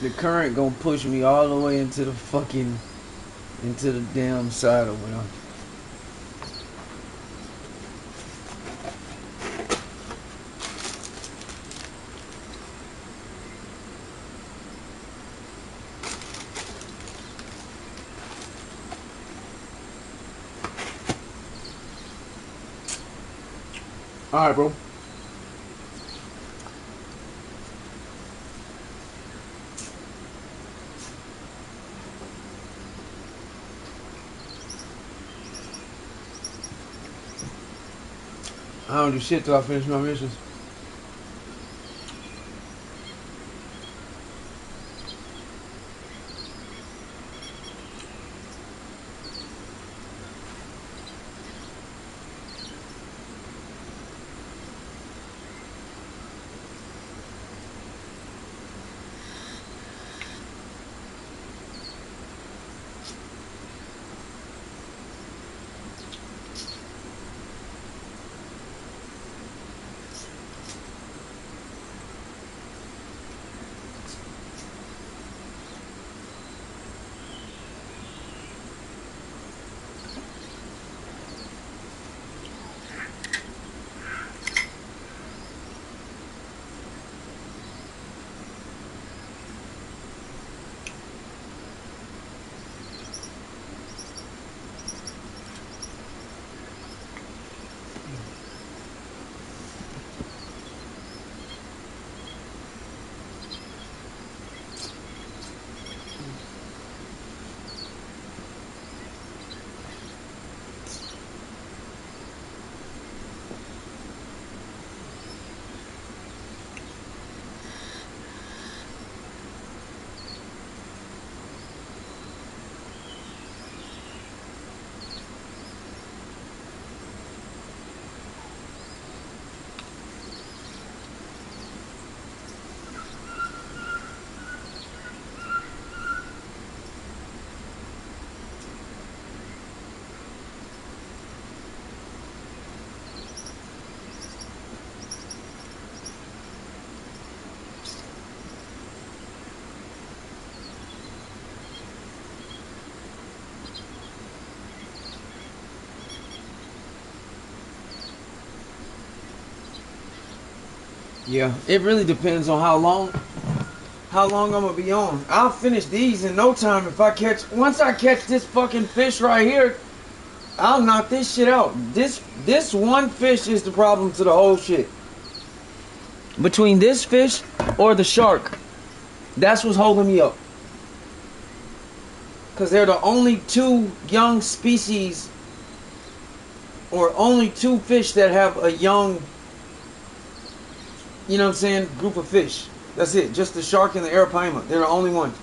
The current gonna push me all the way into the fucking, into the damn side over there. Alright, bro. I don't do shit till I finish my missions. Yeah, it really depends on how long I'm gonna be on. I'll finish these in no time if I catch, once I catch this fucking fish right here, I'll knock this shit out. This one fish is the problem to the whole shit. Between this fish or the shark, that's what's holding me up. Cause they're the only two young species, or only two fish that have a young, you know what I'm saying, group of fish. That's it. Just the shark and the arapaima. They're the only ones.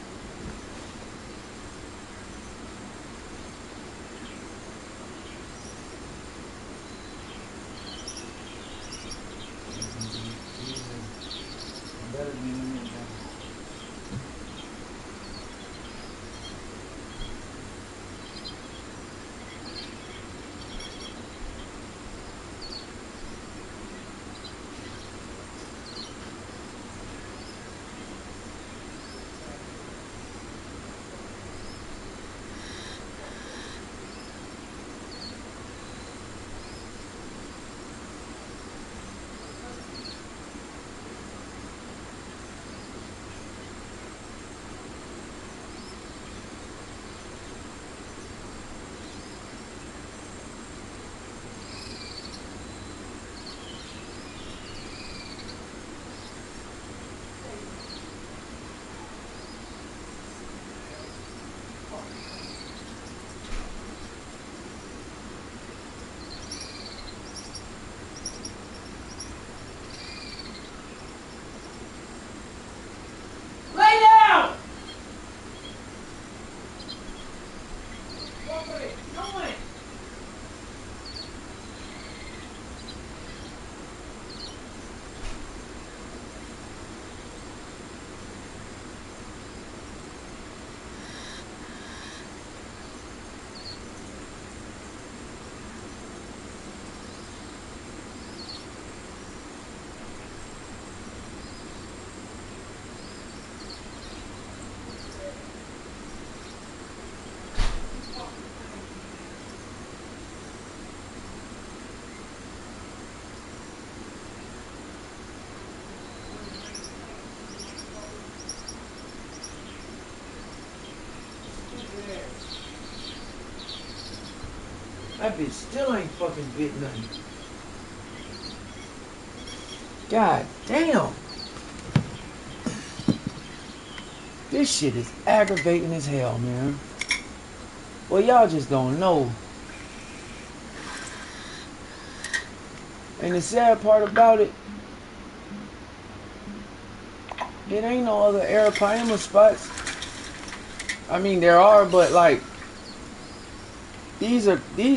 That bitch still ain't fucking bit nothing. God damn. This shit is aggravating as hell, man. Well, y'all just don't know. And the sad part about it, it ain't no other Arapaima spots. I mean, there are, but like, these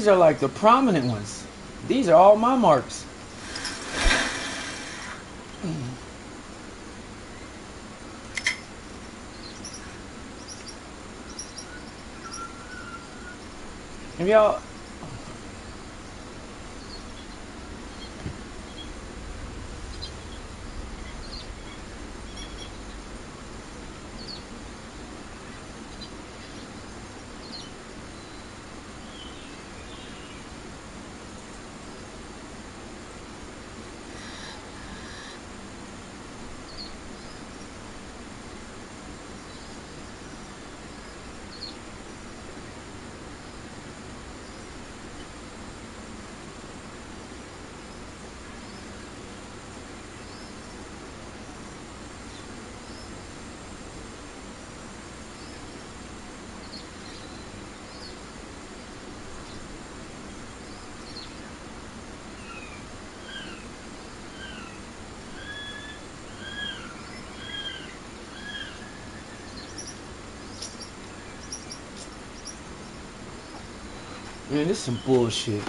are like the prominent ones. These are all my marks. And y'all, man, this is some bullshit.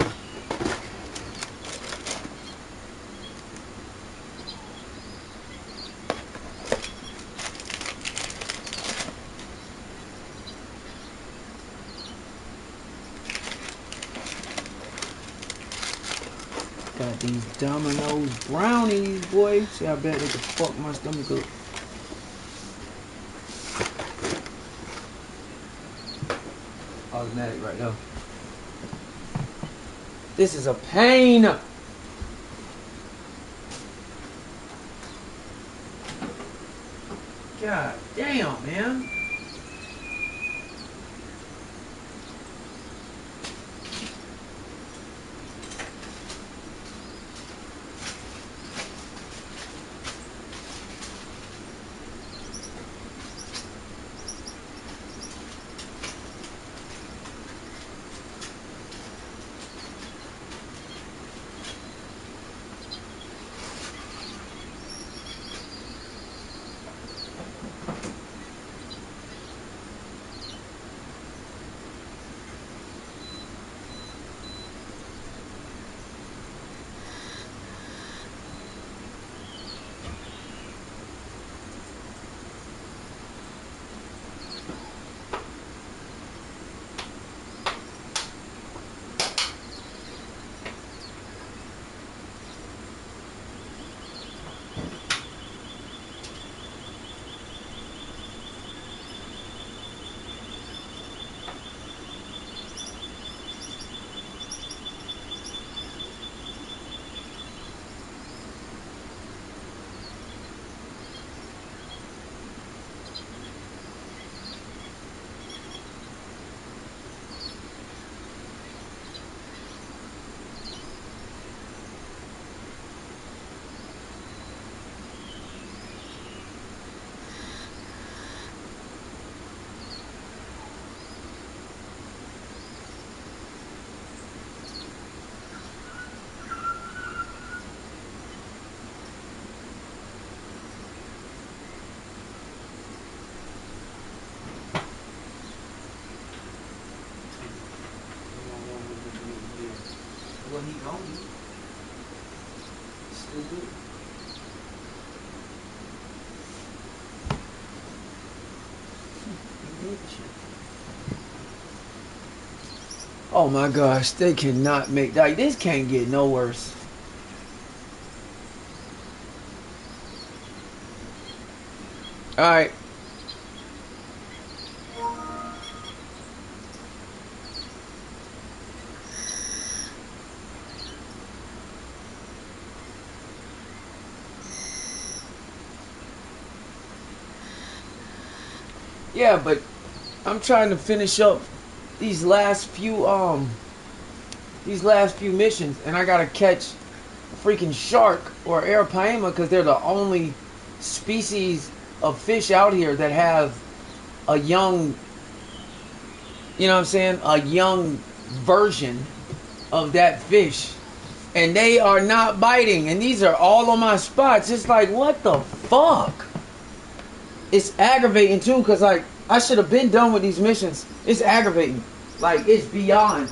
Got these Domino's brownies, boy. See, I bet they could fuck my stomach up. Automatic right now. This is a pain. God damn, man. Well, he gone. Still good. Oh my gosh, they cannot make like this can't get no worse. Alright. Yeah, but I'm trying to finish up these last few these last few missions, and I gotta catch a freaking shark or arapaima because they're the only species of fish out here that have a young, you know what I'm saying, a young version of that fish. And they are not biting, and these are all on my spots. It's like, what the fuck? It's aggravating too, because like I should have been done with these missions. It's aggravating. Like, it's beyond.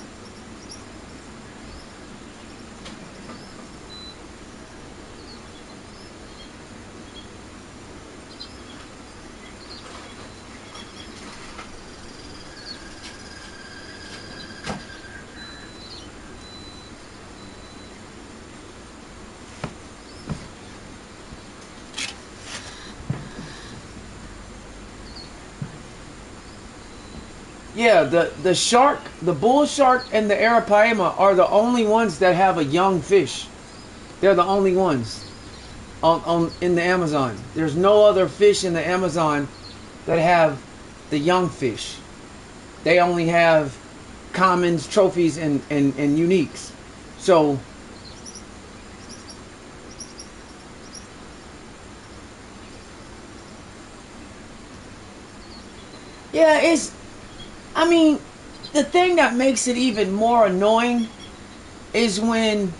Yeah, the shark, the bull shark, and the arapaima are the only ones that have a young fish. They're the only ones in the Amazon. There's no other fish in the Amazon that have the young fish. They only have commons, trophies, and uniques. So yeah, I mean, the thing that makes it even more annoying is when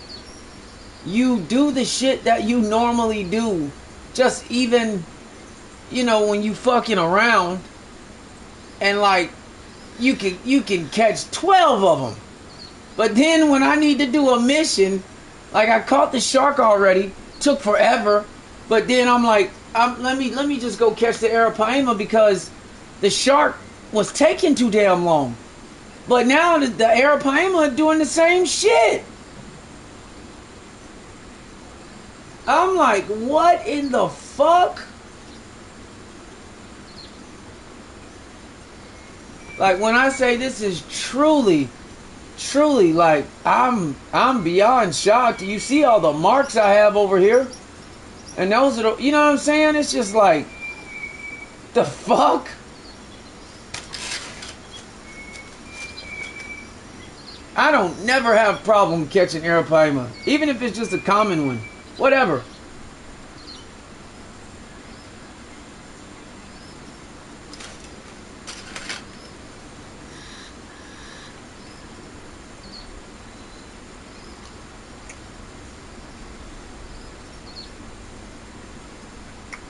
you do the shit that you normally do. Just even, you know, when you fucking around and like you can catch 12 of them. But then when I need to do a mission, like I caught the shark already, took forever, but then I'm like, let me just go catch the arapaima because the shark was taking too damn long. But now the arapaima are doing the same shit. I'm like, what in the fuck? Like, when I say this is truly like, I'm beyond shocked. You see all the marks I have over here? And those are the, you know what I'm saying? It's just like, the fuck? I don't never have a problem catching arapaima, even if it's just a common one. Whatever.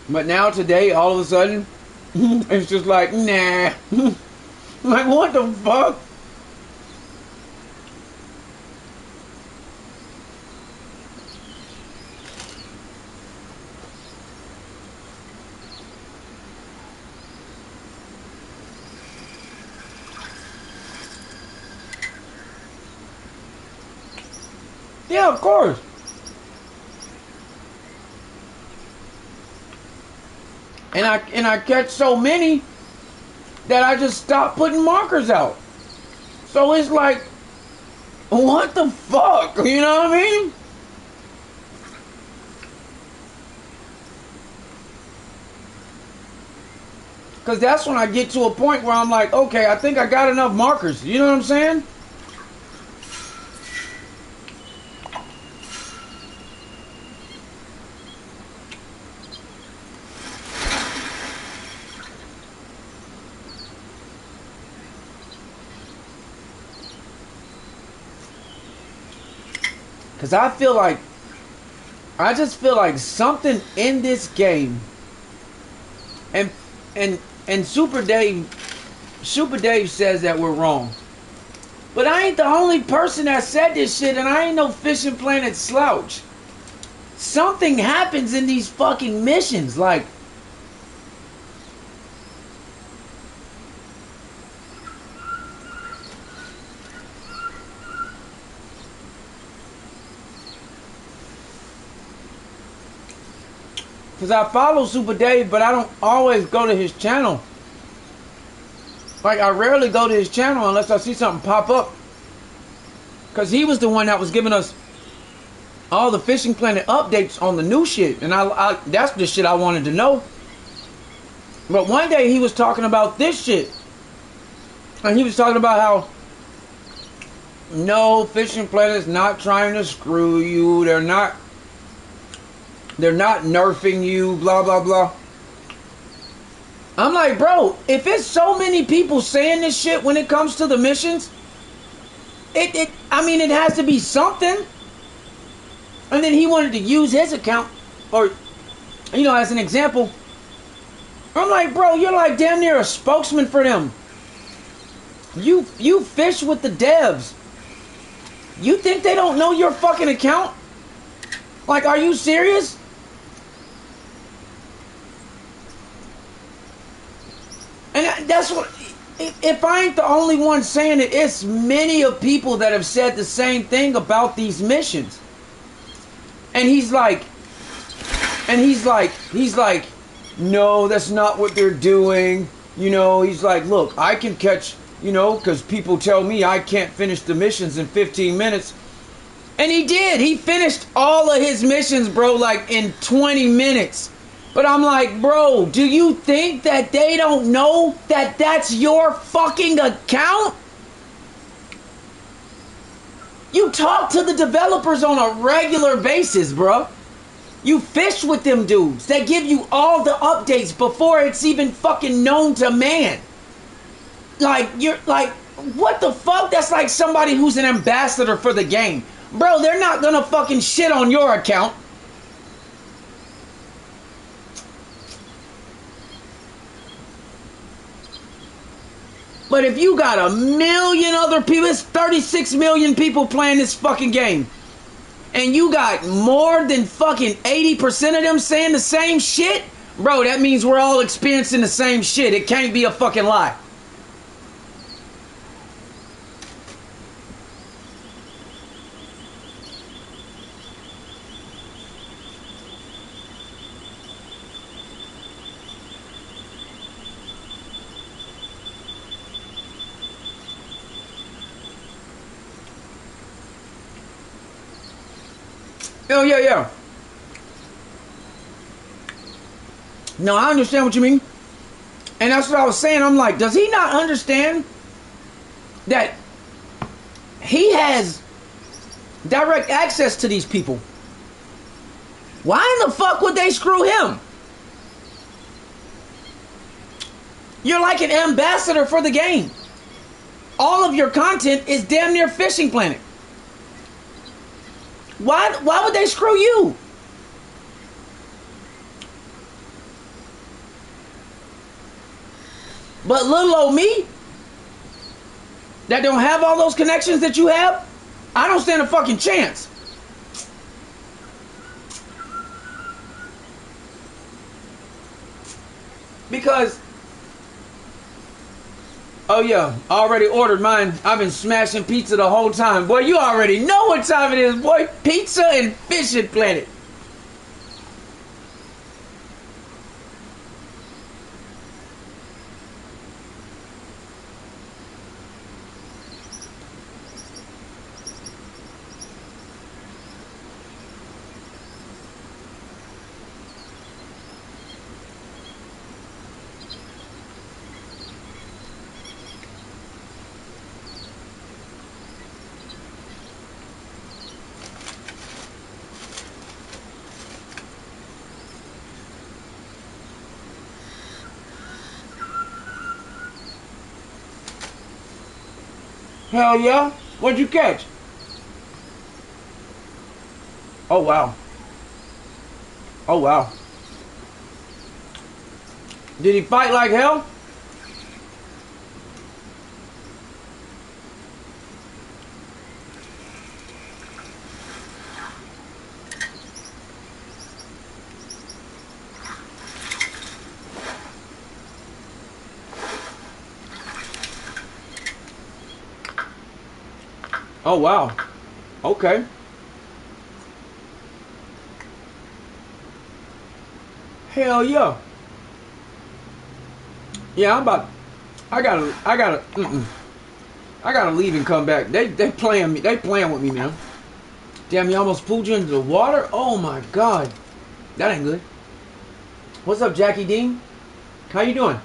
But now today, all of a sudden, it's just like, nah. Like, what the fuck? Yeah, of course. And I catch so many that I just stopped putting markers out. So it's like, what the fuck? You know what I mean? Because that's when I get to a point where I'm like, okay, I think I got enough markers. You know what I'm saying? Because I just feel like something in this game, and Super Dave says that we're wrong. But I ain't the only person that said this shit, and I ain't no Fishing Planet slouch. Something happens in these fucking missions, like, because I follow Super Dave, but I don't always go to his channel. Like, I rarely go to his channel unless I see something pop up. Because he was the one that was giving us all the Fishing Planet updates on the new shit. And I that's the shit I wanted to know. But one day he was talking about this shit. And he was talking about how no, Fishing Planet's not trying to screw you. They're not nerfing you, blah, blah, blah. I'm like, bro, if it's so many people saying this shit when it comes to the missions, I mean, it has to be something. And then he wanted to use his account, or, you know, as an example. I'm like, bro, you're like damn near a spokesman for them. You fish with the devs. You think they don't know your fucking account? Like, are you serious? And that's what, if I ain't the only one saying it, it's many of people that have said the same thing about these missions. And he's like, no, that's not what they're doing. You know, he's like, look, I can catch, you know, because people tell me I can't finish the missions in 15 minutes. And he did. He finished all of his missions, bro, like in 20 minutes. But I'm like, bro, do you think that they don't know that that's your fucking account? You talk to the developers on a regular basis, bro. You fish with them dudes. They give you all the updates before it's even fucking known to man. Like, you're like, what the fuck? That's like somebody who's an ambassador for the game. Bro, they're not gonna fucking shit on your account. But if you got a million other people, it's 36 million people playing this fucking game, and you got more than fucking 80% of them saying the same shit, bro, that means we're all experiencing the same shit. It can't be a fucking lie. Oh, yeah. No, I understand what you mean. And that's what I was saying. I'm like, does he not understand that he has direct access to these people? Why in the fuck would they screw him? You're like an ambassador for the game. All of your content is damn near Fishing Planet. Why would they screw you? But little old me, that don't have all those connections that you have, I don't stand a fucking chance. Because, oh yeah, I already ordered mine. I've been smashing pizza the whole time. Boy, you already know what time it is, boy. Pizza and Fishing Planet. Hell yeah. What'd you catch? Oh wow. Oh wow. Did he fight like hell? Oh wow. Okay. Hell yeah. Yeah, I gotta leave and come back. They playing me. They playing with me, man. Damn, you almost pulled you into the water? Oh my god. That ain't good. What's up, Jackie Dean? How you doing?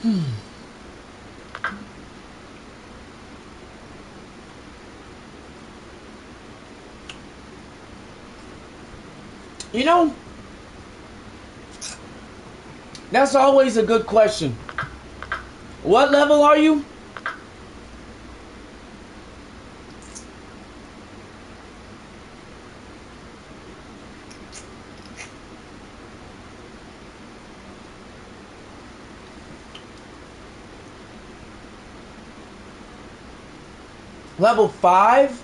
You know, that's always a good question. What level are you? Level 5?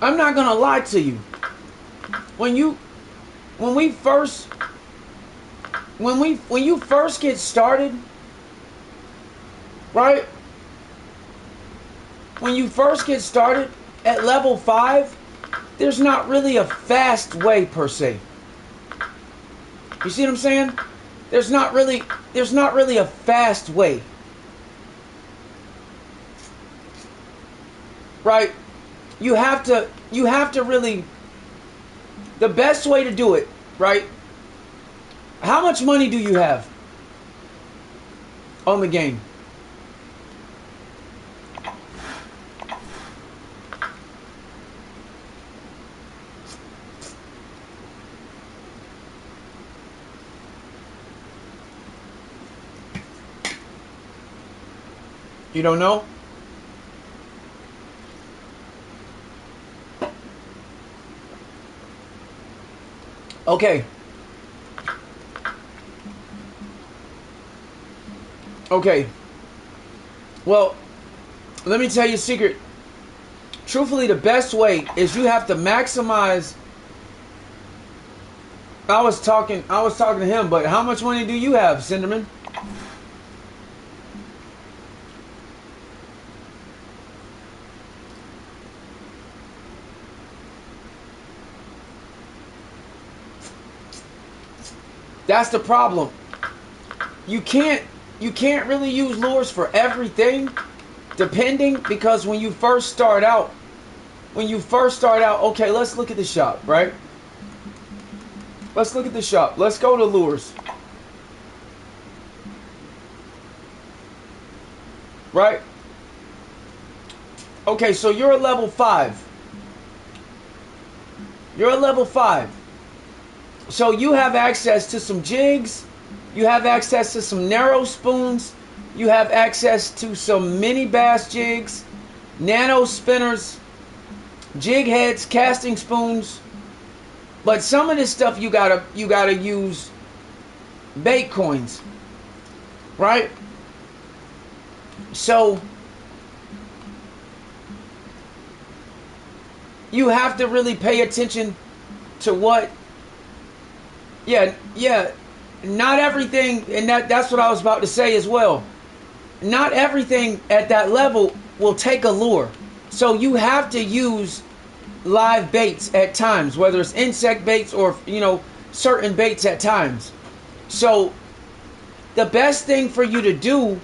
I'm not gonna lie to you. When you first get started, right? When you first get started at level 5, there's not really a fast way per se. You see what I'm saying? There's not really a fast way. Right? You have to really, the best way to do it, right? How much money do you have on the game? You don't know? Okay. Okay. Well, let me tell you a secret. Truthfully, the best way is you have to maximize. I was talking to him, but how much money do you have, Cinderman? That's the problem. You can't really use lures for everything, depending, because when you first start out, okay, let's look at the shop, right? Let's look at the shop. Let's go to lures. Right? Okay, so you're a level 5. You're a level 5. So you have access to some jigs, you have access to some narrow spoons, you have access to some mini bass jigs, nano spinners, jig heads, casting spoons. But some of this stuff you gotta use bait coins, right? So you have to really pay attention to what. Yeah, not everything, and that's what I was about to say as well. Not everything at that level will take a lure. So you have to use live baits at times, whether it's insect baits or, certain baits at times. So the best thing for you to do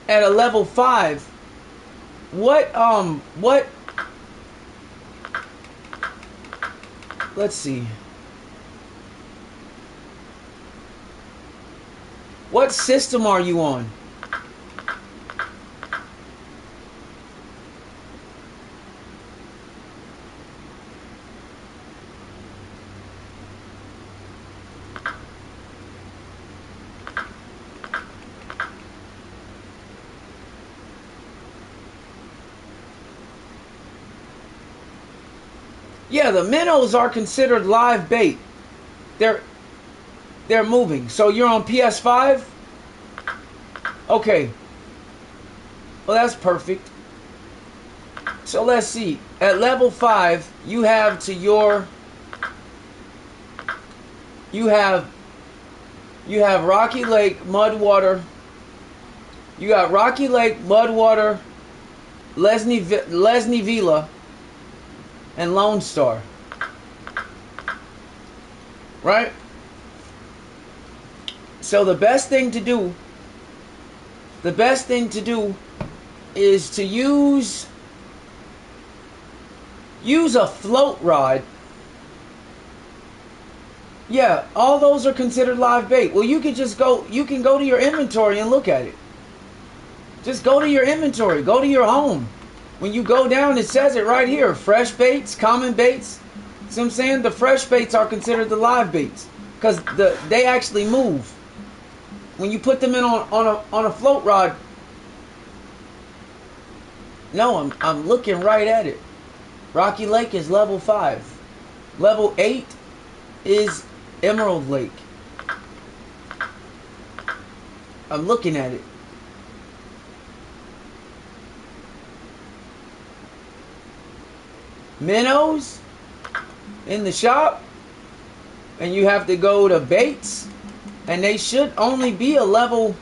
at a level 5, let's see. What system are you on? Yeah, the minnows are considered live bait. They're moving. So you're on PS5? Okay. Well, that's perfect. So let's see. At level 5, you have Rocky Lake, Mudwater. You got Rocky Lake, Mudwater, Lesney Villa, and Lone Star. Right? So the best thing to do is to use a float rod Yeah, all those are considered live bait. Well, you can go to your inventory and look at it. Just go to your inventory, go to your home. When you go down, it says it right here. Fresh baits, common baits. See what I'm saying? The fresh baits are considered the live baits because they actually move. When you put them in on a float rod. No, I'm looking right at it. Rocky Lake is level 5. Level 8 is Emerald Lake. I'm looking at it. Minnows in the shop, and you have to go to baits, and they should only be a level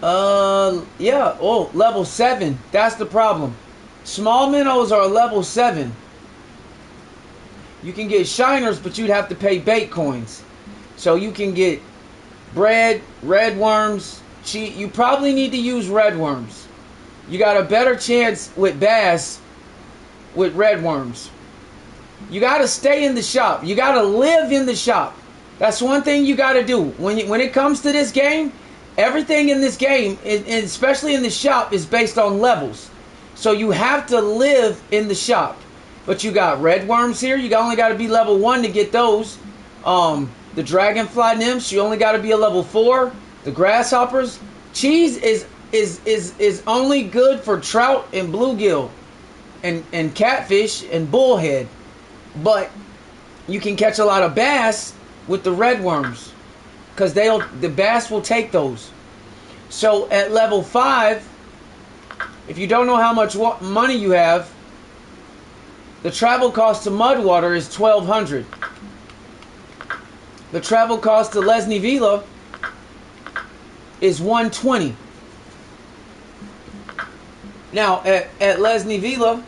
level 7. That's the problem. Small minnows are level 7. You can get shiners, but you'd have to pay bait coins. So you can get bread, red worms. You probably need to use red worms. You got a better chance with bass with red worms. You got to stay in the shop. You got to live in the shop. That's one thing you got to do. When it comes to this game, everything in this game, and especially in the shop, is based on levels. So you have to live in the shop. But you got red worms here. You only got to be level 1 to get those. The dragonfly nymphs, you only got to be a level 4. The grasshoppers. Cheese is only good for trout and bluegill and catfish and bullhead. But you can catch a lot of bass with the red worms because the bass will take those. So at level 5, if you don't know how much money you have, the travel cost to Mudwater is 1,200. The travel cost to Lesnivila is 120. Now at Lesnivila,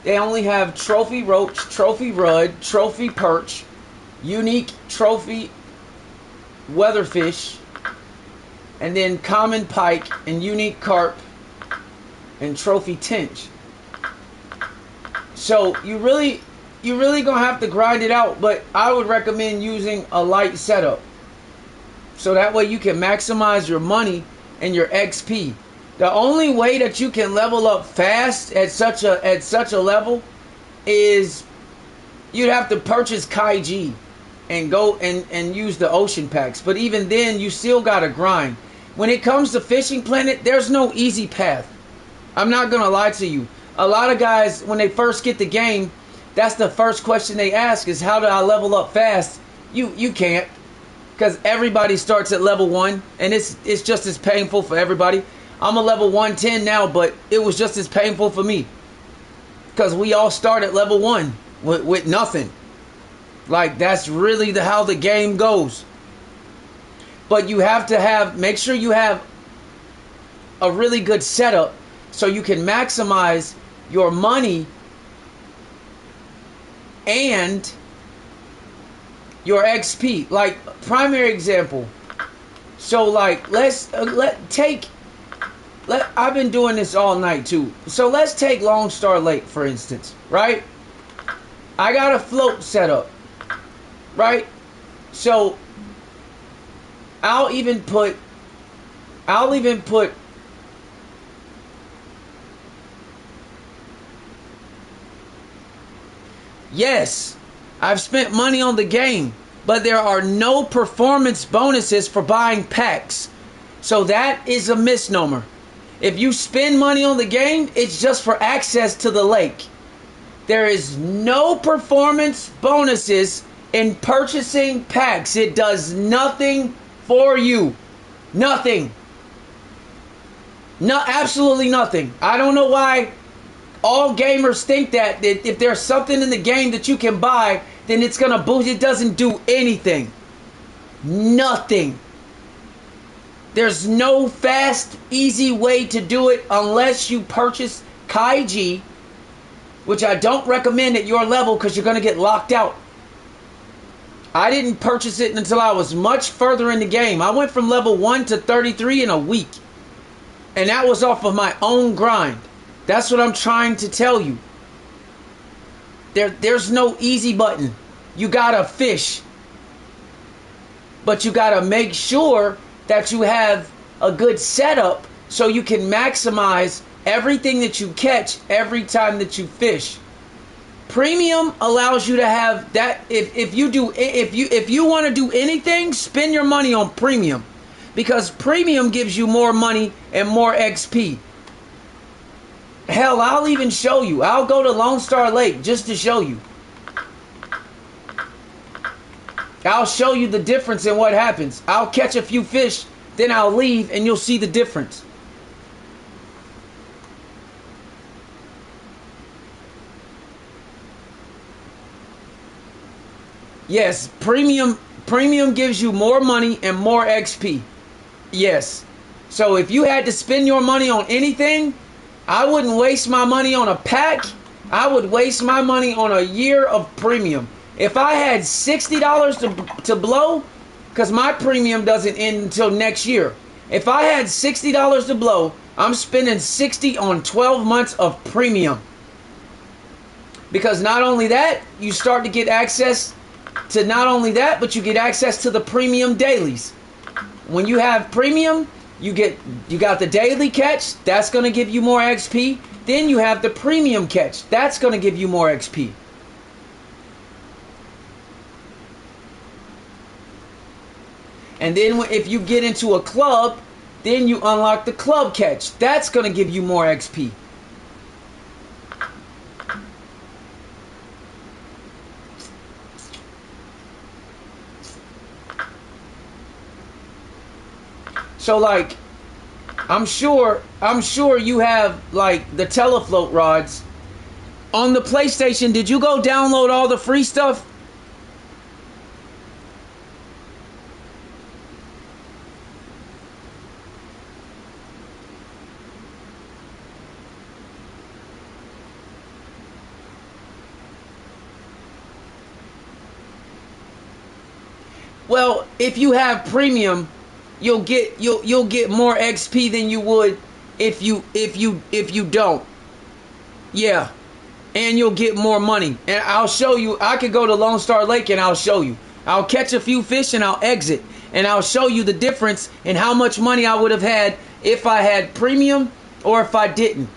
they only have trophy roach, trophy rudd, trophy perch, unique trophy weatherfish, and then common pike and unique carp and trophy tench. So you really gonna have to grind it out, but I would recommend using a light setup. So that way you can maximize your money and your XP. The only way that you can level up fast at such a level is you'd have to purchase Kaiji and go and use the ocean packs. But even then, you still gotta grind. When it comes to Fishing Planet, there's no easy path. I'm not gonna lie to you. A lot of guys, when they first get the game, that's the first question they ask is, how do I level up fast? You can't, because everybody starts at level 1, and it's just as painful for everybody. I'm a level 110 now, but it was just as painful for me, because we all start at level 1 with nothing. Like, that's really how the game goes. But you have to make sure you have a really good setup so you can maximize your money and your XP. Like, primary example. So like, I've been doing this all night too. So let's take Lone Star Lake for instance, right? I got a float set up, right? So I'll even put yes, I've spent money on the game, but there are no performance bonuses for buying packs. So that is a misnomer. If you spend money on the game, it's just for access to the lake. There is no performance bonuses in purchasing packs. It does nothing for you. Nothing. No, absolutely nothing. I don't know why all gamers think that if there's something in the game that you can buy, then it's gonna boost. It doesn't do anything. Nothing. There's no fast, easy way to do it unless you purchase Kaiji, which I don't recommend at your level because you're gonna get locked out. I didn't purchase it until I was much further in the game. I went from level 1 to 33 in a week. And that was off of my own grind. That's what I'm trying to tell you. There's no easy button. you gotta fish. But you gotta make sure that you have a good setup so you can maximize everything that you catch every time that you fish. Premium allows you to have that. If you want to do anything, spend your money on premium, because premium gives you more money and more XP. Hell, I'll even show you. I'll go to Lone Star Lake just to show you. I'll show you the difference in what happens. I'll catch a few fish, then I'll leave, and you'll see the difference. Yes, premium gives you more money and more XP. Yes. So if you had to spend your money on anything, I wouldn't waste my money on a pack. I would waste my money on a year of premium. If I had $60 to blow, because my premium doesn't end until next year. If I had $60 to blow, I'm spending $60 on 12 months of premium. Because not only that, you start to get access to not only that, but you get access to the premium dailies. When you have premium, you got the daily catch, that's going to give you more XP. Then you have the premium catch, that's going to give you more XP. And then if you get into a club, then you unlock the club catch. That's going to give you more XP. So like, I'm sure you have like the telefloat rods on the PlayStation. Did you go download all the free stuff? Well, if you have premium, you'll get more XP than you would if you don't. Yeah. And you'll get more money. And I'll show you. I could go to Lone Star Lake and I'll show you. I'll catch a few fish and I'll exit. And I'll show you the difference in how much money I would have had if I had premium or if I didn't.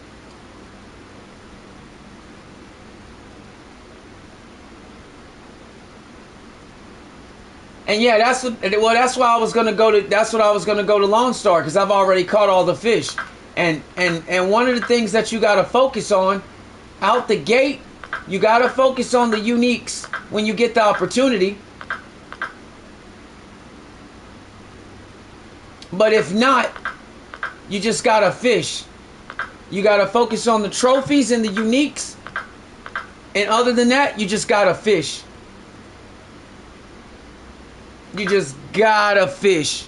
And yeah, that's why I was gonna go to Lone Star, because I've already caught all the fish. And one of the things that you gotta focus on out the gate, you gotta focus on the uniques when you get the opportunity. But if not, you just gotta fish. You gotta focus on the trophies and the uniques. And other than that, you just gotta fish. You just gotta fish.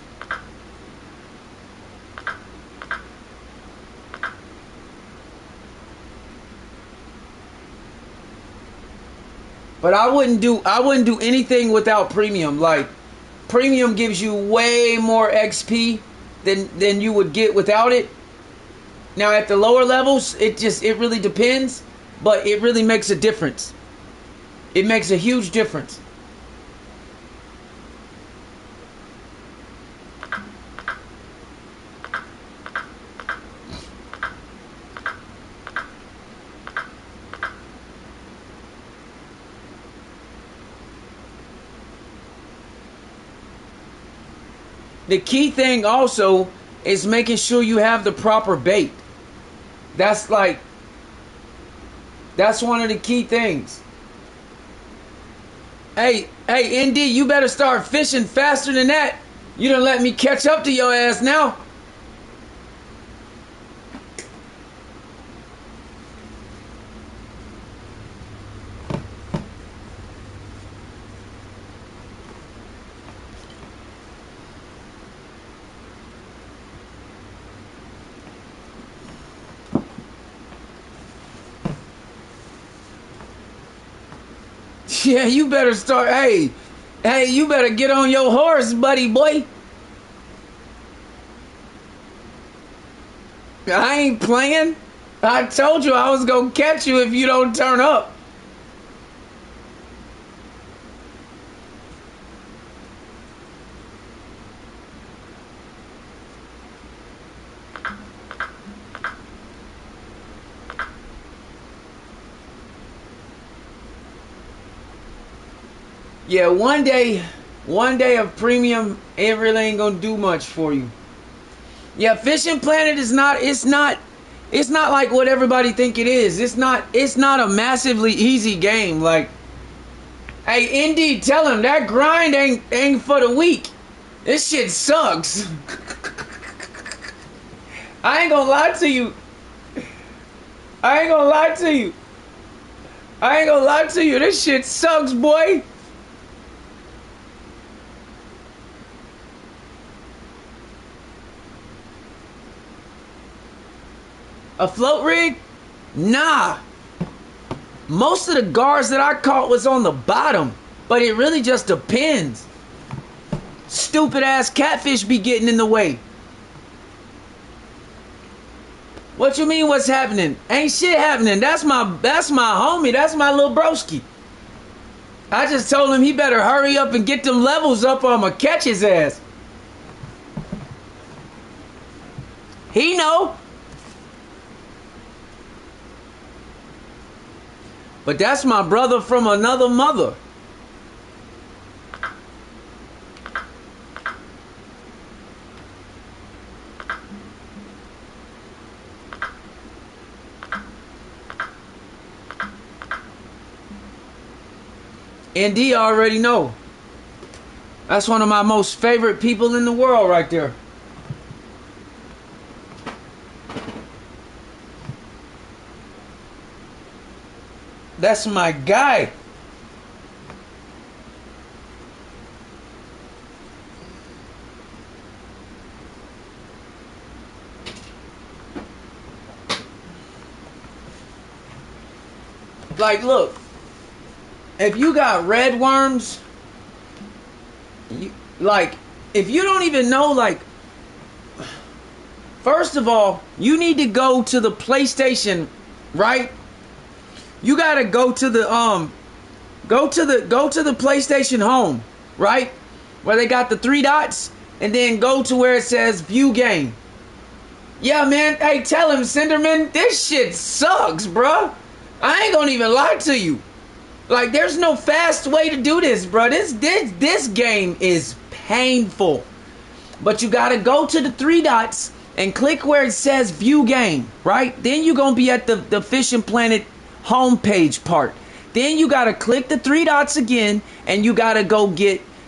But I wouldn't do anything without premium. Like, premium gives you way more XP than you would get without it. Now at the lower levels, it really depends, but it really makes a difference. It makes a huge difference. The key thing also is making sure you have the proper bait. That's one of the key things. Hey, ND, you better start fishing faster than that. You done let me catch up to your ass now. Yeah, you better start. Hey, you better get on your horse, buddy boy. I ain't playing. I told you I was gonna catch you if you don't turn up. Yeah, one day of premium, it really ain't gonna do much for you. Yeah, Fishing Planet is not. It's not like what everybody think it is. It's not a massively easy game. Like, hey, Indeed, tell him that grind ain't for the weak. This shit sucks. I ain't gonna lie to you. I ain't gonna lie to you. I ain't gonna lie to you. This shit sucks, boy. A float rig? Nah. Most of the guards that I caught was on the bottom, but it really just depends. Stupid ass catfish be getting in the way. What you mean what's happening? Ain't shit happening. That's my homie. That's my little broski. I just told him he better hurry up and get them levels up or I'ma catch his ass. He know. But that's my brother from another mother. ND already know. That's one of my most favorite people in the world right there. That's my guy. Like, look. If you got red worms, if you don't even know, like, first of all, you need to go to the PlayStation, right? You gotta go to the PlayStation Home, right? Where they got the 3 dots, and then go to where it says View Game. Yeah, man. Hey, tell him, Cinderman, this shit sucks, bruh. I ain't gonna even lie to you. Like, there's no fast way to do this, bro. This game is painful. But you gotta go to the 3 dots and click where it says View Game, right? Then you're gonna be at the Fishing Planet homepage part. Then you gotta click the 3 dots again, and you gotta go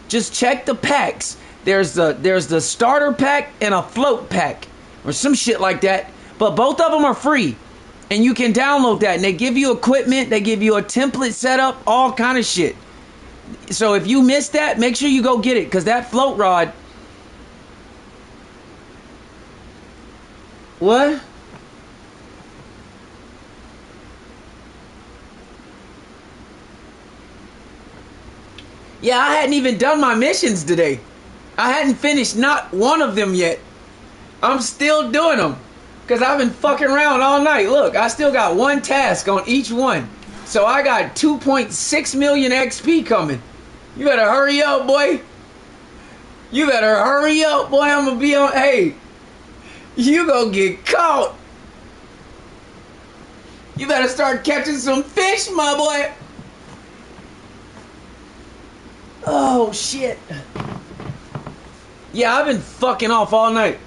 just check the packs. There's the starter pack and a float pack, or some shit like that. But both of them are free. And you can download that, and they give you equipment, they give you a template setup, all kind of shit. So if you missed that, make sure you go get it, because that float rod... What? Yeah, I hadn't even done my missions today. I hadn't finished not one of them yet. I'm still doing them. Because I've been fucking around all night. Look, I still got 1 task on each one. So I got 2.6 million XP coming. You better hurry up, boy. You better hurry up, boy. I'm going to be on... Hey, you gonna get caught. You better start catching some fish, my boy. Oh, shit. Yeah, I've been fucking off all night.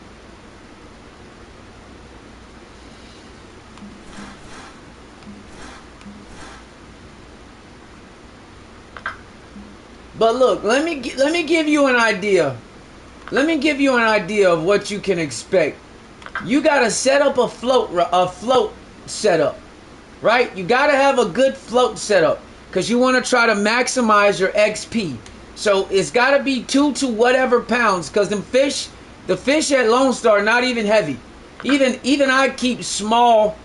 But look, let me give you an idea. Let me give you an idea of what you can expect. You gotta set up a float setup, right? You gotta have a good float setup because you want to try to maximize your XP. So it's gotta be 2 to whatever pounds, because the fish at Lone Star are not even heavy. Even I keep small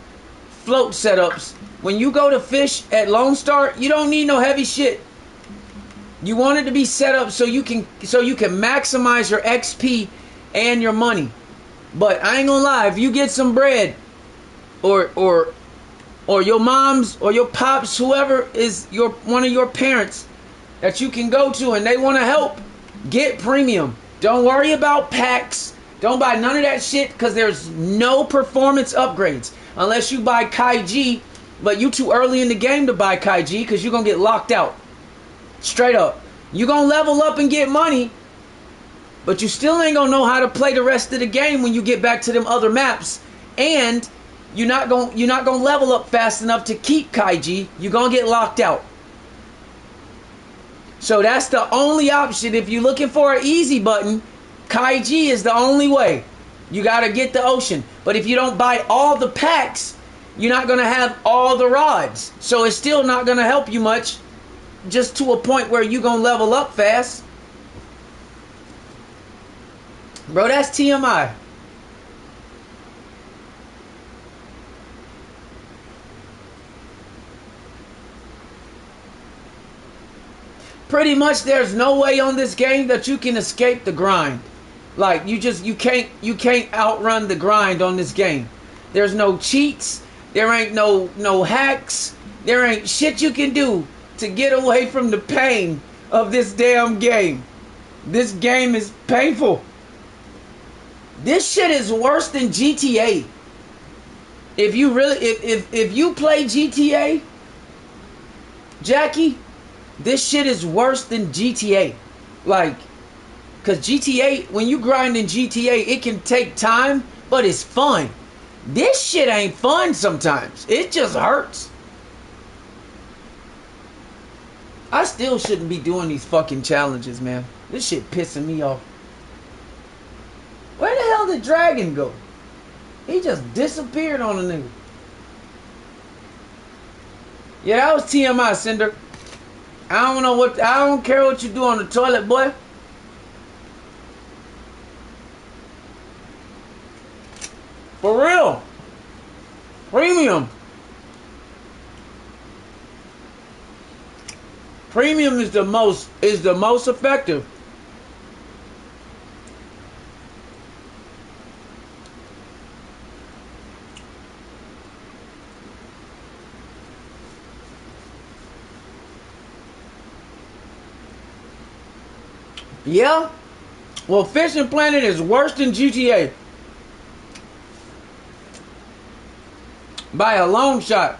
float setups. When you go to fish at Lone Star, you don't need no heavy shit. You want it to be set up so you can maximize your XP and your money. But I ain't gonna lie, if you get some bread, or your mom's or your pops, whoever is one of your parents that you can go to and they want to help, get premium. Don't worry about packs. Don't buy none of that shit, because there's no performance upgrades unless you buy Kaiji. But you too early in the game to buy Kaiji, because you're gonna get locked out. Straight up. You gonna level up and get money, but you still ain't gonna know how to play the rest of the game when you get back to them other maps. And you're not gonna level up fast enough to keep Kaiji. You're gonna get locked out. So that's the only option. If you're looking for an easy button, Kaiji is the only way. You gotta get the ocean. But if you don't buy all the packs, you're not gonna have all the rods. So it's still not gonna help you much. Just to a point where you gonna level up fast. Bro, that's TMI. Pretty much there's no way on this game that you can escape the grind. Like you can't outrun the grind on this game. There's no cheats, there ain't no hacks, there ain't shit you can do to get away from the pain of this damn game. This game is painful. This shit is worse than GTA. If you really if you play GTA, Jackie, this shit is worse than GTA. Like, cause GTA, when you grind in GTA, it can take time, but it's fun. This shit ain't fun sometimes. It just hurts. I still shouldn't be doing these fucking challenges, man. This shit pissing me off. Where the hell did Dragon go? He just disappeared on a nigga. Yeah, that was TMI, Cinder. I don't care what you do on the toilet, boy. For real. Premium. Premium is the most effective. Yeah? Well, Fishing Planet is worse than GTA. By a long shot.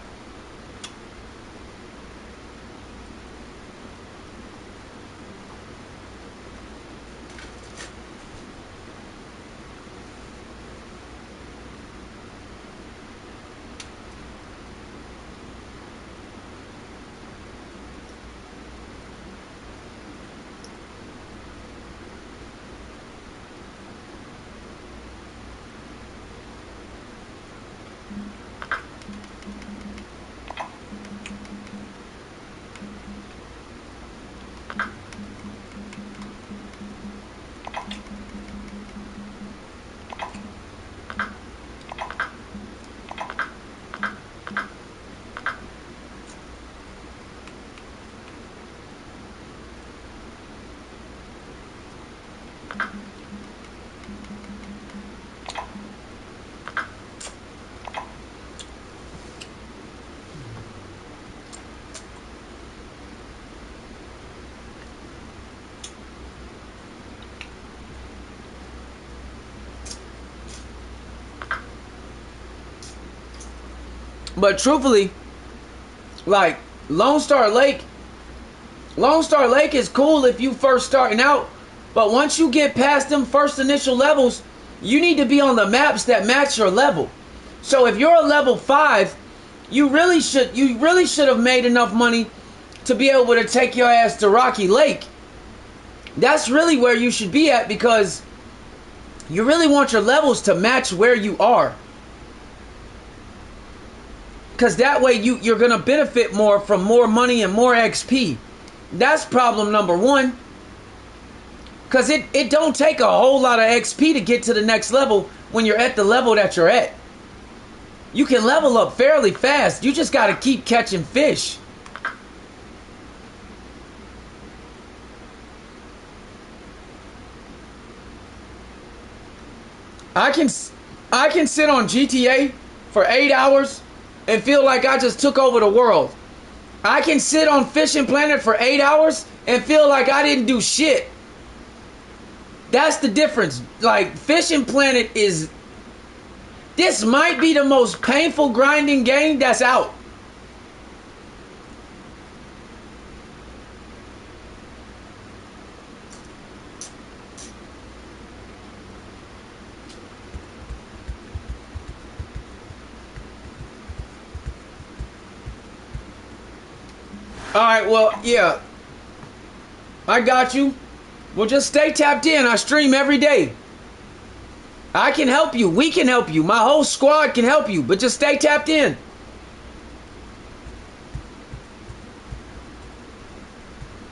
But truthfully, like Lone Star Lake is cool if you first starting out, but once you get past them first initial levels, you need to be on the maps that match your level. So if you're a level 5, you really should have made enough money to be able to take your ass to Rocky Lake. That's really where you should be at, because you really want your levels to match where you are. Because that way you're going to benefit more from more money and more XP. That's problem number one. Because it don't take a whole lot of XP to get to the next level when you're at the level that you're at. You can level up fairly fast. You just got to keep catching fish. I can sit on GTA for 8 hours and feel like I just took over the world. I can sit on Fishing Planet for 8 hours and feel like I didn't do shit. That's the difference. Like, Fishing Planet is... This might be the most painful grinding game that's out. Alright, well, yeah. I got you. Well, just stay tapped in. I stream every day. I can help you. We can help you. My whole squad can help you. But just stay tapped in.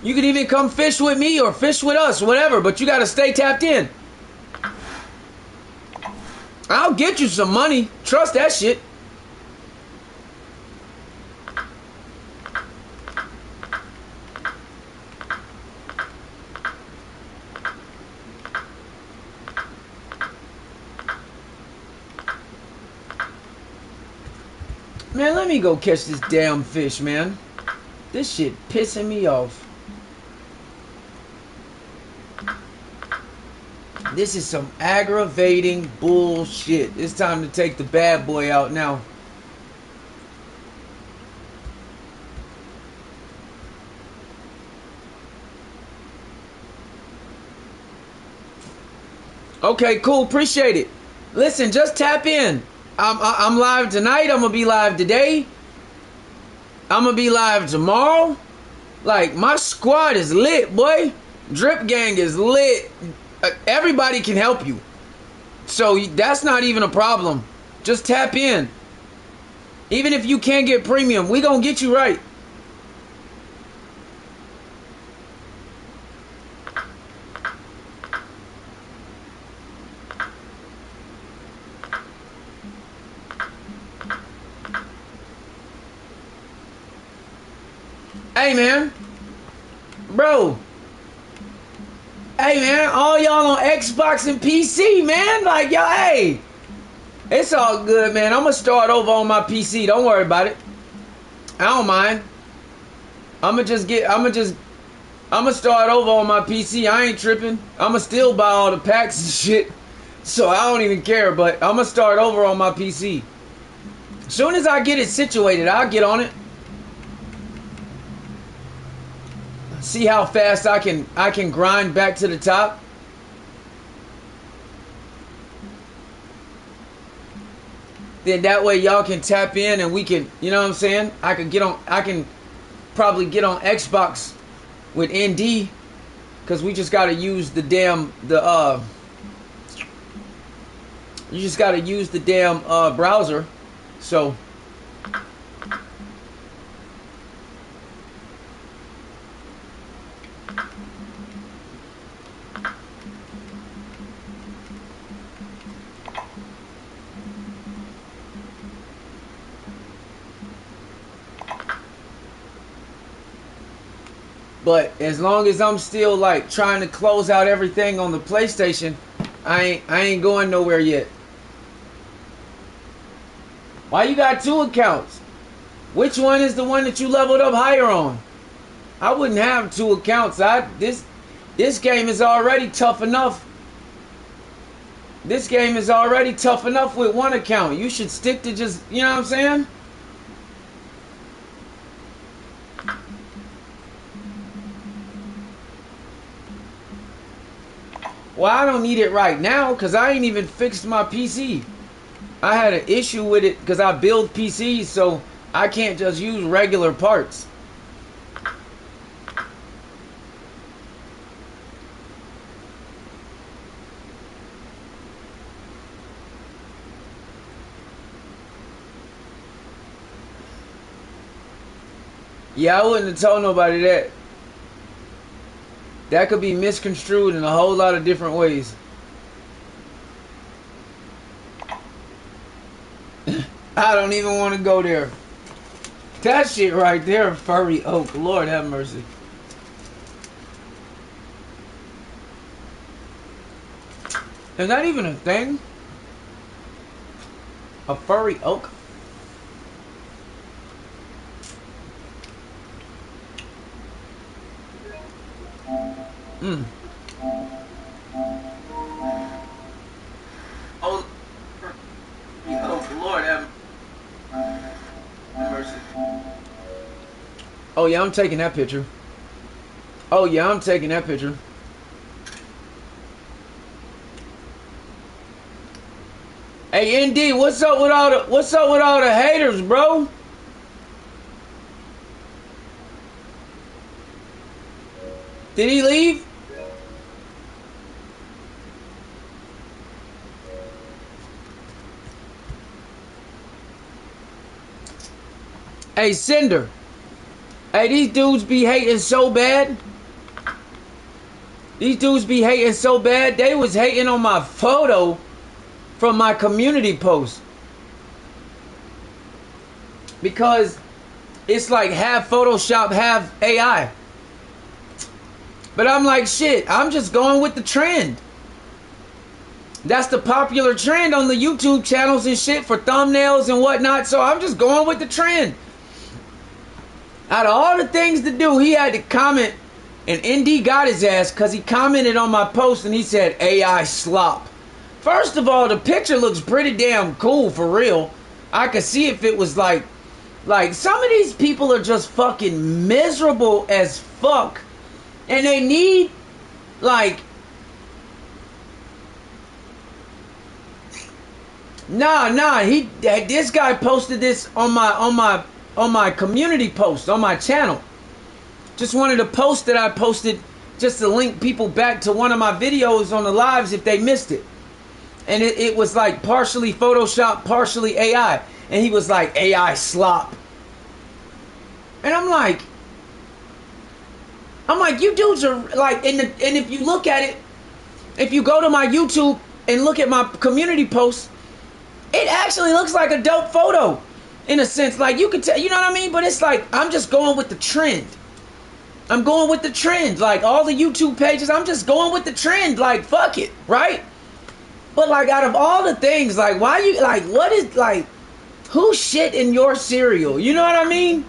You can even come fish with me or fish with us, whatever. But you got to stay tapped in. I'll get you some money. Trust that shit. Man, let me go catch this damn fish, man. This shit pissing me off. This is some aggravating bullshit. It's time to take the bad boy out now. Okay, cool. Appreciate it. Listen, just tap in. I'm live tonight. I'm gonna be live today. I'm gonna be live tomorrow. Like, my squad is lit, boy. Drip Gang is lit. Everybody can help you. So that's not even a problem. Just tap in. Even if you can't get premium, we gonna get you right. Hey, man. Bro. Hey, man. All y'all on Xbox and PC, man. Like, y'all, hey. It's all good, man. I'm going to start over on my PC. Don't worry about it. I don't mind. I'm going to start over on my PC. I ain't tripping. I'm going to still buy all the packs and shit. So I don't even care. But I'm going to start over on my PC. As soon as I get it situated, I'll get on it. See how fast I can grind back to the top. Then that way y'all can tap in and we can, you know what I'm saying? I can probably get on Xbox with ND, cause we just gotta use the damn you just gotta use the damn browser. So but as long as I'm still like trying to close out everything on the PlayStation, I ain't going nowhere yet. Why you got two accounts? Which one is the one that you leveled up higher on? I wouldn't have two accounts. This game is already tough enough. This game is already tough enough with one account. You should stick to just, you know what I'm saying? Well, I don't need it right now because I ain't even fixed my PC. I had an issue with it because I build PCs, so I can't just use regular parts. Yeah, I wouldn't have told nobody that. That could be misconstrued in a whole lot of different ways. I don't even want to go there. That shit right there, furry oak. Lord have mercy. Is that even a thing? A furry oak? Mm. Oh, Lord have mercy. Oh yeah, I'm taking that picture. Oh yeah, I'm taking that picture. Hey ND, what's up with all the haters, bro? Did he leave? Hey, Cinder. Hey, these dudes be hating so bad. These dudes be hating so bad. They was hating on my photo from my community post. Because it's like half Photoshop, half AI. But I'm like, shit, I'm just going with the trend. That's the popular trend on the YouTube channels and shit for thumbnails and whatnot. So I'm just going with the trend. Out of all the things to do, he had to comment, and ND got his ass because he commented on my post and he said AI slop. First of all, the picture looks pretty damn cool for real. I could see if it was like some of these people are just fucking miserable as fuck, and they need like this guy posted this on my community post on my channel. Just wanted to post that I posted just to link people back to one of my videos on the lives if they missed it. And it was like partially Photoshop, partially AI. And he was like, AI slop. And I'm like, you dudes are like, and if you look at it, if you go to my YouTube and look at my community posts, it actually looks like a dope photo. In a sense, like you could tell, you know what I mean? But it's like, I'm just going with the trend. I'm going with the trend. Like all the YouTube pages, I'm just going with the trend. Like, fuck it, right? But like out of all the things, like why you, like what is, like, who shit in your cereal? You know what I mean?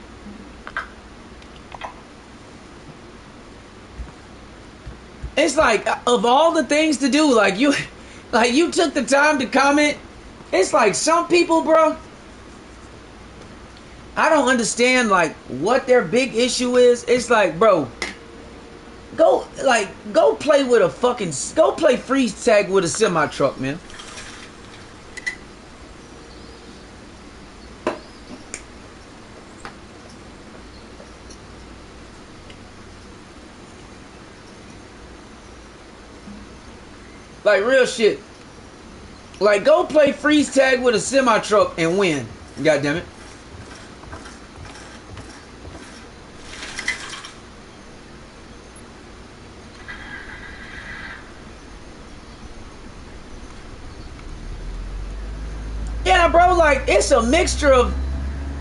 It's like, of all the things to do, like you took the time to comment. It's like some people, bro, I don't understand like what their big issue is. It's like, bro, go play with a fucking, go play freeze tag with a semi truck, man. Like real shit. Like go play freeze tag with a semi truck and win. God damn it. Yeah, bro, like it's a mixture of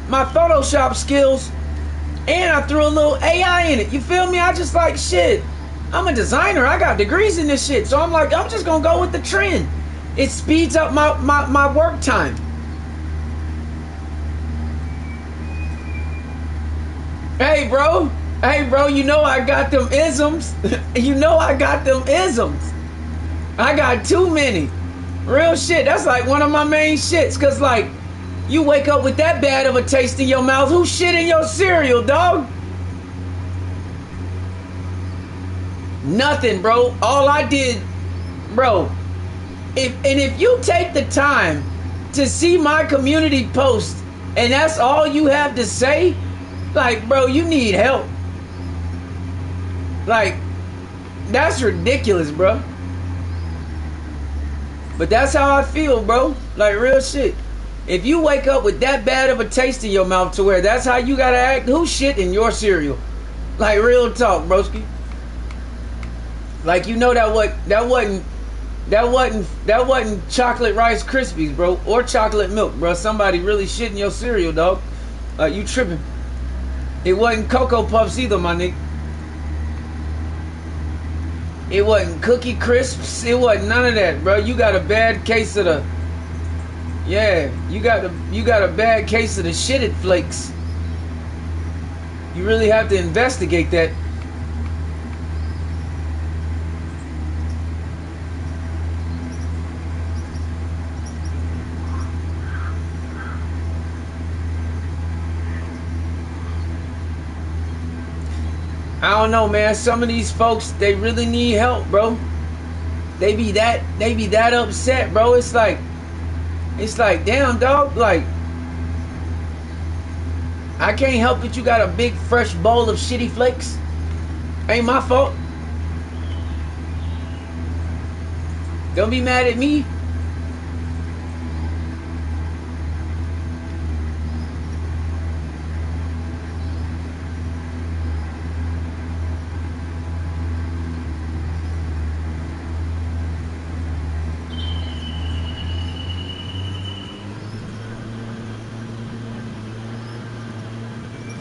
my Photoshop skills and I threw a little AI in it. You feel me? I just like shit. I'm a designer. I got degrees in this shit. So I'm like, I'm just gonna go with the trend. It speeds up my work time. Hey bro, you know I got them isms. You know I got them isms. I got too many. Real shit. That's like one of my main shits. Cause like, you wake up with that bad of a taste in your mouth. Who shit in your cereal, dog? Nothing, bro. All I did, bro. If you take the time to see my community post and that's all you have to say, like, bro, you need help. Like, that's ridiculous, bro. But that's how I feel, bro. Like, real shit. If you wake up with that bad of a taste in your mouth to where that's how you gotta act, who shit in your cereal? Like, real talk, broski. Like, you know that wasn't chocolate Rice Krispies, bro, or chocolate milk, bro. Somebody really shit in your cereal, dog. Like, you tripping. It wasn't Cocoa Puffs either, my nigga. It wasn't Cookie Crisps. It wasn't none of that, bro. You got a bad case of the, yeah, you got a bad case of the shitted flakes. You really have to investigate that. I don't know, man. Some of these folks, they really need help, bro. They be that upset, bro. It's like, damn, dog. Like, I can't help it. You got a big fresh bowl of shitty flakes. Ain't my fault. Don't be mad at me.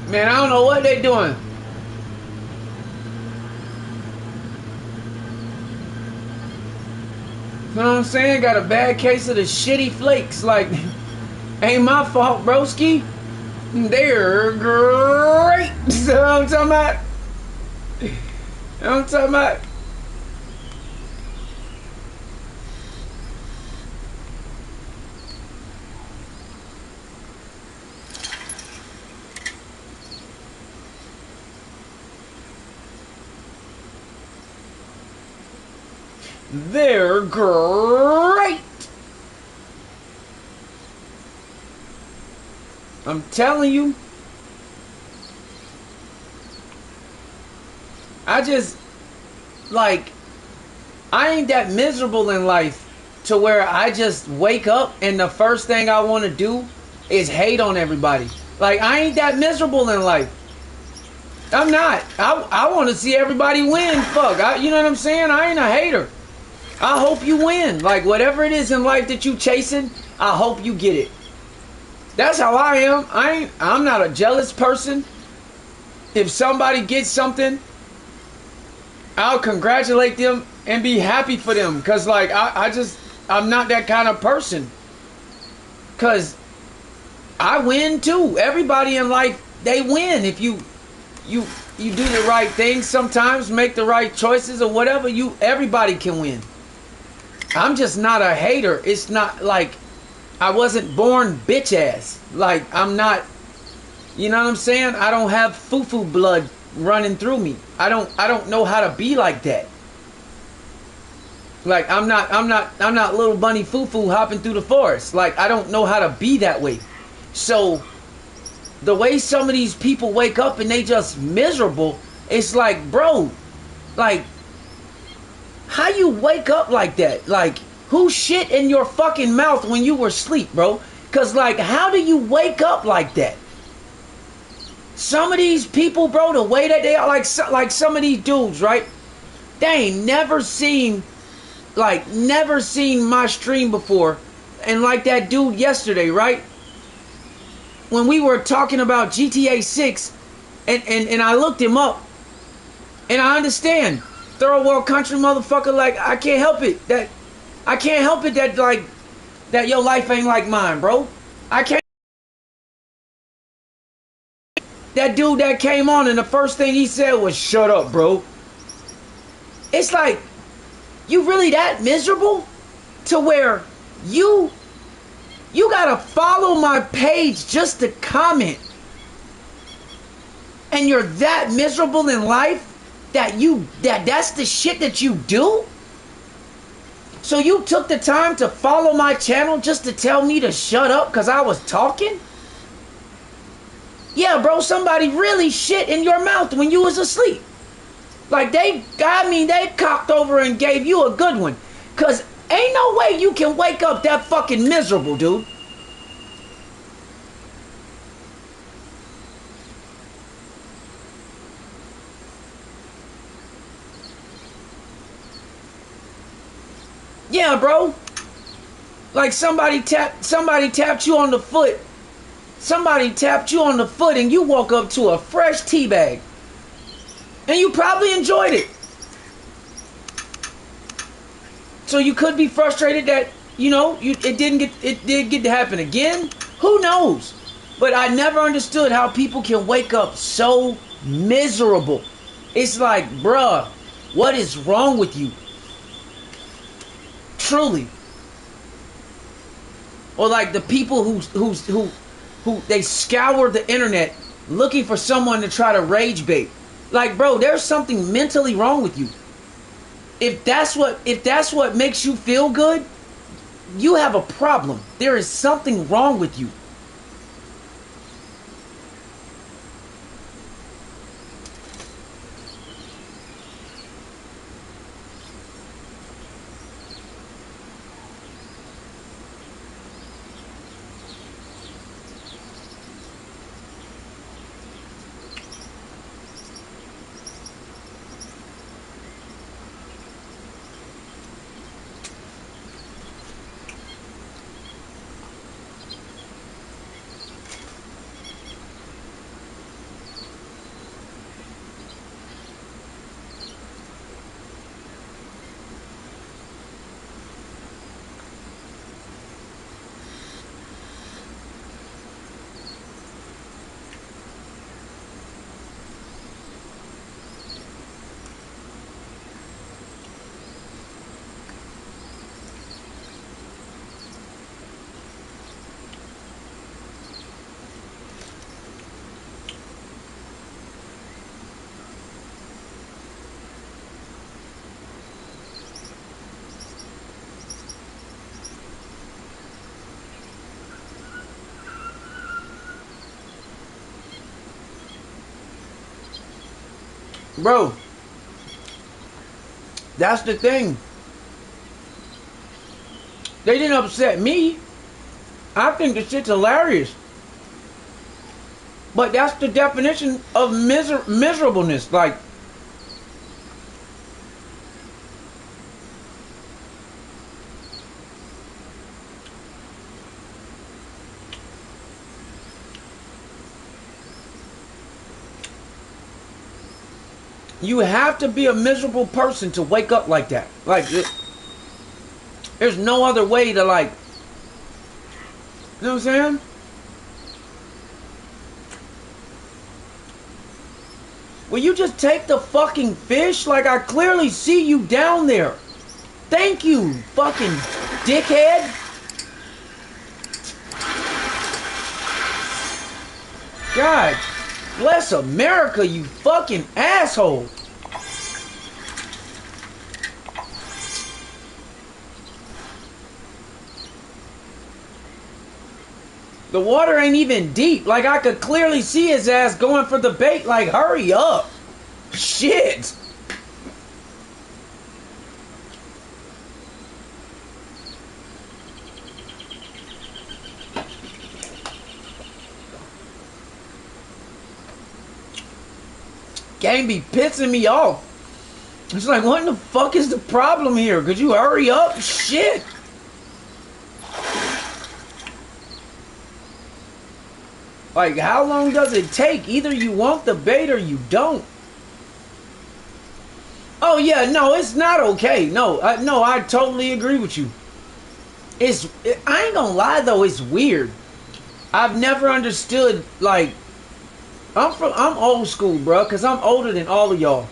Man, I don't know what they doing. You know what I'm saying? Got a bad case of the shitty flakes. Like, ain't my fault, broski. They're great. You know what I'm talking about? You know what I'm talking about? They're great. I'm telling you. I just, like, I ain't that miserable in life to where I just wake up and the first thing I want to do is hate on everybody. Like, I ain't that miserable in life. I'm not. I want to see everybody win. Fuck. You know what I'm saying? I ain't a hater. I hope you win. Like, whatever it is in life that you chasing, I hope you get it. That's how I am. I'm not a jealous person. If somebody gets something, I'll congratulate them and be happy for them. Cause like I'm not that kind of person. Cause I win too. Everybody in life, they win if you do the right thing. Sometimes make the right choices or whatever. Everybody can win. I'm just not a hater. It's not like I wasn't born bitch ass. Like, I'm not, you know what I'm saying? I don't have foo-foo blood running through me. I don't know how to be like that. Like, I'm not little bunny foo-foo hopping through the forest. Like, I don't know how to be that way. So the way some of these people wake up and they just miserable, it's like, bro, like, how you wake up like that? Like, who shit in your fucking mouth when you were asleep, bro? Cause like, how do you wake up like that? Some of these people, bro, the way that they are, like some of these dudes, right? They ain't never seen my stream before. And like that dude yesterday, right? When we were talking about GTA 6, and I looked him up, and I understand. Third world country motherfucker, like, I can't help it that like that your life ain't like mine, bro. I can't. That dude that came on and the first thing he said was, shut up, bro. It's like, you really that miserable to where you gotta follow my page just to comment, and you're that miserable in life that's the shit that you do? So you took the time to follow my channel just to tell me to shut up because I was talking? Yeah, bro, somebody really shit in your mouth when you was asleep. Like, they cocked over and gave you a good one. Because ain't no way you can wake up that fucking miserable, dude. Yeah, bro. Like somebody tapped you on the foot. Somebody tapped you on the foot and you woke up to a fresh tea bag. And you probably enjoyed it. So you could be frustrated that, you know, it did get to happen again. Who knows? But I never understood how people can wake up so miserable. It's like, bruh, what is wrong with you? Truly. Or like the people who they scour the internet looking for someone to try to rage bait. Like, bro, there's something mentally wrong with you. If that's what makes you feel good, you have a problem. There is something wrong with you. Bro, that's the thing. They didn't upset me. I think the shit's hilarious. But that's the definition of miserableness. Like, you have to be a miserable person to wake up like that. Like, there's no other way to, like, you know what I'm saying? Will you just take the fucking fish? Like, I clearly see you down there. Thank you, fucking dickhead. God bless America, you fucking asshole. The water ain't even deep. Like, I could clearly see his ass going for the bait. Like, hurry up. Shit. Game be pissing me off. It's like, what in the fuck is the problem here? Could you hurry up? Shit. Like, how long does it take? Either you want the bait or you don't. Oh yeah, no, it's not okay. No, I totally agree with you. I ain't gonna lie though, it's weird. I've never understood, like, I'm old school, bro, because I'm older than all of y'all.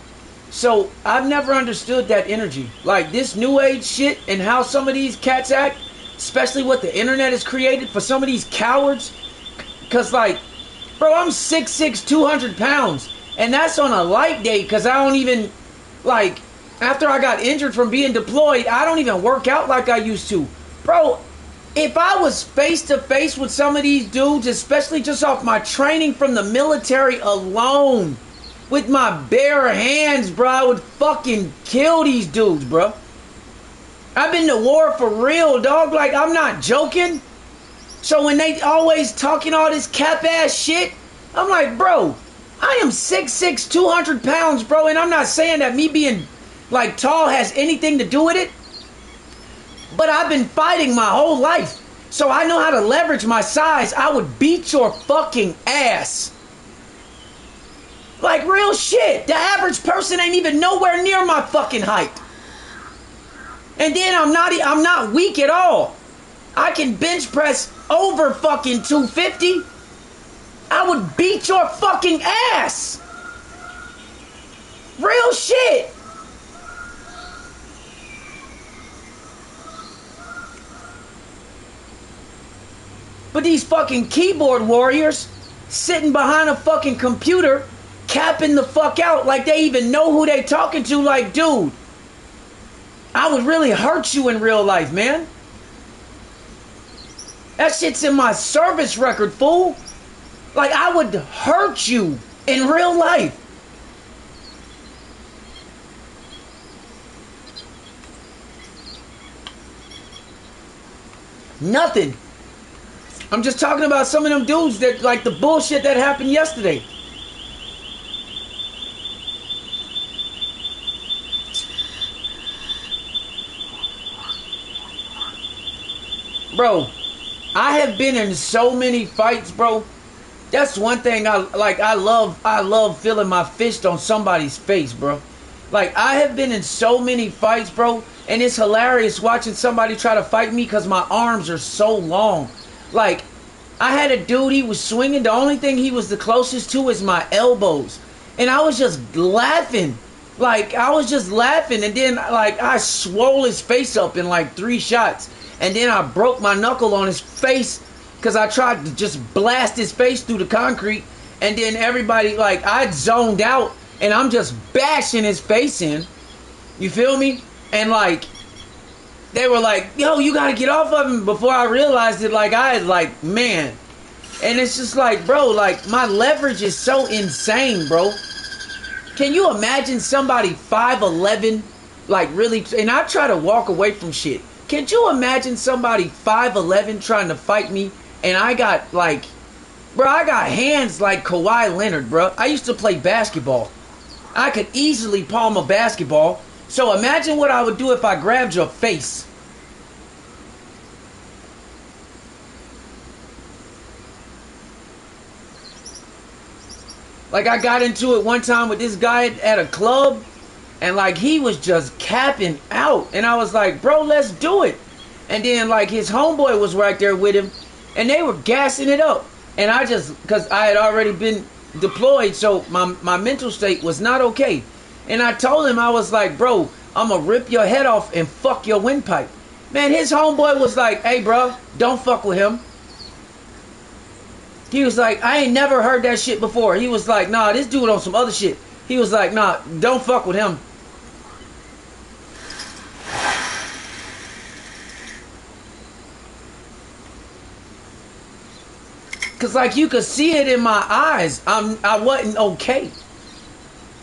So I've never understood that energy. Like, this new age shit and how some of these cats act, especially what the internet has created for some of these cowards. Because, like, bro, I'm 6'6", 200 pounds. And that's on a light day because I don't even, like, after I got injured from being deployed, I don't even work out like I used to. Bro, if I was face to face with some of these dudes, especially just off my training from the military alone, with my bare hands, bro, I would fucking kill these dudes, bro. I've been to war for real, dog. Like, I'm not joking. So when they always talking all this cap ass shit, I'm like, bro, I am 6'6", 200 pounds, bro, and I'm not saying that me being, like, tall has anything to do with it. But I've been fighting my whole life. So I know how to leverage my size. I would beat your fucking ass. Like, real shit. The average person ain't even nowhere near my fucking height. And then I'm not weak at all. I can bench press over fucking 250. I would beat your fucking ass. Real shit. But these fucking keyboard warriors sitting behind a fucking computer capping the fuck out like they even know who they talking to. Like, dude, I would really hurt you in real life, man. That shit's in my service record, fool. Like, I would hurt you in real life. Nothing. I'm just talking about some of them dudes that, like, the bullshit that happened yesterday. Bro, I have been in so many fights, bro. That's one thing I love feeling my fist on somebody's face, bro. Like, I have been in so many fights, bro, and it's hilarious watching somebody try to fight me because my arms are so long. Like, I had a dude, he was swinging. The only thing he was the closest to is my elbows. And I was just laughing. Like, I was just laughing. And then, like, I swole his face up in, like, 3 shots. And then I broke my knuckle on his face because I tried to just blast his face through the concrete. And then everybody, like, I zoned out. And I'm just bashing his face in. You feel me? And, like, they were like, yo, you gotta get off of him. Before I realized it, like, I had, like, man. And it's just like, bro, like, my leverage is so insane, bro. Can you imagine somebody 5'11", like really, and I try to walk away from shit. Can you imagine somebody 5'11" trying to fight me, and I got like, bro, I got hands like Kawhi Leonard, bro. I used to play basketball. I could easily palm a basketball. So imagine what I would do if I grabbed your face. Like, I got into it one time with this guy at a club, and like he was just capping out, and I was like, bro, let's do it. And then like his homeboy was right there with him, and they were gassing it up, and I just, because I had already been deployed, so my mental state was not okay. And I told him, I was like, bro, I'm gonna rip your head off and fuck your windpipe. Man, his homeboy was like, hey bro, don't fuck with him. He was like, I ain't never heard that shit before. He was like, nah, this dude on some other shit. He was like, nah, don't fuck with him. Cause like you could see it in my eyes. I wasn't okay.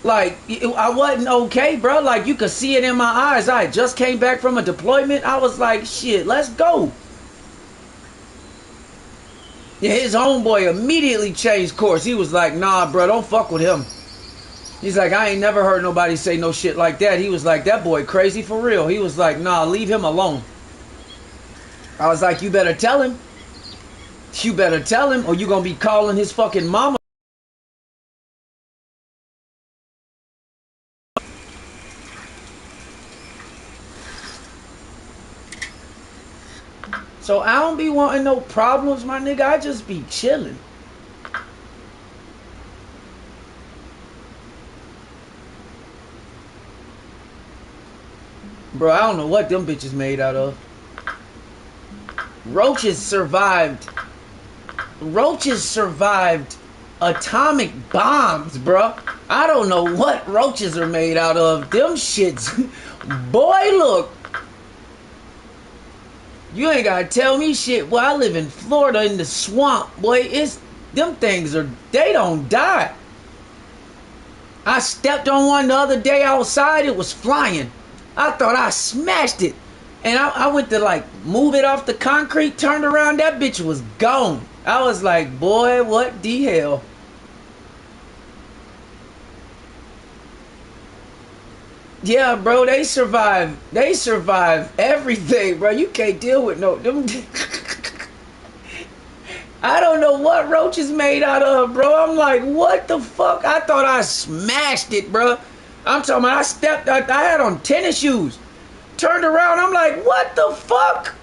Like, I wasn't okay, bro. Like, you could see it in my eyes. I just came back from a deployment. I was like, shit, let's go. Yeah, his homeboy immediately changed course. He was like, nah, bro, don't fuck with him. He's like, I ain't never heard nobody say no shit like that. He was like, that boy crazy for real. He was like, nah, leave him alone. I was like, you better tell him. You better tell him, or you gonna be calling his fucking mama. So I don't be wanting no problems, my nigga. I just be chilling. Bro, I don't know what them bitches made out of. Roaches survived. Roaches survived atomic bombs, bro. I don't know what roaches are made out of. Them shits. Boy, look. You ain't gotta tell me shit. Boy, I live in Florida in the swamp. Boy, it's them things are, they don't die. I stepped on one the other day outside. It was flying. I thought I smashed it. And I went to like move it off the concrete, turned around, that bitch was gone. I was like, boy, what the hell? Yeah, bro, they survive. They survive everything, bro. You can't deal with no them. I don't know what roach is made out of, bro. I'm like, what the fuck? I thought I smashed it, bro. I'm talking about I had on tennis shoes. Turned around, I'm like, what the fuck?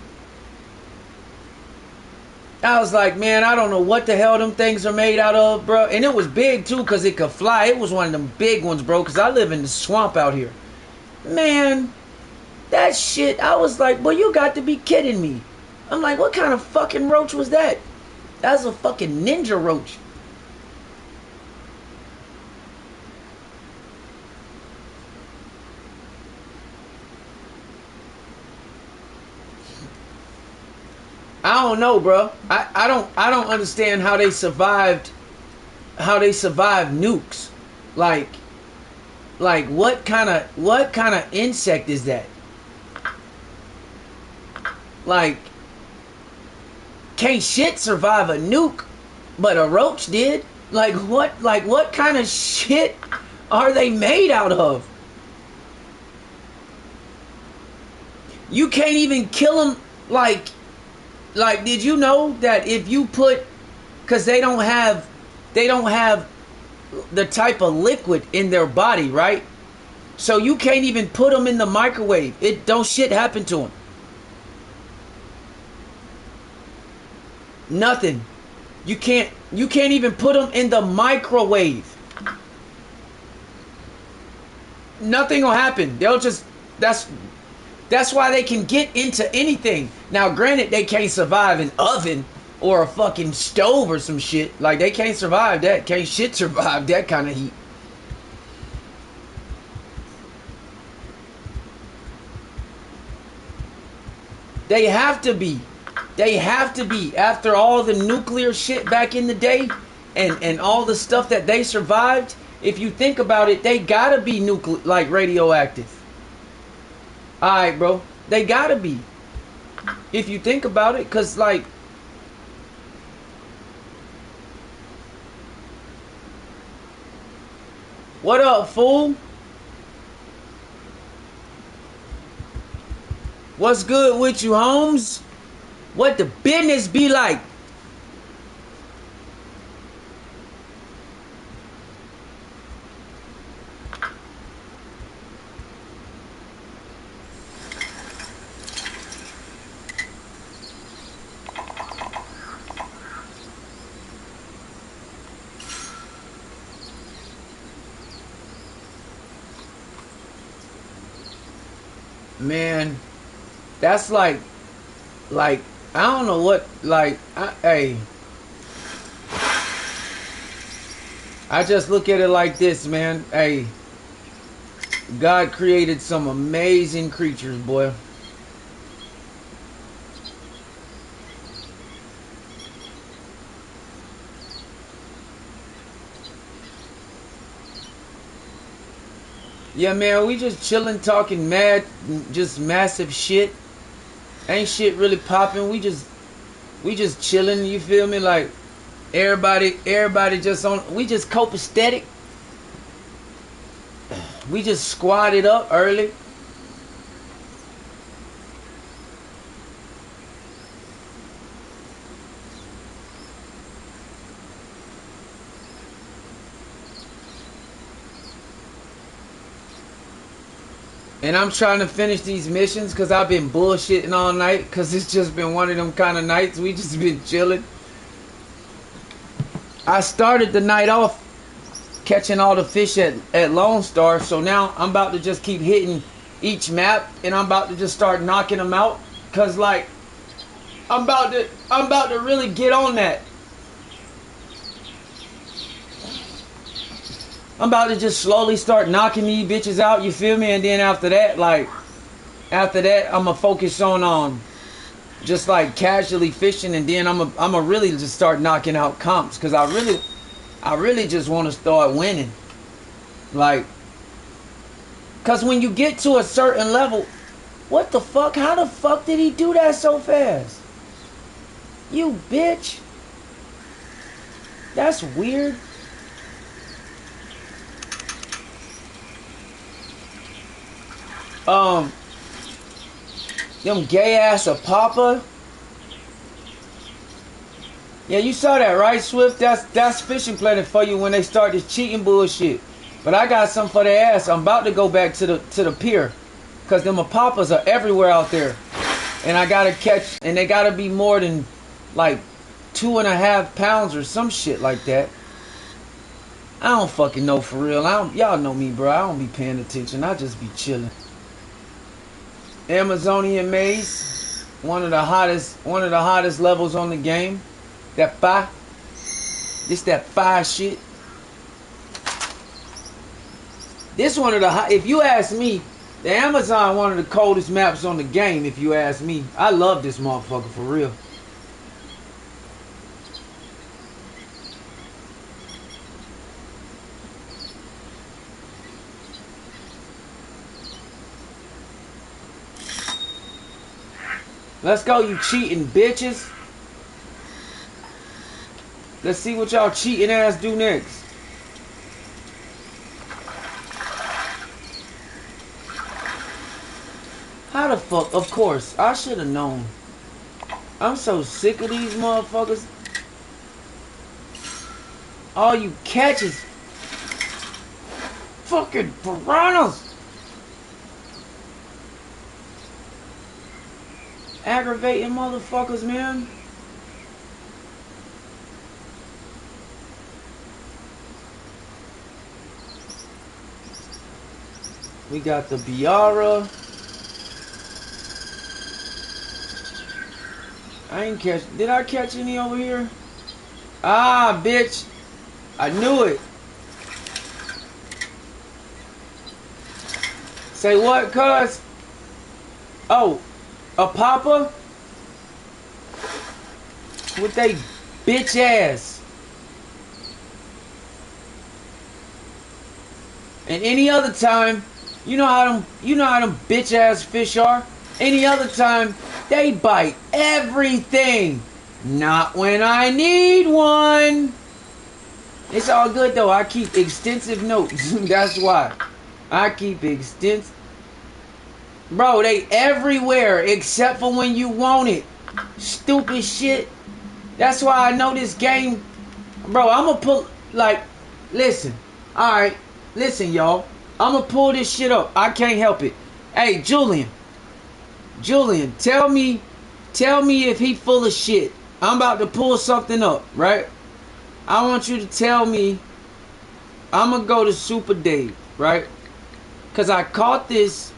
I was like, man, I don't know what the hell them things are made out of, bro. And it was big, too, because it could fly. It was one of them big ones, bro, because I live in the swamp out here. Man, that shit, I was like, boy, you got to be kidding me. I'm like, what kind of fucking roach was that? That's a fucking ninja roach. I don't know, bro. I don't understand how they survived nukes. Like what kind of insect is that? Like, can't shit survive a nuke, but a roach did? Like what kind of shit are they made out of? You can't even kill them. Like, did you know that if you put, because they don't have the type of liquid in their body, right? So you can't even put them in the microwave. It don't shit happen to them. Nothing. You can't even put them in the microwave. Nothing will happen. They'll just, that's why they can get into anything. Now, granted, they can't survive an oven or a fucking stove or some shit. Like, they can't survive that. Can't shit survive that kind of heat. They have to be. They have to be. After all the nuclear shit back in the day and all the stuff that they survived, if you think about it, they gotta be nuclear, like radioactive. Alright, bro. They gotta be. If you think about it, cause like, what up, fool? What's good with you, Holmes? What the business be like? Man, that's like I don't know what, like, hey, I just look at it like this, man. Hey, God created some amazing creatures, boy. Yeah, man, we just chilling, talking mad, just massive shit. Ain't shit really popping. We just chilling. You feel me? Like everybody just on. We just copacetic. We just squatted up early. And I'm trying to finish these missions because I've been bullshitting all night because it's just been one of them kind of nights. We just been chilling. I started the night off catching all the fish at Lone Star, so now I'm about to just keep hitting each map and I'm about to just start knocking them out because, like, I'm about to really get on that. I'm about to just slowly start knocking these bitches out, you feel me? And then after that, I'm gonna focus on just like casually fishing, and then I'm gonna really just start knocking out comps, cause I really just want to start winning. Like, cause when you get to a certain level, what the fuck? How the fuck did he do that so fast? You bitch. That's weird. Them gay ass a papa. Yeah, you saw that, right, Swift? That's Fishing Planet for you when they start this cheating bullshit. But I got something for their ass. I'm about to go back to the pier, cause them papas are everywhere out there, and I gotta catch, and they gotta be more than like 2.5 pounds or some shit like that. I don't fucking know for real. Y'all know me, bro. I don't be paying attention. I just be chilling. Amazonian maze, one of the hottest levels on the game. That fire, this that fire shit. This one of the hot. If you ask me, the Amazon one of the coldest maps on the game. If you ask me, I love this motherfucker for real. Let's go, you cheating bitches. Let's see what y'all cheating ass do next. How the fuck? Of course, I should have known. I'm so sick of these motherfuckers. All you catches, fucking piranhas. Aggravating motherfuckers, man. We got the Biara. I ain't catch. Did I catch any over here? Ah, bitch. I knew it. Say what, cuz? Oh, a papa? With they bitch ass. And any other time, you know how them bitch ass fish are. Any other time, they bite everything. Not when I need one. It's all good though. I keep extensive notes. That's why. I keep extensive. Bro, they everywhere except for when you want it. Stupid shit. That's why I know this game. Bro, I'm gonna pull, like, listen. Alright, listen, y'all. I'm gonna pull this shit up. I can't help it. Hey, Julian, tell me if he full of shit. I'm about to pull something up, right? I want you to tell me. I'm gonna go to Super Dave, right? Cause I caught this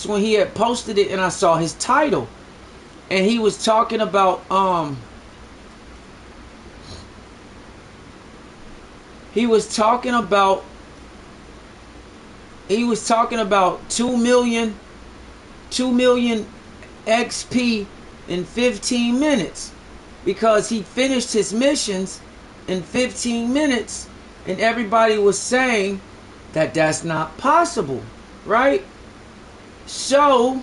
when he had posted it, and I saw his title, and he was talking about he was talking about 2 million XP in 15 minutes because he finished his missions in 15 minutes, and everybody was saying that that's not possible, right? So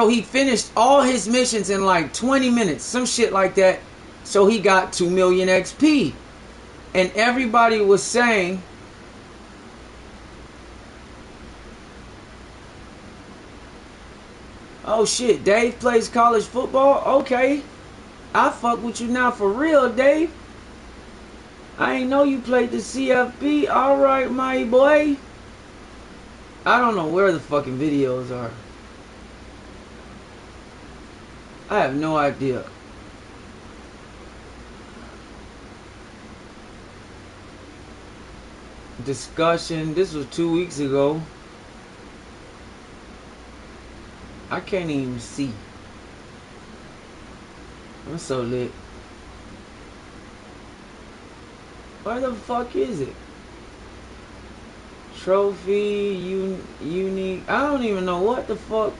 he finished all his missions in like 20 minutes, some shit like that. So he got 2 million XP. And everybody was saying oh shit, Dave plays college football? Okay. I fuck with you now for real, Dave. I ain't know you played the CFB. Alright, my boy. I don't know where the fucking videos are. I have no idea. Discussion. This was 2 weeks ago. I can't even see. I'm so lit. Where the fuck is it? Trophy, unique. I don't even know what the fuck.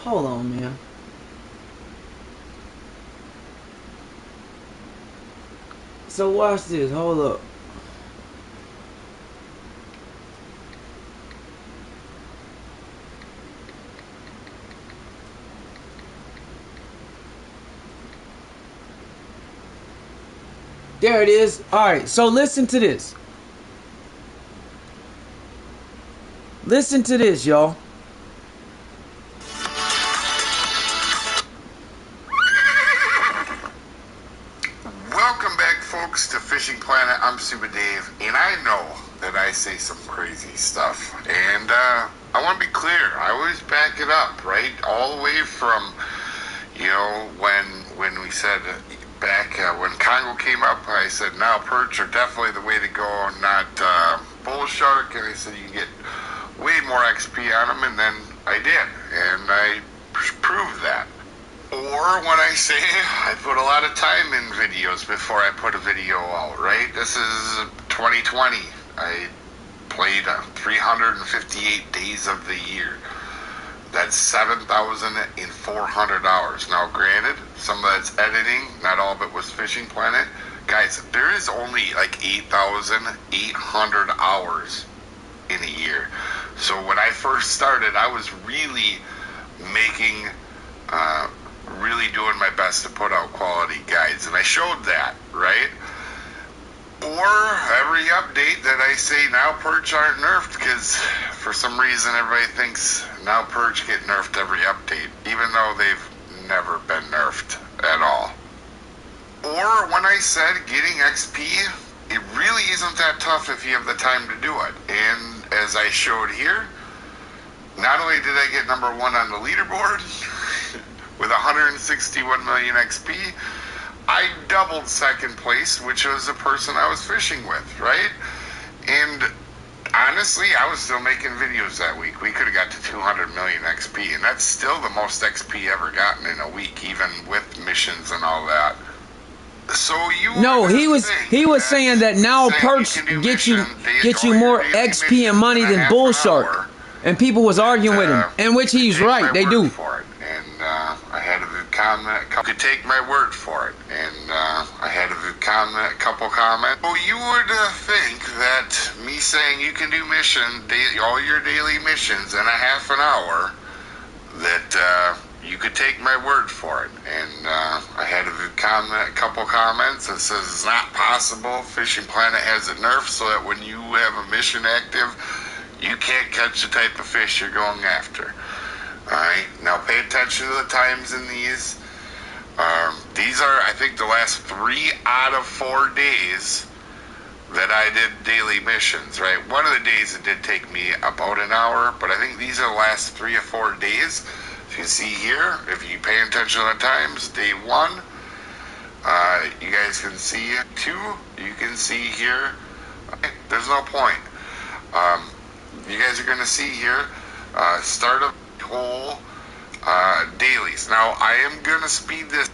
Hold on, man. So watch this. Hold up. There it is. Alright, so listen to this. Listen to this, y'all. Welcome back, folks, to Fishing Planet. I'm Super Dave, and I know that I say some crazy stuff. And I want to be clear. I always back it up, right? All the way from, you know, when we said back when Congo came up, I said now perch are definitely the way to go, not bull shark, and I said you get way more XP on them, and then I did, and I proved that. Or when I say I put a lot of time in videos before I put a video out, right? This is 2020. I played 358 days of the year. That's 7,400 hours. Now, granted, some of that's editing. Not all of it was Fishing Planet. Guys, there is only like 8,800 hours in a year. So when I first started, I was really making, really doing my best to put out quality guides. And I showed that, right? Or every update that I say now perch aren't nerfed, because for some reason everybody thinks now perch get nerfed every update, even though they've never been nerfed at all. Or when I said getting XP, it really isn't that tough if you have the time to do it. And as I showed here, not only did I get number 1 on the leaderboard with 161 million XP, I doubled second place, which was the person I was fishing with, right? And honestly, I was still making videos that week. We could have got to 200 million XP, and that's still the most XP ever gotten in a week, even with missions and all that. So you no, he was saying that now perch get you more XP and money than bull shark, and people was arguing with him, in which he's right, they do. I had a comment. You could take my word for it, and I had a comment, couple comments. Well, you would think that me saying you can do all your daily missions in a half an hour, that you could take my word for it. And I had a couple comments that says it's not possible. Fishing Planet has it nerfed so that when you have a mission active, you can't catch the type of fish you're going after. Alright, now pay attention to the times in these. These are, I think, the last 3 out of 4 days that I did daily missions, right? One of the days it did take me about an hour, but I think these are the last 3 or 4 days. You can see here, if you pay attention to the times, day 1, you guys can see 2, you can see here, there's no point. You guys are going to see here, start of whole dailies. Now, I am going to speed this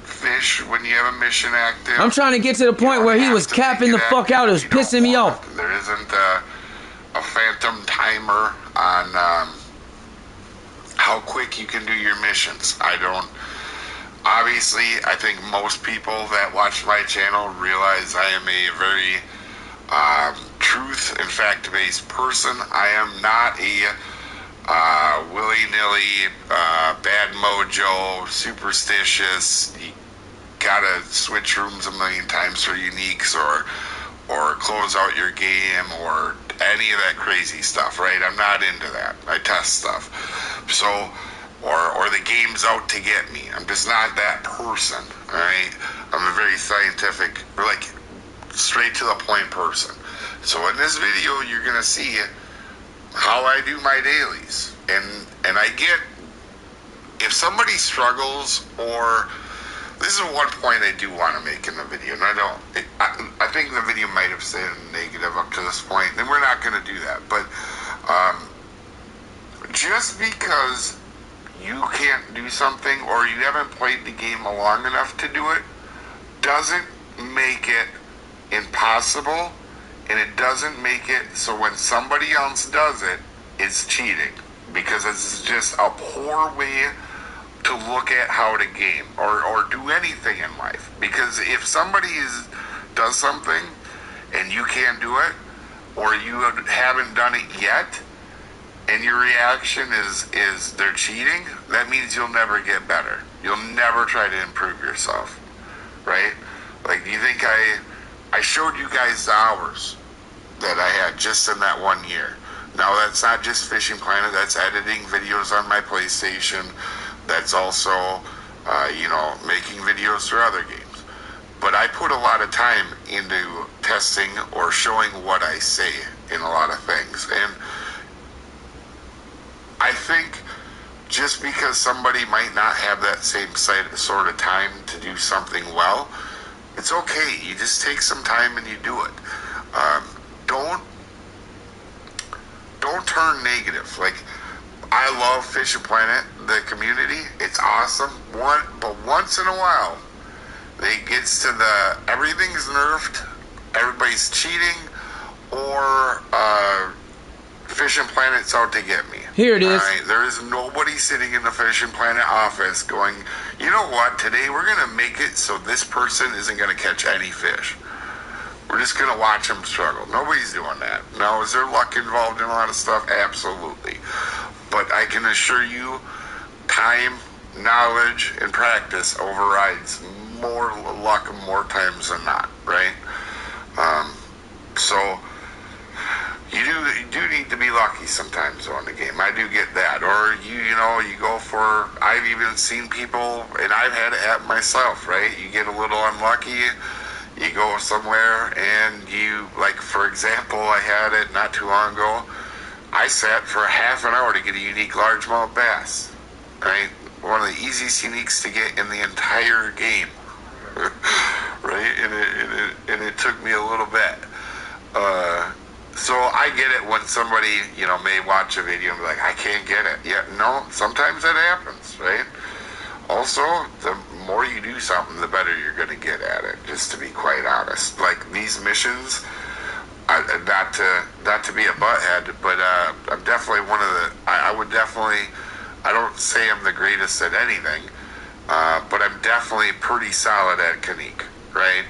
fish when you have a mission active. I'm trying to get to the point where he was capping the fuck out. It was pissing me off. There isn't a phantom timer on how quick you can do your missions. Obviously, I think most people that watch my channel realize I am a very truth and fact-based person. I am not a willy-nilly, bad mojo, superstitious, you gotta switch rooms a million times for uniques or close out your game or any of that crazy stuff, right? I'm not into that. I test stuff. So, or the game's out to get me. I'm just not that person, alright? I'm a very scientific, like, straight to the point person. So in this video, you're gonna see how I do my dailies. And I get, if somebody struggles, or this is one point I do want to make in the video, and I think the video might have said negative up to this point, and we're not going to do that, but just because you can't do something or you haven't played the game long enough to do it doesn't make it impossible, and it doesn't make it so when somebody else does it, it's cheating, because it's just a poor way to look at how to game or do anything in life. Because if somebody does something and you can't do it, or you haven't done it yet, and your reaction is they're cheating, that means you'll never get better. You'll never try to improve yourself, right? Like, do you think I showed you guys the hours that I had just in that 1 year? Now, that's not just Fishing Planet, that's editing videos on my PlayStation, that's also, making videos for other games. But I put a lot of time into testing or showing what I say in a lot of things. And I think just because somebody might not have that same sort of time to do something well, it's okay. You just take some time and you do it. Don't turn negative. Like, I love Fishing Planet, the community. It's awesome. But once in a while, it gets to everything's nerfed, everybody's cheating, or Fishing Planet's out to get me. Here it is. Right? There is nobody sitting in the Fishing Planet office going, you know what, today we're going to make it so this person isn't going to catch any fish. We're just going to watch them struggle. Nobody's doing that. Now, is there luck involved in a lot of stuff? Absolutely. But I can assure you, time, knowledge, and practice overrides more luck more times than not, right? So, you do need to be lucky sometimes on the game. I do get that. Or, you go for, I've even seen people, and I've had it happen myself, right? You get a little unlucky, you go somewhere, and like, for example, I had it not too long ago, I sat for a half an hour to get a unique largemouth bass, right? One of the easiest uniques to get in the entire game, right? And it took me a little bit. So I get it when somebody, may watch a video and be like, I can't get it. Yeah, no, sometimes that happens, right? Also, the more you do something, the better you're going to get at it, just to be quite honest. Like, these missions, not to be a butthead, but I'm definitely one of the, I don't say I'm the greatest at anything, but I'm definitely pretty solid at Kanique, right?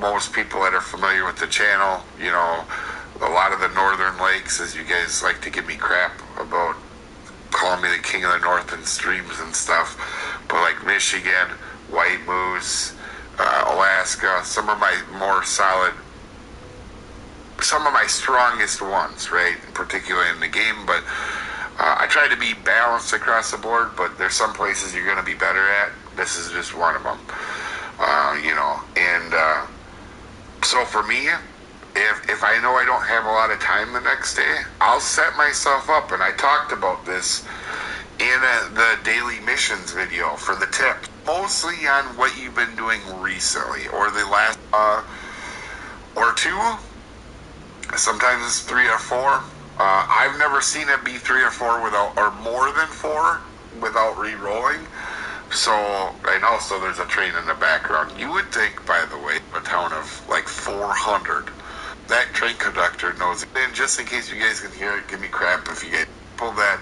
most people that are familiar with the channel, you know, a lot of the northern lakes, as you guys like to give me crap about calling me the king of the north and streams and stuff, but like Michigan, White Moose, Alaska, some of my more solid, some of my strongest ones, right, particularly in the game, but I try to be balanced across the board, but there's some places you're going to be better at. This is just one of them, you know, and so for me, if I know I don't have a lot of time the next day, I'll set myself up, and I talked about this in the daily missions video for the tip, mostly on what you've been doing recently, or the last or two, sometimes it's 3 or 4. I've never seen it be 3 or 4 without, or more than 4 without re-rolling. So I know, so there's a train in the background. You would think, by the way, a town of like 400. That train conductor knows it. And just in case you guys can hear it, give me crap if you get people that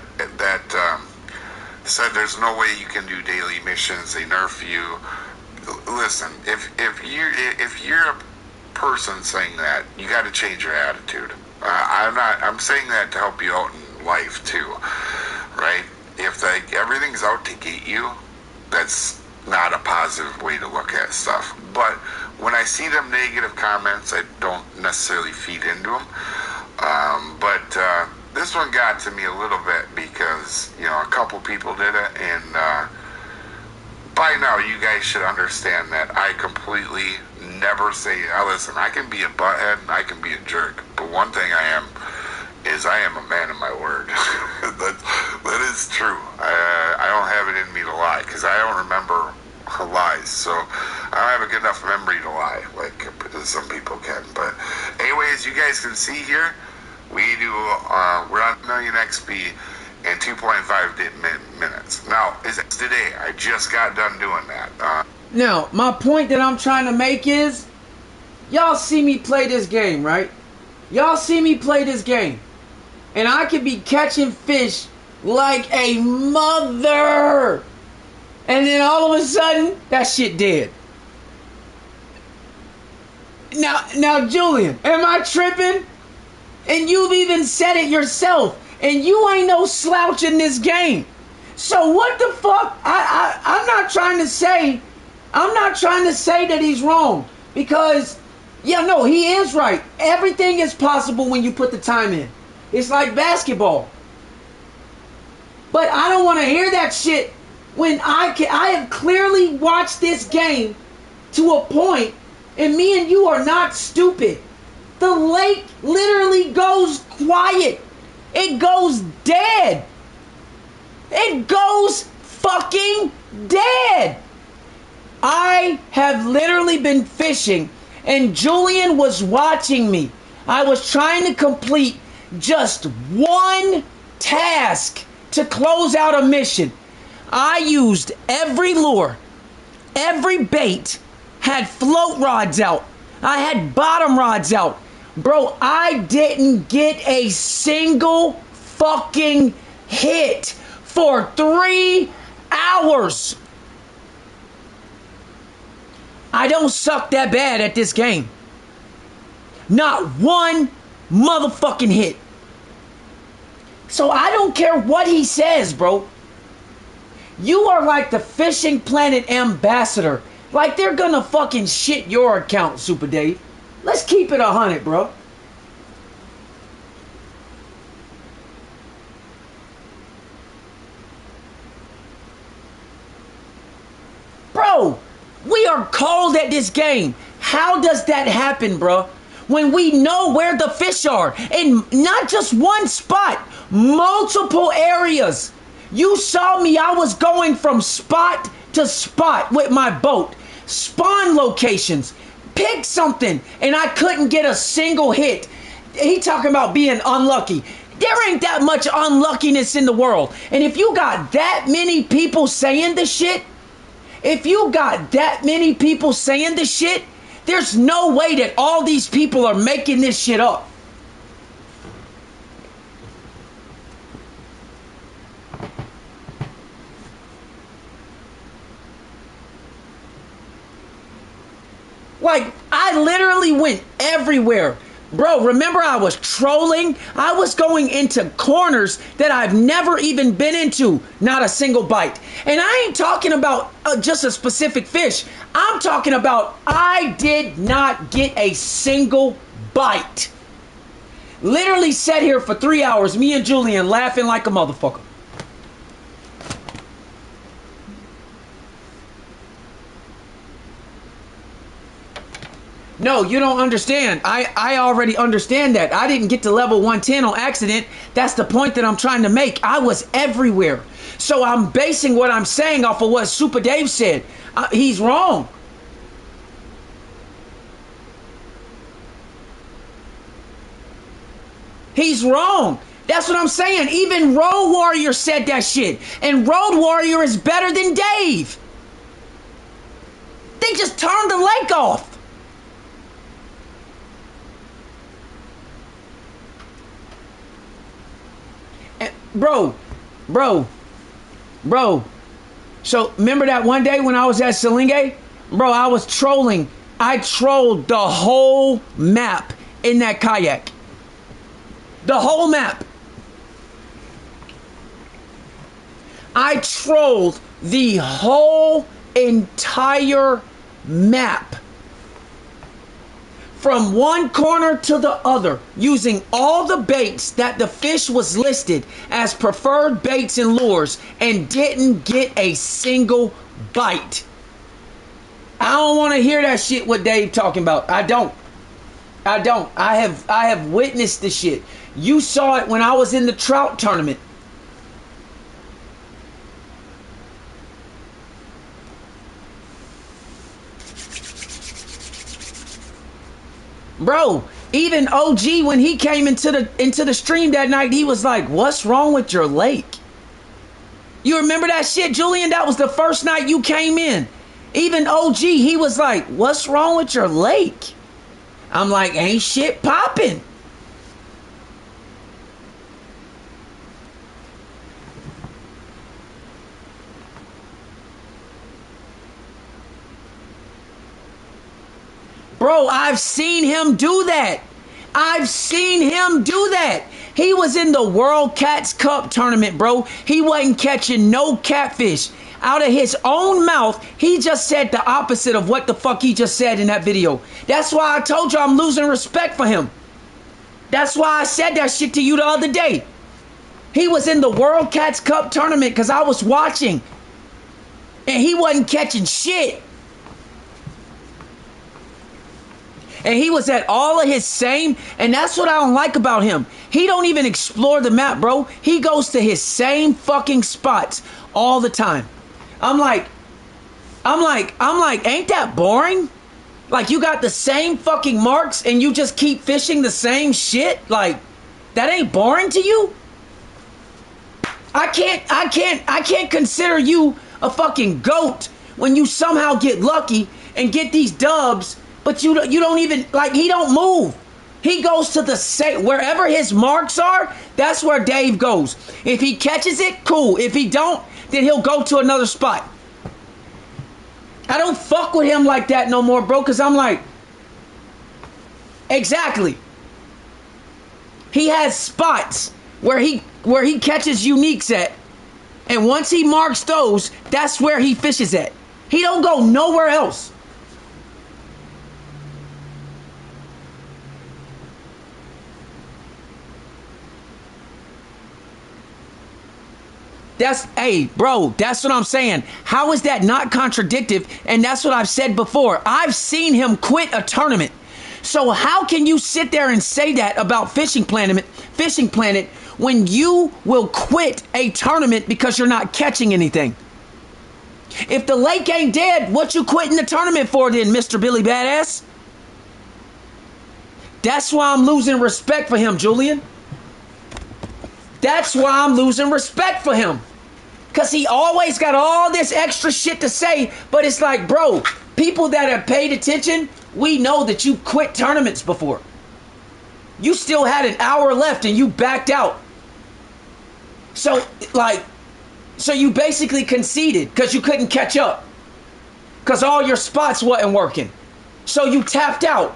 said there's no way you can do daily missions, they nerf you. Listen, if you're a person saying that, you got to change your attitude. I'm saying that to help you out in life too, right? If everything's out to get you, that's not a positive way to look at stuff. But when I see them negative comments, I don't necessarily feed into them. But this one got to me a little bit because, you know, a couple people did it, and by now you guys should understand that I completely never say, listen, I can be a butthead and I can be a jerk, but one thing I am is I am a man of my word. that is true. I don't have it in me to lie, because I don't remember lies, so I don't have a good enough memory to lie like some people can. But anyways, you guys can see here, we do we're on 1 million XP in 2.5 minutes. Now, is it today? I just got done doing that. Now, my point that I'm trying to make is, y'all see me play this game, right? Y'all see me play this game, and I could be catching fish like a mother, and then all of a sudden, that shit dead. Now, Julian, am I tripping? And you've even said it yourself, and you ain't no slouch in this game. So what the fuck? I'm not trying to say that he's wrong, because, yeah, no, he is right. Everything is possible when you put the time in. It's like basketball. But I don't want to hear that shit when I have clearly watched this game to a point, and me and you are not stupid. The lake literally goes quiet. It goes dead. It goes fucking dead. I have literally been fishing, and Julian was watching me. I was trying to complete just one task to close out a mission. I used every lure, every bait, had float rods out. I had bottom rods out. Bro, I didn't get a single fucking hit for 3 hours. I don't suck that bad at this game. Not one motherfucking hit. So I don't care what he says, bro. You are like the Fishing Planet ambassador. Like they're gonna fucking shit your account, Super Dave. Let's keep it 100, bro. Bro, we are cold at this game. How does that happen, bro? When we know where the fish are, and not just one spot, multiple areas. You saw me, I was going from spot to spot with my boat. Spawn locations. Pick something, and I couldn't get a single hit. He talking about being unlucky. There ain't that much unluckiness in the world. And if you got that many people saying the shit, there's no way that all these people are making this shit up. Like, I literally went everywhere. Bro, remember I was trolling? I was going into corners that I've never even been into. Not a single bite. And I ain't talking about just a specific fish. I'm talking about I did not get a single bite. Literally sat here for 3 hours, me and Julian laughing like a motherfucker. No, you don't understand. I already understand that. I didn't get to level 110 on accident. That's the point that I'm trying to make. I was everywhere. So I'm basing what I'm saying off of what Super Dave said. He's wrong. He's wrong. That's what I'm saying. Even Road Warrior said that shit. And Road Warrior is better than Dave. They just turned the lake off. Bro. So remember that one day when I was at Cyndicate? Bro, I was trolling. I trolled the whole map in that kayak. The whole map. I trolled the whole entire map. From one corner to the other, using all the baits that the fish was listed as preferred baits and lures, and didn't get a single bite. I don't want to hear that shit what Dave talking about. I don't. I have witnessed the shit. You saw it when I was in the trout tournament. Bro, even OG, when he came into the stream that night, he was like, "What's wrong with your lake?" You remember that shit, Julian? That was the first night you came in. Even OG, he was like, "What's wrong with your lake?" I'm like, "Ain't shit popping." Bro, I've seen him do that. I've seen him do that. He was in the World Cats Cup tournament, bro. He wasn't catching no catfish. Out of his own mouth, he just said the opposite of what the fuck he just said in that video. That's why I told you I'm losing respect for him. That's why I said that shit to you the other day. He was in the World Cats Cup tournament because I was watching. And he wasn't catching shit. And he was at all of his same, and that's what I don't like about him. He don't even explore the map, bro. He goes to his same fucking spots all the time. I'm like, ain't that boring? Like, you got the same fucking marks and you just keep fishing the same shit? Like, that ain't boring to you? I can't consider you a fucking goat when you somehow get lucky and get these dubs. But you don't even, like, he don't move. He goes to the same, wherever his marks are, that's where Dave goes. If he catches it, cool. If he don't, then he'll go to another spot. I don't fuck with him like that no more, bro, because I'm like, exactly. He has spots where he catches uniques at. And once he marks those, that's where he fishes at. He don't go nowhere else. Hey, bro, that's what I'm saying. How is that not contradictive? And that's what I've said before. I've seen him quit a tournament. So how can you sit there and say that about Fishing Planet when you will quit a tournament because you're not catching anything? If the lake ain't dead, what you quitting the tournament for then, Mr. Billy Badass? That's why I'm losing respect for him, Julian. That's why I'm losing respect for him. Because he always got all this extra shit to say, but it's like, bro, people that have paid attention, we know that you quit tournaments before. You still had an hour left and you backed out. So you basically conceded because you couldn't catch up. Because all your spots wasn't working. So you tapped out.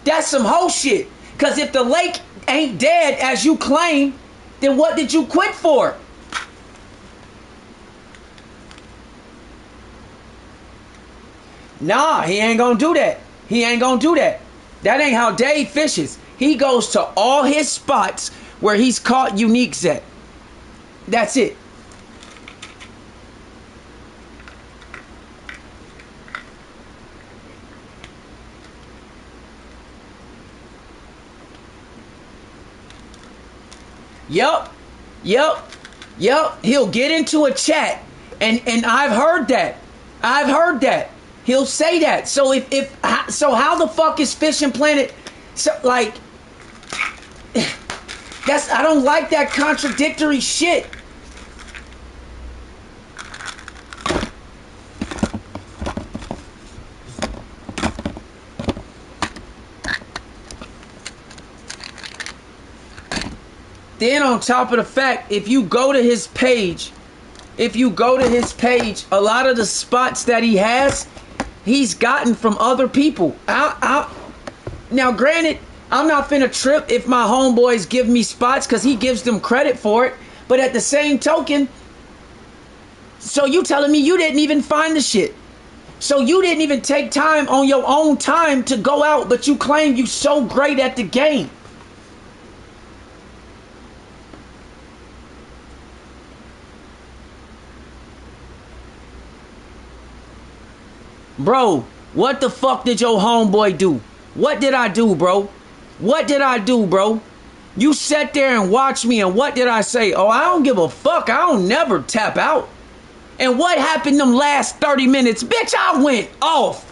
That's some whole shit. Because if the lake ain't dead as you claim, then what did you quit for? Nah, he ain't gonna do that. He ain't gonna do that. That ain't how Dave fishes. He goes to all his spots where he's caught uniques at. That's it. Yup. He'll get into a chat, and I've heard that. He'll say that. So so how the fuck is Fishing Planet? So like, I don't like that contradictory shit. Then on top of the fact, if you go to his page, a lot of the spots that he has, he's gotten from other people. Now, granted, I'm not finna trip if my homeboys give me spots because he gives them credit for it. But at the same token, so you telling me you didn't even find the shit. So you didn't even take time on your own time to go out, but you claim you so great at the game. Bro, what the fuck did your homeboy do? What did I do, bro? What did I do, bro? You sat there and watched me, and what did I say? Oh, I don't give a fuck. I don't never tap out. And what happened them last 30 minutes? Bitch, I went off.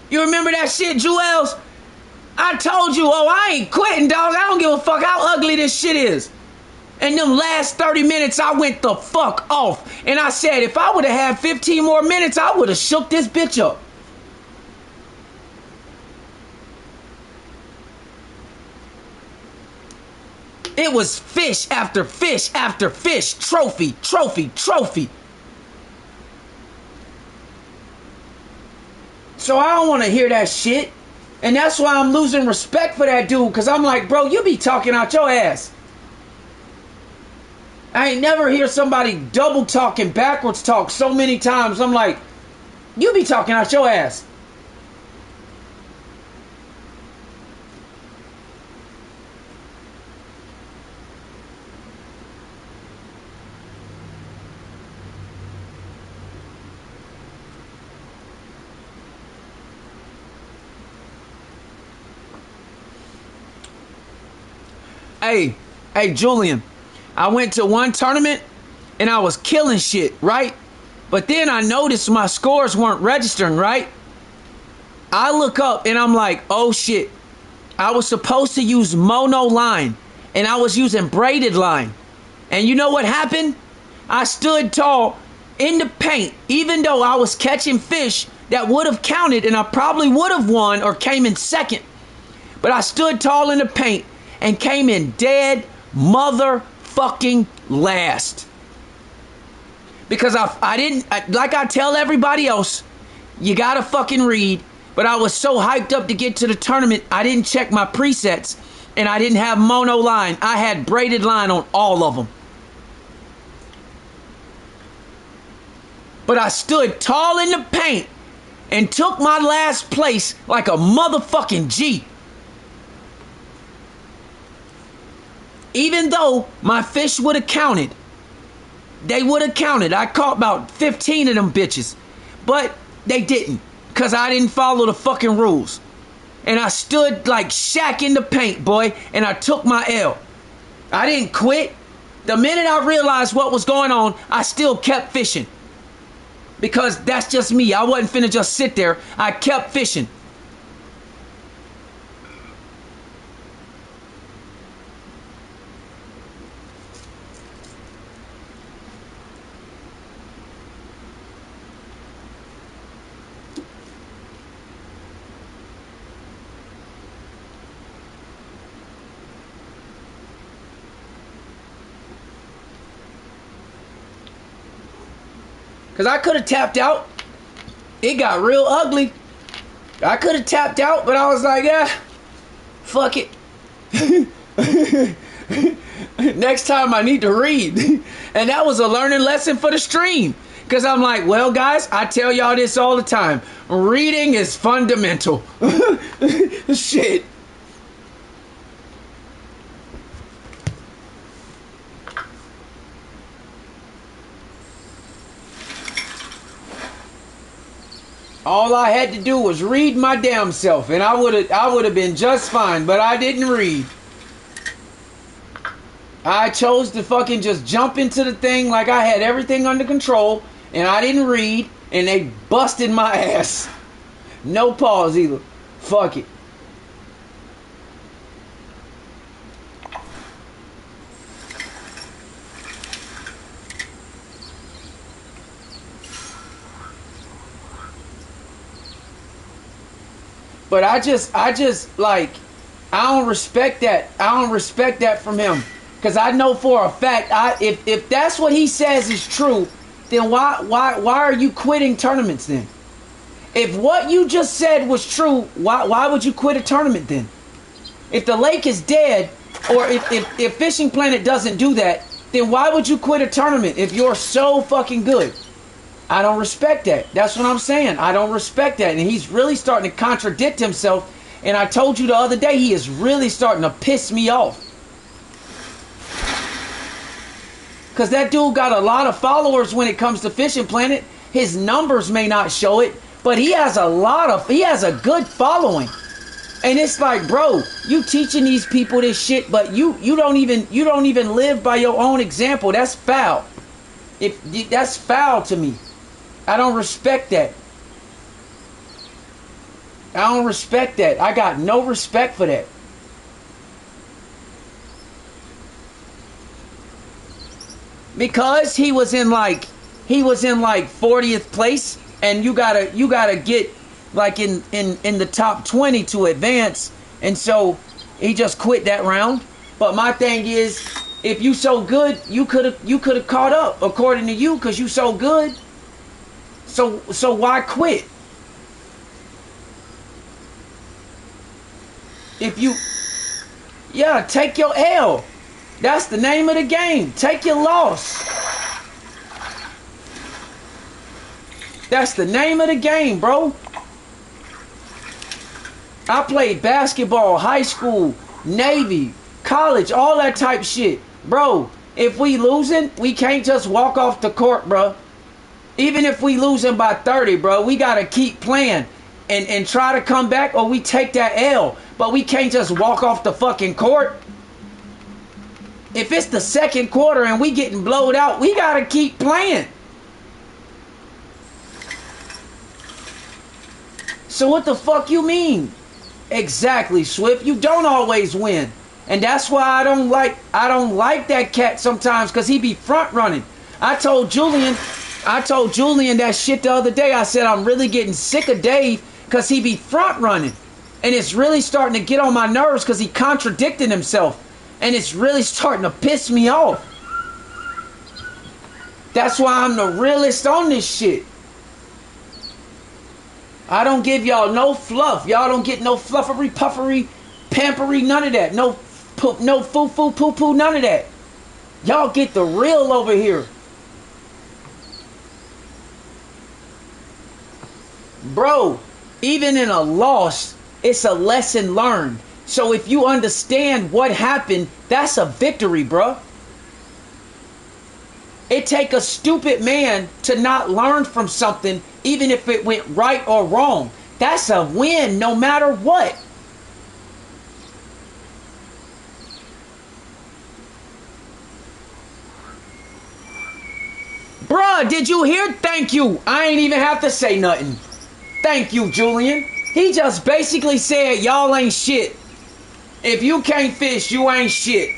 You remember that shit, Jewels? I told you, oh, I ain't quitting, dog. I don't give a fuck how ugly this shit is. And them last 30 minutes, I went the fuck off. And I said, if I would have had 15 more minutes, I would have shook this bitch up. It was fish after fish after fish. Trophy, trophy, trophy. So I don't want to hear that shit. And that's why I'm losing respect for that dude. Because I'm like, bro, you be talking out your ass. I ain't never hear somebody double talk and backwards talk so many times. I'm like, you be talking out your ass. Hey, Julian, I went to one tournament and I was killing shit, right? But then I noticed my scores weren't registering, right? I look up and I'm like, oh shit. I was supposed to use mono line and I was using braided line. And you know what happened? I stood tall in the paint, even though I was catching fish that would have counted and I probably would have won or came in second. But I stood tall in the paint and came in dead motherfucking last. Because I didn't, like I tell everybody else, you gotta fucking read. But I was so hyped up to get to the tournament, I didn't check my presets. And I didn't have mono line. I had braided line on all of them. But I stood tall in the paint and took my last place like a motherfucking G. Even though my fish would have counted. They would have counted. I caught about 15 of them bitches. But they didn't. Because I didn't follow the fucking rules. And I stood like Shaq in the paint, boy. And I took my L. I didn't quit. The minute I realized what was going on, I still kept fishing. Because that's just me. I wasn't finna just sit there. I kept fishing. Because I could have tapped out. It got real ugly. I could have tapped out, but I was like, yeah, fuck it. Next time I need to read. And that was a learning lesson for the stream. Because I'm like, well, guys, I tell y'all this all the time. Reading is fundamental. Shit. All I had to do was read my damn self, and I would have been just fine, but I didn't read. I chose to fucking just jump into the thing like I had everything under control, and I didn't read, and they busted my ass. No pause either. Fuck it. But I just like, I don't respect that. I don't respect that from him. Because I know for a fact, if that's what he says is true, then why are you quitting tournaments then? If what you just said was true, why would you quit a tournament then? If the lake is dead, or if Fishing Planet doesn't do that, then why would you quit a tournament if you're so fucking good? I don't respect that. That's what I'm saying. I don't respect that. And he's really starting to contradict himself. And I told you the other day, he is really starting to piss me off. Because that dude got a lot of followers when it comes to Fishing Planet. His numbers may not show it, but he has a good following. And it's like, bro, you teaching these people this shit, but you don't even live by your own example. That's foul. That's foul to me. I don't respect that. I don't respect that. I got no respect for that. Because he was in like 40th place, and you gotta get like in the top 20 to advance, and so he just quit that round. But my thing is, if you so good, you could have caught up according to you, because you so good. So why quit? Take your L. That's the name of the game. Take your loss. That's the name of the game, bro. I played basketball, high school, Navy, college, all that type shit. Bro, if we losing, we can't just walk off the court, bro. Even if we losing by 30, bro, we got to keep playing and try to come back, or we take that L. But we can't just walk off the fucking court. If it's the second quarter and we getting blowed out, we got to keep playing. So what the fuck you mean? Exactly, Swift. You don't always win. And that's why I don't like that cat sometimes, because he be front running. I told Julian that shit the other day. I said, I'm really getting sick of Dave because he be front running. And it's really starting to get on my nerves because he contradicted himself. And it's really starting to piss me off. That's why I'm the realest on this shit. I don't give y'all no fluff. Y'all don't get no fluffery, puffery, pampery, none of that. No foo-foo, poo-poo, none of that. Y'all get the real over here. Bro, even in a loss, it's a lesson learned. So if you understand what happened, that's a victory, bro. It take a stupid man to not learn from something, even if it went right or wrong. That's a win no matter what. Bruh, did you hear? Thank you. I ain't even have to say nothing. Thank you, Julian. He just basically said, y'all ain't shit. If you can't fish, you ain't shit.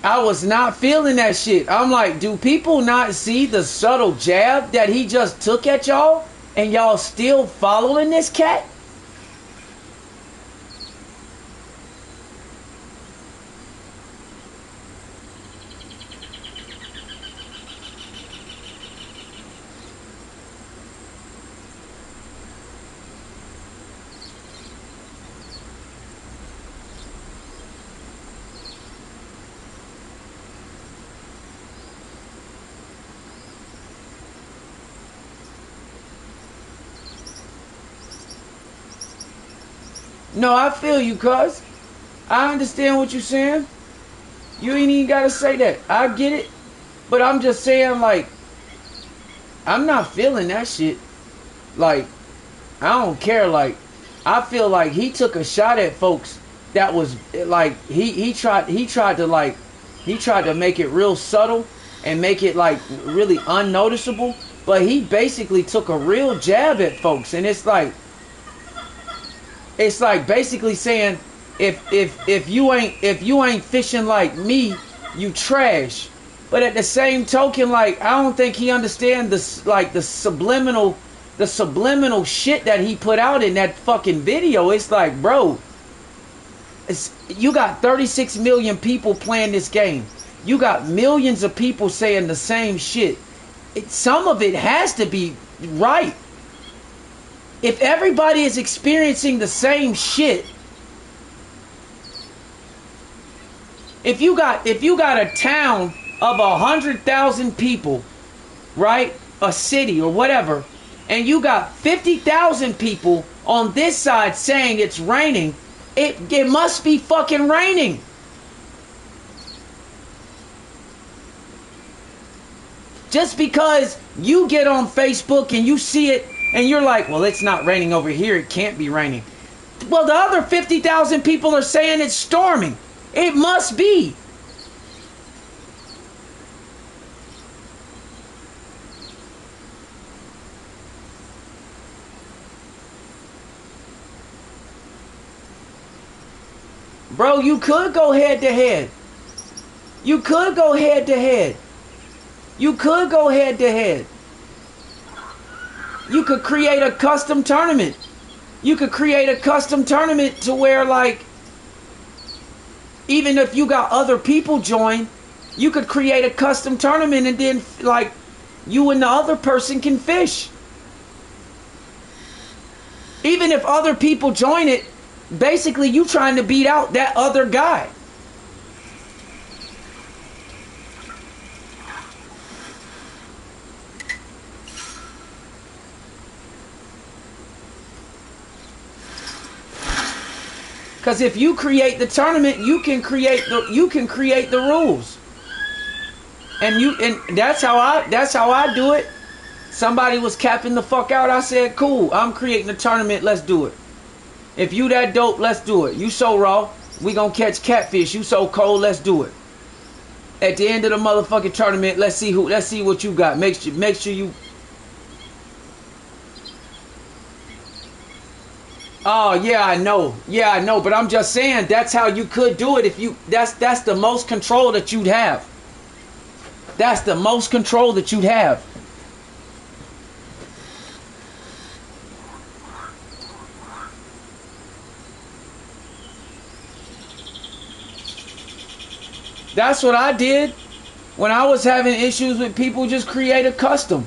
I was not feeling that shit. I'm like, do people not see the subtle jab that he just took at y'all? And y'all still following this cat? No, I feel you, cuz. I understand what you're saying. You ain't even gotta say that. I get it. But I'm just saying, like, I'm not feeling that shit. Like, I don't care. Like, I feel like he took a shot at folks that was like he tried to make it real subtle and make it like really unnoticeable. But he basically took a real jab at folks, and it's like basically saying, if you ain't fishing like me, you trash. But at the same token, like, I don't think he understands the subliminal shit that he put out in that fucking video. It's like, bro, you got 36 million people playing this game. You got millions of people saying the same shit. Some of it has to be right. If everybody is experiencing the same shit, if you got a town of 100,000 people, right, a city or whatever, and you got 50,000 people on this side saying it's raining, it must be fucking raining. Just because you get on Facebook and you see it and you're like, well, it's not raining over here, it can't be raining. Well, the other 50,000 people are saying it's storming. It must be. Bro, you could go head to head. You could go head to head. You could go head to head. You could create a custom tournament. You could create a custom tournament to where, like, even if you got other people join, you could create a custom tournament and then, like, you and the other person can fish. Even if other people join it, basically you trying to beat out that other guy. Because if you create the tournament, you can create the rules. And that's how I do it. Somebody was capping the fuck out. I said, cool, I'm creating a tournament, let's do it. If you that dope, let's do it. You so raw, we gonna catch catfish. You so cold, let's do it. At the end of the motherfucking tournament, let's see what you got. Make sure you. Oh yeah, I know. Yeah, I know. But I'm just saying that's how you could do it if you. That's the most control that you'd have. That's the most control that you'd have. That's what I did when I was having issues with people. Just create a custom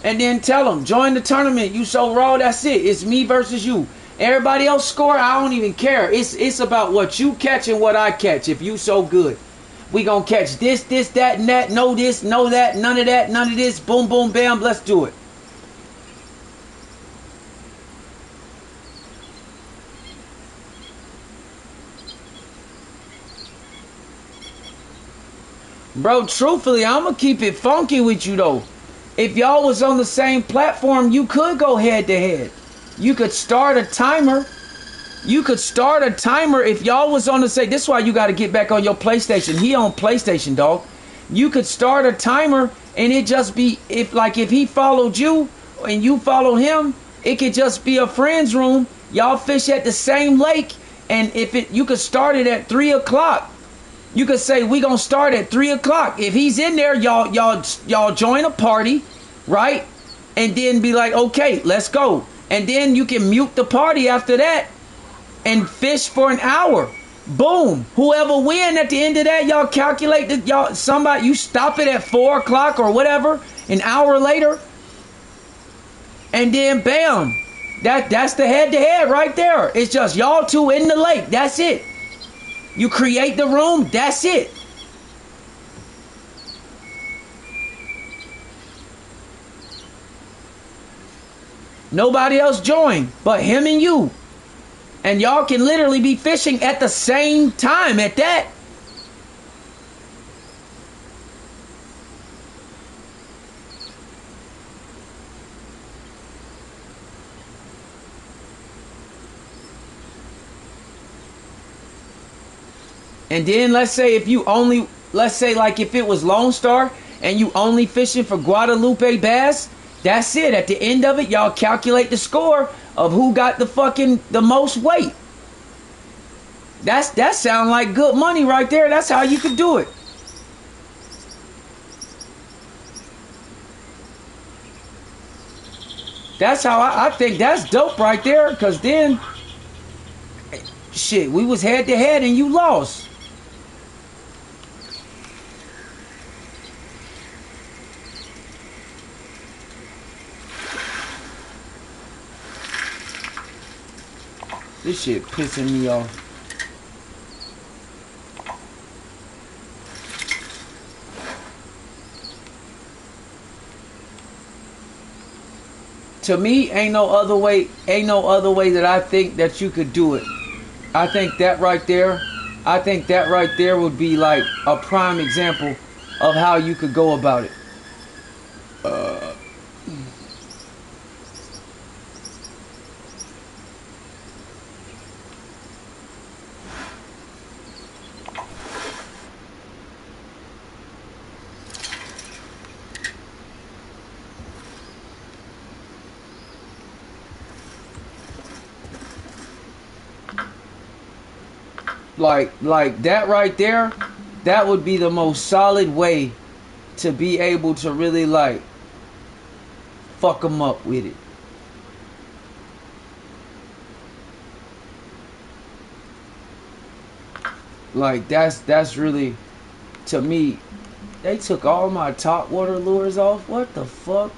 and then tell them, join the tournament. You so raw, that's it. It's me versus you. Everybody else score, I don't even care. It's about what you catch and what I catch. If you so good, we gonna catch this, that, and that. No this, no that, none of that, none of this. Boom, boom, bam. Let's do it. Bro, truthfully, I'm going to keep it funky with you, though. If y'all was on the same platform, you could go head to head. You could start a timer. You could start a timer if y'all was on the same. This is why you got to get back on your PlayStation. He on PlayStation, dog. You could start a timer, and it just be, if he followed you and you followed him, it could just be a friend's room. Y'all fish at the same lake, and you could start it at 3 o'clock. You could say, we gonna start at 3 o'clock. If he's in there, y'all join a party, right? and then be like, okay, let's go. And then you can mute the party after that and fish for an hour. Boom. Whoever win at the end of that, y'all calculate that you stop it at 4 o'clock or whatever, an hour later. And then bam. That's the head-to-head right there. It's just y'all two in the lake. That's it. You create the room. That's it. Nobody else join but him and you. And y'all can literally be fishing at the same time at that. And then let's say if it was Lone Star and you only fishing for Guadalupe bass, that's it. At the end of it, y'all calculate the score of who got the most weight. That sound like good money right there. That's how you could do it. That's how I think that's dope right there. Because then, shit, we was head to head and you lost. This shit pissing me off. To me, ain't no other way that I think that you could do it. I think that right there would be like a prime example of how you could go about it. Like that right there, that would be the most solid way to be able to really like fuck them up with it. Like that's really, to me, they took all my top water lures off. What the fuck?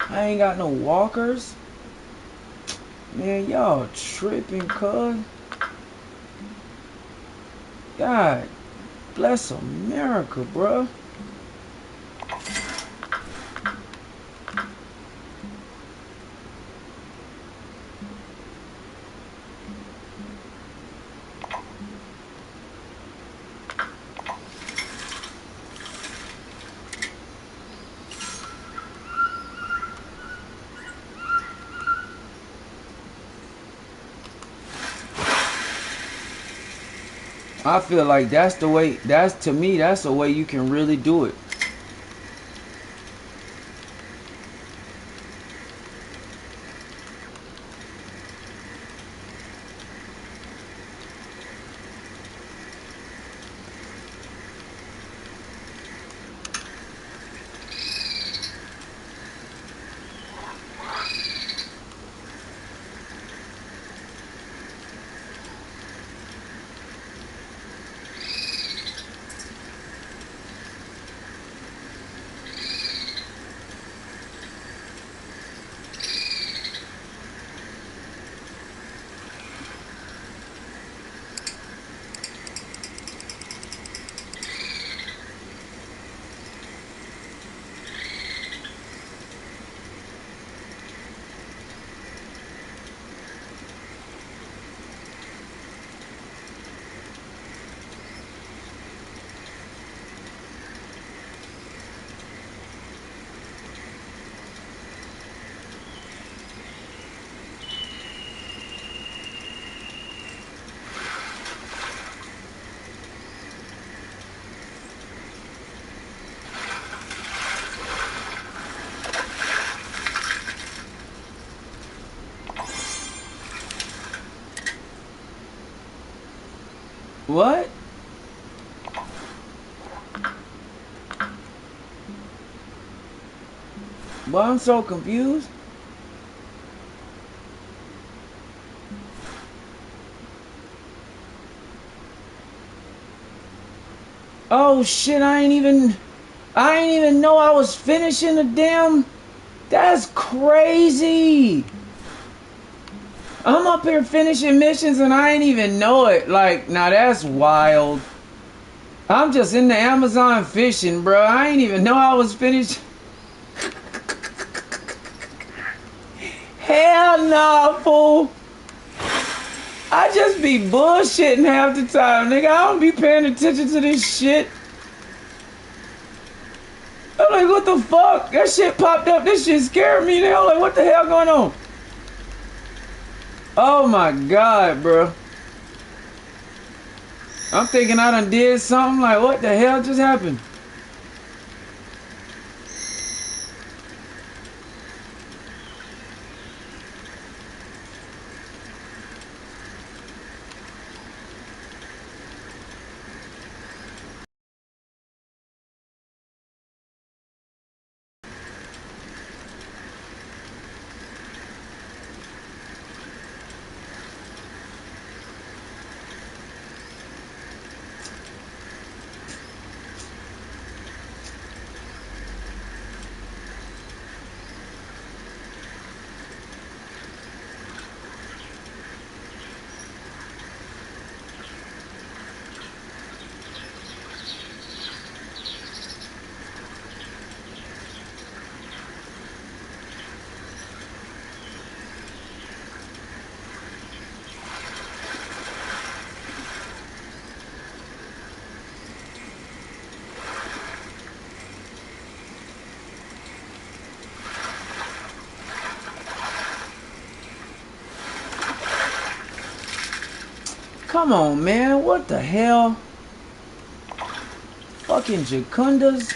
I ain't got no walkers. Man, y'all tripping, cuz. God bless America, bruh. I feel like that's the way, to me, that's the way you can really do it. What? Well, I'm so confused. Oh shit, I ain't even know I was finishing the damn. That's crazy. I'm up here finishing missions and I ain't even know it. Like, now that's wild. I'm just in the Amazon fishing, bro. I ain't even know I was finished. Hell no, fool. I just be bullshitting half the time, nigga. I don't be paying attention to this shit. I'm like, what the fuck? That shit popped up. This shit scared me now. Like, what the hell going on? Oh my god, bro. I'm thinking I done did something. Like, what the hell just happened? Come on, man. What the hell? Fucking Jacundas.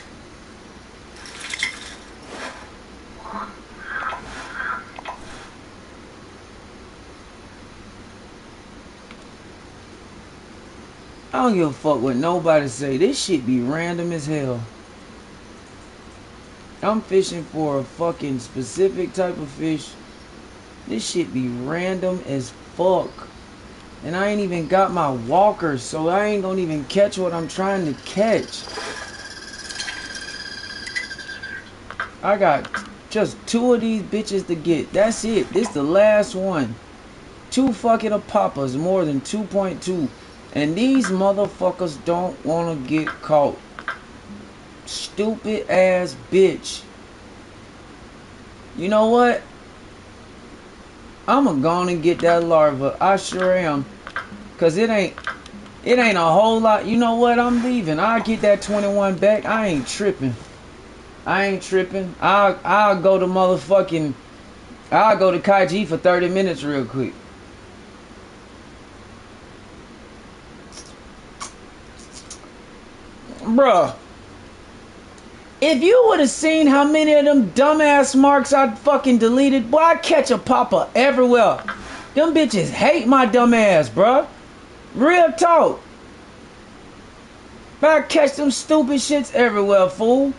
I don't give a fuck what nobody say. This shit be random as hell. I'm fishing for a fucking specific type of fish. This shit be random as fuck. And I ain't even got my walker, so I ain't gonna even catch what I'm trying to catch. I got just 2 of these bitches to get. That's it. This the last one. 2 fucking Apapas, more than 2.2. And these motherfuckers don't wanna get caught. Stupid ass bitch. You know what? I'ma go on and get that larva. I sure am. Cause it ain't a whole lot. You know what? I'm leaving. I'll get that 21 back. I ain't tripping. I'll go to motherfucking. I'll go to Kaiji for 30 minutes real quick. Bruh. If you would have seen how many of them dumbass marks I fucking deleted, boy, I catch a papa everywhere. Them bitches hate my dumb ass, bruh. Real talk. I catch them stupid shits everywhere, fool.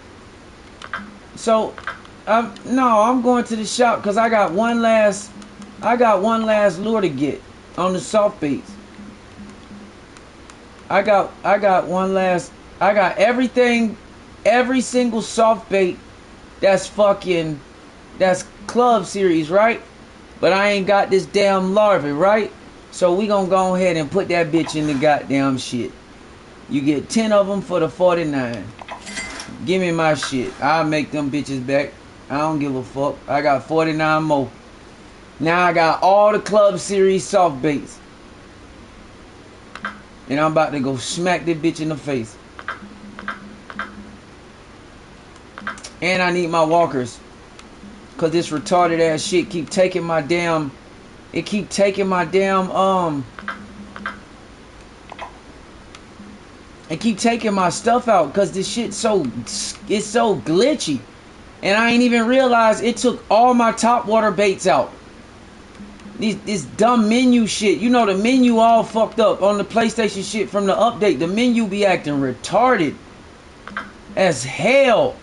So, I'm going to the shop because I got one last lure to get on the soft baits. I got everything. Every single soft bait that's club series, right? But I ain't got this damn larva, right? So we gonna go ahead and put that bitch in the goddamn shit. You get 10 of them for the 49. Give me my shit. I'll make them bitches back. I don't give a fuck. I got 49 more. Now I got all the club series soft baits. And I'm about to go smack this bitch in the face. And I need my walkers. Cause this retarded ass shit keep taking my damn. It keep taking my damn It keep taking my stuff out. Cause this shit it's so glitchy. And I ain't even realize it took all my top water baits out. This dumb menu shit. You know the menu all fucked up on the PlayStation shit from the update. The menu be acting retarded as hell.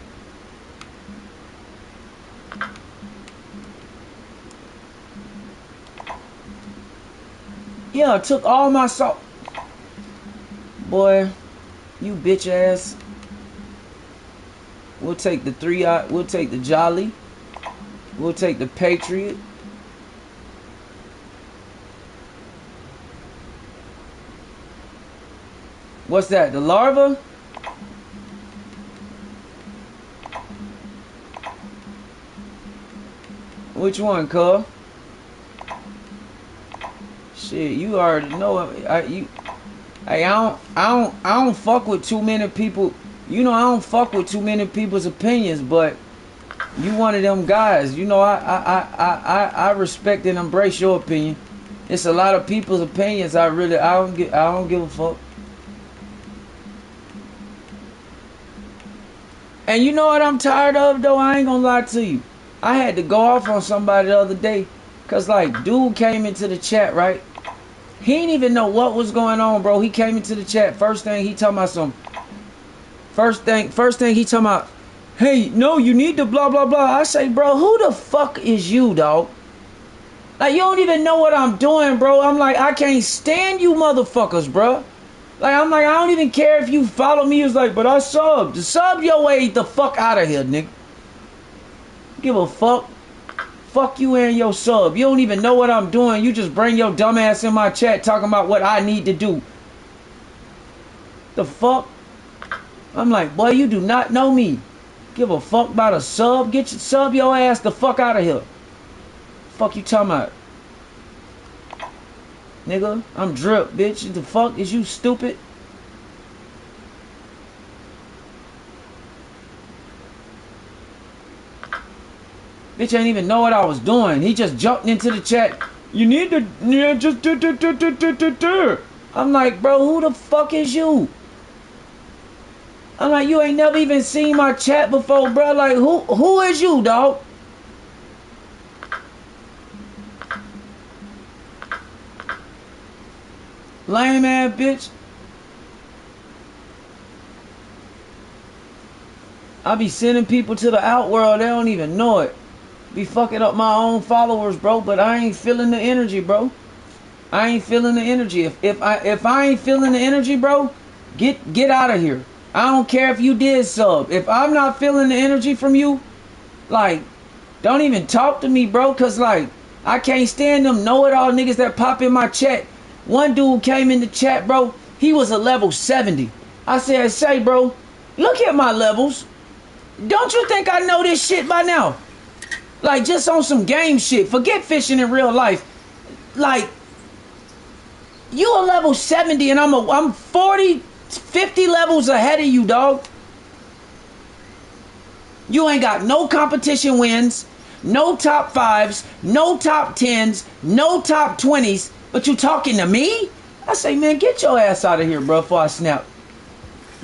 Yeah, I took all my salt. Boy, you bitch ass. We'll take the we'll take the Jolly. We'll take the Patriot. What's that? The larva? Which one, cuz? Shit, you already know. I don't fuck with too many people. You know, I don't fuck with too many people's opinions, but you one of them guys. You know, I respect and embrace your opinion. It's a lot of people's opinions. I don't give a fuck. And you know what I'm tired of though? I ain't gonna lie to you. I had to go off on somebody the other day, cause like dude came into the chat, right? He didn't even know what was going on, bro. He came into the chat. First thing he talking about First thing he talking about, hey, no, you need to blah blah blah. I say, bro, who the fuck is you, dog? Like you don't even know what I'm doing, bro. I'm like, I can't stand you motherfuckers, bro. Like, I'm like, I don't even care if you follow me. It's like, but I subbed. Sub your way the fuck out of here, nigga. Give a fuck. Fuck you and your sub. You don't even know what I'm doing. You just bring your dumb ass in my chat talking about what I need to do. The fuck? I'm like, boy, you do not know me. Give a fuck about a sub. Sub your ass the fuck out of here. Fuck you talking about? Nigga, I'm DRIIP, bitch. The fuck is you stupid? Bitch ain't even know what I was doing. He just jumped into the chat. You need to, yeah, just do. I'm like, bro, who the fuck is you? I'm like, you ain't never even seen my chat before, bro. Like, who is you, dog? Lame ass bitch. I be sending people to the outworld. They don't even know it. Be fucking up my own followers, bro. But I ain't feeling the energy, bro. I ain't feeling the energy. If I ain't feeling the energy, bro, get out of here. I don't care if you did sub. If I'm not feeling the energy from you, like, don't even talk to me, bro. Cause like, I can't stand them know-it-all niggas that pop in my chat. One dude came in the chat, bro. He was a level 70. I said, say, bro, look at my levels. Don't you think I know this shit by now? Like, just on some game shit. Forget fishing in real life. Like, you a level 70 and I'm 40, 50 levels ahead of you, dog. You ain't got no competition wins, no top 5s, no top 10s, no top 20s. But you talking to me? I say, man, get your ass out of here, bro, before I snap.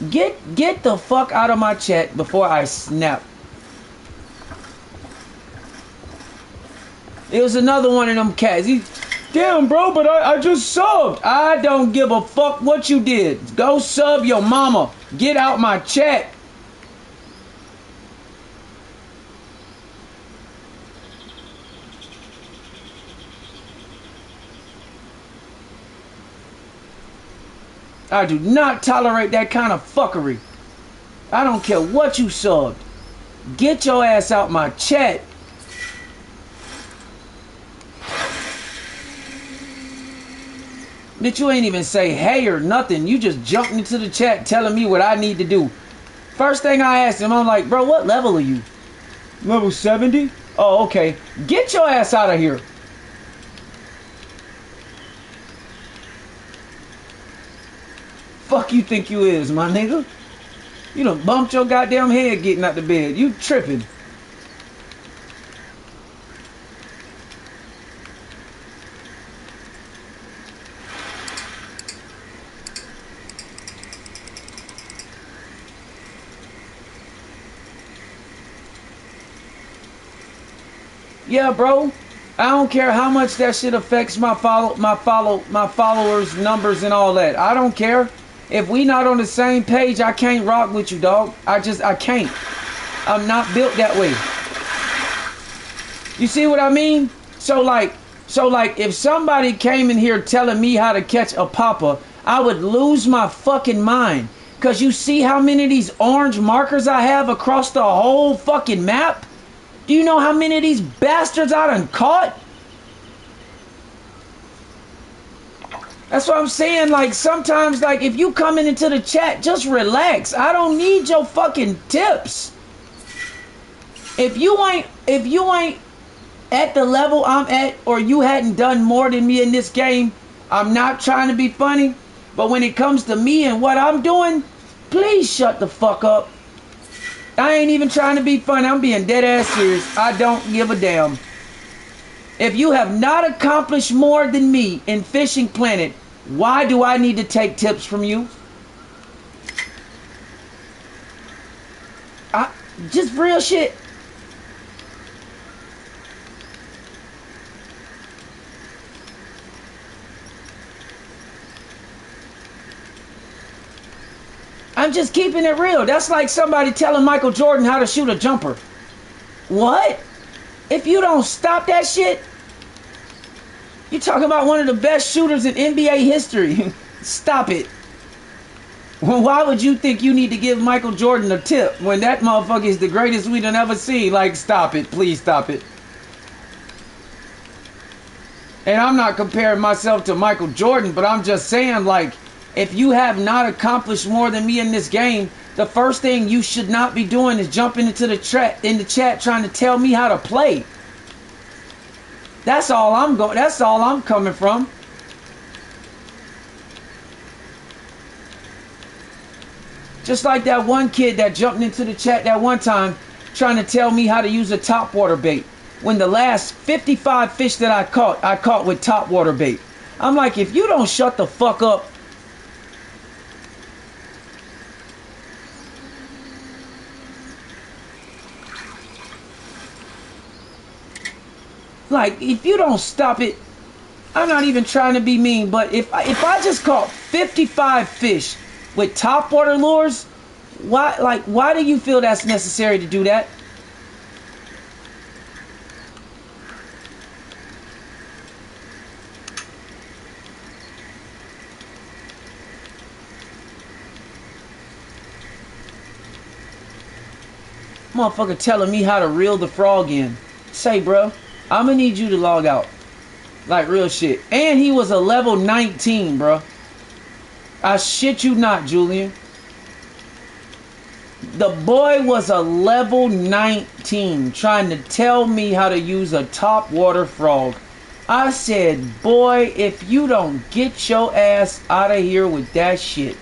Get the fuck out of my chat before I snap. It was another one of them cats. Damn, bro, but I just subbed. I don't give a fuck what you did. Go sub your mama. Get out my chat. I do not tolerate that kind of fuckery. I don't care what you subbed. Get your ass out my chat. Bitch, you ain't even say hey or nothing. You just jumped into the chat telling me what I need to do. First thing I asked him, I'm like, bro, what level are you? Level 70? Oh, okay. Get your ass out of here. Fuck you think you is, my nigga? You done bumped your goddamn head getting out the bed. You tripping. Yeah, bro. I don't care how much that shit affects my followers numbers and all that. I don't care. If we not on the same page, I can't rock with you, dog. I can't. I'm not built that way. You see what I mean? So like if somebody came in here telling me how to catch a popper, I would lose my fucking mind. Cause you see how many of these orange markers I have across the whole fucking map? Do you know how many of these bastards I done caught? That's what I'm saying. Like sometimes, like if you coming into the chat, just relax. I don't need your fucking tips. If you ain't at the level I'm at, or you hadn't done more than me in this game, I'm not trying to be funny. But when it comes to me and what I'm doing, please shut the fuck up. I ain't even trying to be funny. I'm being dead ass serious. I don't give a damn. If you have not accomplished more than me in Fishing Planet, why do I need to take tips from you? Just real shit. I'm just keeping it real. That's like somebody telling Michael Jordan how to shoot a jumper. What? If you don't stop that shit, you're talking about one of the best shooters in NBA history. Stop it. Well, why would you think you need to give Michael Jordan a tip when that motherfucker is the greatest we done ever seen? Like, stop it. Please stop it. And I'm not comparing myself to Michael Jordan, but I'm just saying, like, if you have not accomplished more than me in this game, the first thing you should not be doing is jumping into the chat trying to tell me how to play. That's all I'm coming from. Just like that one kid that jumped into the chat that one time trying to tell me how to use a topwater bait. When the last 55 fish that I caught with topwater bait. I'm like, if you don't shut the fuck up. Like, if you don't stop it, I'm not even trying to be mean, but if I just caught 55 fish with topwater lures, why do you feel that's necessary to do that? Motherfucker telling me how to reel the frog in. Say, bro, I'm gonna need you to log out. Like, real shit. And he was a level 19, bro. I shit you not, Julian. The boy was a level 19 trying to tell me how to use a topwater frog. I said, boy, if you don't get your ass out of here with that shit.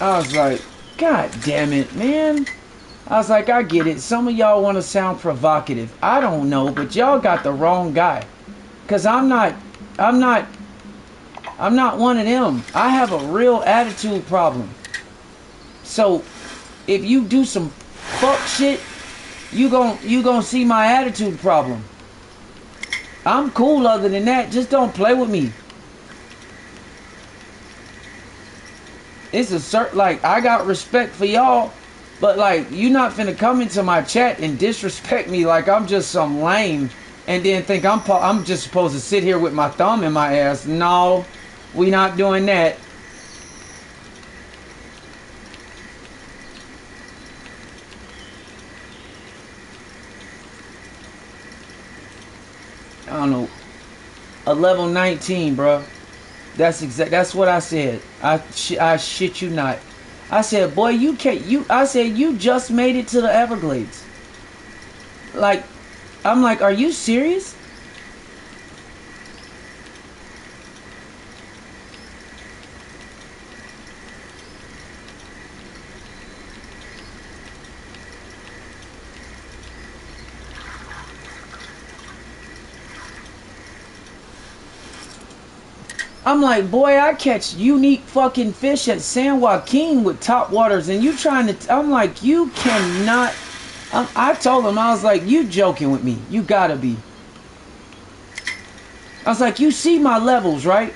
I was like, God damn it, man. I was like, I get it. Some of y'all want to sound provocative. I don't know, but y'all got the wrong guy. Cause I'm not one of them. I have a real attitude problem. So if you do some fuck shit, you gon' see my attitude problem. I'm cool other than that. Just don't play with me. It's a certain, like, I got respect for y'all, but like, you not finna come into my chat and disrespect me like I'm just some lame and then think I'm just supposed to sit here with my thumb in my ass. No, we not doing that. I don't know. A level 19, bro. That's what I said. I shit you not. I said, boy, I said, you just made it to the Everglades. Like, I'm like, are you serious? I'm like, boy, I catch unique fucking fish at San Joaquin with top waters, and you trying to, I'm like, you cannot, I told him, I was like, you joking with me. You gotta be. I was like, you see my levels, right?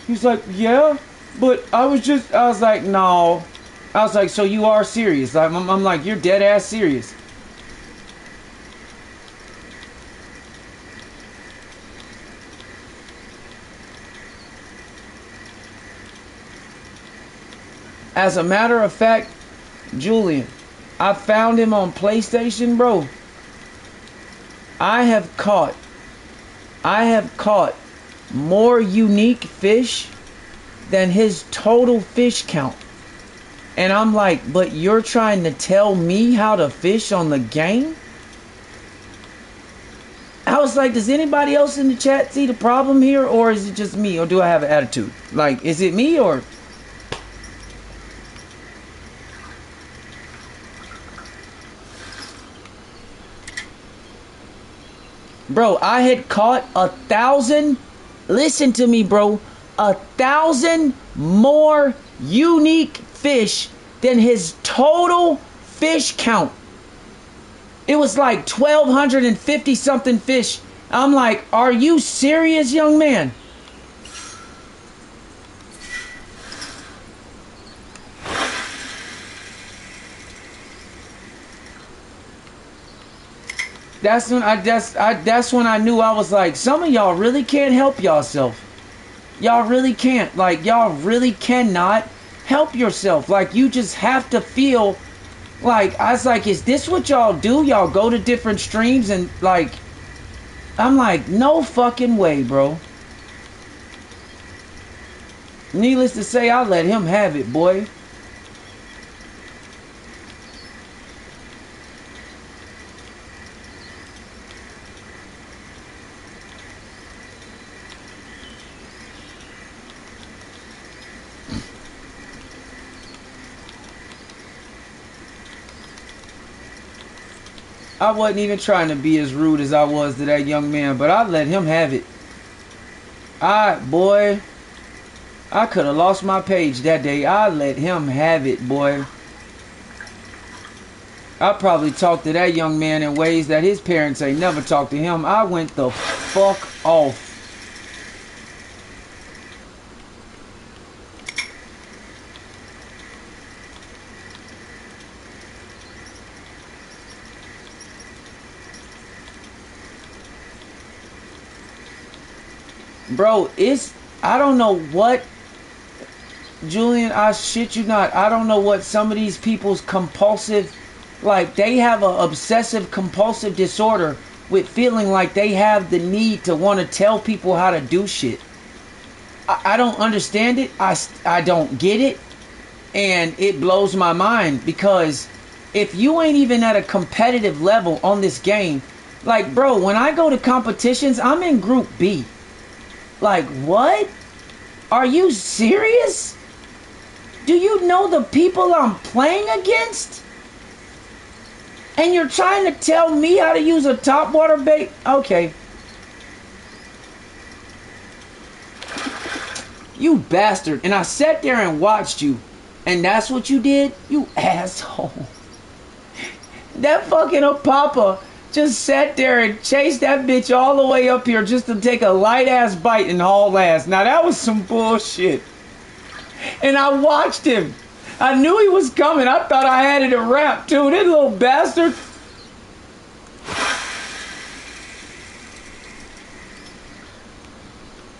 He's like, yeah, but I was like, no. I was like, so you are serious? I'm like, you're dead ass serious. As a matter of fact, Julian, I found him on PlayStation, bro. I have caught more unique fish than his total fish count. And I'm like, but you're trying to tell me how to fish on the game? I was like, does anybody else in the chat see the problem here? Or is it just me? Or do I have an attitude? Like, is it me or... Bro, I had caught 1,000, listen to me, bro, 1,000 more unique fish than his total fish count. It was like 1,250 something fish. I'm like, are you serious, young man? That's when I knew. I was like, some of y'all really can't help yourself. Y'all really can't. Like, y'all really cannot help yourself. Like, you just have to feel like, I was like, is this what y'all do? Y'all go to different streams and like, I'm like, no fucking way, bro. Needless to say, I let him have it, boy. I wasn't even trying to be as rude as I was to that young man, but I let him have it. Boy, I could have lost my page that day. I let him have it, boy. I probably talked to that young man in ways that his parents ain't never talked to him. I went the fuck off. Bro, I don't know what, Julian, I shit you not, I don't know what some of these people's compulsive, like, they have an obsessive compulsive disorder with feeling like they have the need to want to tell people how to do shit. I don't understand it. I don't get it. And it blows my mind, because if you ain't even at a competitive level on this game, like, bro, when I go to competitions, I'm in Group B. Like, what? Are you serious? Do you know the people I'm playing against? And you're trying to tell me how to use a topwater bait? Okay. You bastard. And I sat there and watched you. And that's what you did? You asshole. That fucking Apapa just sat there and chased that bitch all the way up here just to take a light ass bite and haul ass. Now that was some bullshit. And I watched him. I knew he was coming. I thought I had it a wrap too. That little bastard.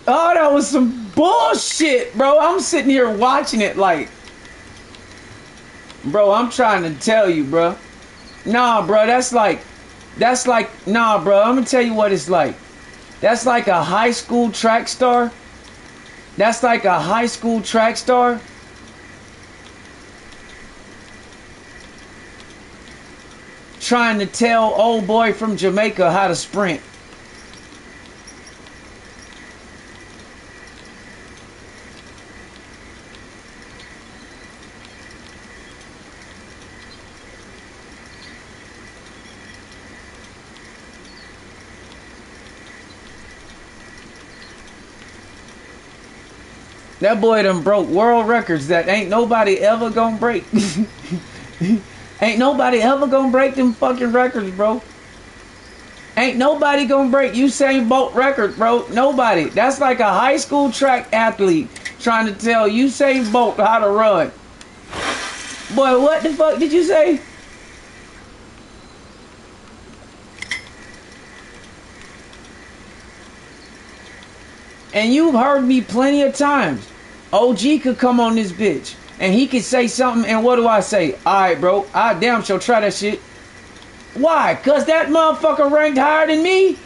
Oh, that was some bullshit, bro. I'm sitting here watching it like, bro, I'm trying to tell you, bro. Nah, bro, that's like, nah, bro, I'm gonna tell you what it's like. That's like a high school track star. That's like a high school track star trying to tell old boy from Jamaica how to sprint. That boy done broke world records that ain't nobody ever gonna break. Ain't nobody ever gonna break them fucking records, bro. Ain't nobody gonna break Usain Bolt record, bro. Nobody. That's like a high school track athlete trying to tell Usain Bolt how to run. Boy, what the fuck did you say? And you've heard me plenty of times. OG could come on this bitch and he could say something, and what do I say? Alright, bro, I damn sure try that shit. Why? Cause that motherfucker ranked higher than me?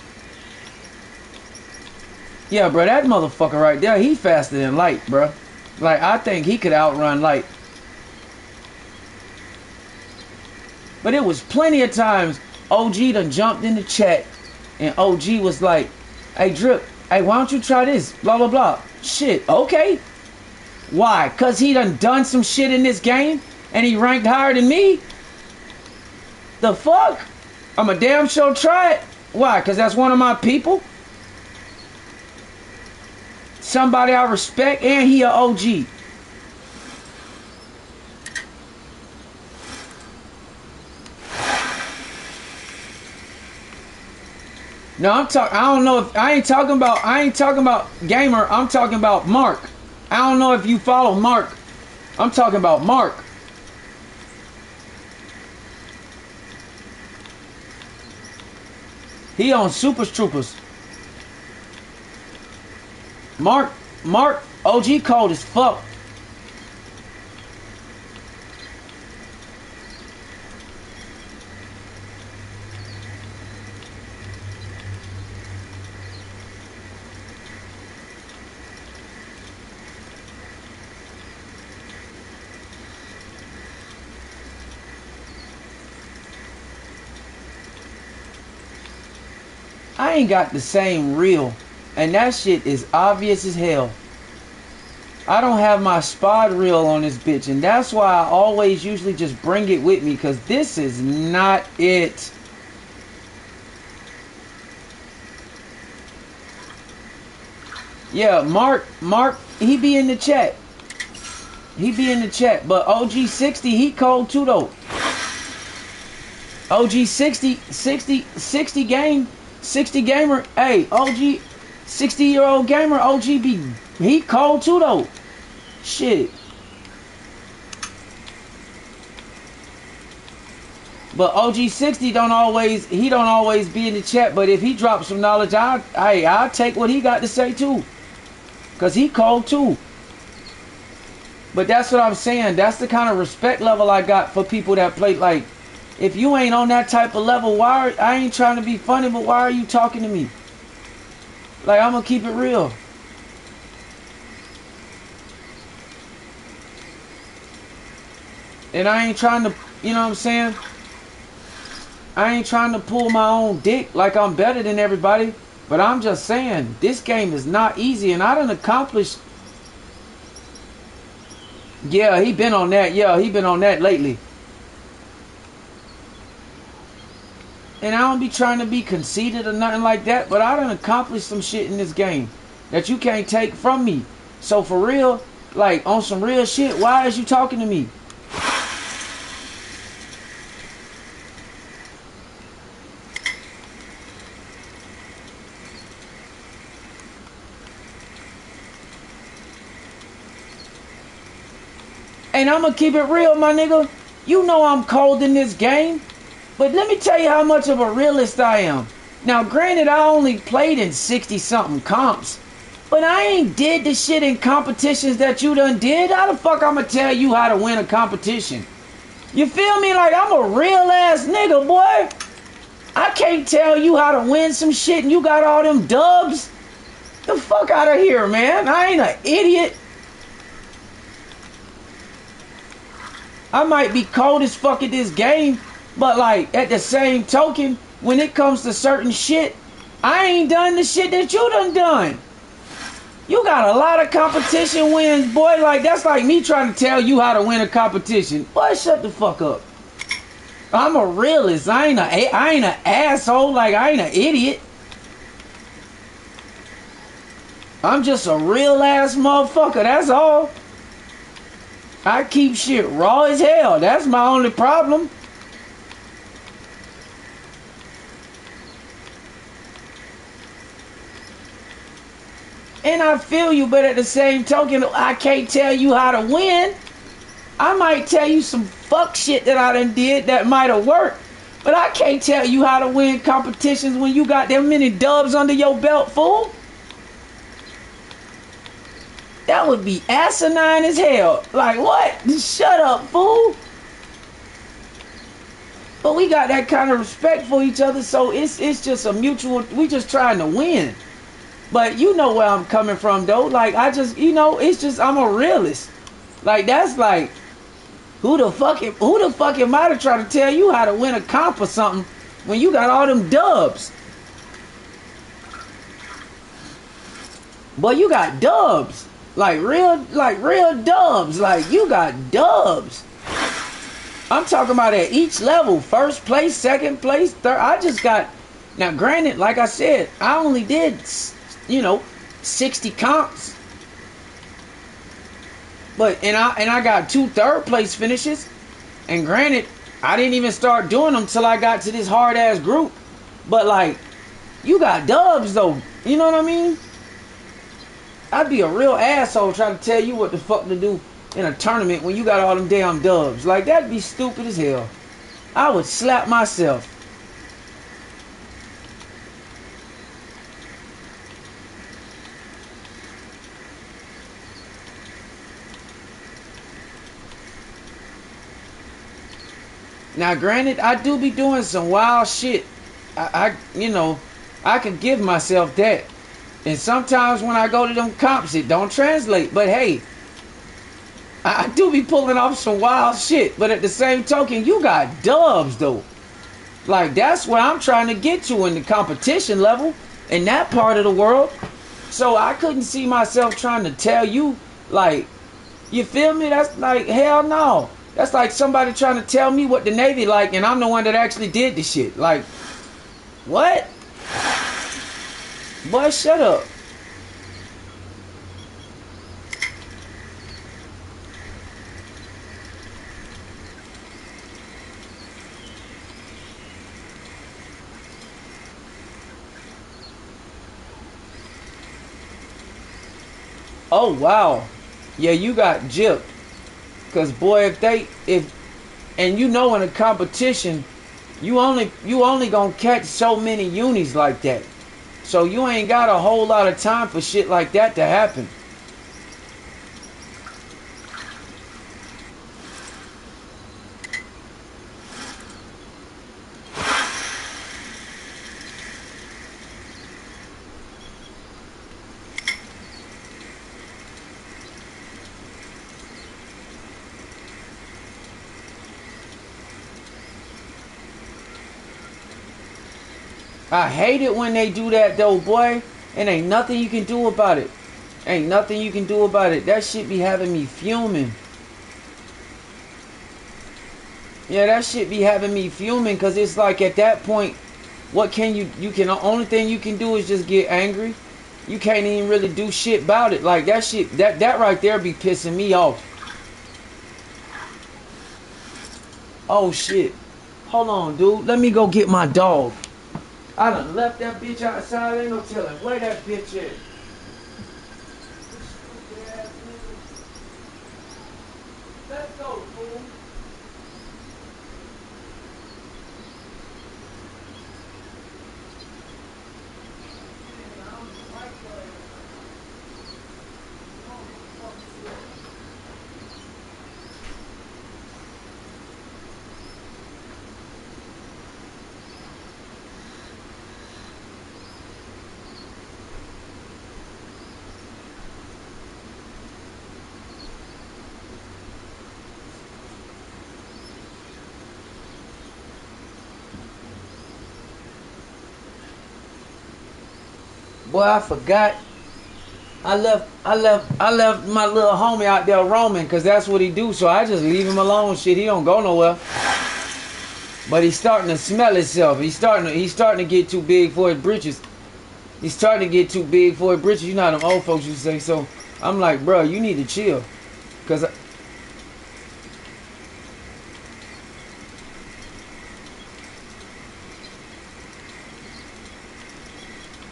Yeah, bro, that motherfucker right there, he faster than Light, bro. Like, I think he could outrun Light. But it was plenty of times OG done jumped in the chat and OG was like, hey, DRIIP, hey, why don't you try this? Blah, blah, blah. Shit, okay. Why? Cause he done some shit in this game and he ranked higher than me? The fuck? I'm a damn sure try it. Why? Cause that's one of my people? Somebody I respect, and he a OG. No, I'm talking. I don't know if I ain't talking about gamer. I'm talking about Mark. I don't know if you follow Mark. I'm talking about Mark. He on Super Troopers. Mark, OG cold as fuck. I ain't got the same reel, and that shit is obvious as hell. I don't have my spot reel on this bitch, and that's why I always usually just bring it with me, because this is not it. Yeah, Mark, he be in the chat. He be in the chat, but OG60, he cold too though. OG60 gamer, hey, OG 60-year-old gamer, OG he cold too though. Shit. But OG60 don't always be in the chat, but if he drops some knowledge, I'll take what he got to say too. Cause he cold too. But that's what I'm saying. That's the kind of respect level I got for people that play. Like, if you ain't on that type of level, I ain't trying to be funny, but why are you talking to me? Like, I'm gonna keep it real. And I ain't trying to, you know what I'm saying? I ain't trying to pull my own dick like I'm better than everybody. But I'm just saying, this game is not easy, and I done accomplished. Yeah, he been on that. Yeah, he been on that lately. And I don't be trying to be conceited or nothing like that, but I done accomplished some shit in this game that you can't take from me. So for real, like on some real shit, why is you talking to me? And I'm gonna keep it real, my nigga. You know I'm cold in this game. But let me tell you how much of a realist I am. Now, granted, I only played in 60-something comps. But I ain't did the shit in competitions that you done did. How the fuck I'ma tell you how to win a competition? You feel me? Like, I'm a real-ass nigga, boy. I can't tell you how to win some shit and you got all them dubs. The fuck out of here, man. I ain't an idiot. I might be cold as fuck at this game, but like at the same token, when it comes to certain shit, I ain't done the shit that you done. You got a lot of competition wins, boy. Like, that's like me trying to tell you how to win a competition. Boy, shut the fuck up. I'm a realist. I ain't an asshole. Like, I ain't an idiot. I'm just a real ass motherfucker, that's all. I keep shit raw as hell. That's my only problem. And I feel you, but at the same token, I can't tell you how to win. I might tell you some fuck shit that I done did that might have worked, but I can't tell you how to win competitions when you got them many dubs under your belt, fool. That would be asinine as hell. Like, what? Shut up, fool. But we got that kind of respect for each other, so it's just a mutual, we just trying to win. But you know where I'm coming from, though. Like, I just, you know, it's just, I'm a realist. Like, that's like, who the fuck am I to try to tell you how to win a comp or something when you got all them dubs? Boy, you got dubs. Like real dubs. Like, you got dubs. I'm talking about at each level. First place, second place, third. I just got, now granted, like I said, I only did, you know, 60 comps. But and I got 2 third place finishes. And granted, I didn't even start doing them till I got to this hard ass group. But like, you got dubs though. You know what I mean? I'd be a real asshole trying to tell you what the fuck to do in a tournament when you got all them damn dubs. Like, that'd be stupid as hell. I would slap myself. Now, granted, I do be doing some wild shit. You know, I could give myself that. And sometimes when I go to them comps, it don't translate. But hey, I do be pulling off some wild shit. But at the same token, you got dubs, though. Like, that's where I'm trying to get to in the competition level, in that part of the world. So I couldn't see myself trying to tell you, like, you feel me? That's like, hell no. That's like somebody trying to tell me what the Navy like, and I'm the one that actually did the shit. Like, what? Boy, shut up. Oh, wow. Yeah, you got gypped. Because, boy, and you know in a competition, you only gonna catch so many unis like that. So you ain't got a whole lot of time for shit like that to happen. I hate it when they do that though, boy. And ain't nothing you can do about it. Ain't nothing you can do about it. That shit be having me fuming. Yeah, that shit be having me fuming, because it's like at that point, what can you can, the only thing you can do is just get angry. You can't even really do shit about it. Like, that shit, that right there be pissing me off. Oh shit. Hold on, dude. Let me go get my dog. I done left that bitch outside. Ain't no telling where that bitch is. Let's go, fool. Boy, I forgot. I left my little homie out there roaming, because that's what he do. So I just leave him alone. Shit, he don't go nowhere. But he's starting to smell himself. He's starting to get too big for his britches. He's starting to get too big for it. Britches, you know how them old folks used to say. So I'm like, bro, you need to chill. Because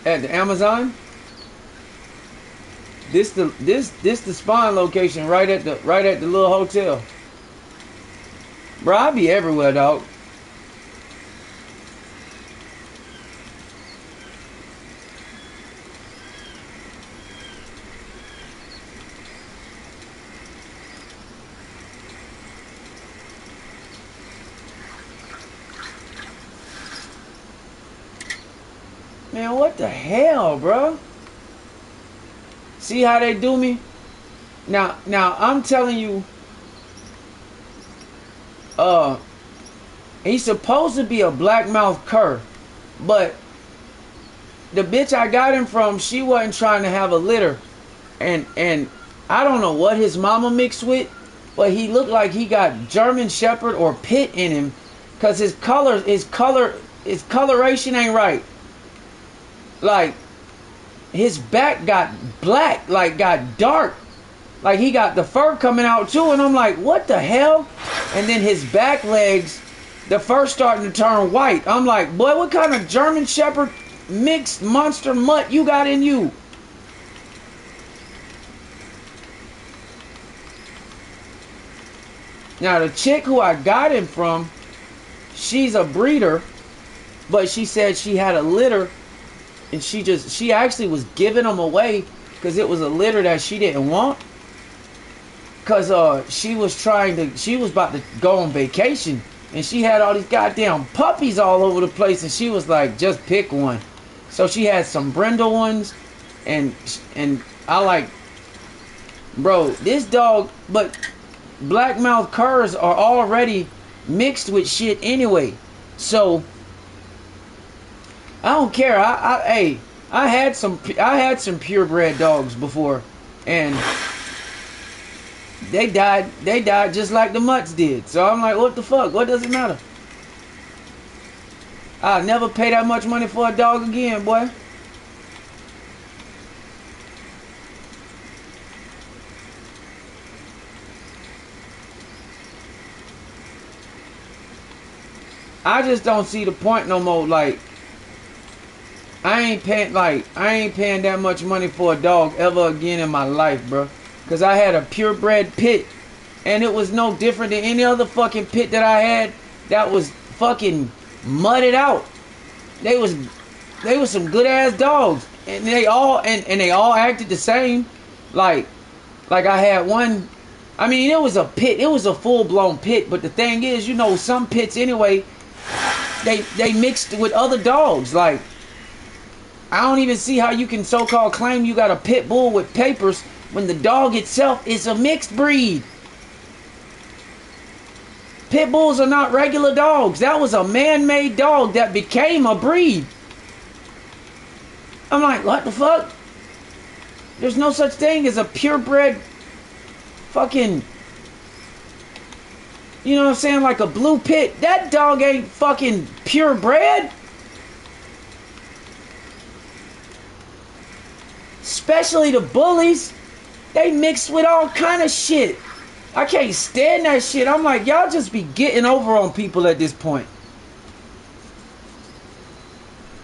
at the Amazon, this the spawn location right at the little hotel. Bro, I be everywhere, dog. Man, what the hell, bro? See how they do me? Now I'm telling you, he's supposed to be a black-mouthed cur, but the bitch I got him from, she wasn't trying to have a litter, and I don't know what his mama mixed with, but he looked like he got German Shepherd or Pit in him, cause his coloration ain't right. Like, his back got black, like got dark. Like he got the fur coming out too, and I'm like, what the hell? And then his back legs, the fur starting to turn white. I'm like, boy, what kind of German Shepherd mixed monster mutt you got in you? Now the chick who I got him from, she's a breeder, but she said she had a litter. And she actually was giving them away because it was a litter that she didn't want. Because she was about to go on vacation. And she had all these goddamn puppies all over the place. And she was like, just pick one. So she had some brindle ones. And I like, bro, this dog, but black-mouthed curs are already mixed with shit anyway. So I don't care. I had some purebred dogs before, and they died just like the mutts did. So I'm like, what the fuck? What does it matter? I'll never pay that much money for a dog again, boy. I just don't see the point no more. Like, I ain't paying that much money for a dog ever again in my life, bro. Cause I had a purebred pit, and it was no different than any other fucking pit that I had that was fucking mudded out. They was some good ass dogs, and they all acted the same. Like I had one. I mean, it was a pit. It was a full blown pit. But the thing is, you know, some pits anyway, they mixed with other dogs. Like, I don't even see how you can so-called claim you got a pit bull with papers when the dog itself is a mixed breed. Pit bulls are not regular dogs. That was a man-made dog that became a breed. I'm like, what the fuck? There's no such thing as a purebred fucking, you know what I'm saying, like a blue pit. That dog ain't fucking purebred. Especially the bullies. They mixed with all kind of shit. I can't stand that shit. I'm like, y'all just be getting over on people at this point.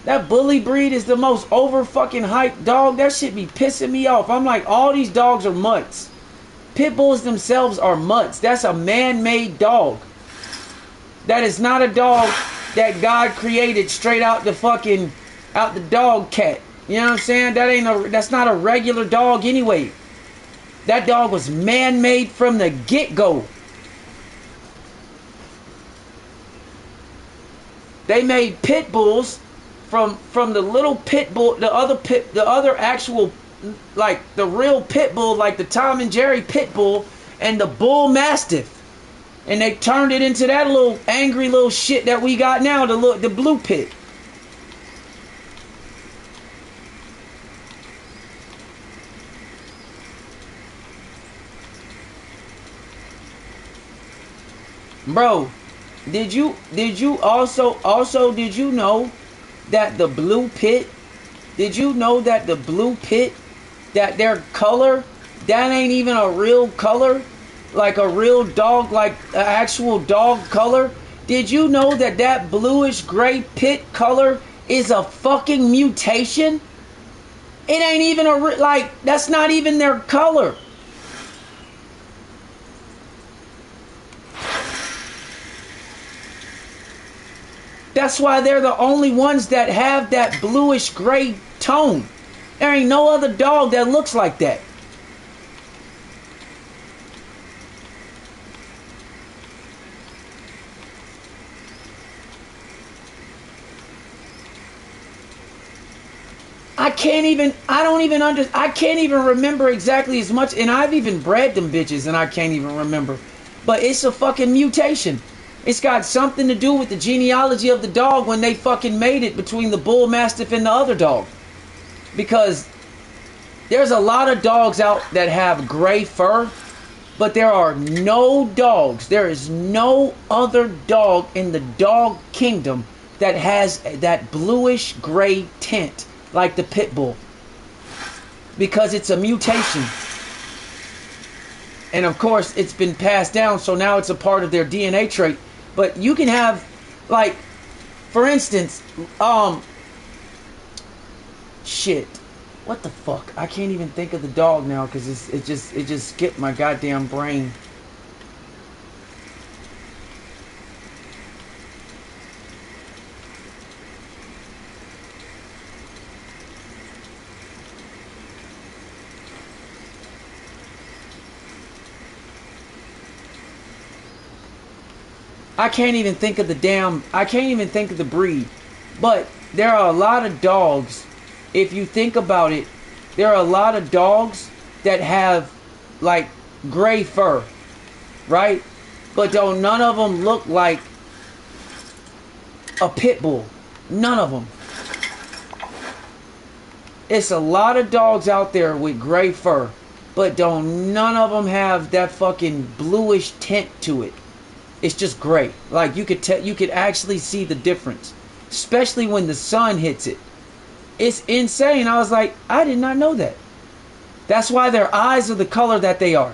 That bully breed is the most over fucking hyped dog. That shit be pissing me off. I'm like, all these dogs are mutts. Pit bulls themselves are mutts. That's a man-made dog. That is not a dog that God created straight out the dog cat. You know what I'm saying? That's not a regular dog anyway. That dog was man-made from the get-go. They made pit bulls from the little pit bull, the other actual, like the real pit bull, like the Tom and Jerry pit bull, and the bull mastiff. And they turned it into that little angry little shit that we got now, the blue pit. Bro, did you also did you know that the blue pit Did you know that the blue pit, that their color, that ain't even a real color? Like a real dog, like an actual dog color? Did you know that that bluish gray pit color is a fucking mutation? It ain't even like, that's not even their color. That's why they're the only ones that have that bluish gray tone. There ain't no other dog that looks like that. I can't even remember exactly as much, and I've even bred them bitches and I can't even remember. But it's a fucking mutation. It's got something to do with the genealogy of the dog when they fucking made it between the bull mastiff and the other dog. Because there's a lot of dogs out that have gray fur, but there are no dogs. There is no other dog in the dog kingdom that has that bluish gray tint like the pit bull, because it's a mutation. And of course it's been passed down, so now it's a part of their DNA trait. But you can have, like, for instance, shit, what the fuck, I can't even think of the dog now because it just skipped my goddamn brain. I can't even think of the breed. But there are a lot of dogs, if you think about it, there are a lot of dogs that have like gray fur, right? But don't none of them look like a pit bull. None of them. It's a lot of dogs out there with gray fur, but none of them have that fucking bluish tint to it. It's just gray. Like you could actually see the difference, especially when the sun hits it. It's insane. I was like, I did not know that. That's why their eyes are the color that they are.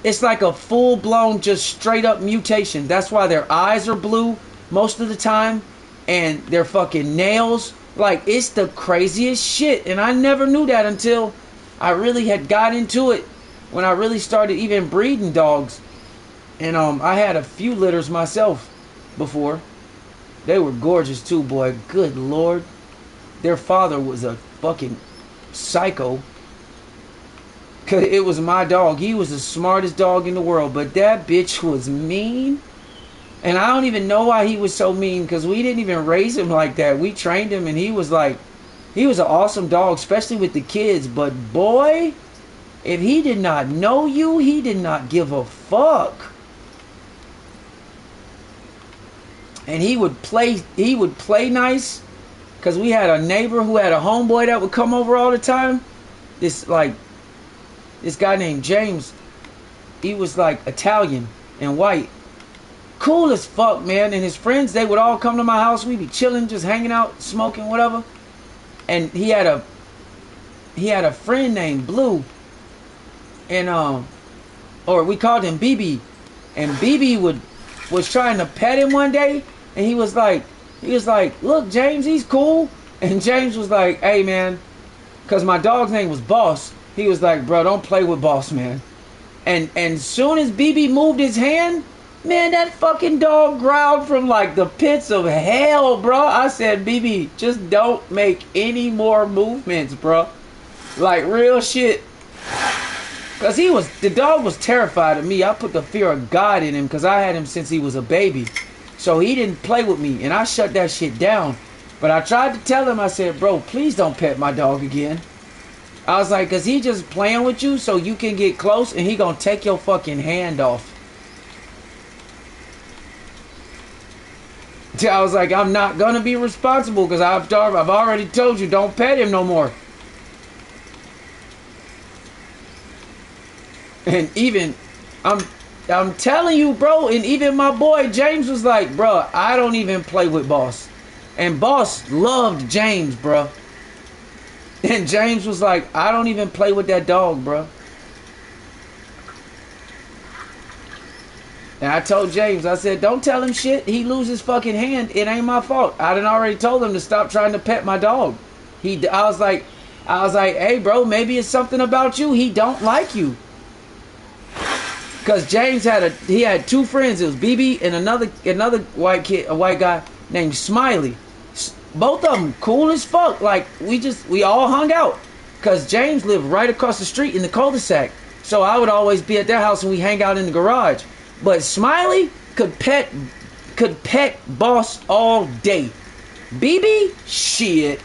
It's like a full-blown, just straight-up mutation. That's why their eyes are blue most of the time, and their fucking nails. Like, it's the craziest shit, and I never knew that until I really had got into it. When I really started even breeding dogs. And I had a few litters myself before. They were gorgeous too, boy. Good Lord. Their father was a fucking psycho. Cause it was my dog. He was the smartest dog in the world. But that bitch was mean. And I don't even know why he was so mean. Because we didn't even raise him like that. We trained him and he was an awesome dog. Especially with the kids. But boy, if he did not know you, he did not give a fuck. And he would play nice. Because we had a neighbor who had a homeboy that would come over all the time. This guy named James. He was like Italian and white. Cool as fuck, man. And his friends, they would all come to my house. We'd be chilling, just hanging out, smoking, whatever. And he had a friend named Blue. And or we called him BB, and BB was trying to pet him one day, and he was like, look, James, he's cool. And James was like, hey man, because my dog's name was Boss. He was like, bro, don't play with Boss, man. And soon as BB moved his hand, man, that fucking dog growled from like the pits of hell, bro. I said, BB, just don't make any more movements, bro. Like real shit. Because the dog was terrified of me. I put the fear of God in him because I had him since he was a baby. So he didn't play with me. And I shut that shit down. But I tried to tell him, I said, bro, please don't pet my dog again. I was like, because he just playing with you so you can get close and he going to take your fucking hand off. I was like, I'm not going to be responsible because I've already told you don't pet him no more. And even, I'm telling you, bro, and even my boy James was like, bro, I don't even play with Boss. And boss loved James, bro. And James was like, I don't even play with that dog, bro. And I told James, I said, don't tell him shit. He loses fucking hand. It ain't my fault. I done already told him to stop trying to pet my dog. I was like, hey, bro, maybe it's something about you. He don't like you. Cause James had two friends. It was BB and another white kid, a white guy named Smiley. Both of them cool as fuck. Like we all hung out. Cause James lived right across the street in the cul-de-sac. So I would always be at their house and we hang out in the garage. But Smiley could pet boss all day. BB, shit.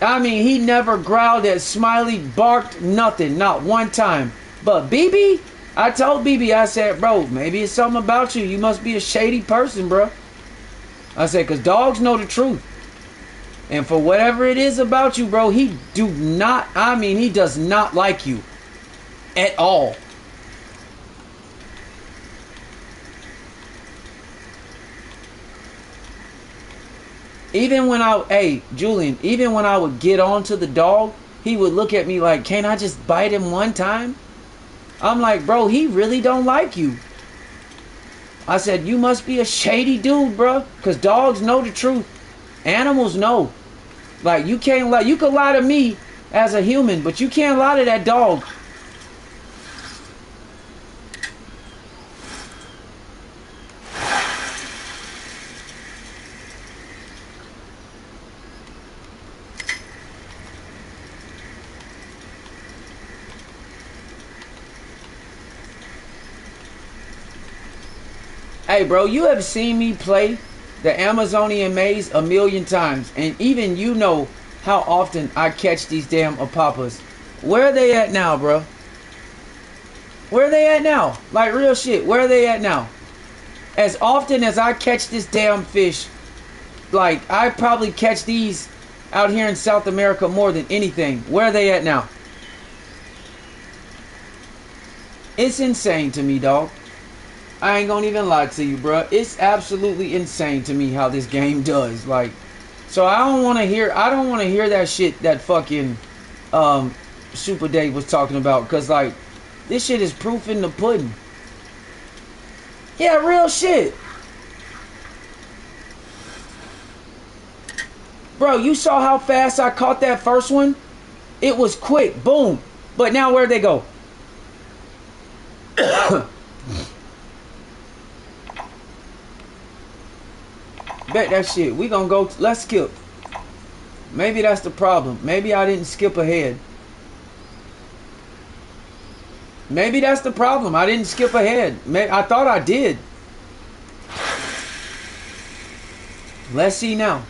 I mean, he never growled at Smiley, barked, nothing, not one time. But BB, I told BB, I said, bro, maybe it's something about you. You must be a shady person, bro. I said, because dogs know the truth. And for whatever it is about you, bro, he does not like you. At all. Even when Julian, even when I would get onto the dog, he would look at me like, can't I just bite him one time? I'm like, bro, he really don't like you. I said, you must be a shady dude, bro. Because dogs know the truth. Animals know. Like, you can't lie. You could lie to me as a human, but you can't lie to that dog. Hey, bro, you have seen me play the Amazonian maze a million times. And even you know how often I catch these damn apapas. Where are they at now, bro? Where are they at now? Like, real shit, where are they at now? As often as I catch this damn fish, like, I probably catch these out here in South America more than anything. Where are they at now? It's insane to me, dog. I ain't gonna even lie to you, bro. It's absolutely insane to me how this game does. Like, so I don't want to hear that shit that fucking Super Dave was talking about. Cause like, this shit is proof in the pudding. Yeah, real shit. Bro, you saw how fast I caught that first one? It was quick, boom. But now where'd they go? Bet that shit. We gonna go. Let's skip. Maybe that's the problem. Maybe I didn't skip ahead. Maybe that's the problem. I didn't skip ahead. I thought I did. Let's see now.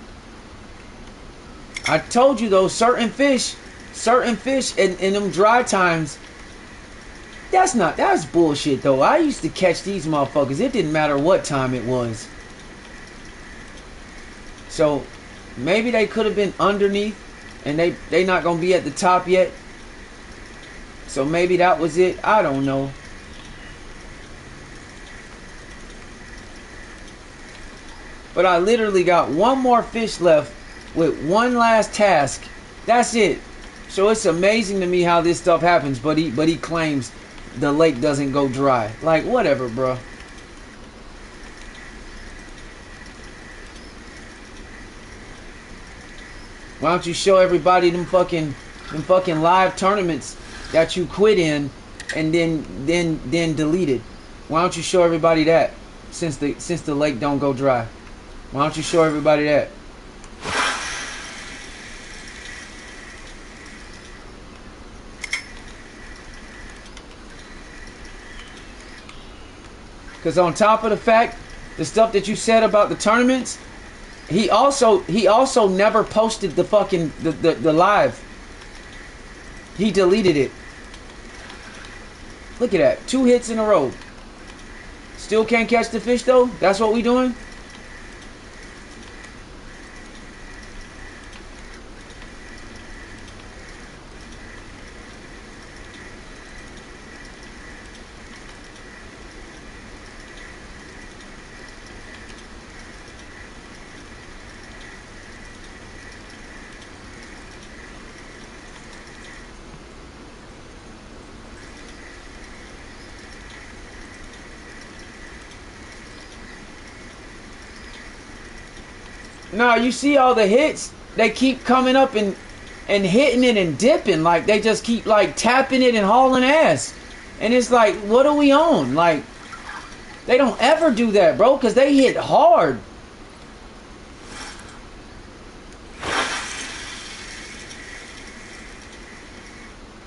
I told you though, certain fish in them dry times, that's bullshit though. I used to catch these motherfuckers. It didn't matter what time it was. So maybe they could have been underneath and they not gonna be at the top yet. So maybe that was it. I don't know. But I literally got one more fish left with one last task. That's it. So it's amazing to me how this stuff happens. But he claims the lake doesn't go dry. Like, whatever, bro. Why don't you show everybody them fucking live tournaments that you quit in and then deleted? Why don't you show everybody that since the lake don't go dry? Why don't you show everybody that? Because on top of the fact, the stuff that you said about the tournaments, he also never posted the fucking the live. He deleted it. Look at that. 2 hits in a row. Still can't catch the fish though? That's what we doing? No, you see all the hits? They keep coming up and hitting it and dipping. Like, they just keep, like, tapping it and hauling ass. And it's like, what are we on? Like, they don't ever do that, bro, because they hit hard.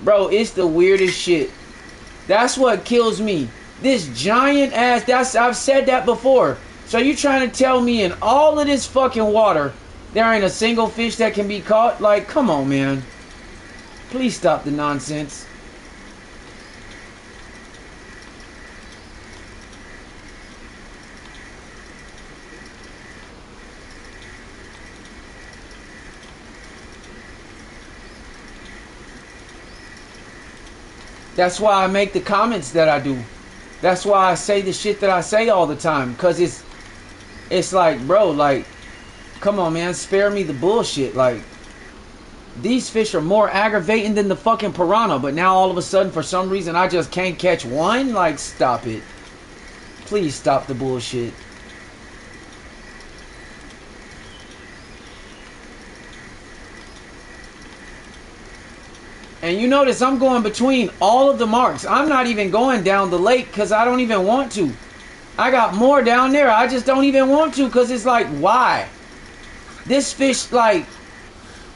Bro, it's the weirdest shit. That's what kills me. This giant ass, I've said that before. So you trying to tell me in all of this fucking water, there ain't a single fish that can be caught? Like, come on, man. Please stop the nonsense. That's why I make the comments that I do. That's why I say the shit that I say all the time. Because it's like, bro, like, come on, man. Spare me the bullshit. Like, these fish are more aggravating than the fucking piranha. But now all of a sudden, for some reason, I just can't catch one? Like, stop it. Please stop the bullshit. And you notice I'm going between all of the marks. I'm not even going down the lake because I don't even want to. I got more down there. I just don't even want to because it's like, why? This fish, like,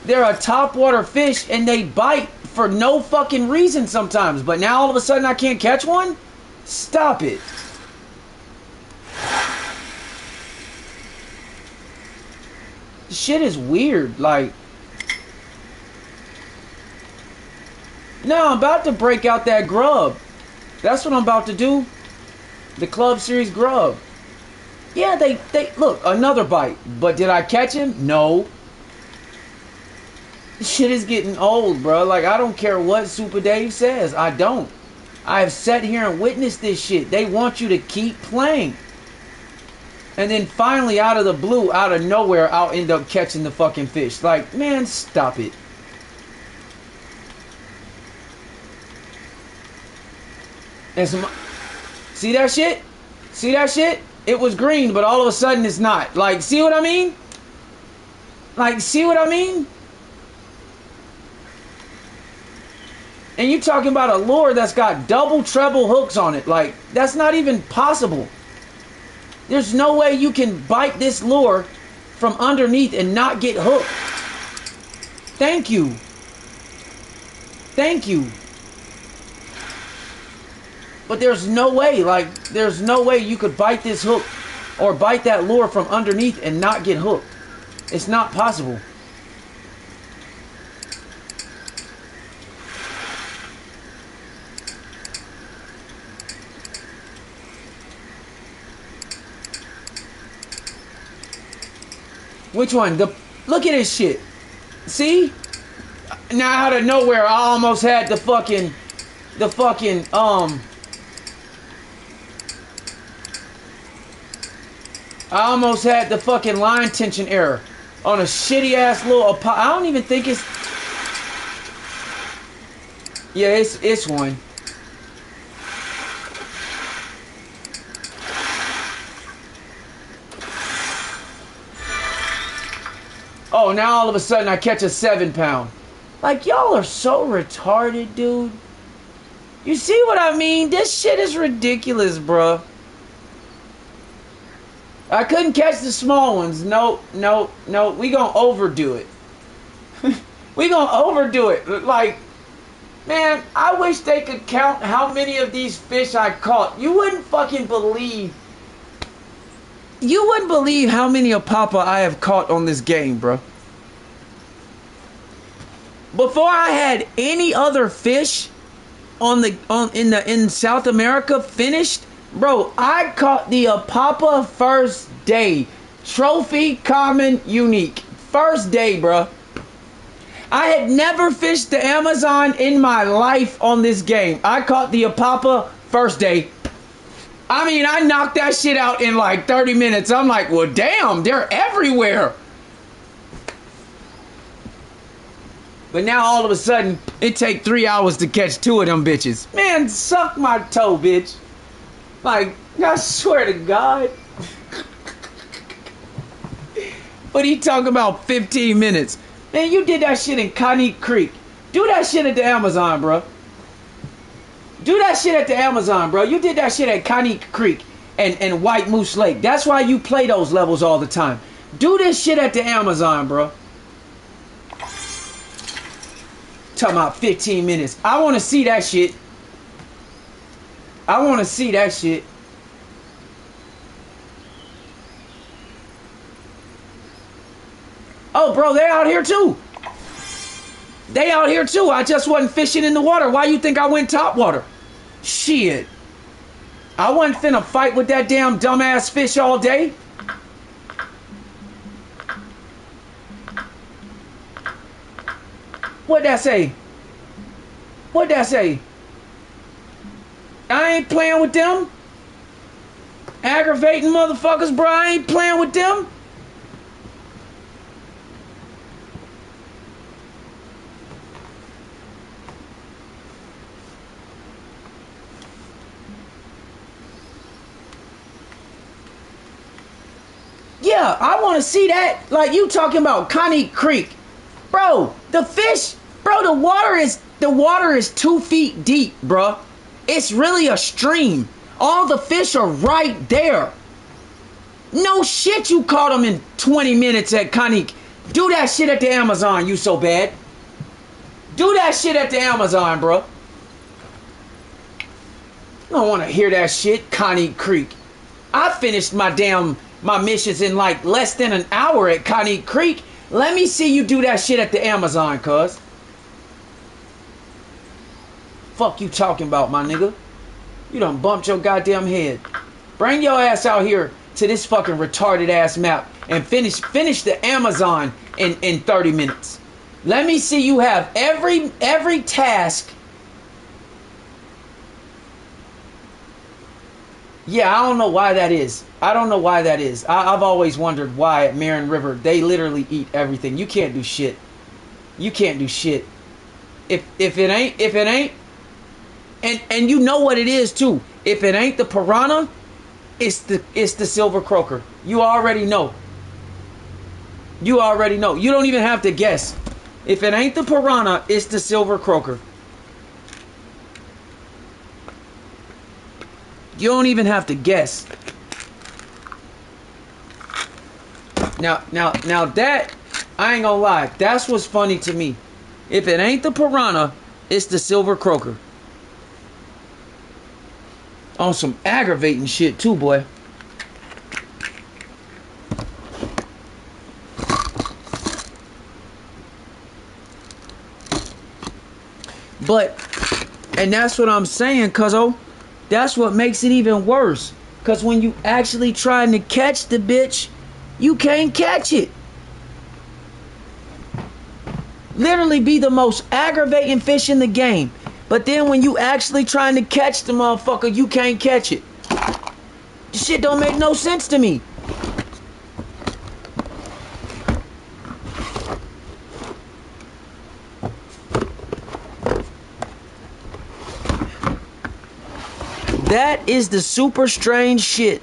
they're a topwater fish and they bite for no fucking reason sometimes. But now all of a sudden I can't catch one? Stop it. This shit is weird. Like, no, I'm about to break out that grub. That's what I'm about to do. The Club Series grub. Yeah, they look, another bite. But did I catch him? No. This shit is getting old, bro. Like, I don't care what Super Dave says. I don't. I have sat here and witnessed this shit. They want you to keep playing. And then finally, out of the blue, out of nowhere, I'll end up catching the fucking fish. Like, man, stop it. And some, see that shit? See that shit? It was green, but all of a sudden it's not. Like, see what I mean? Like, see what I mean? And you talking about a lure that's got double, treble hooks on it. Like, that's not even possible. There's no way you can bite this lure from underneath and not get hooked. Thank you. Thank you. But there's no way, like, there's no way you could bite this hook or bite that lure from underneath and not get hooked. It's not possible. Which one? Look at this shit. See? Now out of nowhere, I almost had the fucking, I almost had the fucking line tension error on a shitty ass little. I don't even think it's. Yeah, it's one. Oh, now all of a sudden I catch a 7-pound. Like, y'all are so retarded, dude. You see what I mean? This shit is ridiculous, bruh. I couldn't catch the small ones. No. We gonna overdo it. We gonna overdo it. Like, man, I wish they could count how many of these fish I caught. You wouldn't fucking believe. You wouldn't believe how many Apapa I have caught on this game, bro. Before I had any other fish in South America finished, bro, I caught the Apapa first day. Trophy, common, unique. First day, bro. I had never fished the Amazon in my life on this game. I caught the Apapa first day. I mean, I knocked that shit out in like 30 minutes. I'm like, well, damn, they're everywhere. But now all of a sudden, it take 3 hours to catch 2 of them bitches. Man, suck my toe, bitch. Like, I swear to God. But he talking about 15 minutes. Man, you did that shit in Conneaut Creek. Do that shit at the Amazon, bro. Do that shit at the Amazon, bro. You did that shit at Conneaut Creek and White Moose Lake. That's why you play those levels all the time. Do this shit at the Amazon, bro. Talking about 15 minutes. I want to see that shit. I want to see that shit. Oh, bro, they out here too. They out here too. I just wasn't fishing in the water. Why you think I went top water? Shit. I wasn't finna fight with that damn dumbass fish all day. What'd that say? What'd that say? I ain't playing with them. Aggravating motherfuckers, bro. I ain't playing with them. Yeah, I want to see that. Like you talking about Conneaut Creek. Bro, the fish, bro, the water is 2 feet deep, bro. It's really a stream. All the fish are right there. No shit you caught them in 20 minutes at Conneaut. Do that shit at the Amazon, you so bad. Do that shit at the Amazon, bro. I don't want to hear that shit, Conneaut Creek. I finished my missions in like less than an hour at Conneaut Creek. Let me see you do that shit at the Amazon, cuz. Fuck you talking about, my nigga? You done bumped your goddamn head. Bring your ass out here to this fucking retarded ass map and finish the Amazon in 30 minutes. Let me see you have every task. Yeah, I don't know why that is. I don't know why that is. I've always wondered why at Marin River they literally eat everything. You can't do shit. You can't do shit. If it ain't, and you know what it is too. If it ain't the piranha, it's the silver croaker. You already know. You already know. You don't even have to guess. If it ain't the piranha, it's the silver croaker. You don't even have to guess. Now that, I ain't gonna lie, that's what's funny to me. If it ain't the piranha, it's the silver croaker. On some aggravating shit too, boy. But, and that's what I'm saying, cuzzo. That's what makes it even worse. Cause when you actually trying to catch the bitch, you can't catch it. Literally be the most aggravating fish in the game. But then when you actually trying to catch the motherfucker, you can't catch it. This shit don't make no sense to me. That is the super strange shit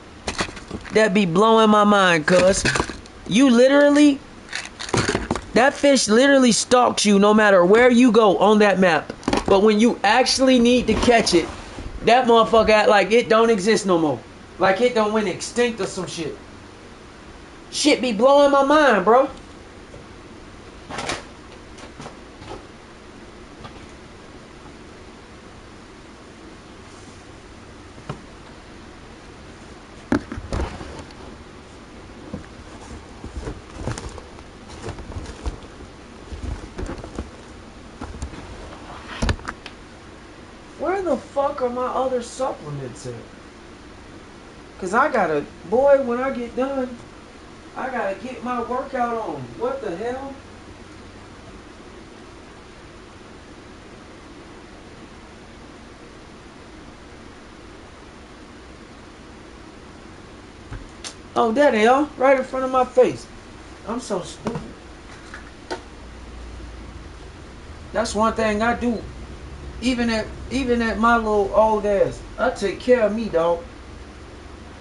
that be blowing my mind, cuz you literally, that fish literally stalks you no matter where you go on that map. But when you actually need to catch it, that motherfucker act like it don't exist no more. Like it don't went extinct or some shit. Shit be blowing my mind, bro. Where the fuck are my other supplements at? Cause I gotta, boy, when I get done, I gotta get my workout on. What the hell? Oh, there they are, right in front of my face. I'm so stupid. That's one thing I do. Even at my little old ass, I take care of me, dog.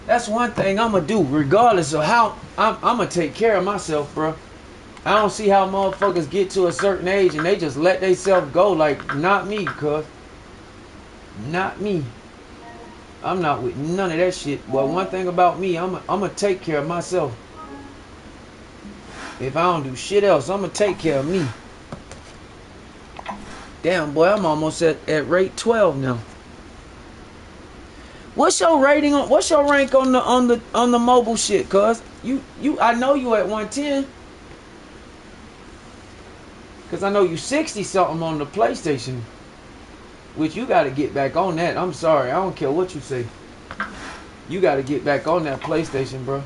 That's one thing I'm gonna do, regardless of how I'm gonna take care of myself, bro. I don't see how motherfuckers get to a certain age and they just let themselves go. Like, not me, cuz. Not me. I'm not with none of that shit. Well, one thing about me, I'm gonna take care of myself. If I don't do shit else, I'm gonna take care of me. Damn, boy, I'm almost at rate 12 now. What's your rating on? What's your rank on the mobile shit? Cuz I know you at 110. Cause I know you 60 something on the PlayStation. Which you gotta get back on that. I'm sorry, I don't care what you say. You gotta get back on that PlayStation, bro.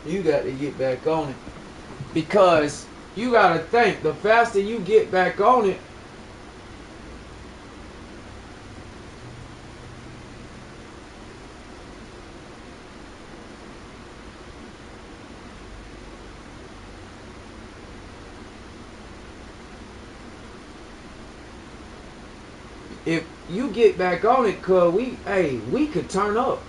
You got to get back on it. Because you gotta think, the faster you get back on it, if you get back on it, cuz we could turn up.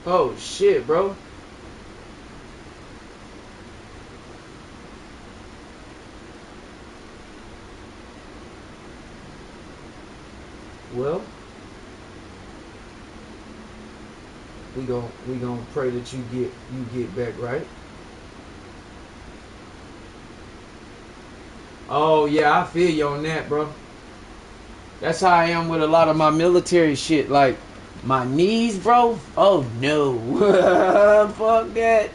Oh shit, bro. Well, we gon' pray that you get back right. Oh yeah, I feel you on that, bro. That's how I am with a lot of my military shit. Like my knees, bro. Oh no, fuck that.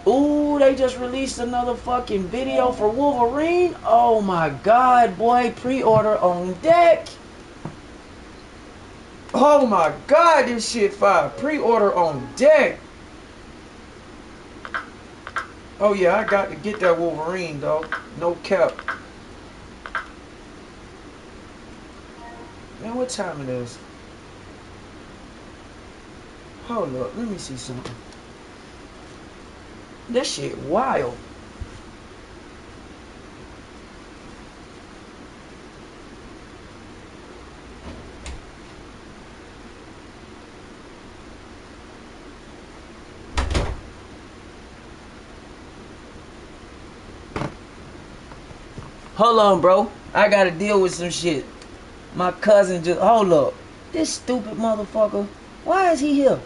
Ooh, they just released another fucking video for Wolverine. Oh my god, boy, pre-order on deck. Oh my god, this shit fire. Pre-order on deck. Oh yeah, I got to get that Wolverine, dog. No cap. Man, what time it is? Hold up, let me see something. That shit wild. Hold on, bro. I gotta deal with some shit. My cousin just... Hold up. This stupid motherfucker. Why is he here?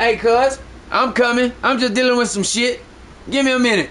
Hey, cuz, I'm coming. I'm just dealing with some shit. Give me a minute.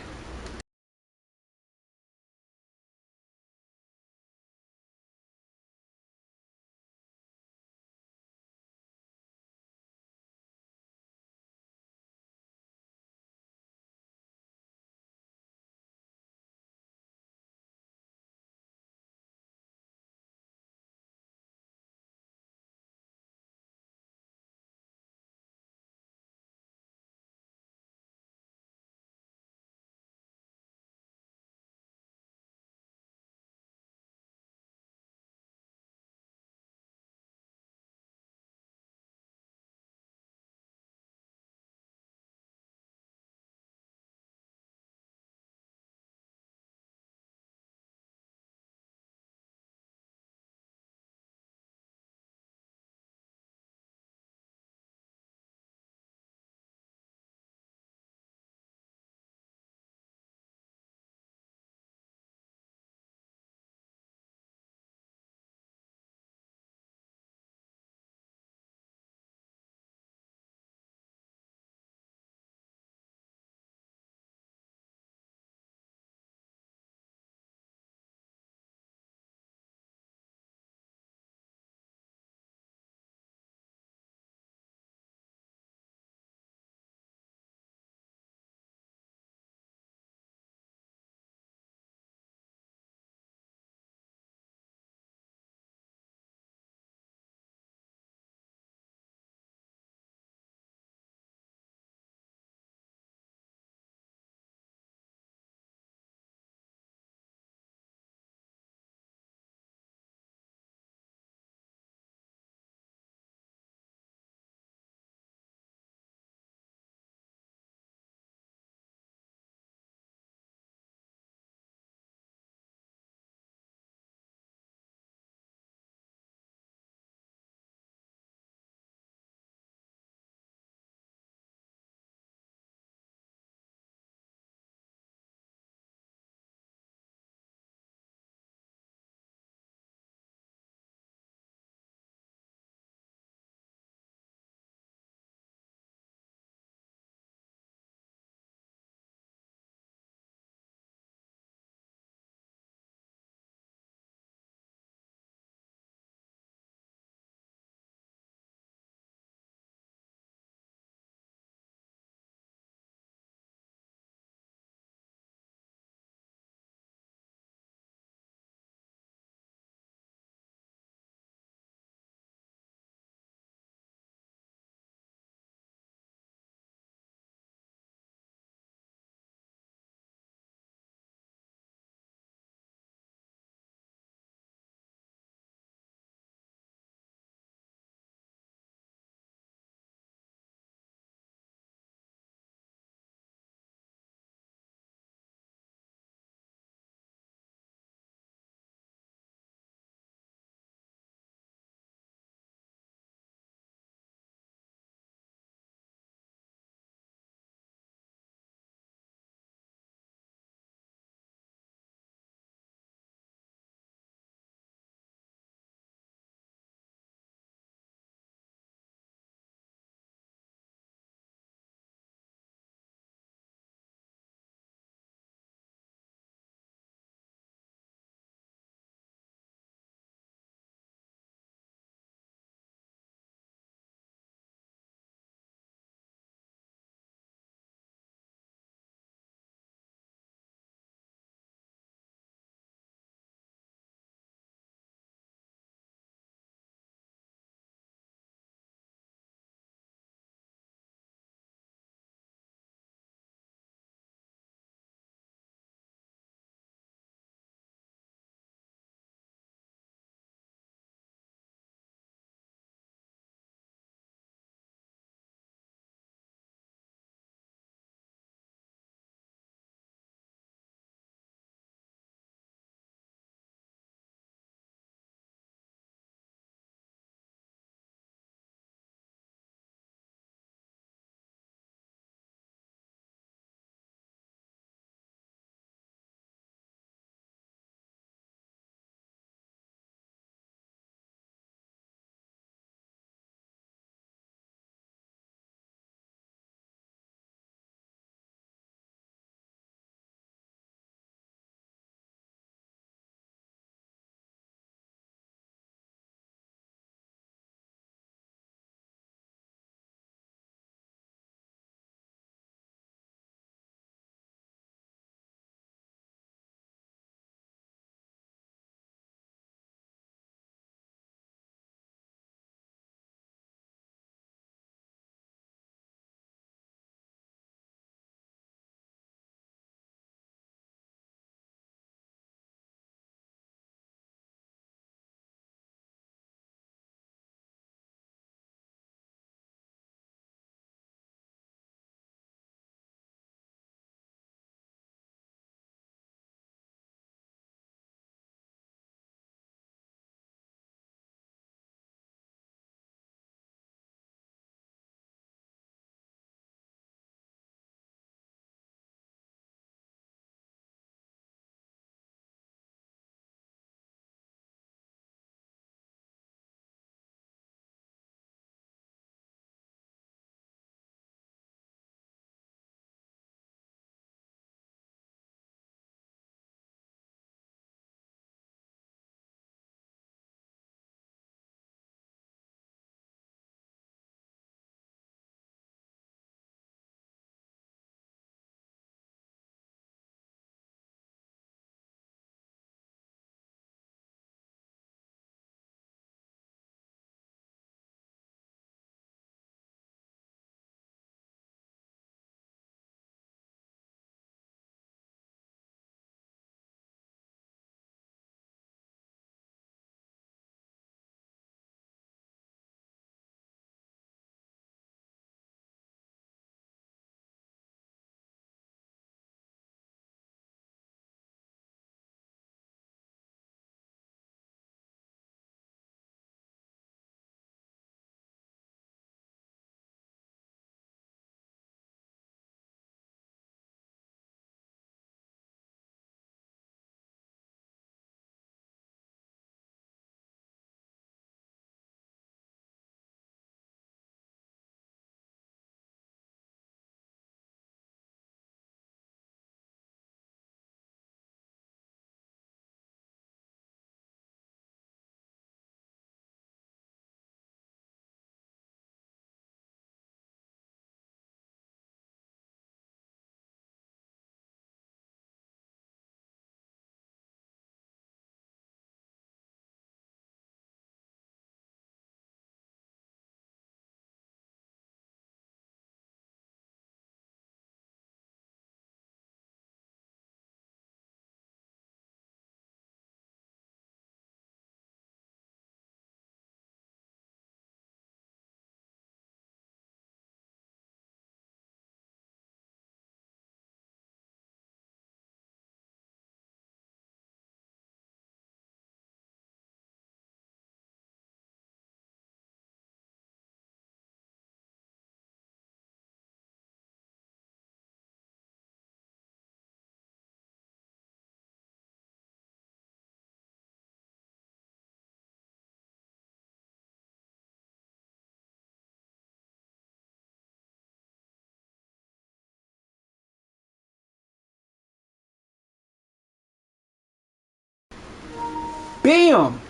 Bam!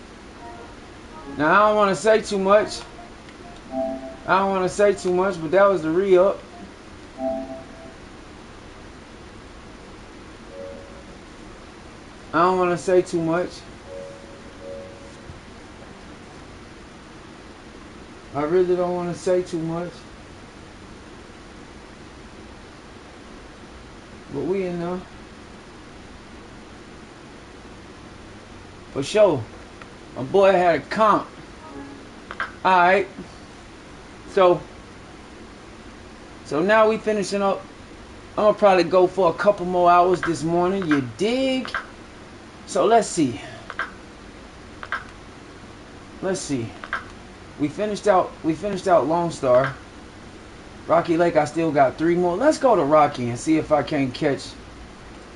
Now, I don't want to say too much. But that was the re-up. I don't want to say too much. I really don't want to say too much. But we in there. For sure. My boy had a comp. Alright. So now we finishing up. I'm gonna probably go for a couple more hours this morning. You dig? So let's see. We finished out Lone Star. Rocky Lake, I still got 3 more. Let's go to Rocky and see if I can't catch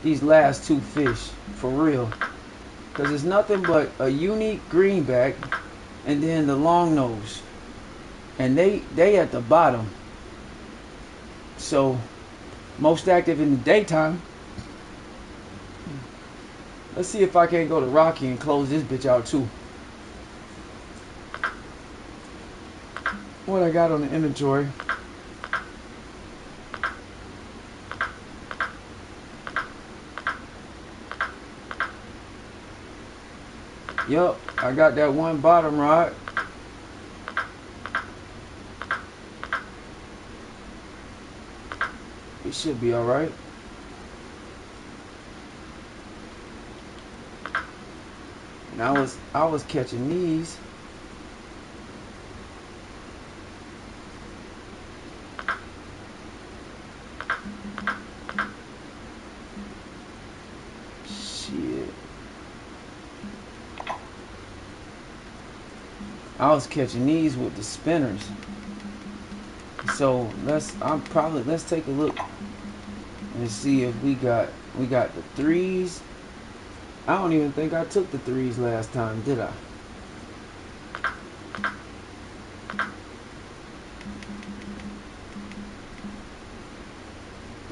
these last 2 fish for real. Because it's nothing but a unique greenback and then the long nose. And they at the bottom. So most active in the daytime. Let's see if I can't go to Rocky and close this bitch out too. What I got on the inventory. Yup, I got that one bottom rod. It should be alright. And I was catching these. Shit. I was catching these with the spinners. So let's take a look and see if we got the 3s. I don't even think I took the 3s last time, did I?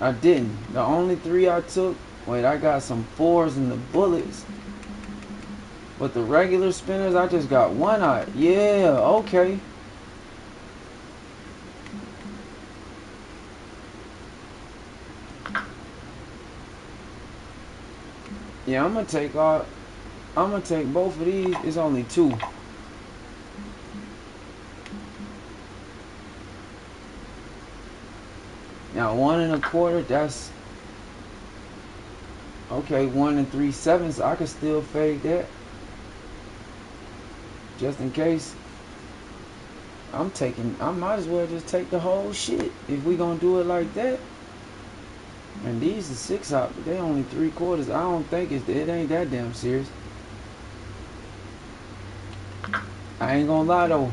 I didn't. The only 3 I took, wait, I got some 4s and the bullets. But the regular spinners, I just got 1 out. Yeah, okay. Yeah, I'm gonna take both of these. It's only 2. Now 1 1/4, that's okay. 1 3/7, I could still fade that. Just in case. I might as well just take the whole shit if we gonna do it like that. And these are 6/0, but they only 3/4. I don't think it ain't that damn serious. I ain't gonna lie though.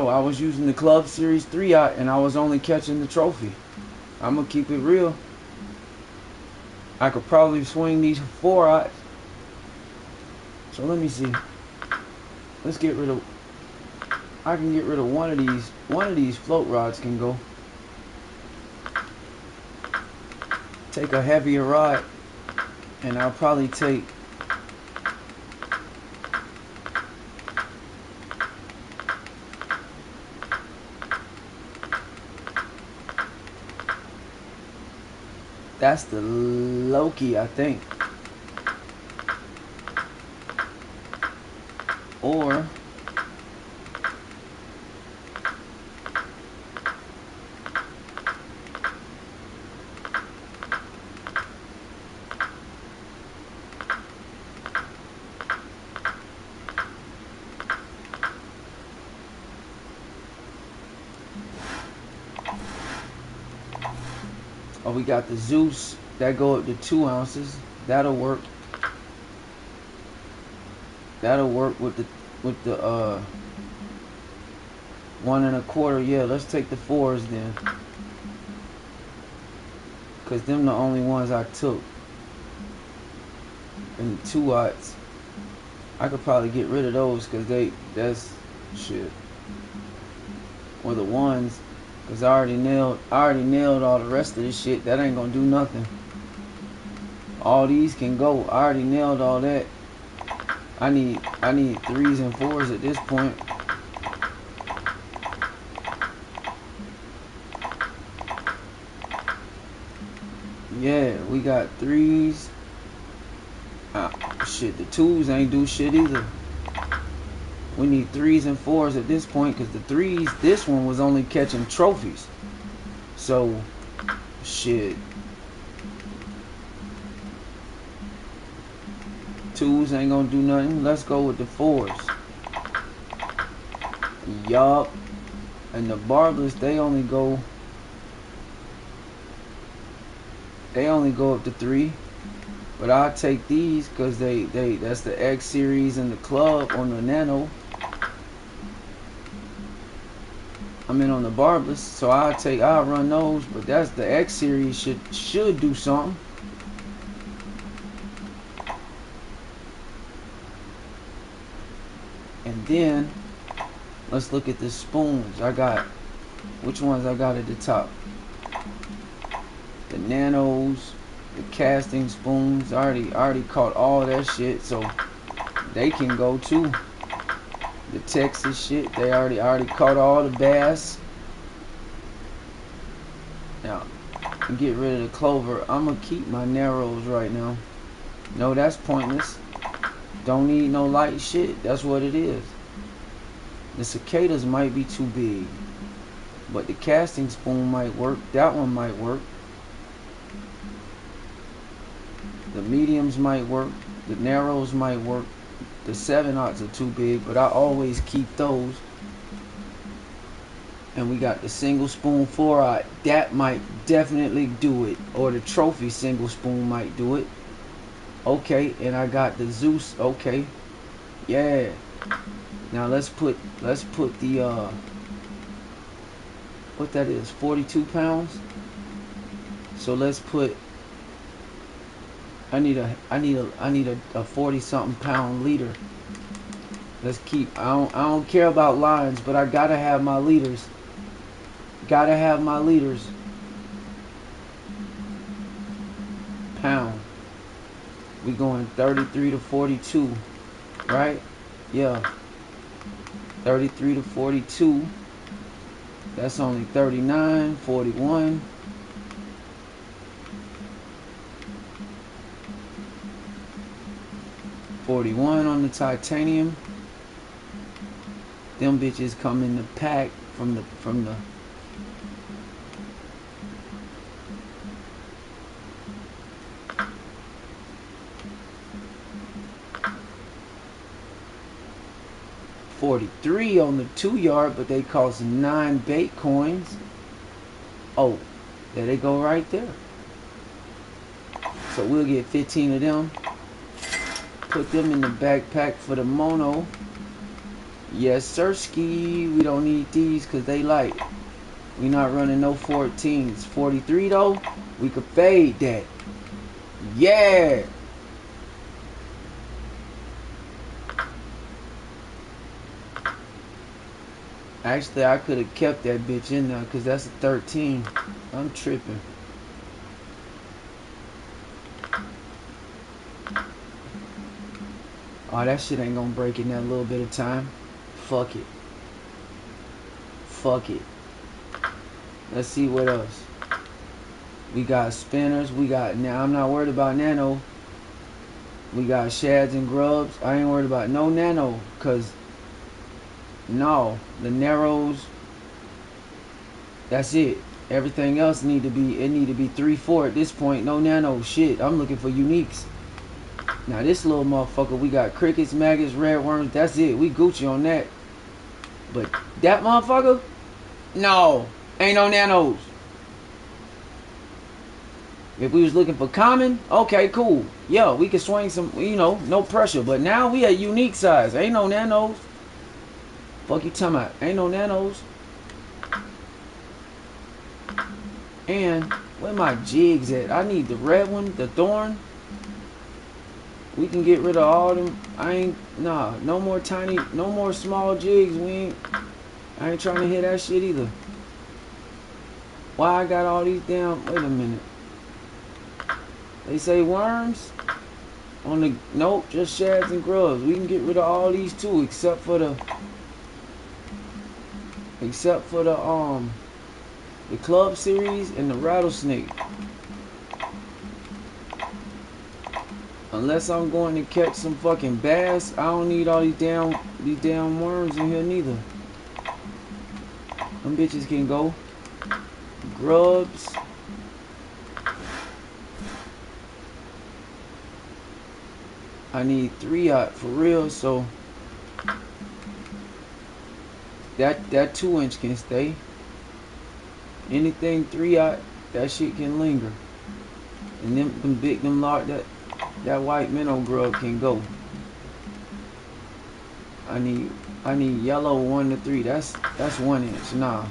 I was using the Club Series 3/0 and I was only catching the trophy. I'm gonna keep it real. I could probably swing these 4/0. So let me see. Let's get rid of. I can get rid of one of these. One of these float rods can go. Take a heavier rod, and I'll probably take. That's the Loki, I think. Or we got the Zeus that go up to 2 ounces. That'll work. That'll work with the 1 1/4. Yeah, let's take the 4s then, cause them the only ones I took. And the 2/0s, I could probably get rid of those, cause that's shit. Or the 1s. Cause I already nailed all the rest of this shit. That ain't gonna do nothing. All these can go. I already nailed all that. I need 3s and 4s at this point. Yeah, we got 3s. Shit, the 2s ain't do shit either. We need 3s and 4s at this point, because the 3s, this one was only catching trophies. So, shit. 2s ain't gonna do nothing. Let's go with the 4s. Yup. And the Barbless, they only go up to 3. But I'll take these because that's the X series and the club on the Nano. I'm in on the Barbless, so I'll run those, but that's the X series should do something. And then let's look at the spoons. Which ones I got at the top? The Nanos, the casting spoons. I already caught all that shit, so they can go too. The Texas shit, I already caught all the bass. Now, get rid of the clover. I'm gonna keep my narrows right now. No, that's pointless. Don't need no light shit. That's what it is. The cicadas might be too big, but the casting spoon might work. That one might work. The mediums might work. The narrows might work. The 7/0s are too big, but I always keep those. And we got the single spoon 4/0. That might definitely do it. Or the trophy single spoon might do it. Okay, and I got the Zeus. Okay. Yeah. Now let's put the what that is, 42 pounds. So let's put I need a 40 something pound leader. Let's keep I don't care about lines, but I gotta have my leaders. Gotta have my leaders. Pound. We going 33 to 42, right? Yeah. 33 to 42. That's only 39, 41. $41 on the titanium. Them bitches come in the pack from the $43 on the 2-yard, but they cost 9 bait coins. Oh, there they go right there. So we'll get 15 of them. Put them in the backpack for the mono. Yes, sirski. We don't need these because they light. We not running no 14s. 43 though, we could fade that. Yeah. Actually, I could have kept that bitch in there because that's a 13. I'm tripping. Oh, that shit ain't gonna break in that little bit of time. Fuck it. Fuck it. Let's see what else. We got spinners. We got, now I'm not worried about nano. We got shads and grubs. I ain't worried about no nano because no, the narrows, that's it. Everything else need to be 3-4 at this point. No nano shit. I'm looking for uniques. Now this little motherfucker, we got crickets, maggots, red worms. That's it. We Gucci on that. But that motherfucker, no, ain't no nanos. If we was looking for common, okay, cool. Yeah, we could swing some, you know, no pressure. But now we at unique size. Ain't no nanos. Fuck you talking about? Ain't no nanos. And where my jigs at? I need the red one, the thorn. We can get rid of all them. No more tiny, no more small jigs. I ain't trying to hit that shit either. Why I got all these damn... Wait a minute. They say worms? On the... Nope, just shads and grubs. We can get rid of all these too, except for the club series and the rattlesnake. Unless I'm going to catch some fucking bass, I don't need all these damn worms in here neither. Them bitches can go. Grubs. I need 3/0 for real, so that 2-inch can stay. Anything 3/0, that shit can linger. And them large, that white minnow grub can go. I need yellow 1 to 3. That's 1 inch. Nah.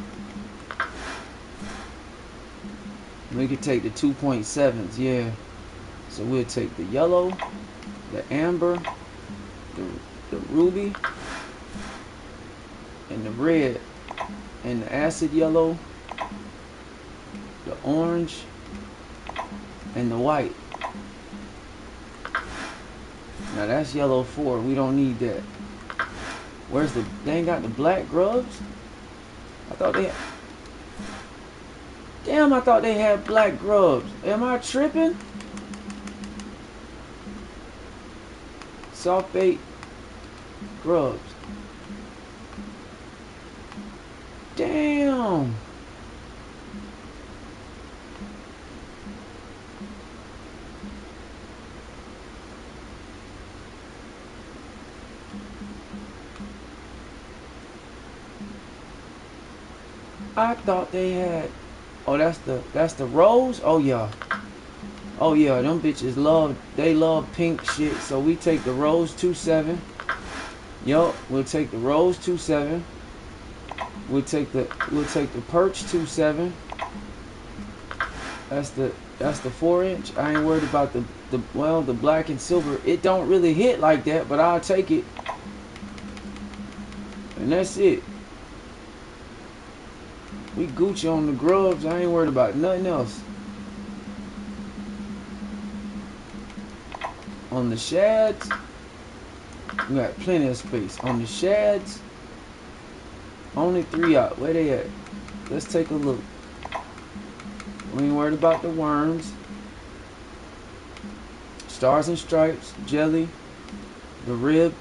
We could take the 2.7s, yeah. So we'll take the yellow, the amber, the ruby, and the red, and the acid yellow, the orange, and the white. Now that's yellow 4. We don't need that. Where's the... They ain't got the black grubs? I thought they... Damn, I thought they had black grubs. Am I tripping? Soft bait grubs. Damn. I thought they had... Oh, that's the rose? Oh yeah. Oh yeah, them bitches love pink shit. So we take the rose 2.7. Yup, we'll take the rose 2.7. We'll take the perch 2.7. That's the 4-inch. I ain't worried about the black and silver. It don't really hit like that, but I'll take it. And that's it. We Gucci on the grubs. I ain't worried about nothing else. On the shads, we got plenty of space. On the shads, only 3/0. Where they at? Let's take a look. We ain't worried about the worms. Stars and stripes, jelly, the rib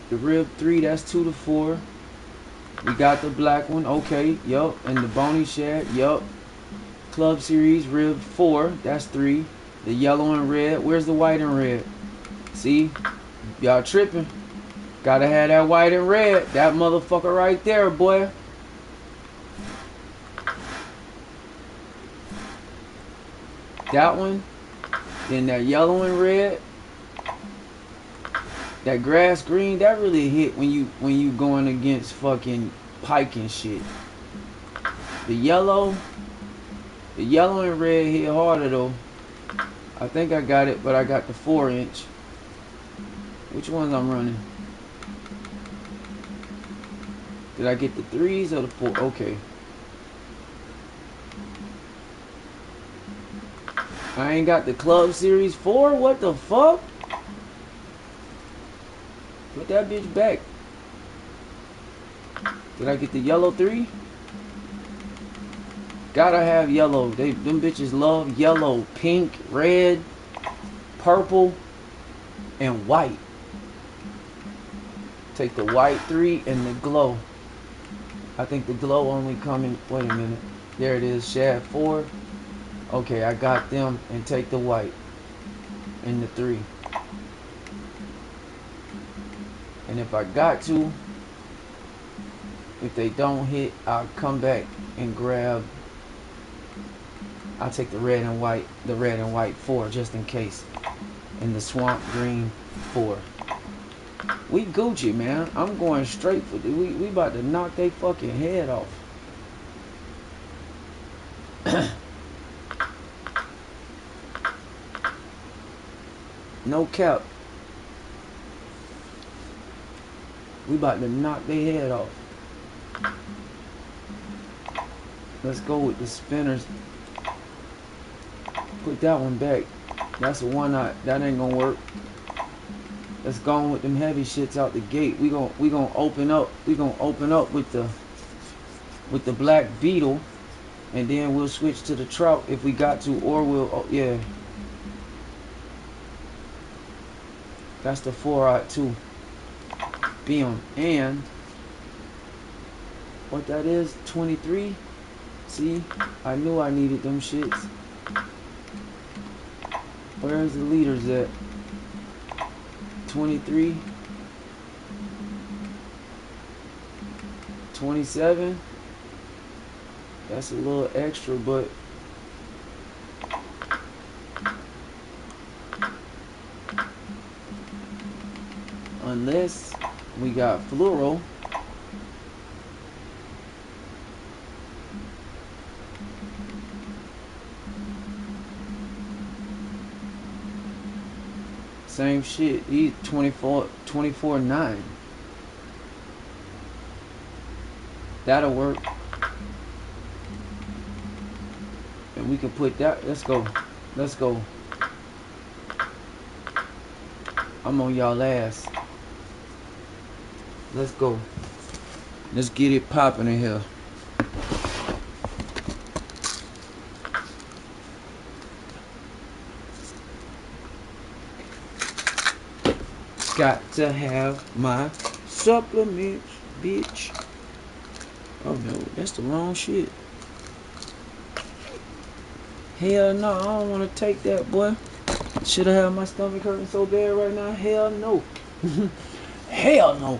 3, that's 2 to 4. We got the black one, okay, yup, and the bony shad, yup. Club series, rib 4, that's 3. The yellow and red, where's the white and red? See, y'all tripping. Gotta have that white and red. That motherfucker right there, boy. That one. Then that yellow and red. That grass green, that really hit when you going against fucking pike and shit. The yellow and red hit harder though. I think I got it, but I got the 4-inch. Which ones I'm running? Did I get the 3s or the 4? Okay. I ain't got the club series 4? What the fuck? Put that bitch back. Did I get the yellow 3? Gotta have yellow. Them bitches love yellow, pink, red, purple, and white. Take the white 3 and the glow. I think the glow only coming... Wait a minute. There it is. Shad 4. Okay, I got them. And take the white. And the 3. And if I got to... If they don't hit, I'll come back and grab... I'll take the red and white. The red and white 4 just in case. And the swamp green 4. We Gucci, man. I'm going straight for the... We about to knock they fucking head off. No cap. We about to knock their head off. Let's go with the spinners. Put that one back. That's a one knot. That ain't gonna work. Let's go on with them heavy shits out the gate. We gonna open up. We gonna open up with the black beetle, and then we'll switch to the trout if we got to, or we'll yeah. That's the 4/2. Bam. And what that is? 23. See, I knew I needed them shits. Where's the leaders at? 23, 27. That's a little extra, but unless we got fluoro, same shit. He's 24/9. That'll work. And we can put that. Let's go. Let's go. I'm on y'all ass. Let's go. Let's get it popping in here. Got to have my supplements, bitch. Oh no, that's the wrong shit. Hell no, I don't want to take that, boy. Should I have my stomach hurting so bad right now? Hell no. Hell no.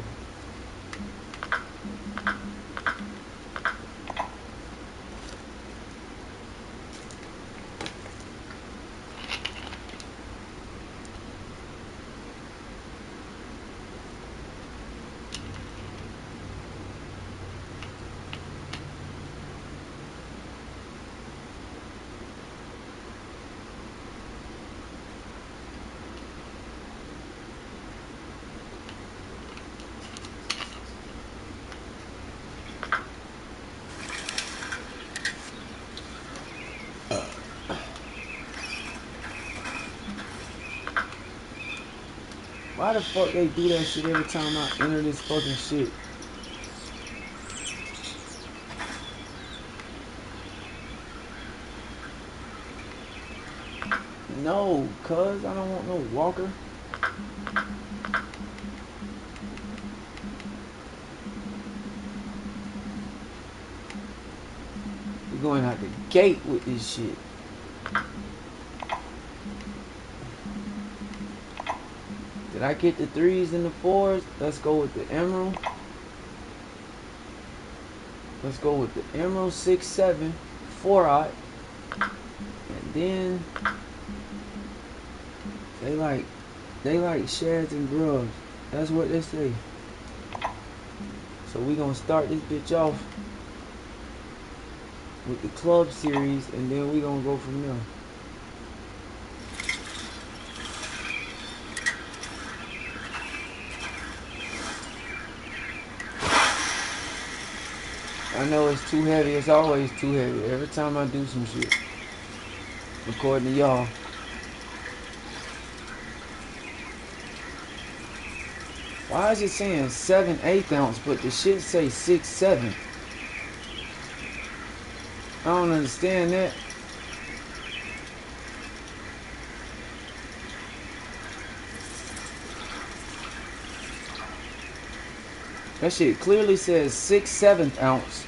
Why the fuck they do that shit every time I enter this fucking shit? No, cuz I don't want no walker. We're going out the gate with this shit. Did I get the 3s and the 4s? Let's go with the emerald. Let's go with the emerald 6/7 4/0. And then they like shads and grubs. That's what they say. So we gonna start this bitch off with the club series, and then we gonna go from there. I know it's too heavy. It's always too heavy. Every time I do some shit. According to y'all. Why is it saying 7/8 ounce, but the shit say 6/7? I don't understand that. That shit clearly says 6/7 ounce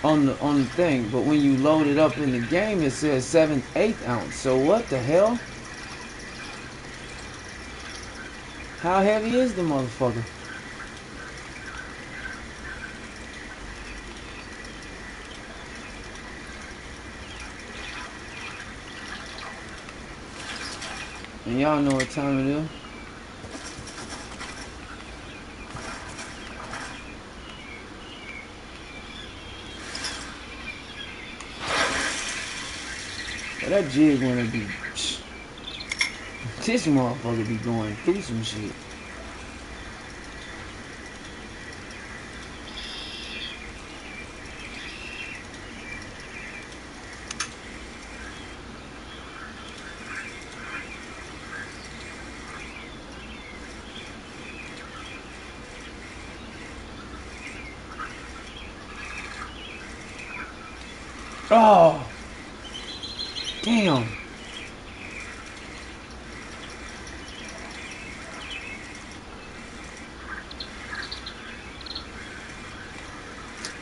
on the thing, but when you load it up in the game, it says 7/8 ounce. So what the hell? How heavy is the motherfucker? And y'all know what time it is. That jig wanna be, this motherfucker be going through some shit. Oh, damn.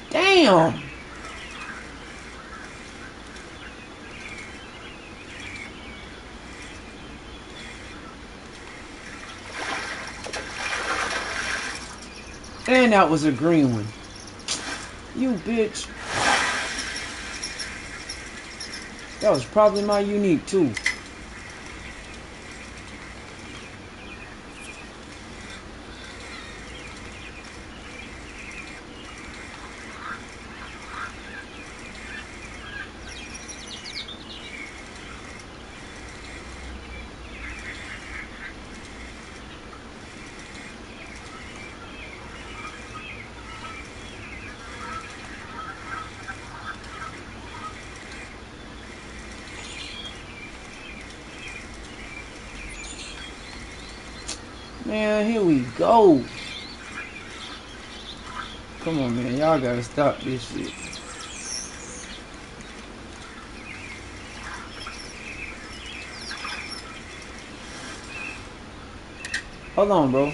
Damn. And that was a green one. You bitch. That was probably my unique too. Man, here we go. Come on, man. Y'all gotta stop this shit. Hold on, bro.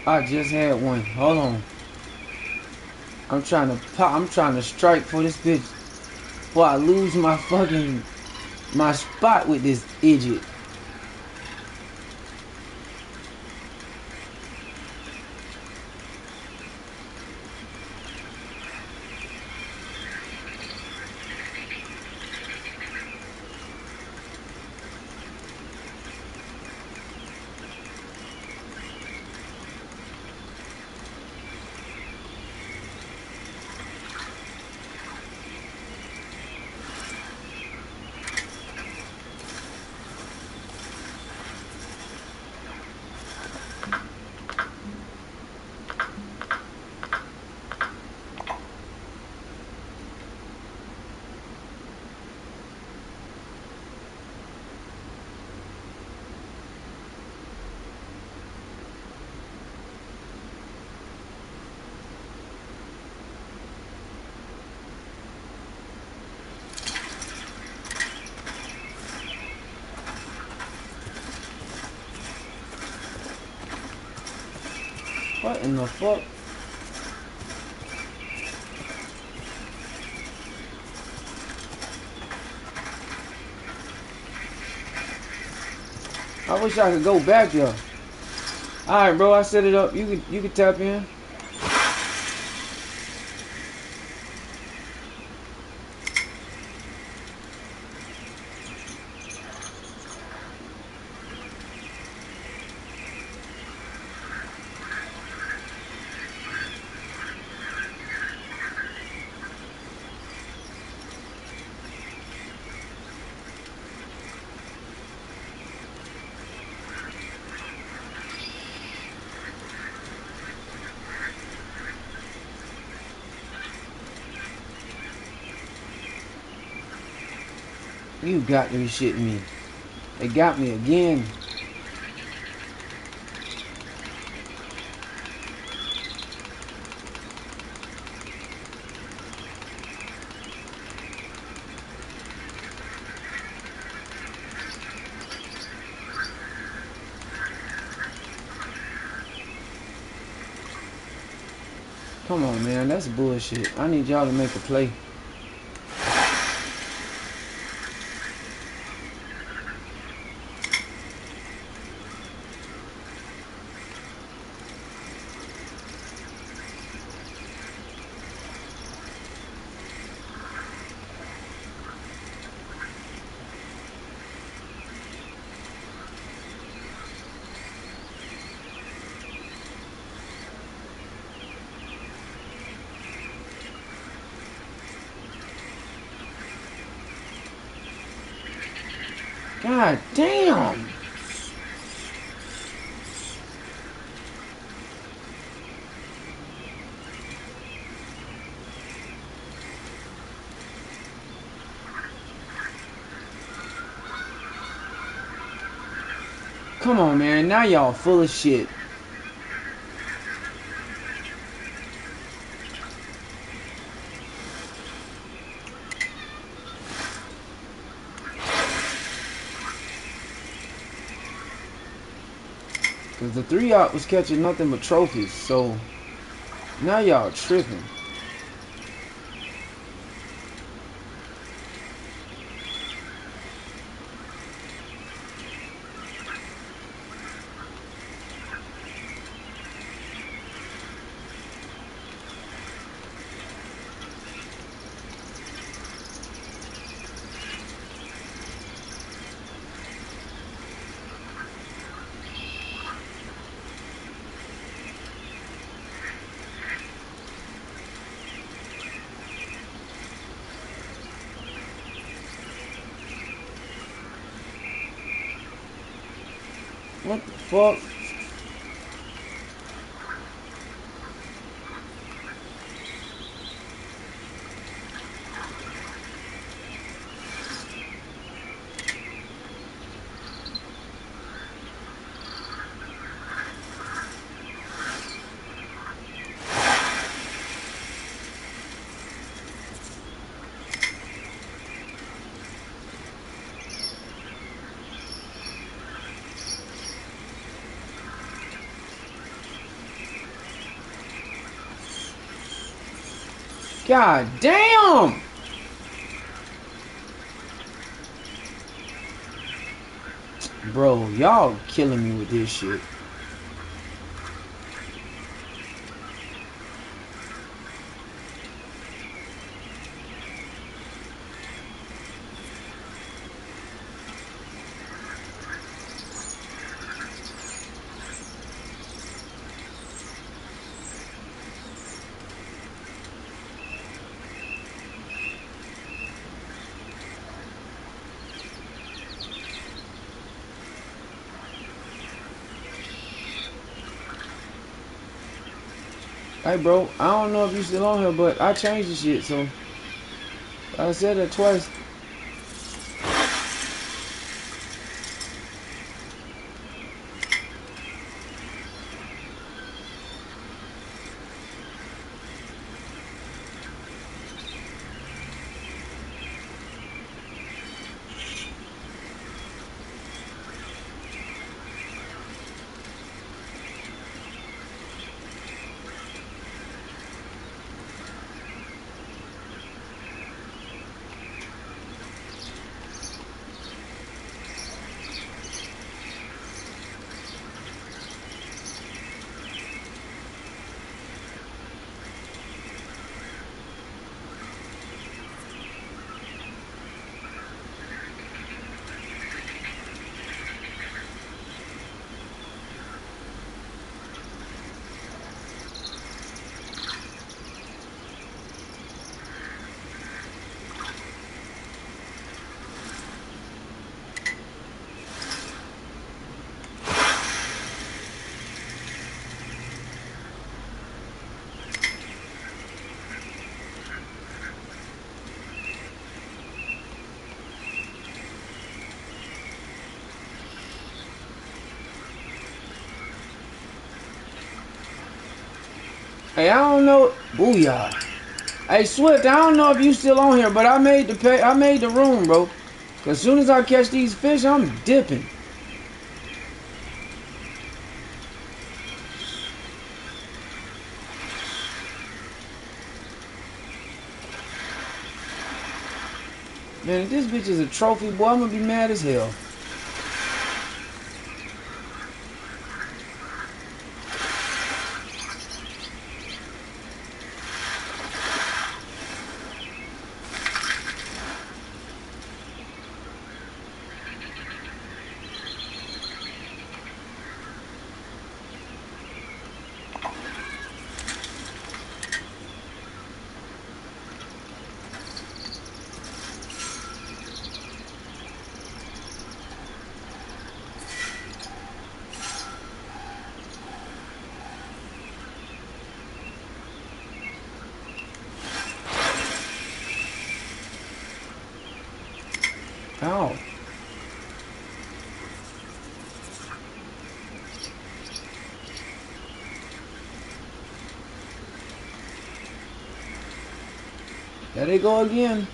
I just had one. Hold on. I'm trying to pop. I'm trying to strike for this bitch before I lose my spot with this idiot. What in the fuck? I wish I could go back there. Alright, bro, I set it up. You could tap in. You got to be shitting me. They got me again. Come on, man. That's bullshit. I need y'all to make a play. God damn! Come on, man. Now y'all full of shit. Cause the 3-aught was catching nothing but trophies, so now y'all tripping. What the fuck? God damn! Bro, y'all killing me with this shit. Hey bro, I don't know if you still on here, but I changed the shit, so I said it twice. Hey, I don't know. Booyah. Hey, Swift, I don't know if you still on here, but I made the room, bro. Cause as soon as I catch these fish, I'm dipping. Man, if this bitch is a trophy, boy, I'm gonna be mad as hell. Ow. There they go again.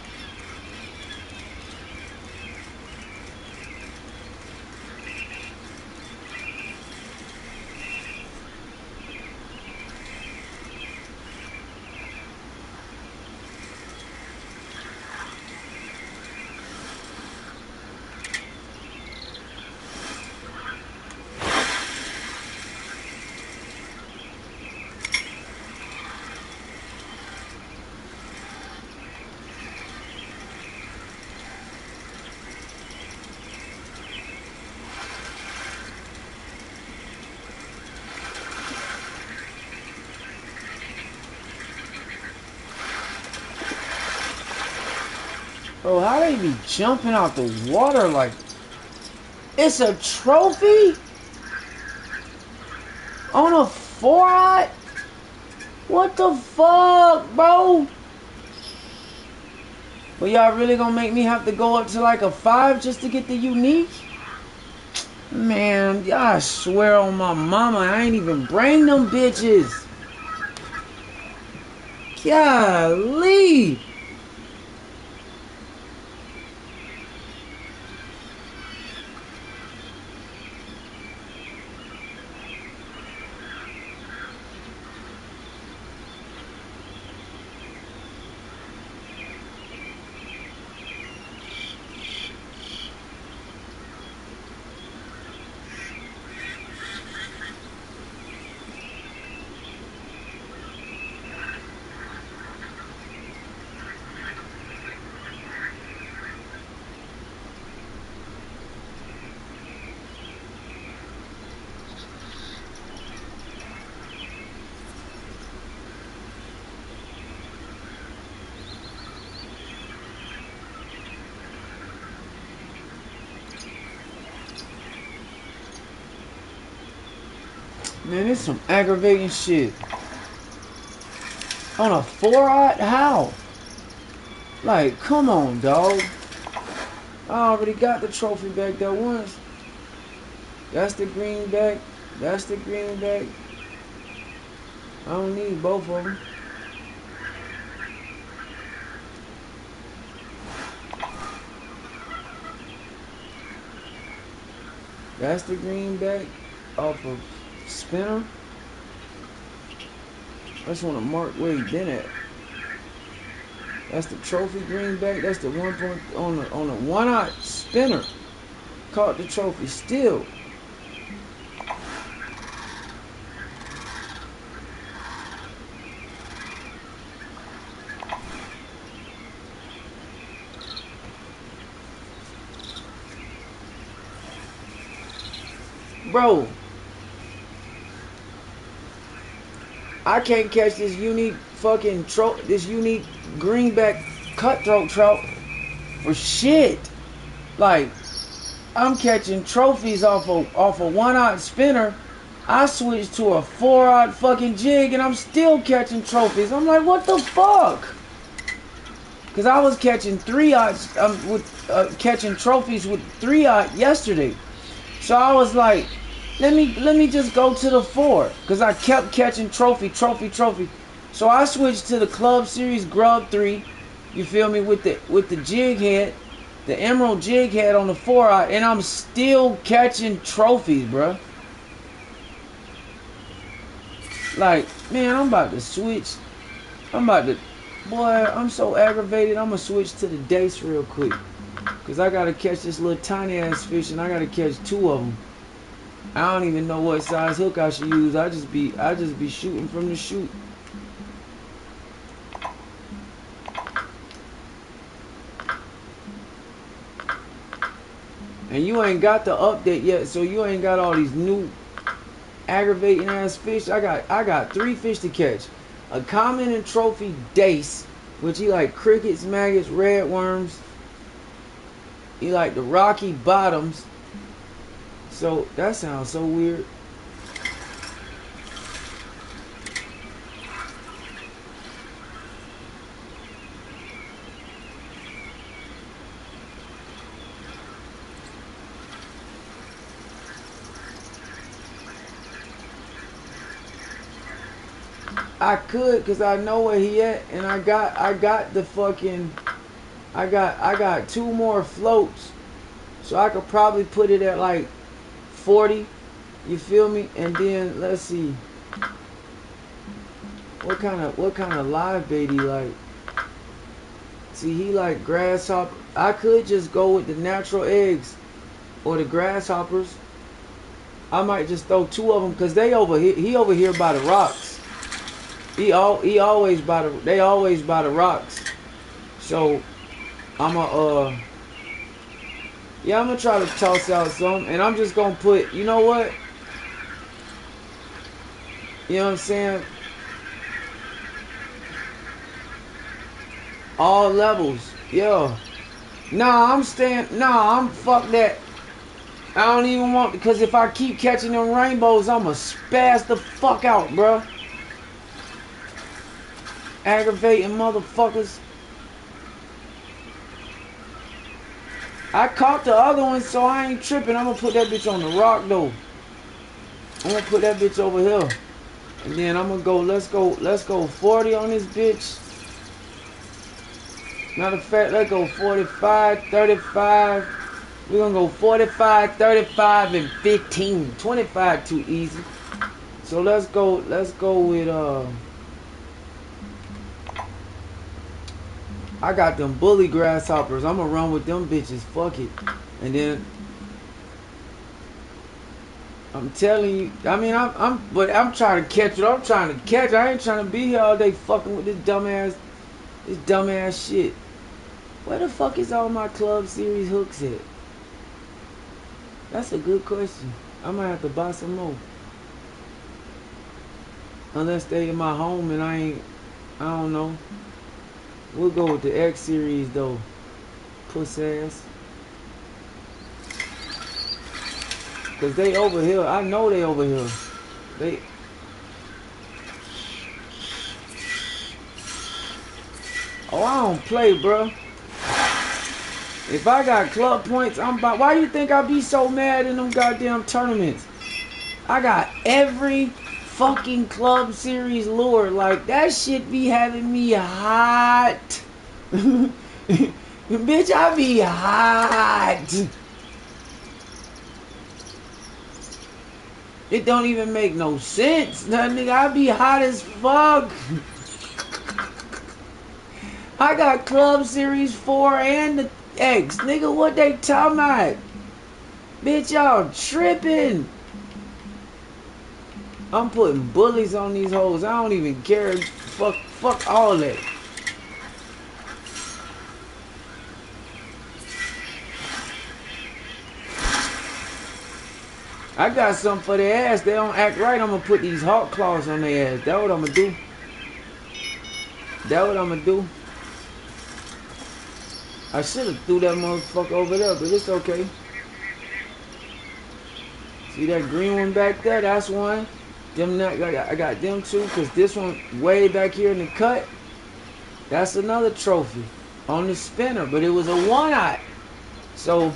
Bro, how they be jumping out the water like... It's a trophy? On a 4-aught? What the fuck, bro? Well, y'all really gonna make me have to go up to like a 5 just to get the unique? Man, I swear on my mama, I ain't even bring them bitches. Golly. Man, it's some aggravating shit. On a 4-aught? How? Like, come on, dog. I already got the trophy back there once. That's the greenback. That's the greenback. I don't need both of them. That's the greenback off of spinner. I just want to mark where he been at. That's the trophy greenback. That's the 1 point on the 1-aught spinner. Caught the trophy still. Bro, I can't catch this unique fucking this unique greenback cutthroat trout for shit. Like, I'm catching trophies off a 1-aught spinner. I switched to a 4-aught fucking jig and I'm still catching trophies. I'm like, what the fuck? Cause I was catching 3-aughts catching trophies with 3-aught yesterday. So I was like, let me just go to the 4, cause I kept catching trophy. So I switched to the Club Series Grub 3. You feel me, with the jig head, the emerald jig head on the 4-aught, and I'm still catching trophies, bruh. Like, man, I'm about to switch. Boy, I'm so aggravated. I'm gonna switch to the dace real quick, cause I gotta catch this little tiny ass fish, and I gotta catch 2 of them. I don't even know what size hook I should use. I just be shooting from the chute. And you ain't got the update yet, so you ain't got all these new aggravating ass fish. I got 3 fish to catch. A common and trophy dace, which he like crickets, maggots, red worms. He like the rocky bottoms. So that sounds so weird. I could, cause I know where he at, and I got the fucking, I got 2 more floats, so I could probably put it at like 40. You feel me? And then let's see, what kind of live bait he like. See, he like grasshopper. I could just go with the natural eggs or the grasshoppers. I might just throw 2 of them, cause they over here. He over here by the rocks. He always by the. They always by the rocks. So I'm gonna try to toss out some, and I'm just gonna put. You know what? You know what I'm saying? All levels. Yeah. Nah, I'm staying. Nah, I'm fuck that. I don't even want, because if I keep catching them rainbows, I'ma spaz the fuck out, bro. Aggravating motherfuckers. I caught the other one, so I ain't tripping. I'm gonna put that bitch on the rock though. I'm gonna put that bitch over here. And then I'm gonna go, let's go 40 on this bitch. Matter of fact, let's go 45, 35. We're gonna go 45, 35, and 15. 25 too easy. So let's go with I got them bully grasshoppers. I'm gonna run with them bitches. Fuck it. And then I'm telling you, I mean, but I'm trying to catch it. I'm trying to catch it. I ain't trying to be here all day fucking with this dumbass shit. Where the fuck is all my Club Series hooks at? That's a good question. I might have to buy some more. Unless they in my home and I don't know. We'll go with the X series though. Puss ass. Cause they over here. I know they over here. They. Oh, I don't play, bro. If I got club points, I'm about. Why you think I be so mad in them goddamn tournaments? I got every fucking Club Series lure. Like, that shit be having me hot. Bitch, I be hot. It don't even make no sense. Nah, nigga, I be hot as fuck. I got Club Series 4 and the X. Nigga, what they talking about? Bitch, y'all tripping. I'm putting bullies on these hoes. I don't even care. Fuck all that. I got something for their ass. They don't act right. I'm gonna put these hawk claws on their ass. That's what I'm gonna do. That's what I'm gonna do. I should have threw that motherfucker over there, but it's okay. See that green one back there? That's one. Them, I got them two, because this one way back here in the cut, that's another trophy on the spinner, but it was a one-eye. So,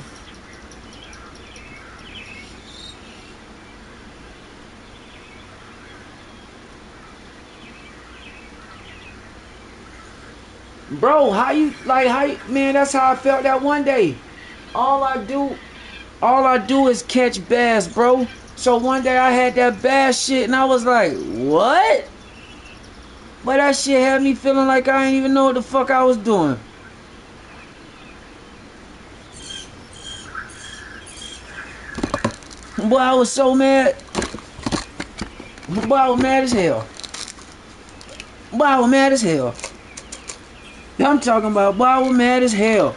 bro, man, that's how I felt that one day. All I do is catch bass, bro. So one day I had that bass shit and I was like, what? But that shit had me feeling like I didn't even know what the fuck I was doing. Boy, I was so mad. Boy, I was mad as hell. Boy, I was mad as hell. I'm talking about, boy, I was mad as hell.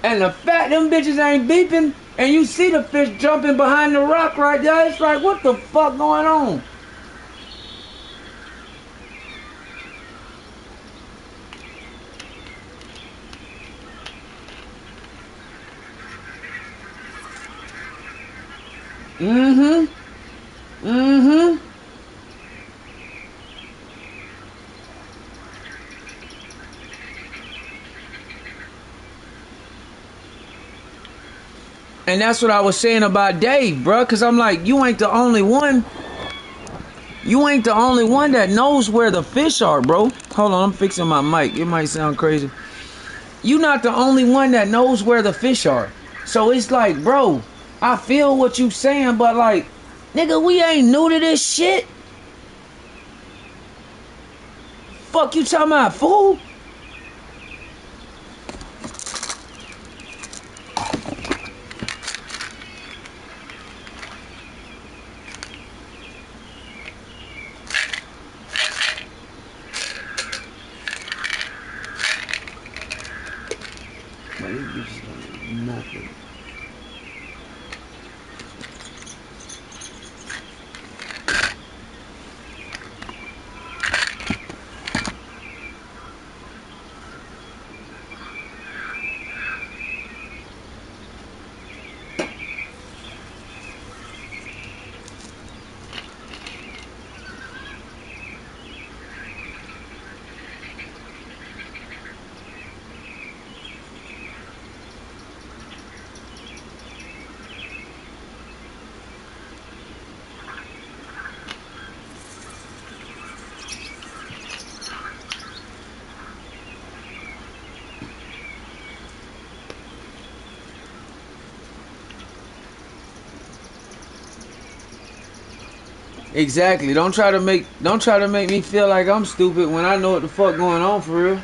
And the fact them bitches ain't beeping, and you see the fish jumping behind the rock right there, it's like, what the fuck going on? And that's what I was saying about Dave, bro. Cause I'm like, you ain't the only one. You ain't the only one that knows where the fish are, bro. Hold on, I'm fixing my mic. It might sound crazy. You not the only one that knows where the fish are. So it's like, bro, I feel what you saying, but like, nigga, we ain't new to this shit. Fuck you talking about, fool? Nothing. Exactly. Don't try to make me feel like I'm stupid when I know what the fuck going on for real.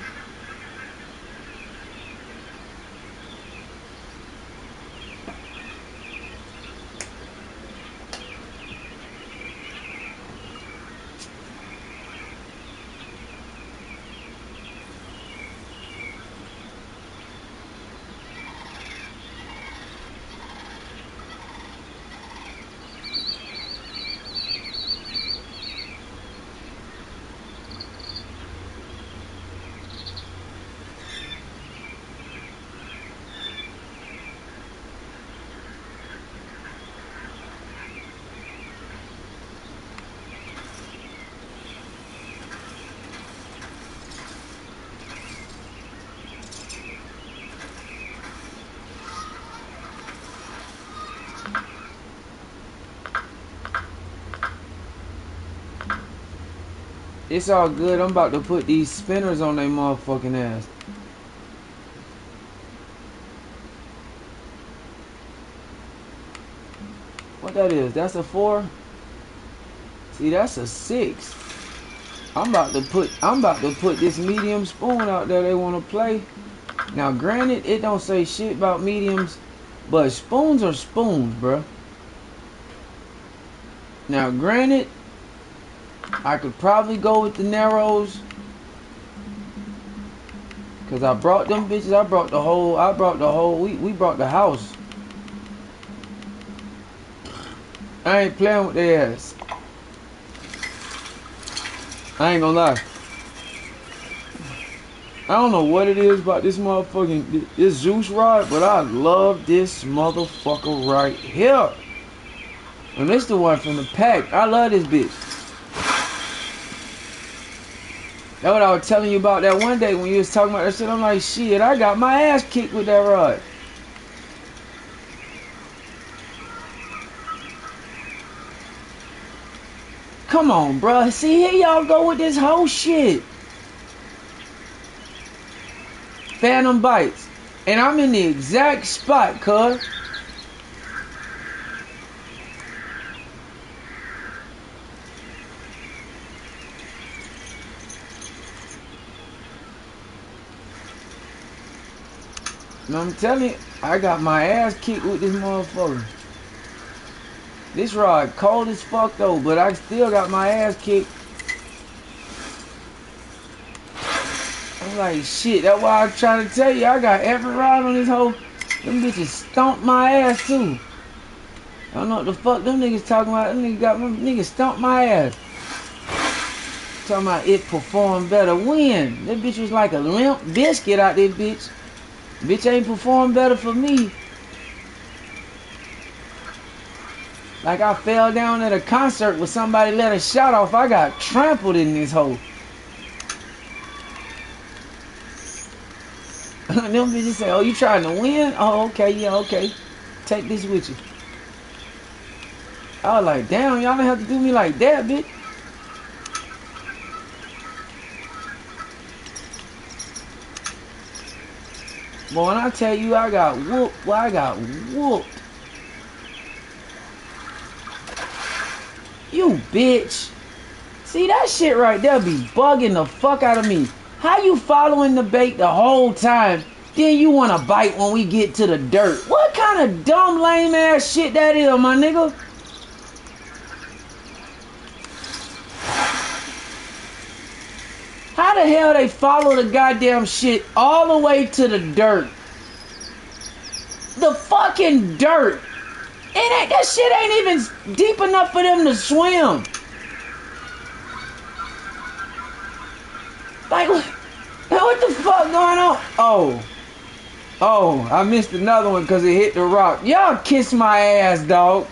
It's all good. I'm about to put these spinners on their motherfucking ass. What that is? That's a 4? See, that's a 6. I'm about to put this medium spoon out there they want to play. Now, granted, it don't say shit about mediums, but spoons are spoons, bruh. Now, granted, I could probably go with the narrows, cause I brought them bitches. I brought the whole. We brought the house. I ain't playing with their ass. I ain't gonna lie. I don't know what it is about this motherfucking this Zeus rod, but I love this motherfucker right here. And this the one from the pack. I love this bitch. That's what I was telling you about that one day when you was talking about that shit. I'm like, shit, I got my ass kicked with that rod. Come on, bruh. See, here y'all go with this whole shit. Phantom bites. And I'm in the exact spot, cuz. And I'm telling you, I got my ass kicked with this motherfucker. This rod cold as fuck though, but I still got my ass kicked. I'm like, shit, that's why I'm trying to tell you, I got every rod on this whole. Them bitches stomped my ass too. I don't know what the fuck them niggas talking about. Them niggas stomped my ass. Talking about it performed better. When? That bitch was like a limp biscuit out there, bitch. Bitch ain't performed better for me. Like I fell down at a concert where somebody let a shot off. I got trampled in this hole. Them bitches say, oh, you trying to win? Oh, okay, yeah, okay. Take this with you. I was like, damn, y'all don't have to do me like that, bitch. Boy, when I tell you I got whooped, boy, I got whooped. You bitch. See, that shit right there be bugging the fuck out of me. How you following the bait the whole time, then you want to bite when we get to the dirt? What kind of dumb, lame ass shit that is, my nigga? How the hell they follow the goddamn shit all the way to the dirt? The fucking dirt. That shit ain't even deep enough for them to swim. Like, what the fuck going on? Oh, I missed another one because it hit the rock. Y'all kiss my ass, dog.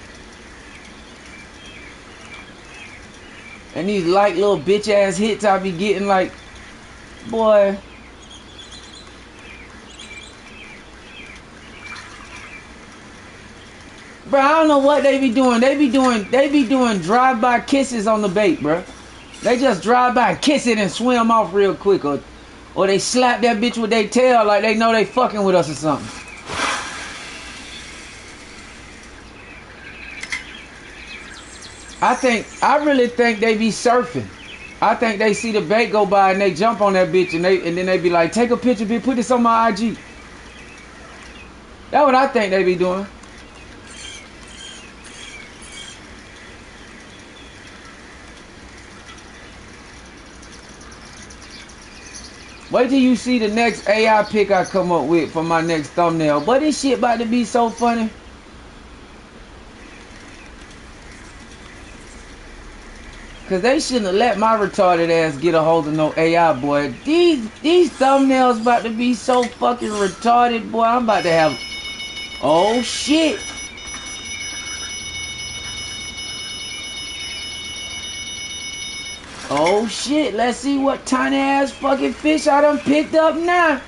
And these light little bitch ass hits I be getting, like, boy. Bro, I don't know what they be doing. They be doing drive-by kisses on the bait, bro. They just drive by and kiss it and swim off real quick, or they slap that bitch with their tail like they know they fucking with us or something. I really think they be surfing. I think they see the bait go by and they jump on that bitch and then they be like, take a picture, bitch, put this on my IG. That's what I think they be doing. Wait till you see the next AI pic I come up with for my next thumbnail. But this shit about to be so funny. Cause they shouldn't have let my retarded ass get a hold of no AI, boy. These thumbnails about to be so fucking retarded, boy. I'm about to have... Oh shit. Oh shit, let's see what tiny ass fucking fish I done picked up now.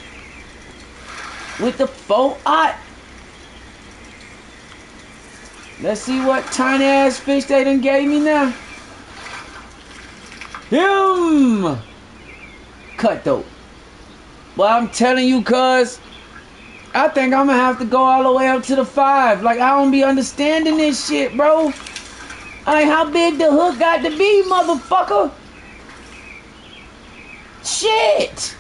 With the 4-aught. Let's see what tiny ass fish they done gave me now. Him! Cutthroat. Well, I'm telling you, cuz, I think I'm gonna have to go all the way up to the 5. Like, I don't be understanding this shit, bro. Like, how big the hook got to be, motherfucker? Shit!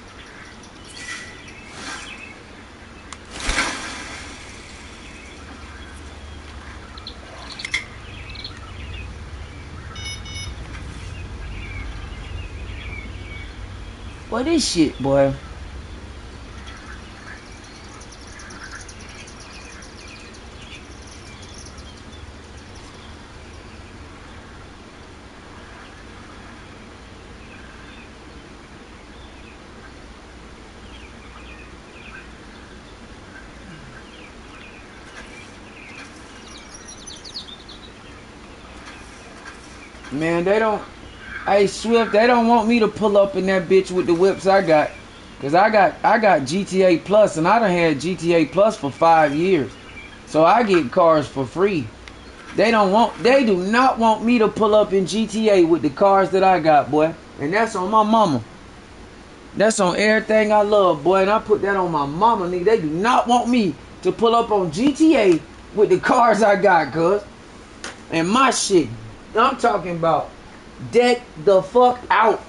What is shit, boy? Man, they don't... Hey, Swift, they don't want me to pull up in that bitch with the whips I got. Because I got GTA Plus, and I done had GTA Plus for 5 years. So I get cars for free. They do not want me to pull up in GTA with the cars that I got, boy. And that's on my mama. That's on everything I love, boy. And I put that on my mama, nigga. They do not want me to pull up on GTA with the cars I got, cuz. And my shit, I'm talking about deck the fuck out.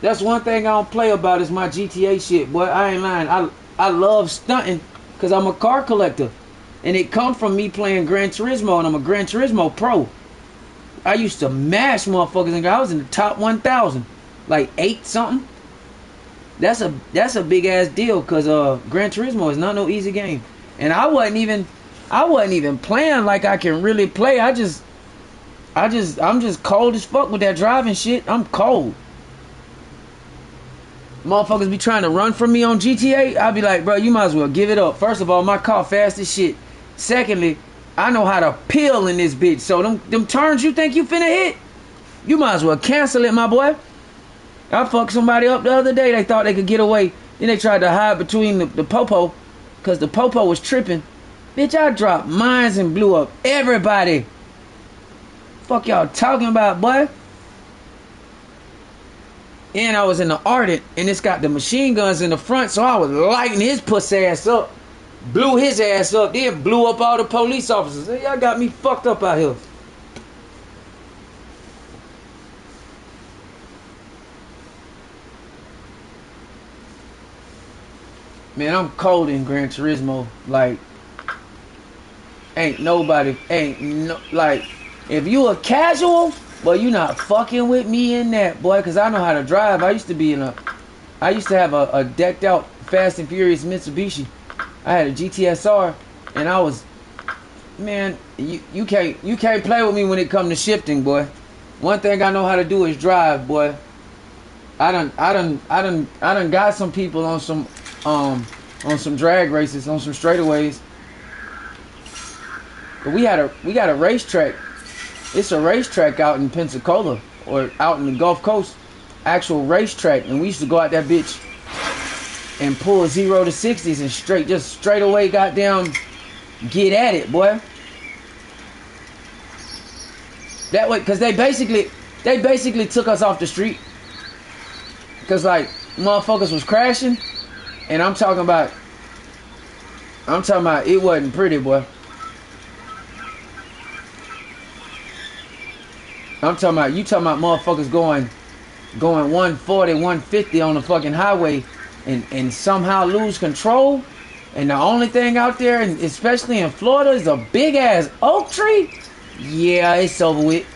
That's one thing I don't play about is my GTA shit, boy. I ain't lying. I love stunting because I'm a car collector. And it come from me playing Gran Turismo, and I'm a Gran Turismo pro. I used to mash motherfuckers, and I was in the top 1,000. Like 8 something. That's a big ass deal because Gran Turismo is not no easy game. And I wasn't even playing like I can really play. I'm just cold as fuck with that driving shit. I'm cold. Motherfuckers be trying to run from me on GTA. I be like, bro, you might as well give it up. First of all, my car fast as shit. Secondly, I know how to peel in this bitch. So them turns you think you finna hit, you might as well cancel it, my boy. I fucked somebody up the other day. They thought they could get away. Then they tried to hide between the popo because the popo was tripping. Bitch, I dropped mines and blew up everybody. Fuck y'all talking about, boy? And I was in the Ardent, and it's got the machine guns in the front, so I was lighting his pussy ass up. Blew his ass up, then blew up all the police officers. Hey, y'all got me fucked up out here. Man, I'm cold in Gran Turismo. Like, ain't no, like, if you a casual, boy, you not fucking with me in that, boy, because I know how to drive. I used to have a decked out Fast and Furious Mitsubishi. I had a GTSR, and I was, man, you can't play with me when it comes to shifting, boy. One thing I know how to do is drive, boy. I done got some people on some drag races, on some straightaways. But we got a racetrack. It's a racetrack out in Pensacola or out in the Gulf Coast, actual racetrack, and we used to go out that bitch and pull 0 to 60s and straight away goddamn get at it, boy. That way, cause they basically took us off the street, cause like motherfuckers was crashing, and I'm talking about it wasn't pretty, boy. You talking about motherfuckers going 140, 150 on the fucking highway and somehow lose control. And the only thing out there, and especially in Florida, is a big ass oak tree. Yeah, it's over with.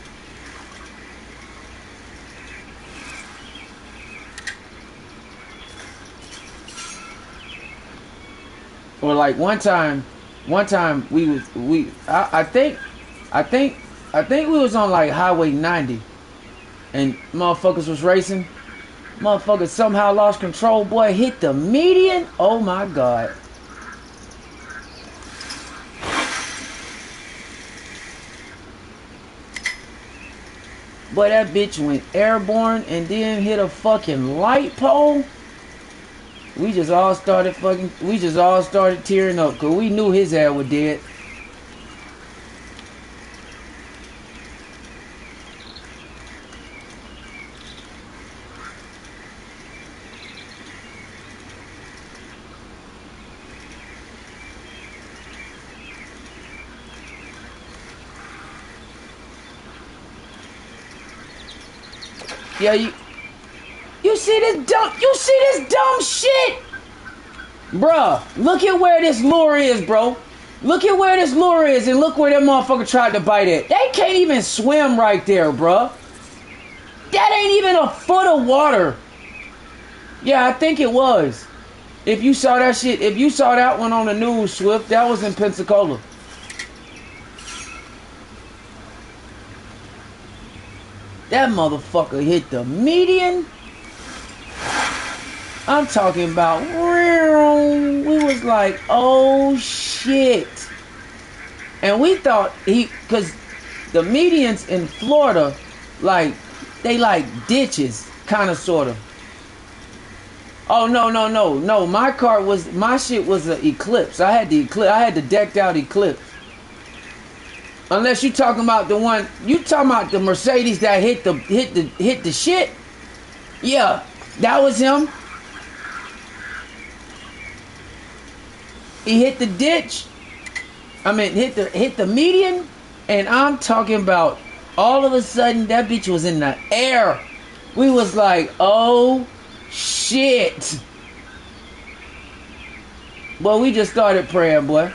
Or like one time I think we was on like Highway 90 and motherfuckers was racing. Motherfuckers somehow lost control, boy, hit the median. Oh my God. Boy, that bitch went airborne and then hit a fucking light pole. We just all started tearing up because we knew his ass was dead. Yeah, you see this dumb shit? Bruh, look at where this lure is, bro. Look at where this lure is and look where that motherfucker tried to bite it. They can't even swim right there, bruh. That ain't even a foot of water. Yeah, I think it was. If you saw that shit, if you saw that one on the news, Swift, that was in Pensacola. That motherfucker hit the median. I'm talking about, we was like, oh shit. And we thought cause the medians in Florida, like, they like ditches, kind of, sort of. Oh, no. My shit was an Eclipse. I had the decked out Eclipse. Unless you talking about the one, you talking about the Mercedes that hit the shit. Yeah, that was him. He hit the ditch. I mean, hit the median, and I'm talking about all of a sudden that bitch was in the air. We was like, oh shit. Well, we just started praying, boy.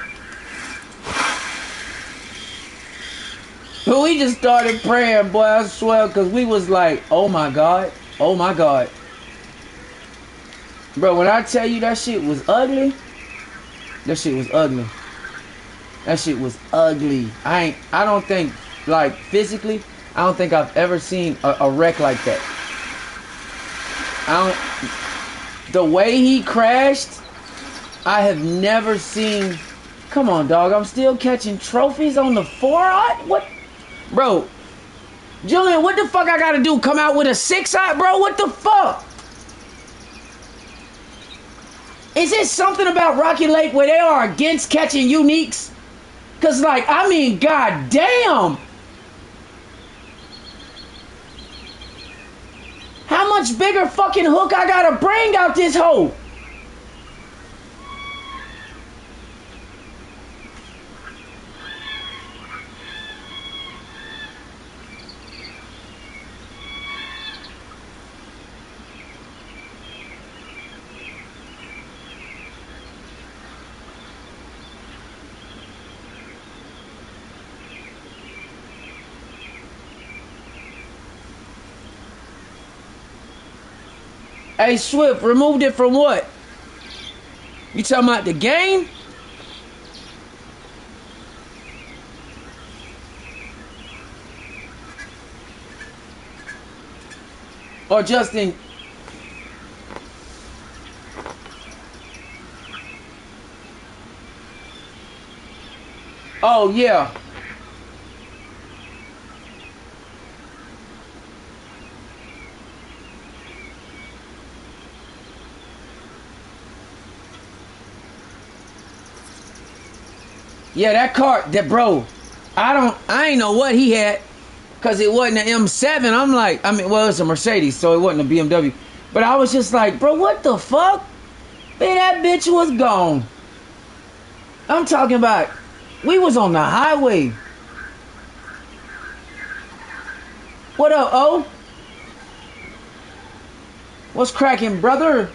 We just started praying, boy, I swear, because we was like, oh my God. Bro, when I tell you that shit was ugly, that shit was ugly. I don't think, like, physically, I don't think I've ever seen a wreck like that. The way he crashed, I have never seen. Come on, dog, I'm still catching trophies on the 4-aught? What? Bro, Julian, what the fuck I gotta do? Come out with a 6-aught, bro? What the fuck? Is it something about Rocky Lake where they are against catching uniques? Cause like, I mean, goddamn. How much bigger fucking hook I gotta bring out this hole? Hey, Swift, removed it from what? You talking about the game? Or just in... Oh, yeah. Yeah, that car, that bro, I ain't know what he had, cause it wasn't an M7. I'm like, I mean, well, it's a Mercedes, so it wasn't a BMW. But I was just like, bro, what the fuck? Man, that bitch was gone. I'm talking about, we was on the highway. What up, O? What's cracking, brother?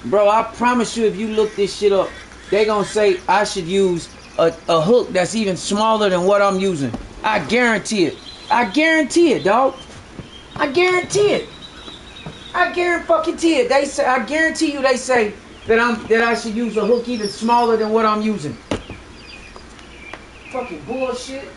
Bro, I promise you, if you look this shit up, they gonna say I should use a hook that's even smaller than what I'm using. I guarantee it. I guarantee it, dog. I guarantee it. I guarantee it. They say, I guarantee you, they say that I should use a hook even smaller than what I'm using. Fucking bullshit.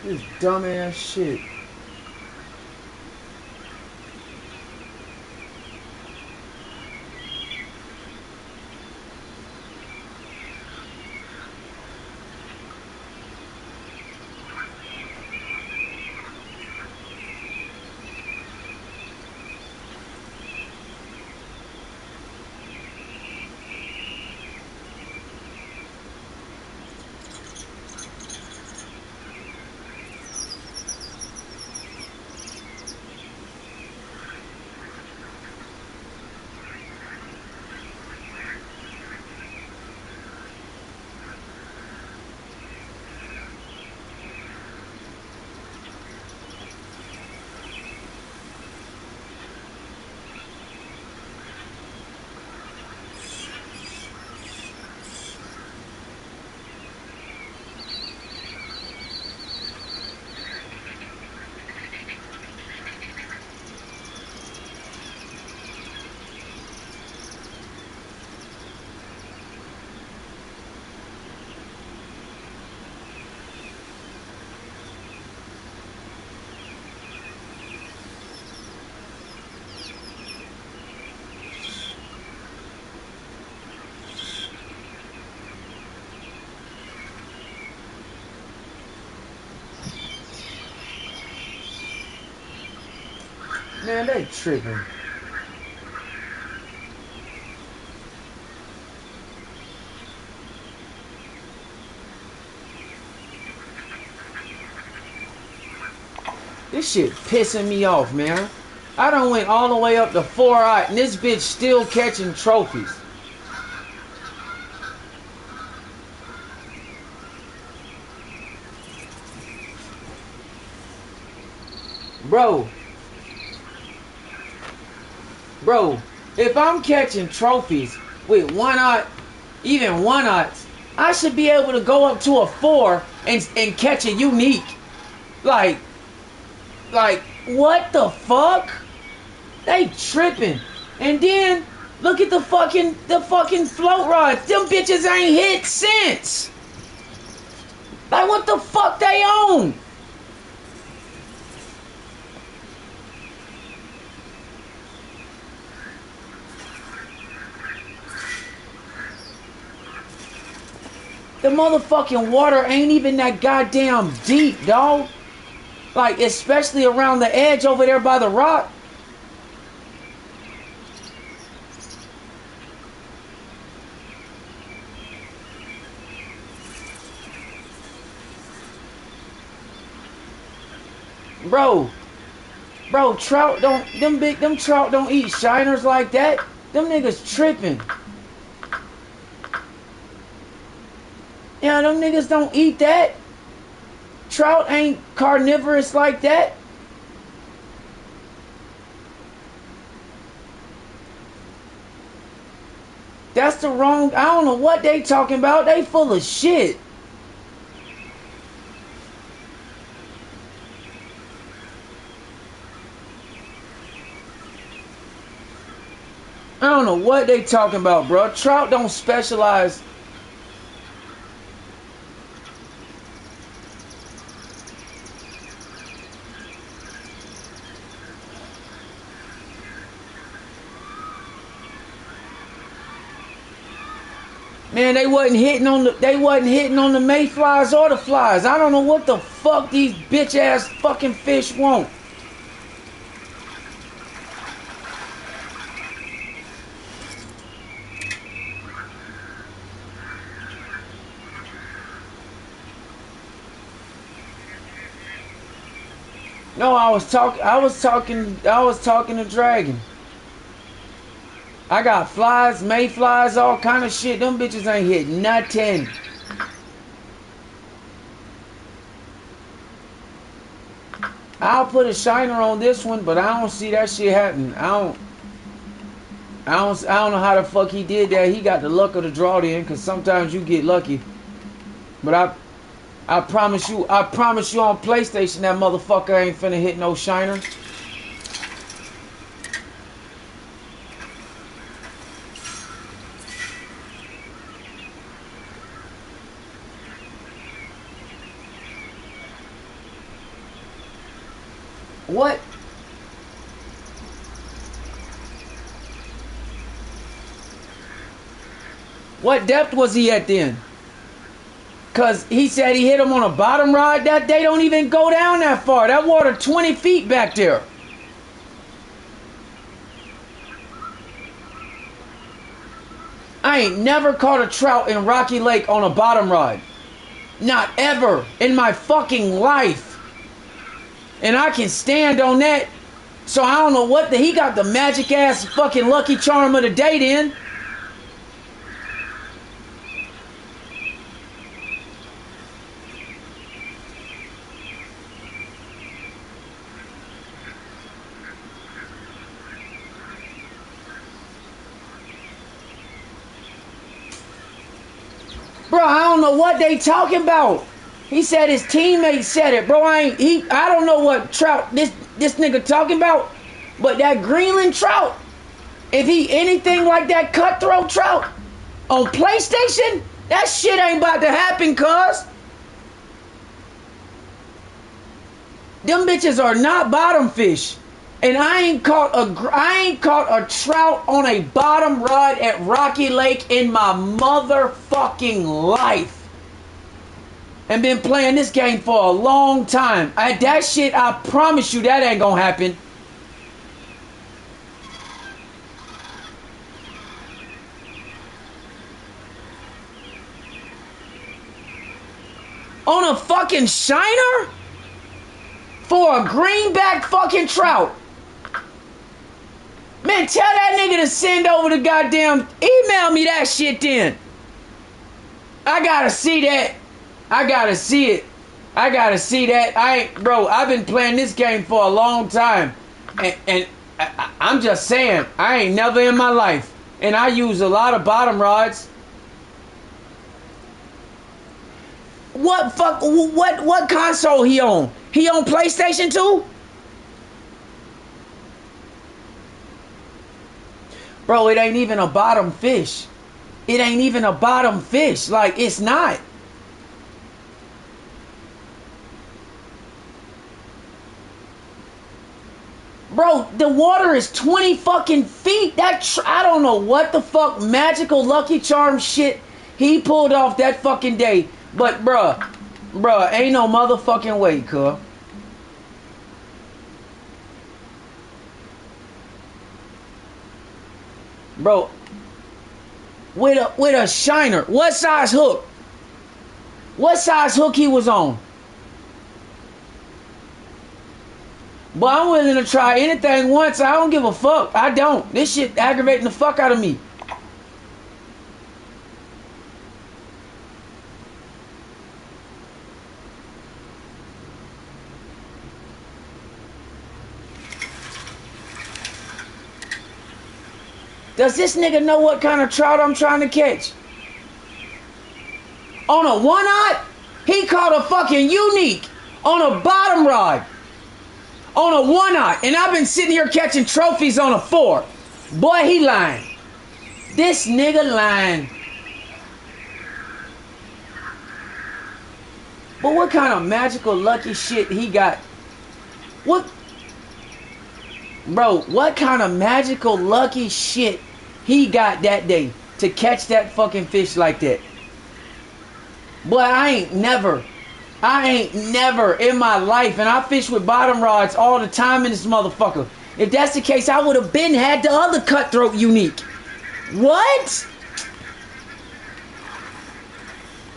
This dumbass shit. Man, they tripping. This shit pissing me off, man. I done went all the way up to 4-aught and this bitch still catching trophies. Bro, if I'm catching trophies with 1-aught, even 1-aughts, I should be able to go up to a 4 and catch a unique. Like, what the fuck? They tripping. And then, look at the fucking float rods. Them bitches ain't hit since. Like, what the fuck they own? The motherfucking water ain't even that goddamn deep, dog. Like, especially around the edge over there by the rock. Bro, trout don't, them trout don't eat shiners like that. Them niggas tripping. Yeah, them niggas don't eat that. Trout ain't carnivorous like that. That's the wrong, I don't know what they talking about. They full of shit. I don't know what they talking about, bro. Trout don't specialize. Man, they wasn't hitting on the mayflies or the flies. I don't know what the fuck these bitch ass fucking fish want. No, I was talking to Dragon. I got flies, mayflies, all kind of shit. Them bitches ain't hit nothing. I'll put a shiner on this one, but I don't see that shit happening. I don't know how the fuck he did that. He got the luck of the draw then, cause sometimes you get lucky. But I promise you on PlayStation that motherfucker ain't finna hit no shiner. What? What depth was he at then? Cause he said he hit him on a bottom rod. That they don't even go down that far. That water 20 feet back there. I ain't never caught a trout in Rocky Lake on a bottom rod. Not ever in my fucking life. And I can stand on that. So I don't know what he got the magic ass fucking lucky charm of the day then. Bro, I don't know what they talking about. He said his teammate said it, bro. I don't know what trout this nigga talking about, but that Greenland trout, if he anything like that cutthroat trout on PlayStation, that shit ain't about to happen, cuz. Them bitches are not bottom fish. And I ain't caught a trout on a bottom rod at Rocky Lake in my motherfucking life. And been playing this game for a long time. That shit, I promise you that ain't gonna happen. On a fucking shiner? For a greenback fucking trout. Man, tell that nigga to send over the goddamn... Email me that shit then. I gotta see that. I gotta see it. I gotta see that. Bro, I've been playing this game for a long time. And I'm just saying, I ain't never in my life. And I use a lot of bottom rods. What console he on? He on PlayStation 2? Bro, it ain't even a bottom fish. It ain't even a bottom fish. Like, it's not. Bro, the water is 20 fucking feet. I don't know what the fuck magical Lucky Charm shit he pulled off that fucking day. But, bruh, ain't no motherfucking way, cuz. Bro, with a shiner. What size hook? What size hook he was on? But I'm willing to try anything once. I don't give a fuck. I don't. This shit aggravating the fuck out of me. Does this nigga know what kind of trout I'm trying to catch? On a 1/0? He caught a fucking unique on a bottom rod. On a 1/0. And I've been sitting here catching trophies on a 4. Boy, he lying. This nigga lying. But what kind of magical lucky shit he got? What? Bro, what kind of magical lucky shit he got that day to catch that fucking fish like that? Boy, I ain't never in my life, and I fish with bottom rods all the time in this motherfucker. If that's the case, I would have been had the other cutthroat unique. What?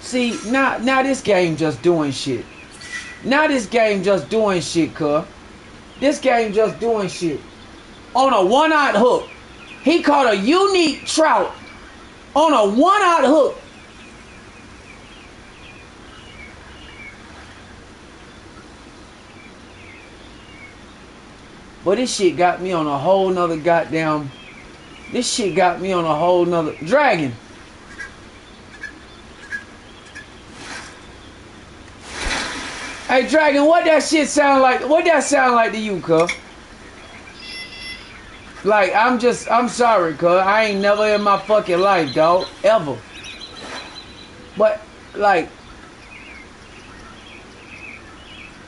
See, now this game just doing shit. Now this game just doing shit, cuz. This game just doing shit. On a 1/0 hook. He caught a unique trout on a 1/0 hook. But this shit got me on a whole nother goddamn... This shit got me on a whole nother... Dragon. Hey, Dragon, what that shit sound like? What that sound like to you, cuz? Like, I'm sorry, cuz. I ain't never in my fucking life, dog. Ever. But, like...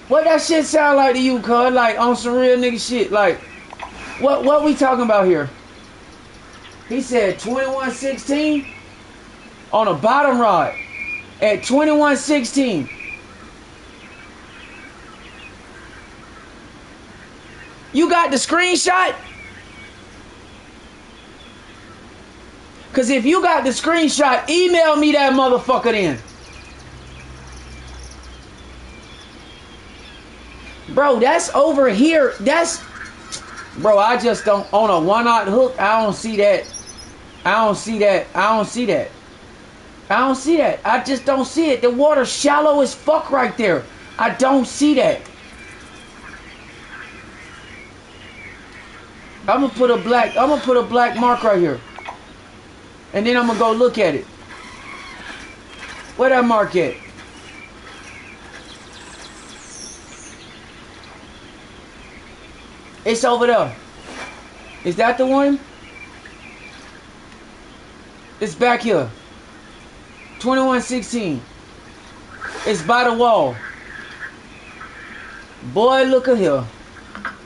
What that shit sound like to you, cuz? Like, on some real nigga shit. Like, what we talking about here? He said 2116 on a bottom rod at 2116. You got the screenshot? Because if you got the screenshot, email me that motherfucker then. Bro, that's over here. That's... Bro, I just don't... On a 1/0 hook, I don't see that. I don't see that. I don't see that. I don't see that. I just don't see it. The water's shallow as fuck right there. I don't see that. I'm gonna put a black mark right here. And then I'm gonna go look at it. Where that mark at? It's over there. Is that the one? It's back here. 2116. It's by the wall. Boy, look at here.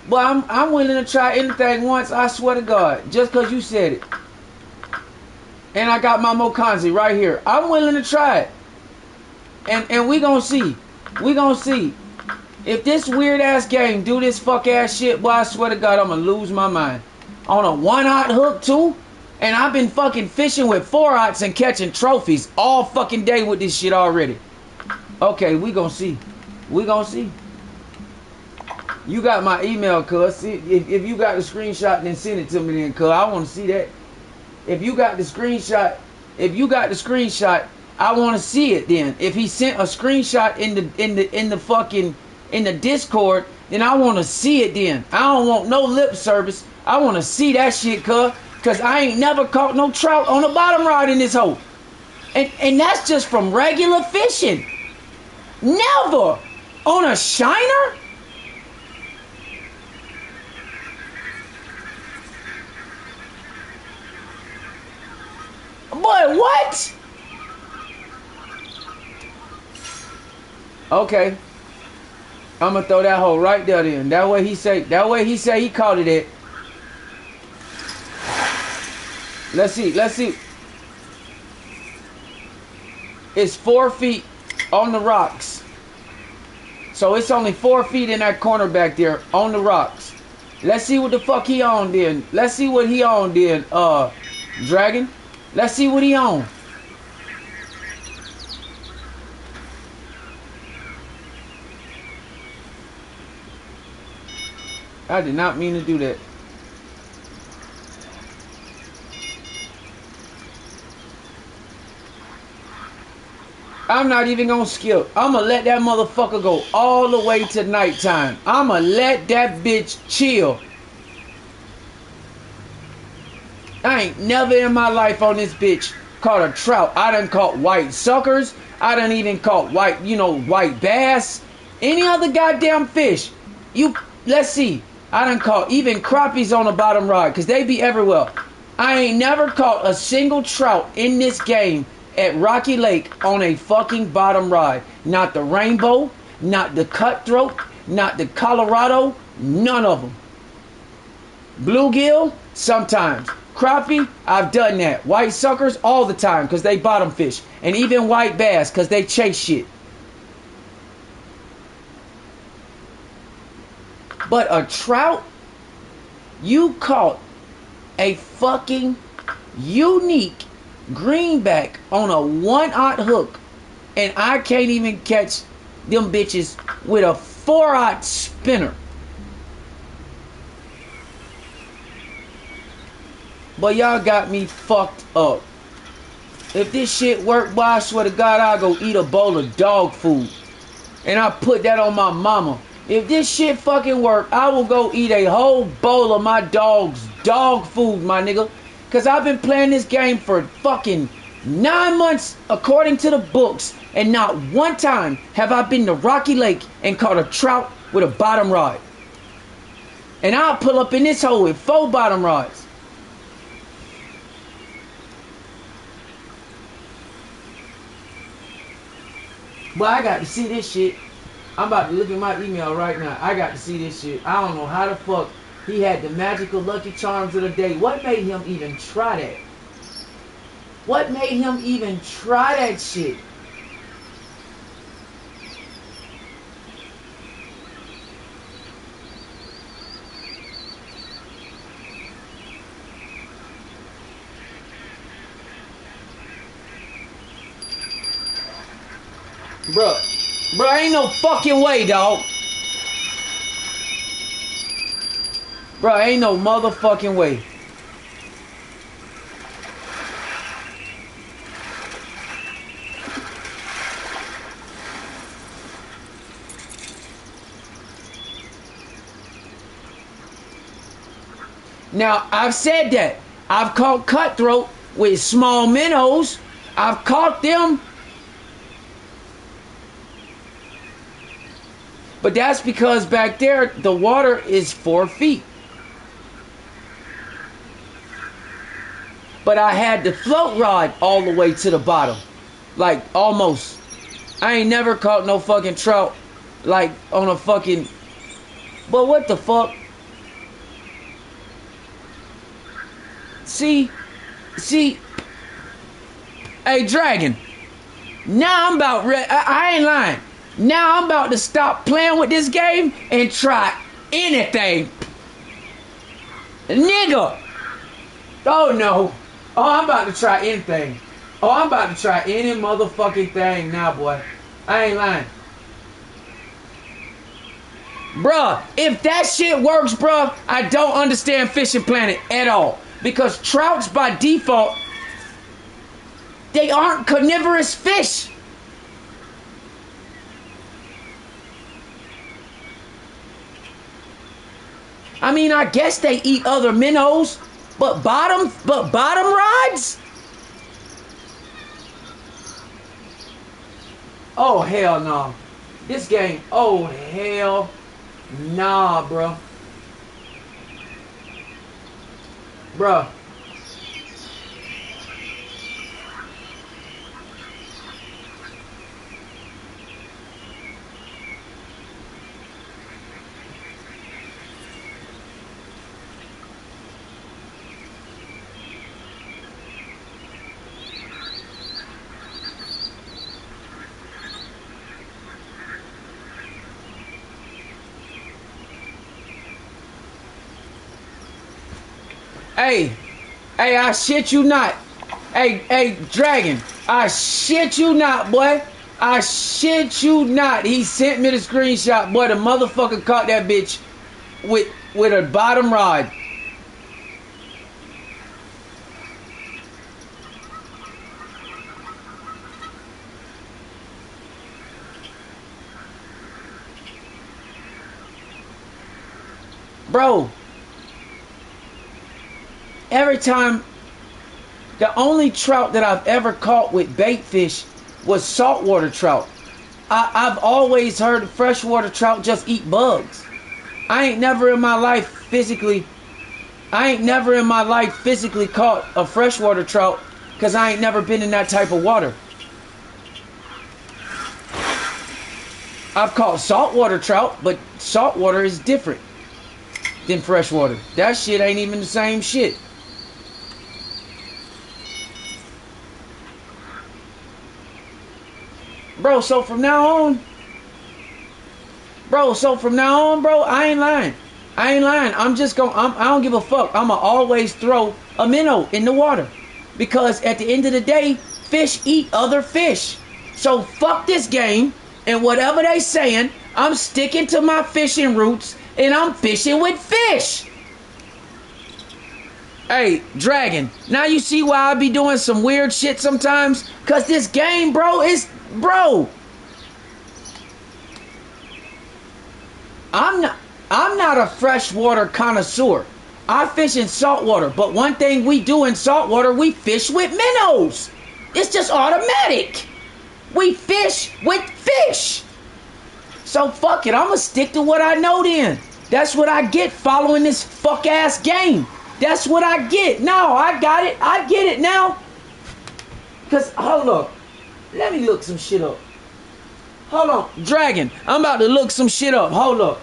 Boy, I'm willing to try anything once, I swear to God. Just because you said it. And I got my Mokanzi right here. I'm willing to try it. And we gonna see. We gonna see. If this weird ass game do this fuck ass shit, boy, I swear to God, I'm gonna lose my mind. On a 1/0 hook too? And I've been fucking fishing with 4/0s and catching trophies all fucking day with this shit already. Okay, we gonna see. We gonna see. You got my email, cuz. If you got the screenshot, then send it to me then, cuz. I want to see that. If you got the screenshot, I want to see it then. If he sent a screenshot in the Discord, then I want to see it then. I don't want no lip service. I want to see that shit, cuz I ain't never caught no trout on the bottom rod in this hole. And that's just from regular fishing. Never on a shiner? Boy, what? Okay. I'm gonna throw that hole right there then. That way he say he caught it at. Let's see. It's 4 feet on the rocks. So it's only 4 feet in that corner back there on the rocks. Let's see what the fuck he on then. Let's see what he on then, Dragon. Let's see what he on. I did not mean to do that. I'm not even gonna skip. I'm gonna let that motherfucker go all the way to nighttime. I'm gonna let that bitch chill. I ain't never in my life on this bitch caught a trout. I done caught white suckers. I done even caught white bass. Any other goddamn fish. Let's see. I done caught even crappies on the bottom rod, because they be everywhere. I ain't never caught a single trout in this game at Rocky Lake on a fucking bottom rod. Not the rainbow, not the cutthroat, not the Colorado, none of them. Bluegill, sometimes. Crappie, I've done that. White suckers, all the time, because they bottom fish. And even white bass, because they chase shit. But a trout, you caught a fucking unique greenback on a 1/0 hook, and I can't even catch them bitches with a 4/0 spinner. But y'all got me fucked up. If this shit work, boy, I swear to God, I'll go eat a bowl of dog food. And I put that on my mama. If this shit fucking work, I will go eat a whole bowl of my dog's dog food, my nigga. Because I've been playing this game for fucking 9 months according to the books. And not one time have I been to Rocky Lake and caught a trout with a bottom rod. And I'll pull up in this hole with 4 bottom rods. But I got to see this shit. I'm about to look at my email right now. I got to see this shit. I don't know how the fuck he had the magical lucky charms of the day. What made him even try that? What made him even try that shit? Bruh, ain't no fucking way, dog. Bruh, ain't no motherfucking way. Now, I've said that. I've caught cutthroat with small minnows. I've caught them. But that's because back there, the water is 4 feet. But I had the float rod all the way to the bottom. Like, almost. I ain't never caught no fucking trout, like, on a fucking... But what the fuck? See? Hey, Dragon. Now I'm about ready. I ain't lying. Now I'm about to stop playing with this game and try anything. Nigga. Oh no. Oh, I'm about to try anything. Oh, I'm about to try any motherfucking thing now, boy. I ain't lying. Bruh, if that shit works, bruh, I don't understand Fishing Planet at all. Because trouts by default, they aren't carnivorous fish. I mean, I guess they eat other minnows, but bottom rods? Oh, hell no. This game, oh, hell nah, bro. Bruh. Hey, I shit you not. Hey, Dragon, I shit you not, boy. I shit you not. He sent me the screenshot, boy. The motherfucker caught that bitch with a bottom rod. Bro. Every time, the only trout that I've ever caught with bait fish was saltwater trout. I've always heard freshwater trout just eat bugs. I ain't never in my life physically caught a freshwater trout because I ain't never been in that type of water. I've caught saltwater trout, but saltwater is different than freshwater. That shit ain't even the same shit. Bro, so from now on, bro, I ain't lying. I'm just going, I don't give a fuck. I'ma always throw a minnow in the water. Because at the end of the day, fish eat other fish. So fuck this game, and whatever they saying, I'm sticking to my fishing roots, and I'm fishing with fish. Hey, Dragon, now you see why I be doing some weird shit sometimes? Cause this game, bro, I'm not a freshwater connoisseur. I fish in saltwater, but one thing we do in saltwater, we fish with minnows. It's just automatic. We fish with fish. So fuck it, I'ma stick to what I know then. That's what I get following this fuck ass game. That's what I get. No, I got it. I get it now. Cause hold up. Let me look some shit up. Hold on. Dragon, I'm about to look some shit up. Hold up.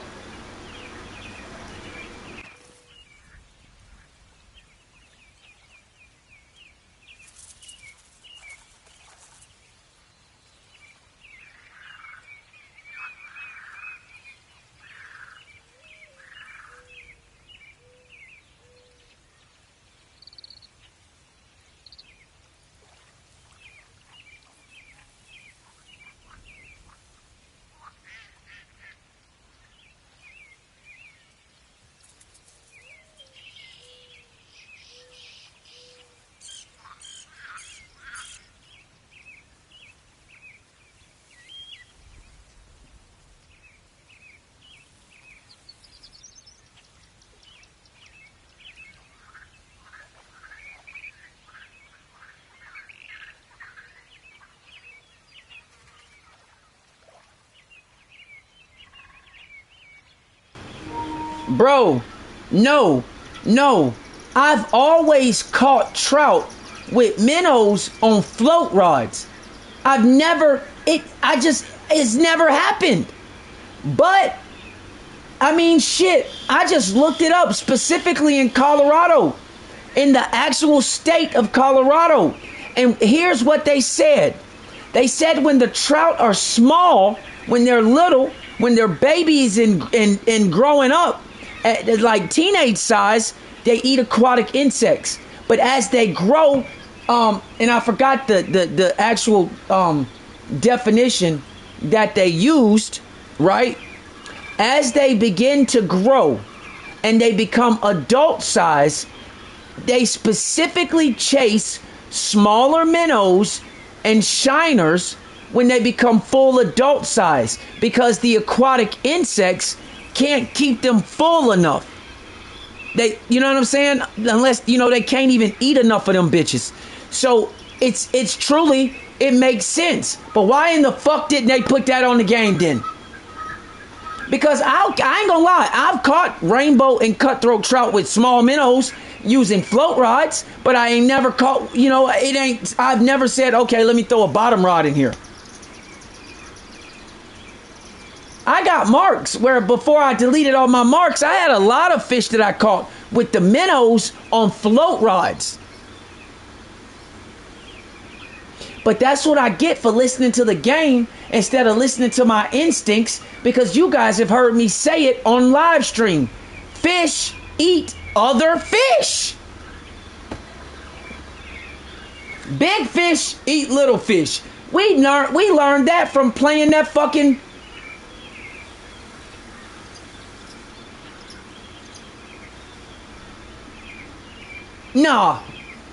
Bro, no. I've always caught trout with minnows on float rods. It's never happened. But, I mean, shit, I just looked it up specifically in Colorado, in the actual state of Colorado. And here's what they said. They said when the trout are small, when they're little, when they're babies and growing up, at like teenage size, they eat aquatic insects. But as they grow, and I forgot the actual definition that they used, right? As they begin to grow and they become adult size, they specifically chase smaller minnows and shiners when they become full adult size, because the aquatic insects can't keep them full enough. They, you know what I'm saying? Unless, you know, they can't even eat enough of them bitches. So it's truly, it makes sense. But why in the fuck didn't they put that on the game then? Because I ain't gonna lie, I've caught rainbow and cutthroat trout with small minnows using float rods, but I ain't never caught, you know, I've never said, okay, let me throw a bottom rod in here. I got marks where before I deleted all my marks, I had a lot of fish that I caught with the minnows on float rods. But that's what I get for listening to the game instead of listening to my instincts, because you guys have heard me say it on live stream. Fish eat other fish. Big fish eat little fish. We learned that from playing that fucking... Nah,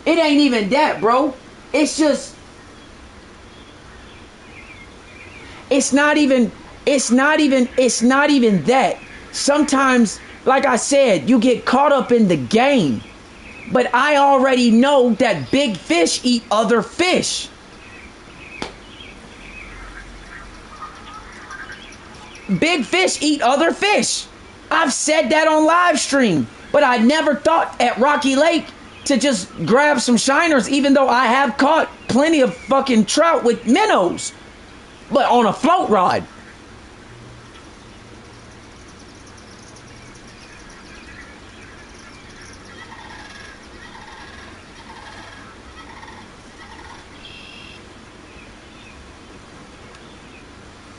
it ain't even that, bro. It's just... It's not even that. Sometimes, like I said, you get caught up in the game. But I already know that big fish eat other fish. Big fish eat other fish. I've said that on live stream. But I never thought at Rocky Lake to just grab some shiners, even though I have caught plenty of fucking trout with minnows. But on a float rod.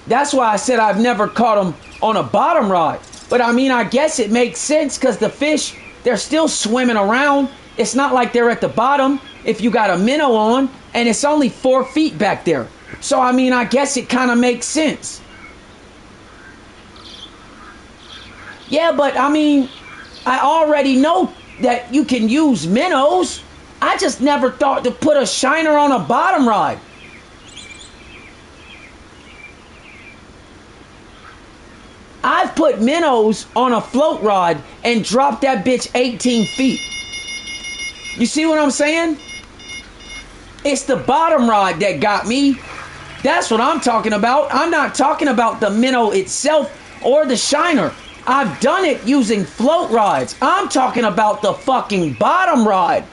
That's why I said I've never caught them on a bottom rod. But I mean, I guess it makes sense because the fish, they're still swimming around. It's not like they're at the bottom if you got a minnow on, and it's only 4 feet back there. So, I mean, I guess it kind of makes sense. Yeah, but, I mean, I already know that you can use minnows. I just never thought to put a shiner on a bottom rod. I've put minnows on a float rod and dropped that bitch 18 feet. You see what I'm saying? It's the bottom rod that got me. That's what I'm talking about. I'm not talking about the minnow itself or the shiner. I've done it using float rods. I'm talking about the fucking bottom rod.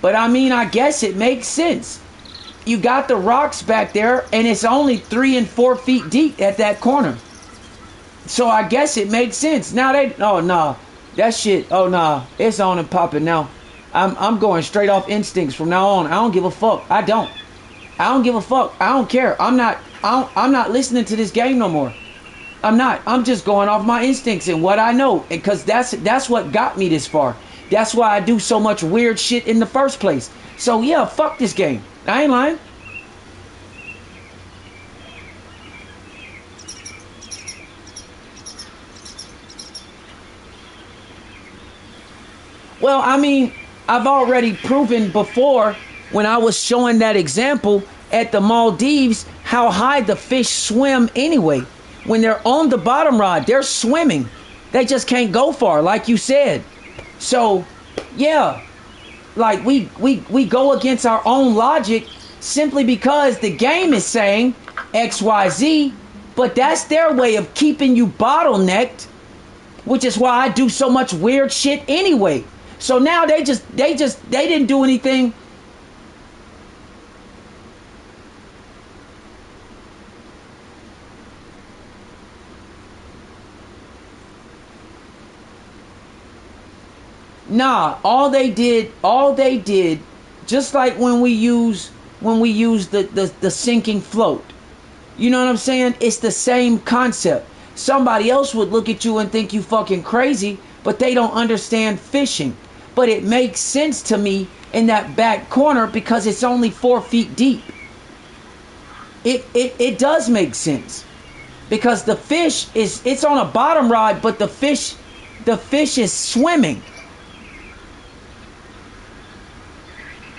But I mean, I guess it makes sense. You got the rocks back there, and it's only 3 and 4 feet deep at that corner. So I guess it makes sense. Now oh nah, that shit, oh nah, it's on and popping now. I'm going straight off instincts from now on. I don't give a fuck. I don't give a fuck. I don't care. I'm not listening to this game no more. I'm not. I'm just going off my instincts and what I know, because that's what got me this far. That's why I do so much weird shit in the first place. So yeah, fuck this game. I ain't lying. Well, I mean, I've already proven before when I was showing that example at the Maldives how high the fish swim anyway. When they're on the bottom rod, they're swimming. They just can't go far, like you said. So, yeah, like we go against our own logic simply because the game is saying XYZ, but that's their way of keeping you bottlenecked, which is why I do so much weird shit anyway. So now they didn't do anything. Nah, all they did, just like when we use the sinking float. You know what I'm saying? It's the same concept. somebody else would look at you and think you fucking crazy, but they don't understand fishing. But it makes sense to me in that back corner because it's only 4 feet deep. It does make sense. Because the fish it's on a bottom rod, but the fish is swimming.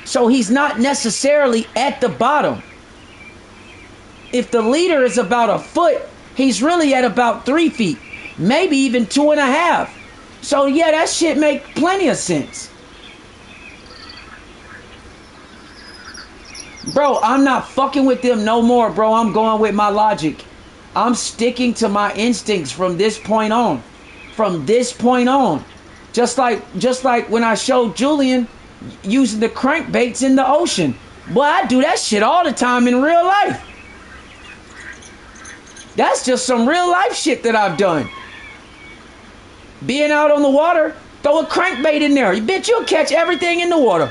So he's not necessarily at the bottom. If the leader is about a foot, he's really at about 3 feet, maybe even 2.5. So yeah, that shit make plenty of sense. Bro, I'm not fucking with them no more, bro. I'm going with my logic. I'm sticking to my instincts from this point on. From this point on. Just like when I showed Julian using the crankbaits in the ocean. Boy, I do that shit all the time in real life. That's just some real life shit that I've done. Being out on the water, throw a crankbait in there. You bitch, you'll catch everything in the water.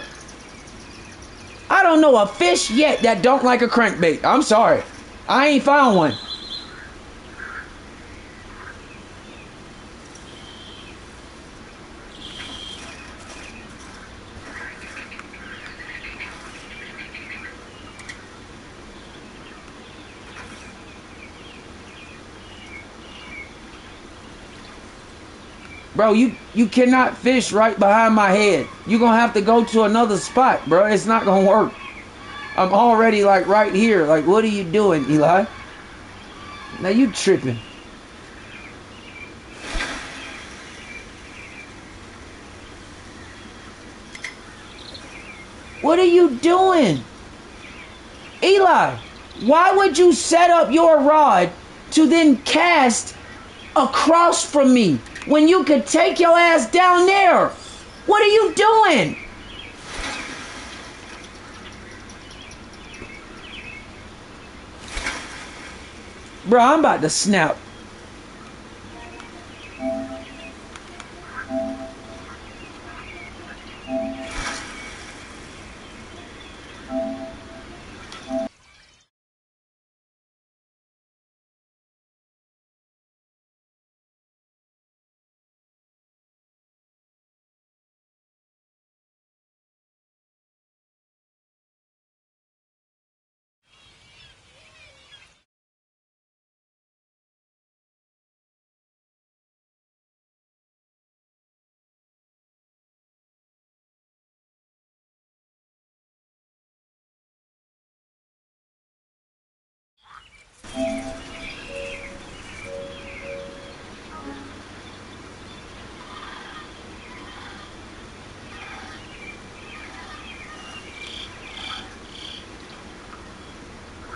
I don't know a fish yet that don't like a crankbait. I'm sorry. I ain't found one. Bro, you cannot fish right behind my head. You're going to have to go to another spot, bro. It's not going to work. I'm already like right here. Like, what are you doing, Eli? Now you tripping. What are you doing? Eli, why would you set up your rod to then cast across from me when you could take your ass down there? What are you doing? Bro, I'm about to snap.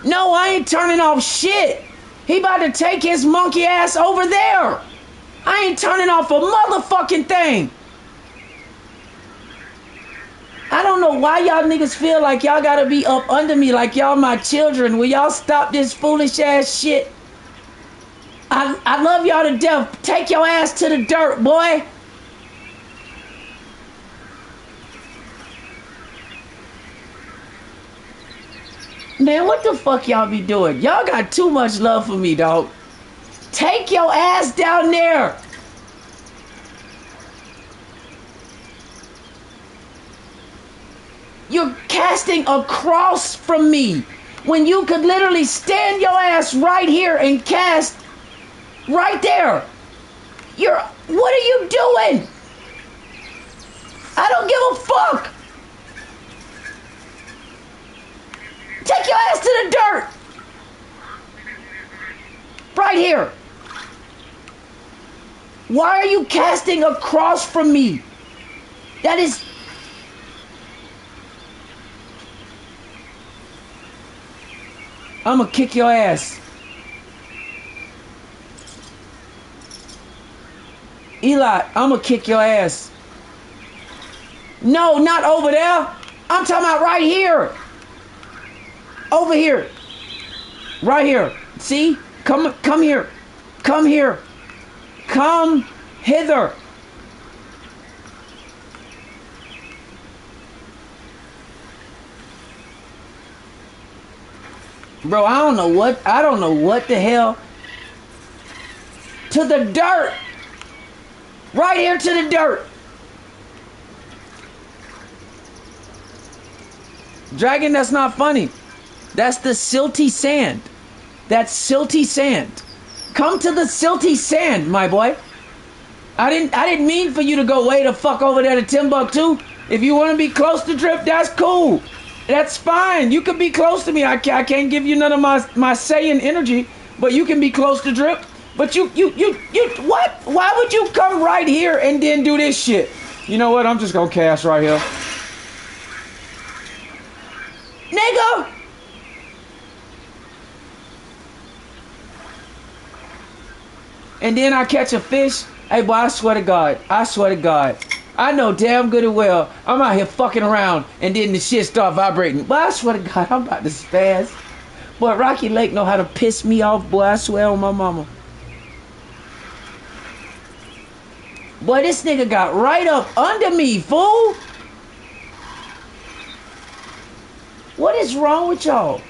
No, I ain't turning off shit. He about to take his monkey ass over there. I ain't turning off a motherfucking thing. I don't know why y'all niggas feel like y'all gotta be up under me like y'all my children. Will y'all stop this foolish ass shit? I love y'all to death. Take your ass to the dirt, boy. Man, what the fuck y'all be doing? Y'all got too much love for me, dog. Take your ass down there. You're casting across from me when you could literally stand your ass right here and cast right there. What are you doing? I don't give a fuck. Take your ass to the dirt. Right here. Why are you casting across from me? That is... I'ma kick your ass. Eli, I'ma kick your ass. No, not over there. I'm talking about right here. Over here. Right here. See? Come here. Come here. Come hither. Bro, I don't know what the hell. To the dirt. Right here to the dirt. Dragon, that's not funny. That's the silty sand. That's silty sand. Come to the silty sand, my boy. I didn't mean for you to go way the fuck over there to Timbuktu. If you want to be close to DRIIP, that's cool. That's fine. You can be close to me. I can't give you none of my Saiyan energy, but you can be close to DRIIP. But you what? Why would you come right here and then do this shit? You know what? I'm just gonna cast right here. Nigga! And then I catch a fish. Hey boy, I swear to God. I swear to God. I know damn good and well I'm out here fucking around and then the shit start vibrating. But I swear to God, I'm about to spaz. Boy, Rocky Lake know how to piss me off, boy. I swear on my mama. Boy, this nigga got right up under me, fool. What is wrong with y'all?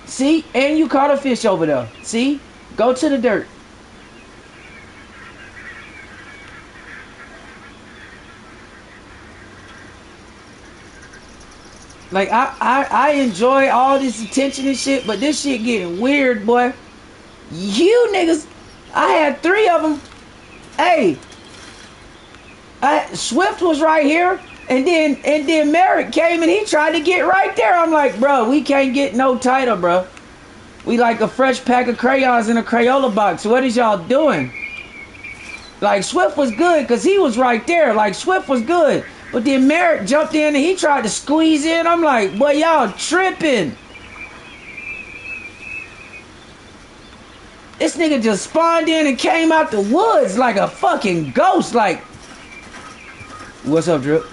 See? And you caught a fish over there. See? Go to the dirt. Like, I enjoy all this attention and shit, but this shit getting weird, boy. You niggas, I had 3 of them. Hey. Swift was right here, and then Merrick came and he tried to get right there. I'm like, bro, we can't get no tighter, bro. We like a fresh pack of crayons in a Crayola box. What is y'all doing? Like, Swift was good because he was right there. Like, Swift was good. But then Merrick jumped in and he tried to squeeze in. I'm like, boy, y'all tripping. This nigga just spawned in and came out the woods like a fucking ghost. Like, what's up, DRIIP?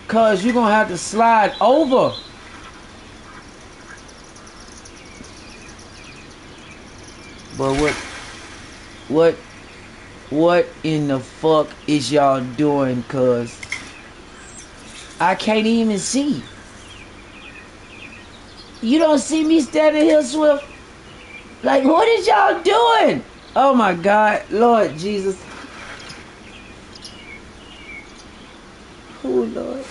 Cause you're gonna have to slide over. But what in the fuck is y'all doing? Cause I can't even see. You don't see me standing here, Swift? Like, what is y'all doing? Oh my God, Lord Jesus. Oh Lord.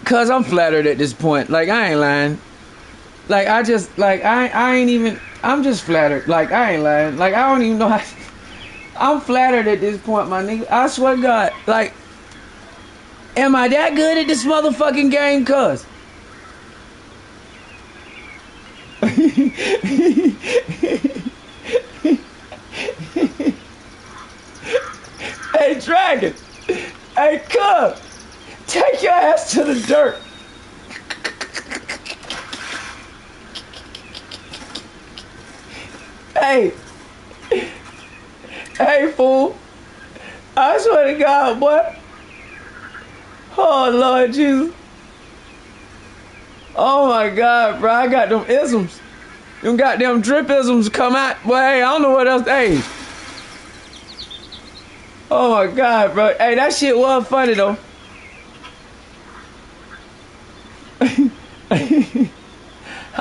Cause I'm flattered at this point. Like, I ain't lying. Like, I just, like, I ain't even, I'm just flattered. Like, I ain't lying. Like, I don't even know how, I'm flattered at this point, my nigga. I swear to God. Like, am I that good at this motherfucking game, cuz? Hey, Dragon. Hey, cuz. Take your ass to the dirt. Hey. Hey, fool. I swear to God, boy. Oh, Lord Jesus. Oh, my God, bro. I got them isms. Them goddamn DRIIP-isms come out. Boy, hey, I don't know what else. Hey. Oh, my God, bro. Hey, that shit was funny, though.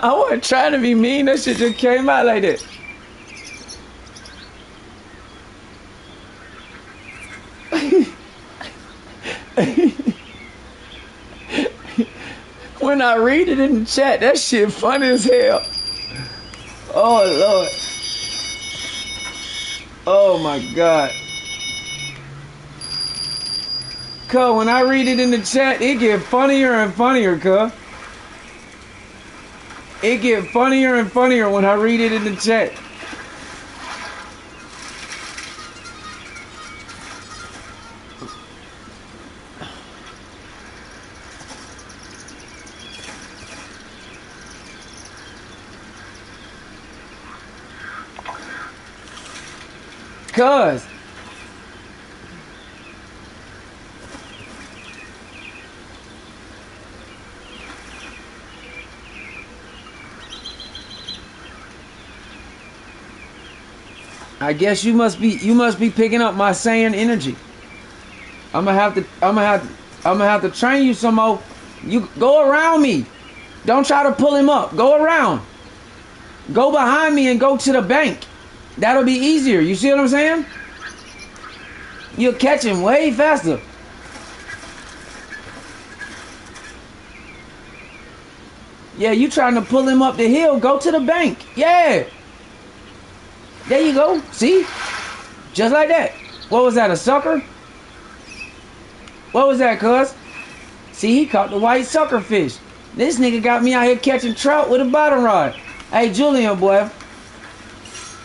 I wasn't trying to be mean. That shit just came out like that. When when I read it in the chat, that shit funny as hell. Oh Lord. Oh my God. Cuz when I read it in the chat, it get funnier and funnier, cuz. It get funnier and funnier when I read it in the chat. Cuz I guess you must be picking up my Saiyan energy. I'm gonna have to train you some more. You go around me. Don't try to pull him up. Go around. Go behind me and go to the bank. That'll be easier. You see what I'm saying? You'll catch him way faster. Yeah, you trying to pull him up the hill. Go to the bank. Yeah. There you go. See? Just like that. What was that, a sucker? What was that, cuz? See, he caught the white sucker fish. This nigga got me out here catching trout with a bottom rod. Hey, Julian, boy.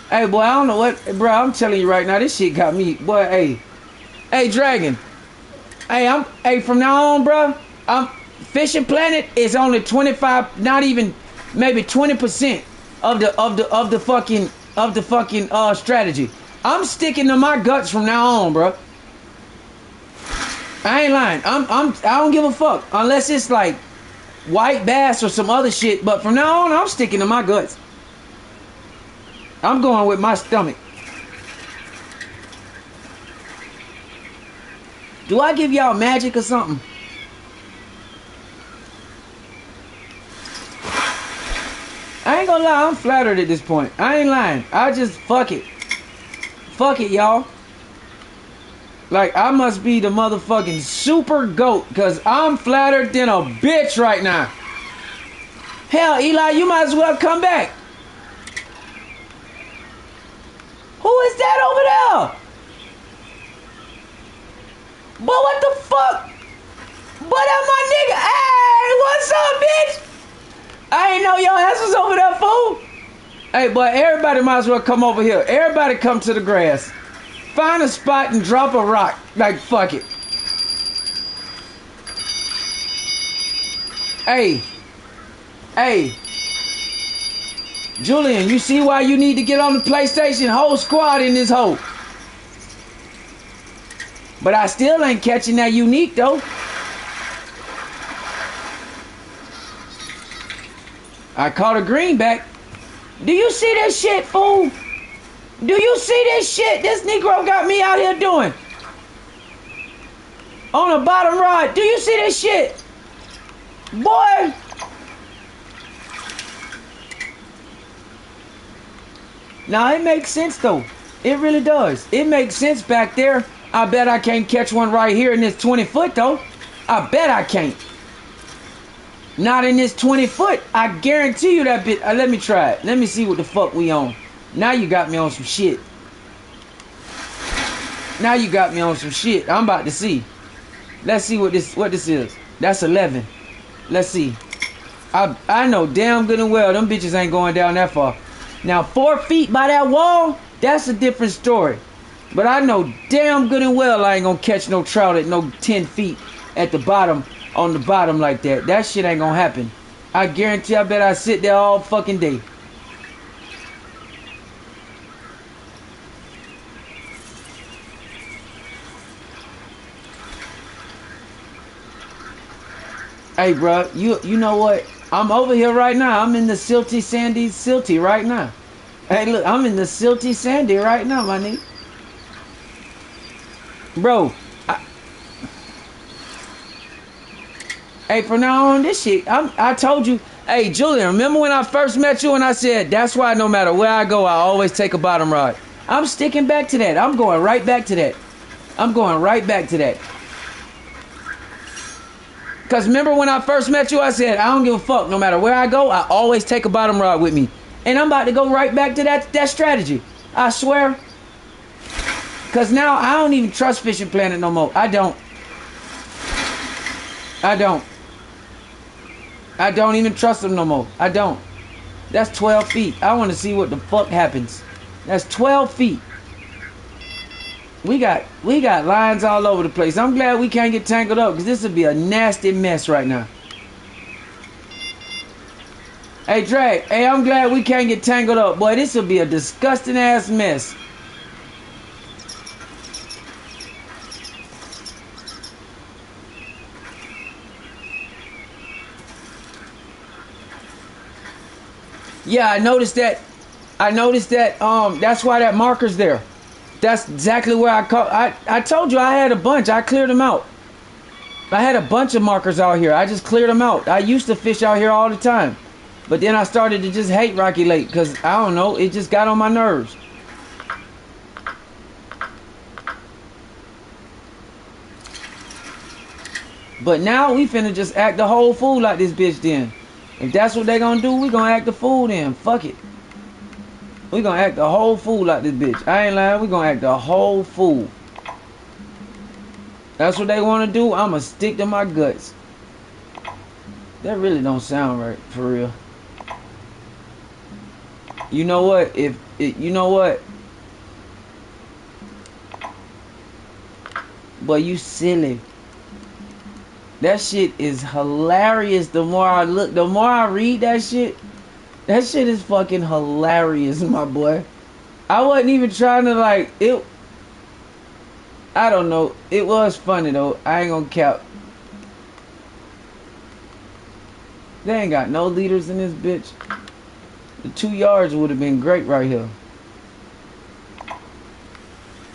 Hey, boy, I don't know what... Bro, I'm telling you right now, this shit got me... Boy, hey. Hey, Dragon. Hey, from now on, bro, Fishing Planet is only 25, not even, maybe 20% of the fucking strategy. I'm sticking to my guts from now on, bro. I ain't lying. I don't give a fuck unless it's like white bass or some other shit. But from now on, I'm sticking to my guts. I'm going with my stomach. Do I give y'all magic or something? I ain't gonna lie, I'm flattered at this point. I ain't lying. I just fuck it. Fuck it, y'all. Like, I must be the motherfucking super goat, because I'm flattered than a bitch right now. Hell, Eli, you might as well come back. Who is that over there? But what the fuck? But that's my nigga. Hey, what's up, bitch? I ain't know your ass was over there, fool. Hey, but everybody might as well come over here. Everybody come to the grass. Find a spot and drop a rock. Like, fuck it. Hey. Hey. Julian, you see why you need to get on the PlayStation? Whole squad in this hole. But I still ain't catching that unique, though. I caught a greenback. Do you see this shit, fool? Do you see this shit this Negro got me out here doing? On a bottom rod. Do you see this shit? Boy. Now, it makes sense, though. It really does. It makes sense back there. I bet I can't catch one right here in this 20 foot, though. I bet I can't. Not in this 20 foot. I guarantee you that bit. Let me try it. Let me see what the fuck we on. Now you got me on some shit. Now you got me on some shit. I'm about to see. Let's see what this is. That's 11. Let's see. I know damn good and well them bitches ain't going down that far. Now 4 feet by that wall, that's a different story. But I know damn good and well I ain't gonna catch no trout at no 10 feet at the bottom, on the bottom like that. That shit ain't gonna happen. I guarantee I bet I sit there all fucking day. Hey, bro, you know what? I'm over here right now. I'm in the silty, sandy, silty right now. Hey, look, I'm in the silty, sandy right now, my nigga. Bro, hey, from now on, this shit, I told you. Hey, Julian, remember when I first met you and I said, that's why no matter where I go, I always take a bottom rod. I'm sticking back to that. I'm going right back to that. I'm going right back to that. Because remember when I first met you, I said, I don't give a fuck. No matter where I go, I always take a bottom rod with me. And I'm about to go right back to that strategy. I swear. Because now I don't even trust Fishing Planet no more. I don't. I don't even trust them no more. I don't. That's 12 feet. I want to see what the fuck happens. That's 12 feet. We got lines all over the place. I'm glad we can't get tangled up because this would be a nasty mess right now. Hey, Drag. Hey, I'm glad we can't get tangled up. Boy, this will be a disgusting ass mess. Yeah, I noticed that. That's why that marker's there. That's exactly where I told you I had a bunch. I cleared them out. I had a bunch of markers out here. I just cleared them out. I used to fish out here all the time. But then I started to just hate Rocky Lake because, I don't know, it just got on my nerves. But now we finna just act the whole fool like this bitch then. If that's what they gonna do, we gonna act the fool then. Fuck it. We gonna act the whole fool like this bitch. I ain't lying. We gonna act the whole fool. That's what they wanna do. I'ma stick to my guts. That really don't sound right, for real. You know what? You know what? But you silly. That shit is hilarious. The more I look, the more I read that shit is fucking hilarious, my boy. I wasn't even trying to like it. I don't know. It was funny though. I ain't gonna cap. They ain't got no leaders in this bitch. The 2 yards would have been great right here.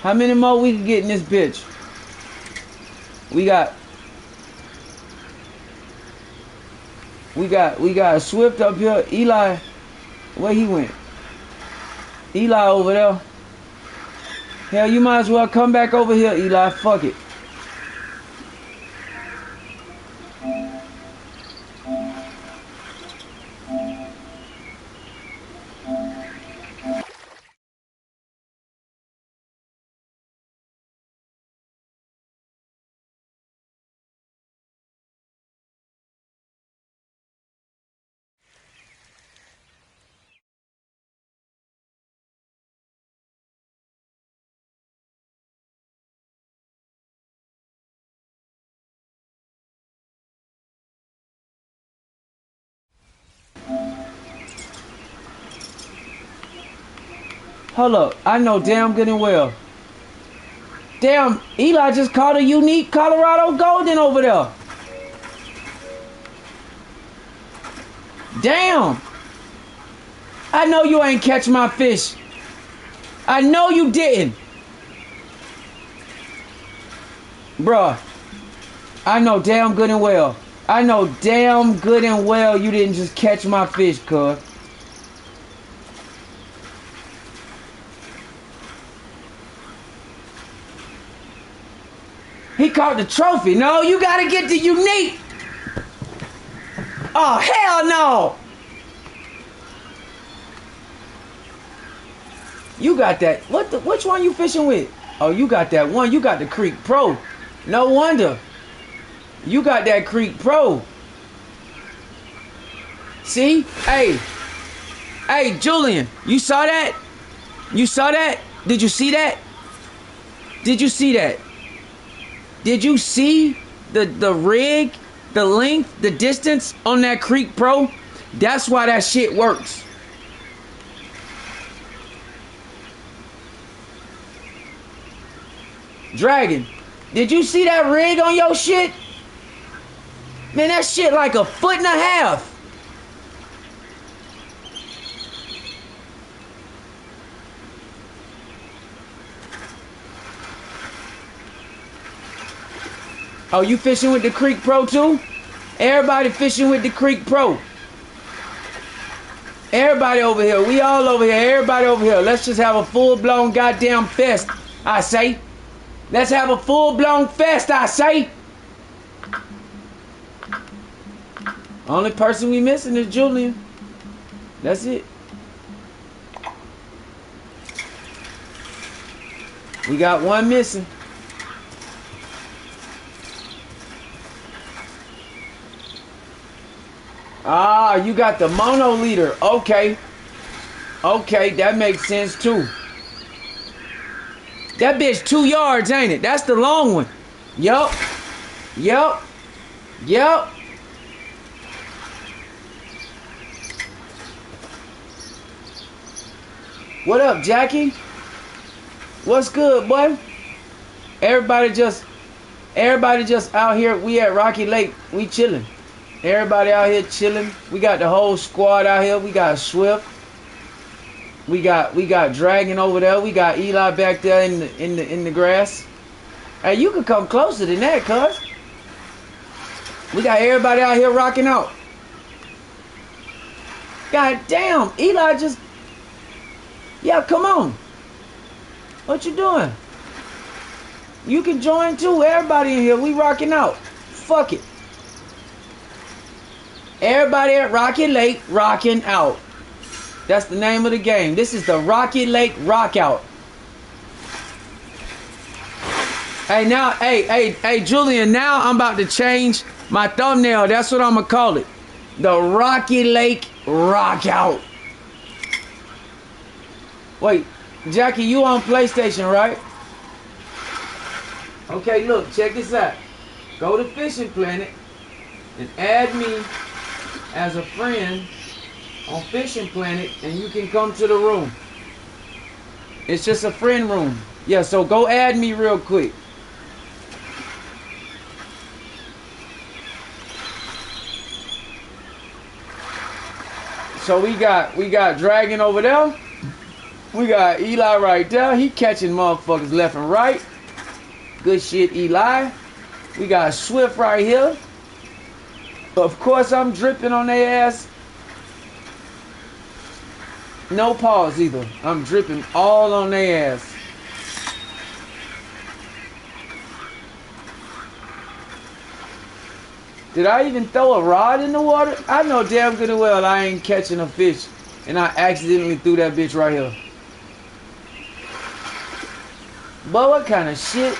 How many more we can get in this bitch? We got a Swift up here. Eli, where he went? Eli over there. Hell, you might as well come back over here, Eli. Fuck it. Hold up. I know damn good and well. Damn, Eli just caught a unique Colorado Golden over there. Damn. I know you ain't catch my fish. I know you didn't. Bruh. I know damn good and well. I know damn good and well you didn't just catch my fish, cuz. He caught the trophy. No, you gotta get the unique. Oh, hell no. You got that. Which one you fishing with? Oh, you got that one. You got the Creek Pro. No wonder. You got that Creek Pro. See? Hey. Hey, Julian. You saw that? You saw that? Did you see that? Did you see that? Did you see the rig, the length, the distance on that Creek Pro? That's why that shit works. Dragon, did you see that rig on your shit? Man, that shit like 1.5 feet. Oh, you fishing with the Creek Pro too? Everybody fishing with the Creek Pro. Everybody over here. We all over here. Everybody over here. Let's just have a full-blown goddamn fest, I say. Let's have a full-blown fest, I say. Only person we missing is Julian. That's it. We got one missing. Ah, you got the mono leader. Okay. Okay, that makes sense too. That bitch 2 yards, ain't it? That's the long one. Yup. Yup. Yup. What up, Jackie? What's good, boy? Everybody just out here. We at Rocky Lake. We chilling. Everybody out here chilling. We got the whole squad out here. We got Swift. We got Dragon over there. We got Eli back there in the grass. Hey, you could come closer than that, cuz. We got everybody out here rocking out. God damn, Eli just... Yeah, come on. What you doing? You can join too. Everybody in here, we rocking out. Fuck it. Everybody at Rocky Lake rocking out. That's the name of the game. This is the Rocky Lake Rockout. Hey, now, hey, Julian, now I'm about to change my thumbnail. That's what I'm going to call it. The Rocky Lake Rockout. Wait, Jackie, you on PlayStation, right? Okay, look, check this out. Go to Fishing Planet and add me as a friend on Fishing Planet, and you can come to the room. It's just a friend room. Yeah, so go add me real quick. So we got Dragon over there. We got Eli right there. He catching motherfuckers left and right. Good shit, Eli. We got Swift right here. Of course, I'm dripping on their ass. No pause either. I'm dripping all on their ass. Did I even throw a rod in the water? I know damn good and well I ain't catching a fish, and I accidentally threw that bitch right here. But what kind of shit?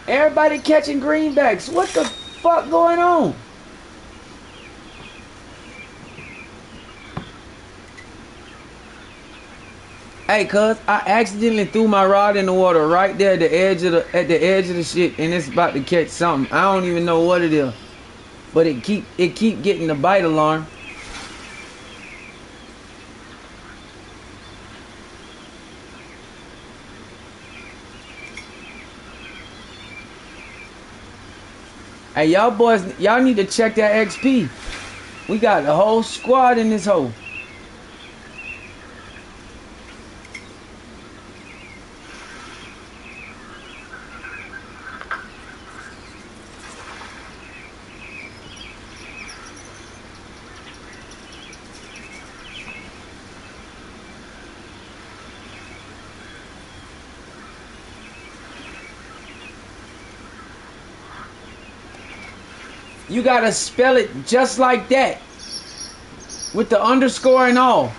Everybody catching greenbacks. What the fuck going on? Hey, cuz, I accidentally threw my rod in the water right there at the edge of the shit, and it's about to catch something. I don't even know what it is, but it keep getting the bite alarm. Hey, y'all boys, y'all need to check that XP. We got the whole squad in this hole. You gotta spell it just like that, with the underscore and all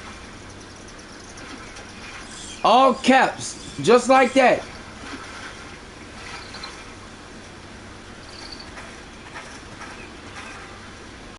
caps, just like that.